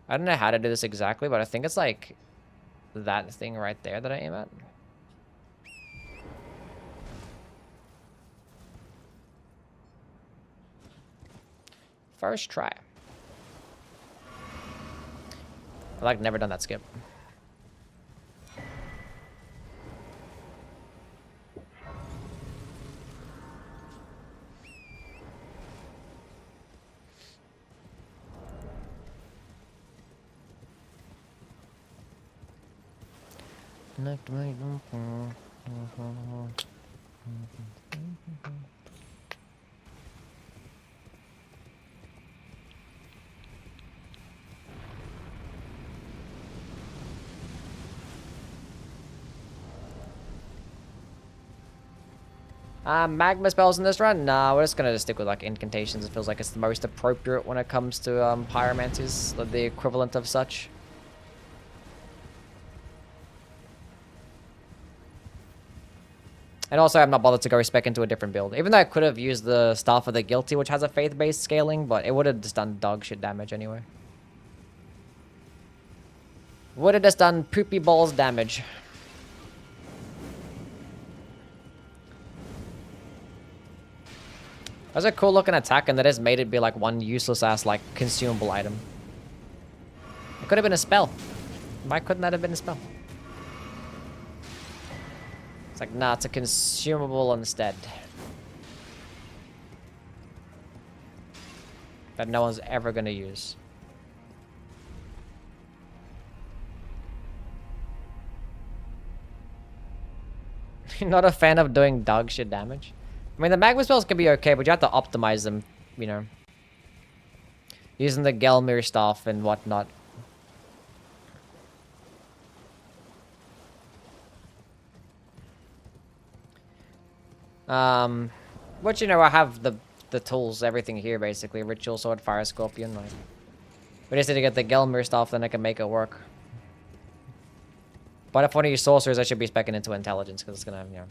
I don't know how to do this exactly, but I think it's like that thing right there that I aim at. First try. I've like never done that skip. Magma spells in this run? Nah, we're just gonna stick with like incantations. It feels like it's the most appropriate when it comes to pyromancies, the equivalent of such. And also, I'm not bothered to go spec into a different build. Even though I could have used the Staff of the Guilty, which has a faith-based scaling, but it would have just done dog shit damage anyway. Would have just done poopy balls damage. That's a cool looking attack, and that has made it be like one useless ass like consumable item. It could have been a spell. Why couldn't that have been a spell? It's like, nah, it's a consumable instead. That no one's ever gonna use. You're not a fan of doing dog shit damage? I mean, the magma spells can be okay, but you have to optimize them, you know. Using the Gelmir stuff and whatnot. But you know, I have the tools, everything here basically. Ritual Sword, Fire Scorpion, like. We just need to get the Gelmir stuff, then I can make it work. But if one of you sorcerers, I should be speccing into intelligence, because it's gonna, you know.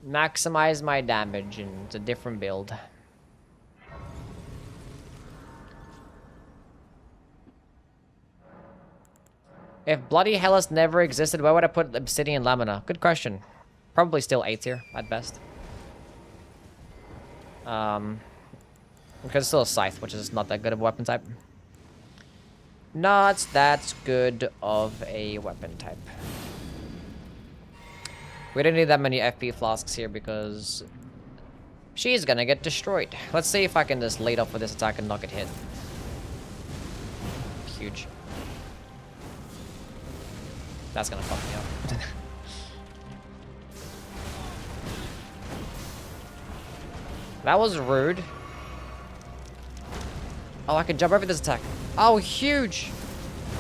Maximize my damage, and it's a different build. If Bloody Hellas never existed, where would I put Obsidian Lamina? Good question. Probably still A tier, at best. Because it's still a Scythe, which is not that good of a weapon type. Not that good of a weapon type. We don't need that many FP flasks here because she's gonna get destroyed. Let's see if I can just lead off with this attack and not get hit. Huge. That's gonna fuck me up. That was rude. Oh, I can jump over this attack. Oh, huge!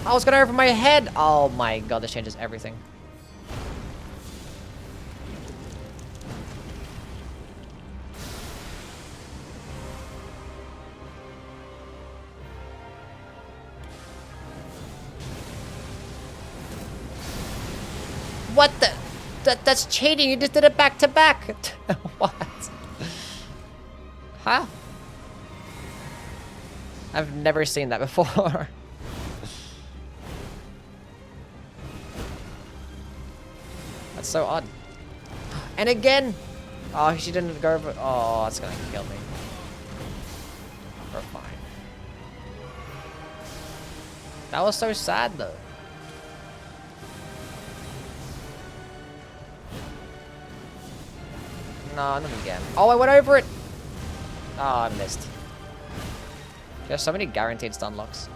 I was gonna over my head! Oh my god, this changes everything. What the? That's cheating. You just did it back to back. What? Huh? I've never seen that before. That's so odd. And again. Oh, she didn't go over. Oh, that's gonna kill me. We're fine. That was so sad though. No, not again. Oh, I went over it! Oh, I missed. There's so many guaranteed stun locks.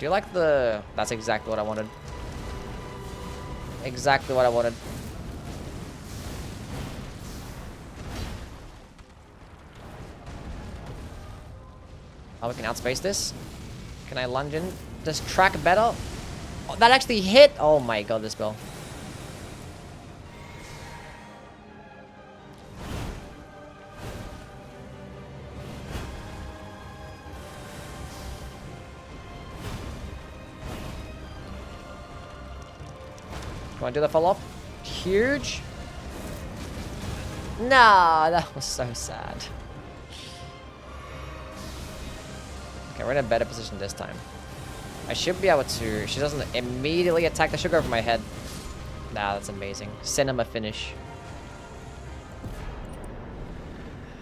Do you like the... That's exactly what I wanted. Exactly what I wanted. Oh, we can outspace this? Can I lunge in? Does track better? Oh, that actually hit! Oh my god, this spell. Want to do the follow-up? Huge. No, that was so sad. Okay, we're in a better position this time. I should be able to... She doesn't immediately attack. I should go over my head. Nah, that's amazing. Cinema finish.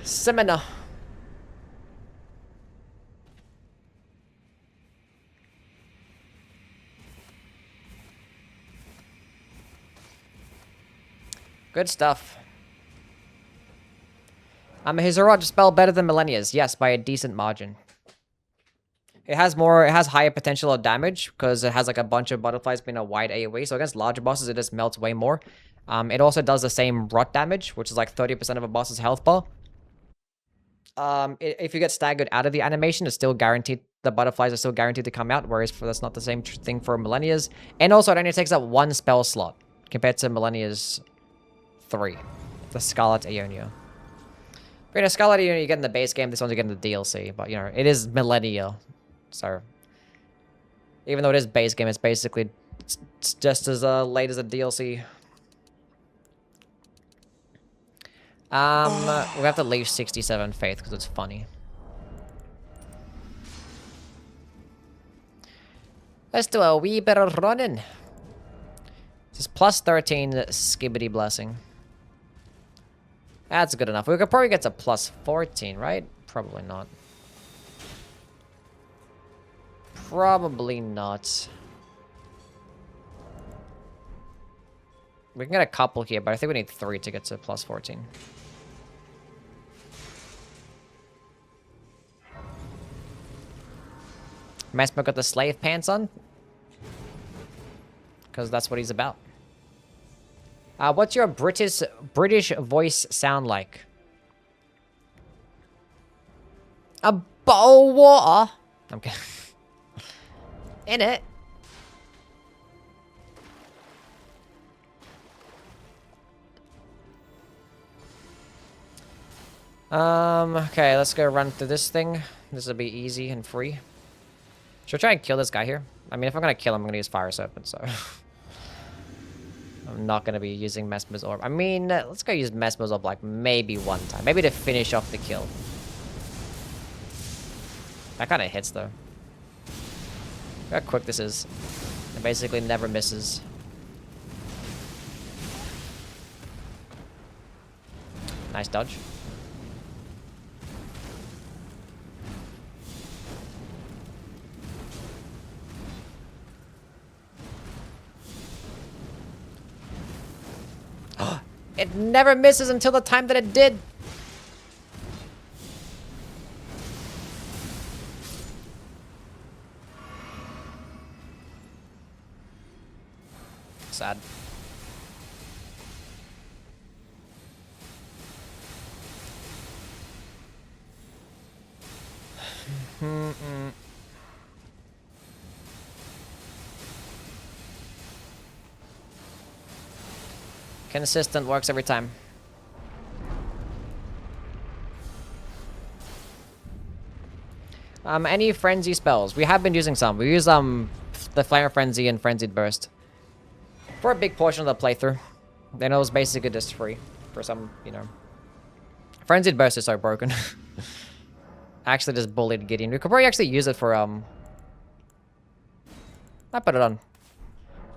Semina. Good stuff. Is Herod spell better than Millennia's? Yes, by a decent margin. It has higher potential of damage because it has like a bunch of butterflies being a wide AoE. So against larger bosses, it just melts way more. It also does the same rot damage, which is like 30% of a boss's health bar. If you get staggered out of the animation, it's still guaranteed. The butterflies are still guaranteed to come out, whereas that's not the same thing for Millennia's. And also, it only takes up 1 spell slot compared to Millennia's 3, the Scarlet Aeonia. But, you know, Scarlet Aeonia you get in the base game. This one's you get in the DLC, but you know it is Millennia, so even though it is base game, it's basically it's just as late as a DLC. We have to leave 67 faith because it's funny. Let's do a wee bit of running. This is plus 13 skibbity blessing. That's good enough. We could probably get to plus 14, right? Probably not. Probably not. We can get a couple here, but I think we need 3 to get to plus 14. Mesmer got the slave pants on. Because that's what he's about. What's your British voice sound like? A bowl of water. I'm kidding. In it. Okay, let's go run through this thing. This will be easy and free. Should I try and kill this guy here? I mean, if I'm gonna kill him, I'm gonna use Fire Serpent, so... I'm not gonna be using Mesmer's Orb. I mean, let's go use Mesmer's Orb, like, maybe one time. Maybe to finish off the kill. That kinda hits, though. Look how quick this is. It basically never misses. Nice dodge. It never misses until the time that it did. Sad. Consistent works every time. Any frenzy spells? We have been using some. We use the Flame of Frenzy and Frenzied Burst for a big portion of the playthrough. Then it was basically just free for some, you know. Frenzied Burst is so broken. I actually just bullied Gideon. We could probably actually use it for I put it on.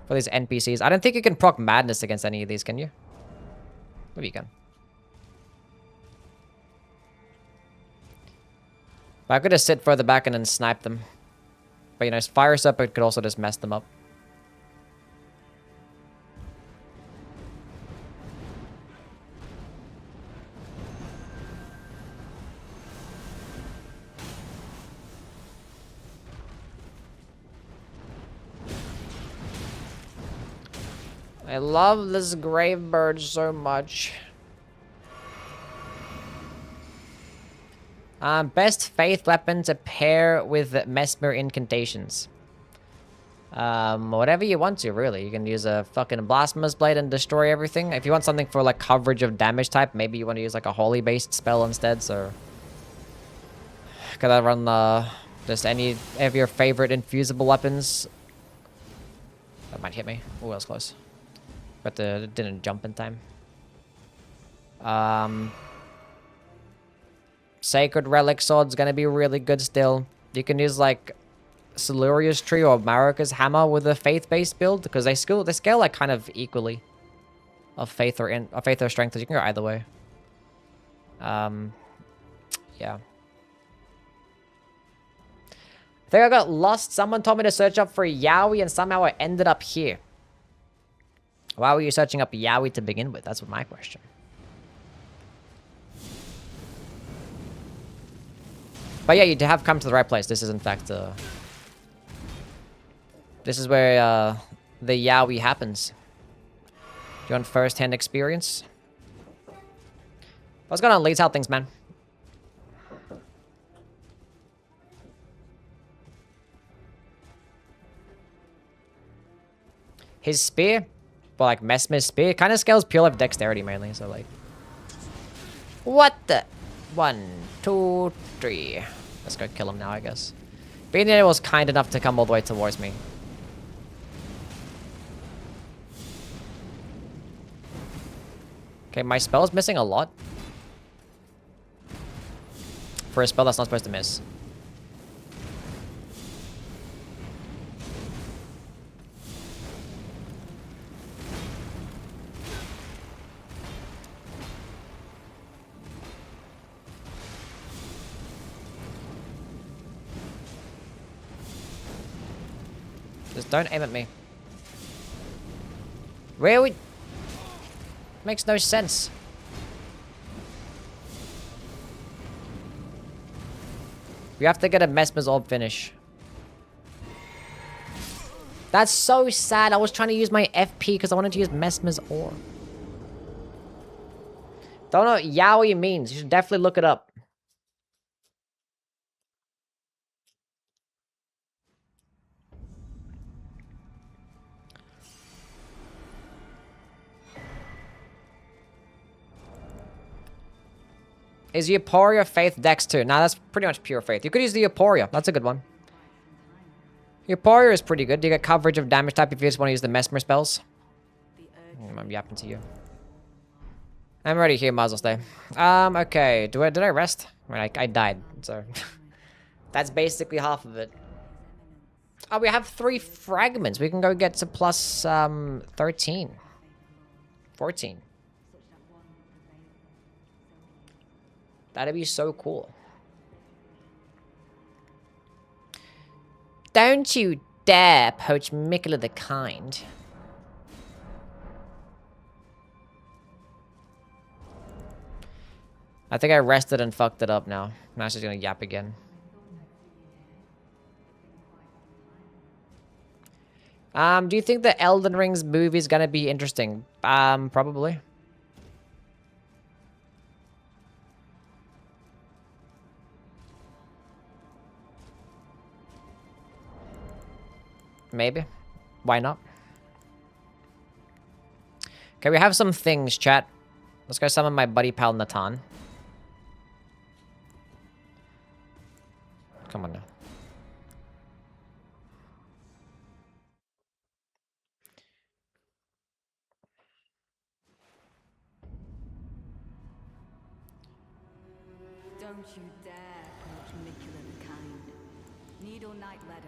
For these NPCs. I don't think you can proc Madness against any of these, can you? Maybe you can. But I could just sit further back and then snipe them. But you know, Fire Serpent could also just mess them up. I love this grave bird so much. Best faith weapon to pair with Mesmer incantations. Whatever you want to, really. You can use a fucking Blasphemous Blade and destroy everything. If you want something for like coverage of damage type, maybe you want to use like a holy based spell instead, so... Could I run just any of your favorite infusible weapons? That might hit me. Oh, that was close. But it didn't jump in time. Sacred Relic Sword's gonna be really good still. You can use like Siluria's Tree or Marika's Hammer with a faith-based build because they scale like kind of equally. Of faith or strength. You can go either way. Yeah. I think I got lost. Someone told me to search up for Yowie and somehow I ended up here. Why were you searching up Yowie to begin with? That's my question. But yeah, you have come to the right place. This is in fact this is where the yaoi happens. Do you want first-hand experience? I was gonna lead out things, man. His spear, but like Mesmer's spear, kind of scales pure of dexterity mainly. So like, what the? 1, 2, 3. Let's go kill him now, I guess. Beanie was kind enough to come all the way towards me. Okay, my spell's missing a lot. For a spell that's not supposed to miss. Just don't aim at me. Really? Makes no sense. We have to get a Mesmer's Orb finish. That's so sad. I was trying to use my FP because I wanted to use Mesmer's Orb. Don't know what yaoi means. You should definitely look it up. Is Euphoria Faith Dex too? Nah, that's pretty much pure Faith. You could use the Euphoria. That's a good one. Euphoria is pretty good. You get coverage of damage type if you just want to use the Mesmer spells. I'm yapping to you. I'm already here, might as well stay. Okay. Did I rest? I died, so... That's basically half of it. Oh, we have 3 fragments. We can go get to plus, 13. 14. That'd be so cool. Don't you dare poach Mikola the Kind. I think I rested and fucked it up now. Now she's gonna yap again. Do you think the Elden Rings movie is gonna be interesting? Probably. Maybe. Why not? Okay, we have some things, chat. Let's go summon my buddy pal Natan. Come on now. Don't you dare approach Mikola the Kind. Needle Knight Ladder.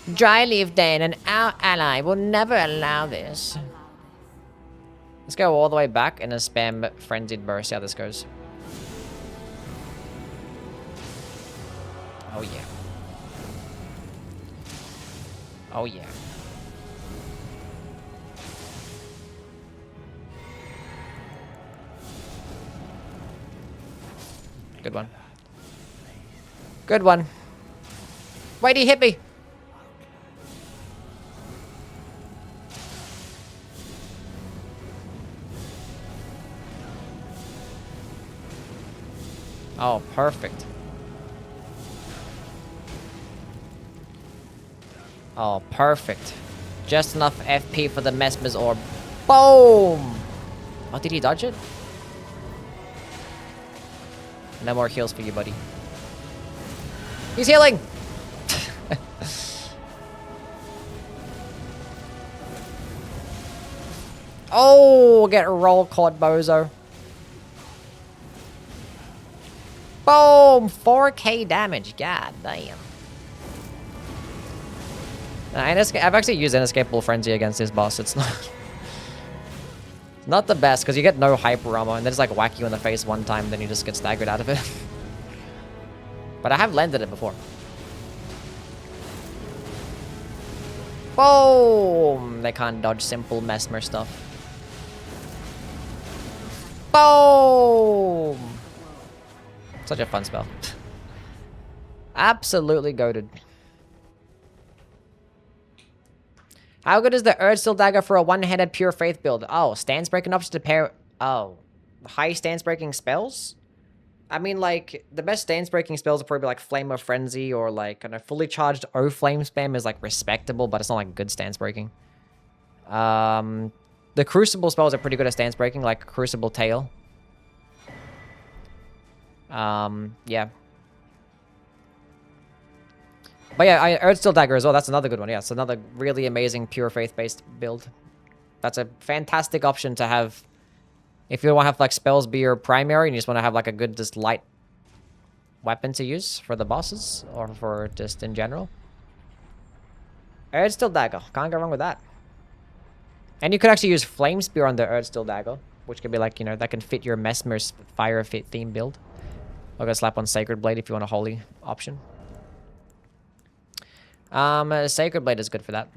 Dryleaf Dane, and our ally will never allow this. Let's go all the way back in a spam frenzied burst. See how this goes. Oh yeah. Oh yeah. Good one. Good one. Wait, he hit me. Oh, perfect. Oh, perfect. Just enough FP for the Mesmer's Orb. Boom! Oh, did he dodge it? No more heals for you, buddy. He's healing! Oh, get roll caught, bozo. Boom! 4k damage. God damn. I've actually used Inescapable Frenzy against this boss. It's not the best, because you get no hyper armor, and they just like whack you in the face one time, then you just get staggered out of it. But I have landed it before. Boom! They can't dodge simple Mesmer stuff. Boom! Such a fun spell. Absolutely goated. How good is the Erdsteel Dagger for a one-handed Pure Faith build? Oh, stance breaking option to pair... Oh. High stance breaking spells? I mean, like, the best stance breaking spells are probably like Flame of Frenzy or like, kind of fully charged O-Flame spam is like respectable, but it's not like good stance breaking. The Crucible spells are pretty good at stance breaking, like Crucible Tail. Yeah. But yeah, Erdsteel Dagger as well. That's another good one. Yeah, it's another really amazing Pure Faith-based build. That's a fantastic option to have if you want to have like spells be your primary and you just want to have like a good just light weapon to use for the bosses or for just in general. Erdsteel Dagger. Can't go wrong with that. And you could actually use Flame Spear on the Erdsteel Dagger, which could be like, you know, that can fit your Mesmer's Fire Fit theme build. I'll go slap on Sacred Blade if you want a holy option. Sacred Blade is good for that.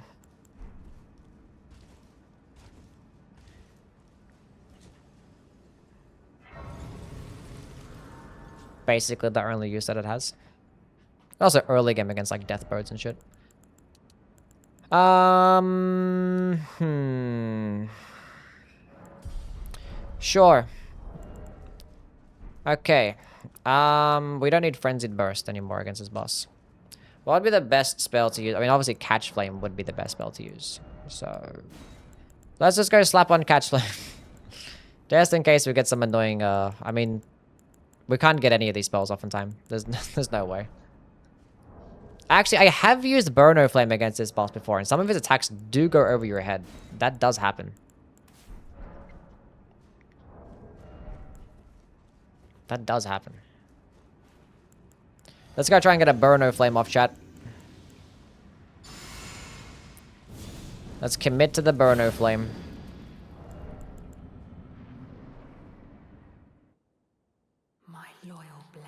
Basically the only use that it has. Also early game against like death birds and shit. Sure. Okay. We don't need Frenzied Burst anymore against this boss. What would be the best spell to use? I mean, obviously Catch Flame would be the best spell to use. So let's just go slap on Catch Flame. Just in case we get some annoying, I mean, we can't get any of these spells off in time. There's no way. Actually, I have used Burno Flame against this boss before, and some of his attacks do go over your head. That does happen. That does happen. Let's go try and get a Burno Flame off, chat. Let's commit to the Burno Flame. My loyal blade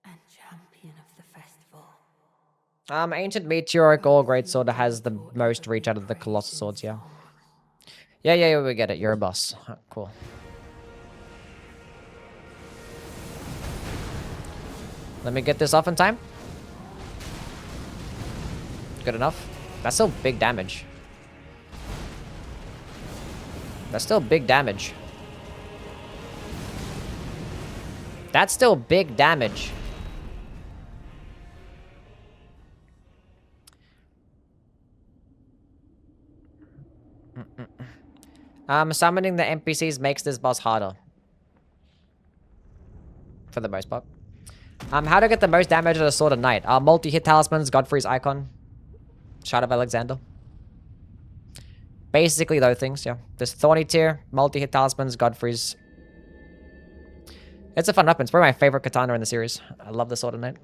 and champion of the festival. Ancient Meteoric or Greatsword has the most reach out of the Colossal Swords, yeah. Yeah, we get it. You're a boss. Cool. Let me get this off in time. Good enough. That's still big damage. That's still big damage. That's still big damage. Summoning the NPCs makes this boss harder. For the most part. How to get the most damage out of Sword of Night? Multi-hit talismans, Godfrey's icon, Shard of Alexander. Basically those things, yeah. This Thorny Tear, multi-hit talismans, Godfrey's. It's a fun weapon. It's probably my favorite katana in the series. I love the Sword of Night.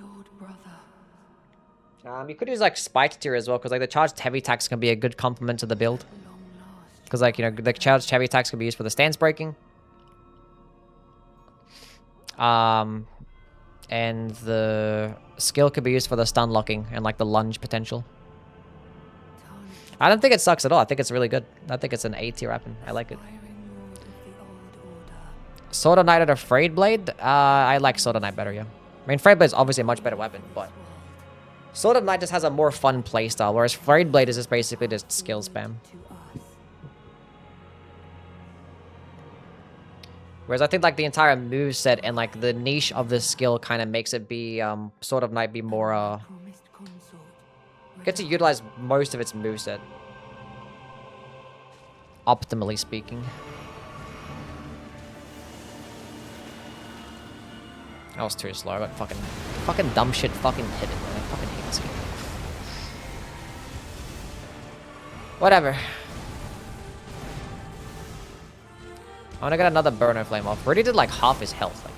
Lord brother. You could use like Spiked Tear as well, because like the charged heavy attacks can be a good complement to the build. Because like, you know, the charged heavy attacks can be used for the stance breaking. And the skill could be used for the stun locking and like the lunge potential. I don't think it sucks at all. I think it's really good. I think it's an A tier weapon. I like it. Sword of Knight and a Frayed Blade? I like Sword of Knight better, yeah. I mean, Frayed Blade is obviously a much better weapon, but Sword of Knight just has a more fun playstyle, whereas Frayed Blade is just basically just skill spam. Whereas I think like the entire moveset and like the niche of the skill kind of makes it be, Sword of Night be more, get to utilize most of its moveset. Optimally speaking. That was too slow, but fucking dumb shit fucking hit it, man. I fucking hate this game. Whatever. I want to get another Burner Flame off. Already did like half his health. Like,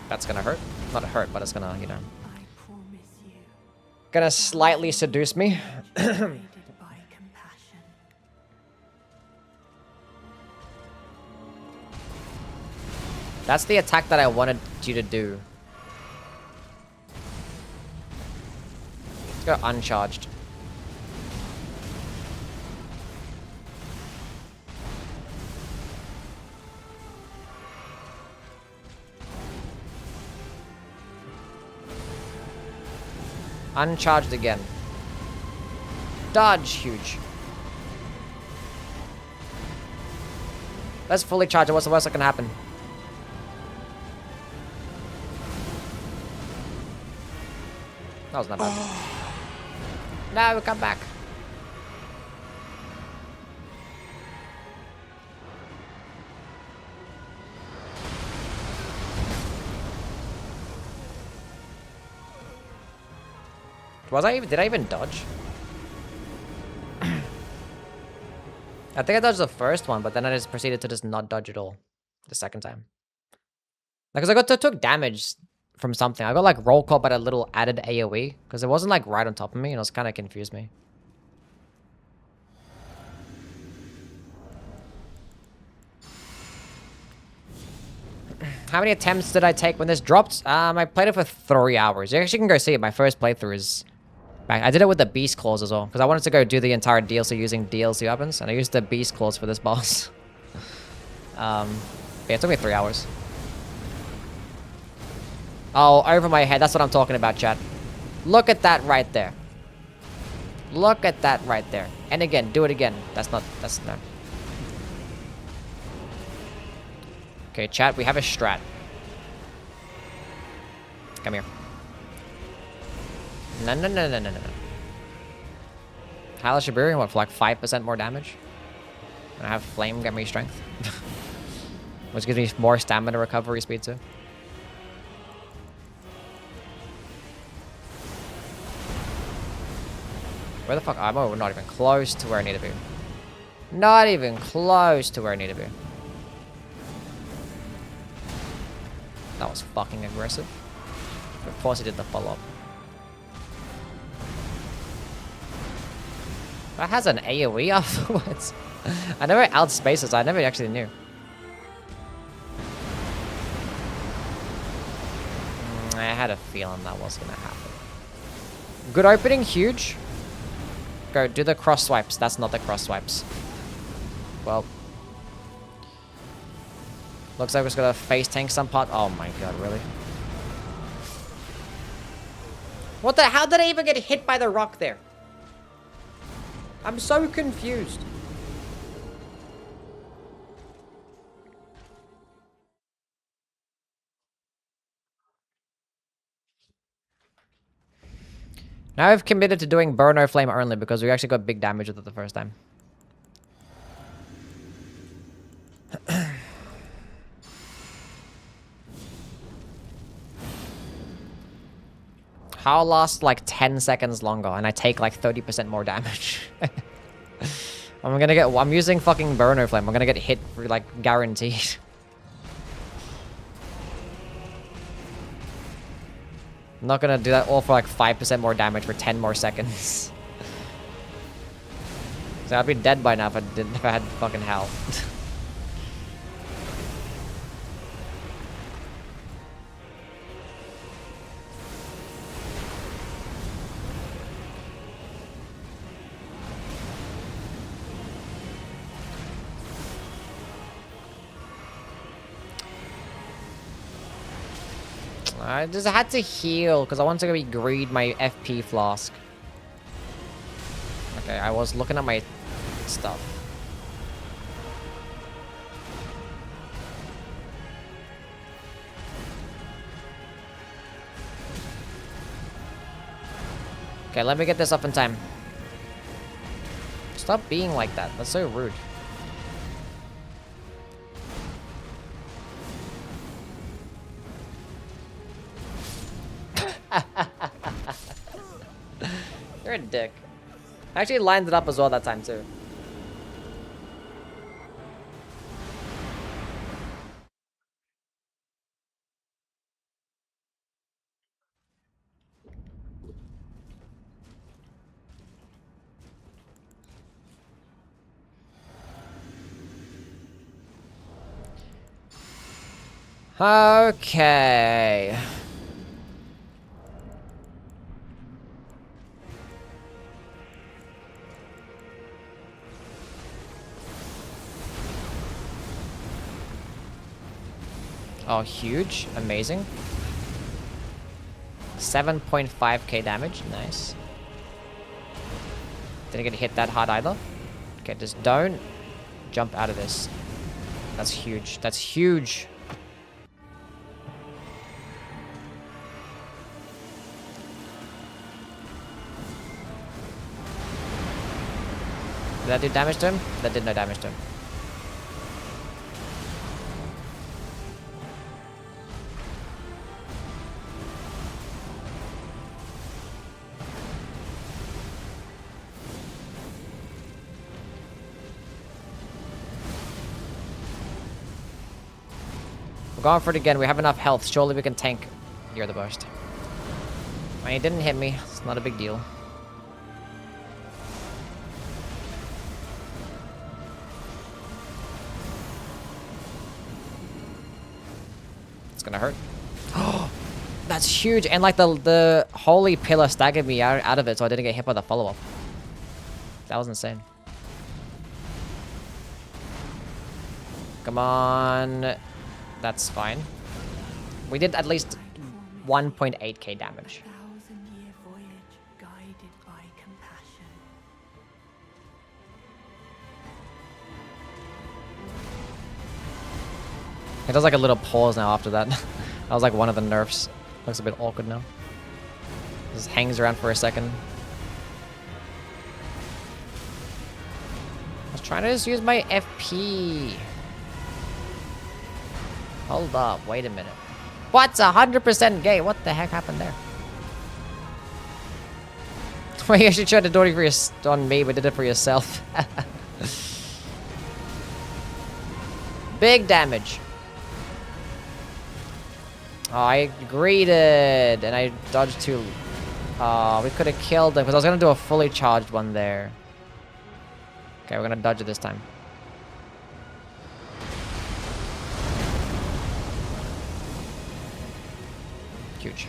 that's gonna hurt. Not hurt, but it's gonna, you know, gonna slightly seduce me. That's the attack that I wanted you to do. Let's go uncharged. Uncharged again. Dodge, huge. Let's fully charge it. What's the worst that can happen? That was not bad. No, we come back. Did I even dodge? I think I dodged the first one, but then I just proceeded to just not dodge at all the second time. Like, cause I took damage from something. I got like roll call, but a little added AoE because it wasn't like right on top of me, and it was kind of confused me. How many attempts did I take when this dropped? I played it for 3 hours. You actually can go see it. My first playthrough is back. I did it with the beast claws as well because I wanted to go do the entire DLC using DLC weapons, and I used the beast claws for this boss. Yeah, it took me 3 hours. Oh, over my head. That's what I'm talking about, chat. Look at that right there. Look at that right there. And again, do it again. That's no. Okay, chat, we have a strat. Come here. No. Hellish Iberian, what, for like 5% more damage? And I have Flame get me strength. Which gives me more stamina recovery speed too. Where the fuck? I'm not even close to where I need to be. Not even close to where I need to be. That was fucking aggressive. Of course he did the follow-up. That has an AoE afterwards. I never outspaces. I never actually knew. I had a feeling that was gonna happen. Good opening, huge. Go, do the cross swipes. That's not the cross swipes. Well. Looks like we're just gonna face tank some part. Oh my god, really? What the? How did I even get hit by the rock there? I'm so confused. Now I've committed to doing Burner Flame only because we actually got big damage with it the first time. I'll last like 10 seconds longer and I take like 30% more damage. I'm using fucking Burner Flame. I'm gonna get hit for like guaranteed. I'm not gonna do that all for like 5% more damage for 10 more seconds. So I'd be dead by now if I had fucking hell. I just had to heal because I wanted to greed my FP flask. Okay, I was looking at my stuff. Okay, let me get this up in time. Stop being like that. That's so rude. You're a dick. I actually lined it up as well that time too. Okay. Oh, huge. Amazing. 7.5k damage. Nice. Didn't get hit that hard either. Okay, just don't jump out of this. That's huge. That's huge. Did that do damage to him? That did no damage to him. We're going for it again. We have enough health. Surely we can tank. You're the worst. I mean, he didn't hit me. It's not a big deal. It's gonna hurt. Oh, that's huge. And like the holy pillar staggered me out of it, so I didn't get hit by the follow-up. That was insane. Come on. That's fine. We did at least 1.8k damage. Thousand-year voyage guided by compassion. It does like a little pause now after that. That was like one of the nerfs. Looks a bit awkward now. Just hangs around for a second. I was trying to just use my FP. Hold up, wait a minute. What's 100% gay? What the heck happened there? Well, you actually tried to do it for on me, but did it for yourself. Big damage. Oh, I greeted, and I dodged too. Oh, we could have killed him, because I was going to do a fully charged one there. Okay, we're going to dodge it this time. Huge.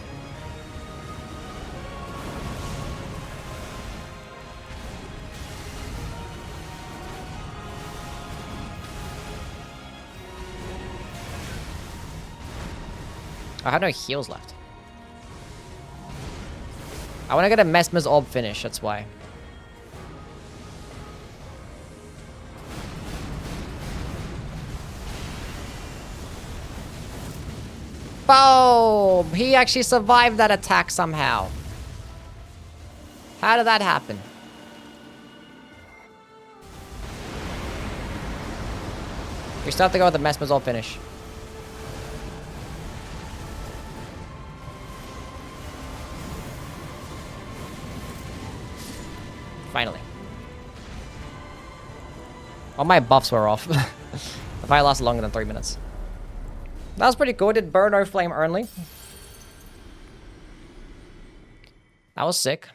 I have no heals left. I want to get a Mesmer's Orb finish, that's why. Boom! He actually survived that attack somehow. How did that happen? We still have to go with the Mesmer's Orb finish. Finally. All my buffs were off. The fight lasted longer than 3 minutes. That was pretty cool. Did burn no flame only. That was sick.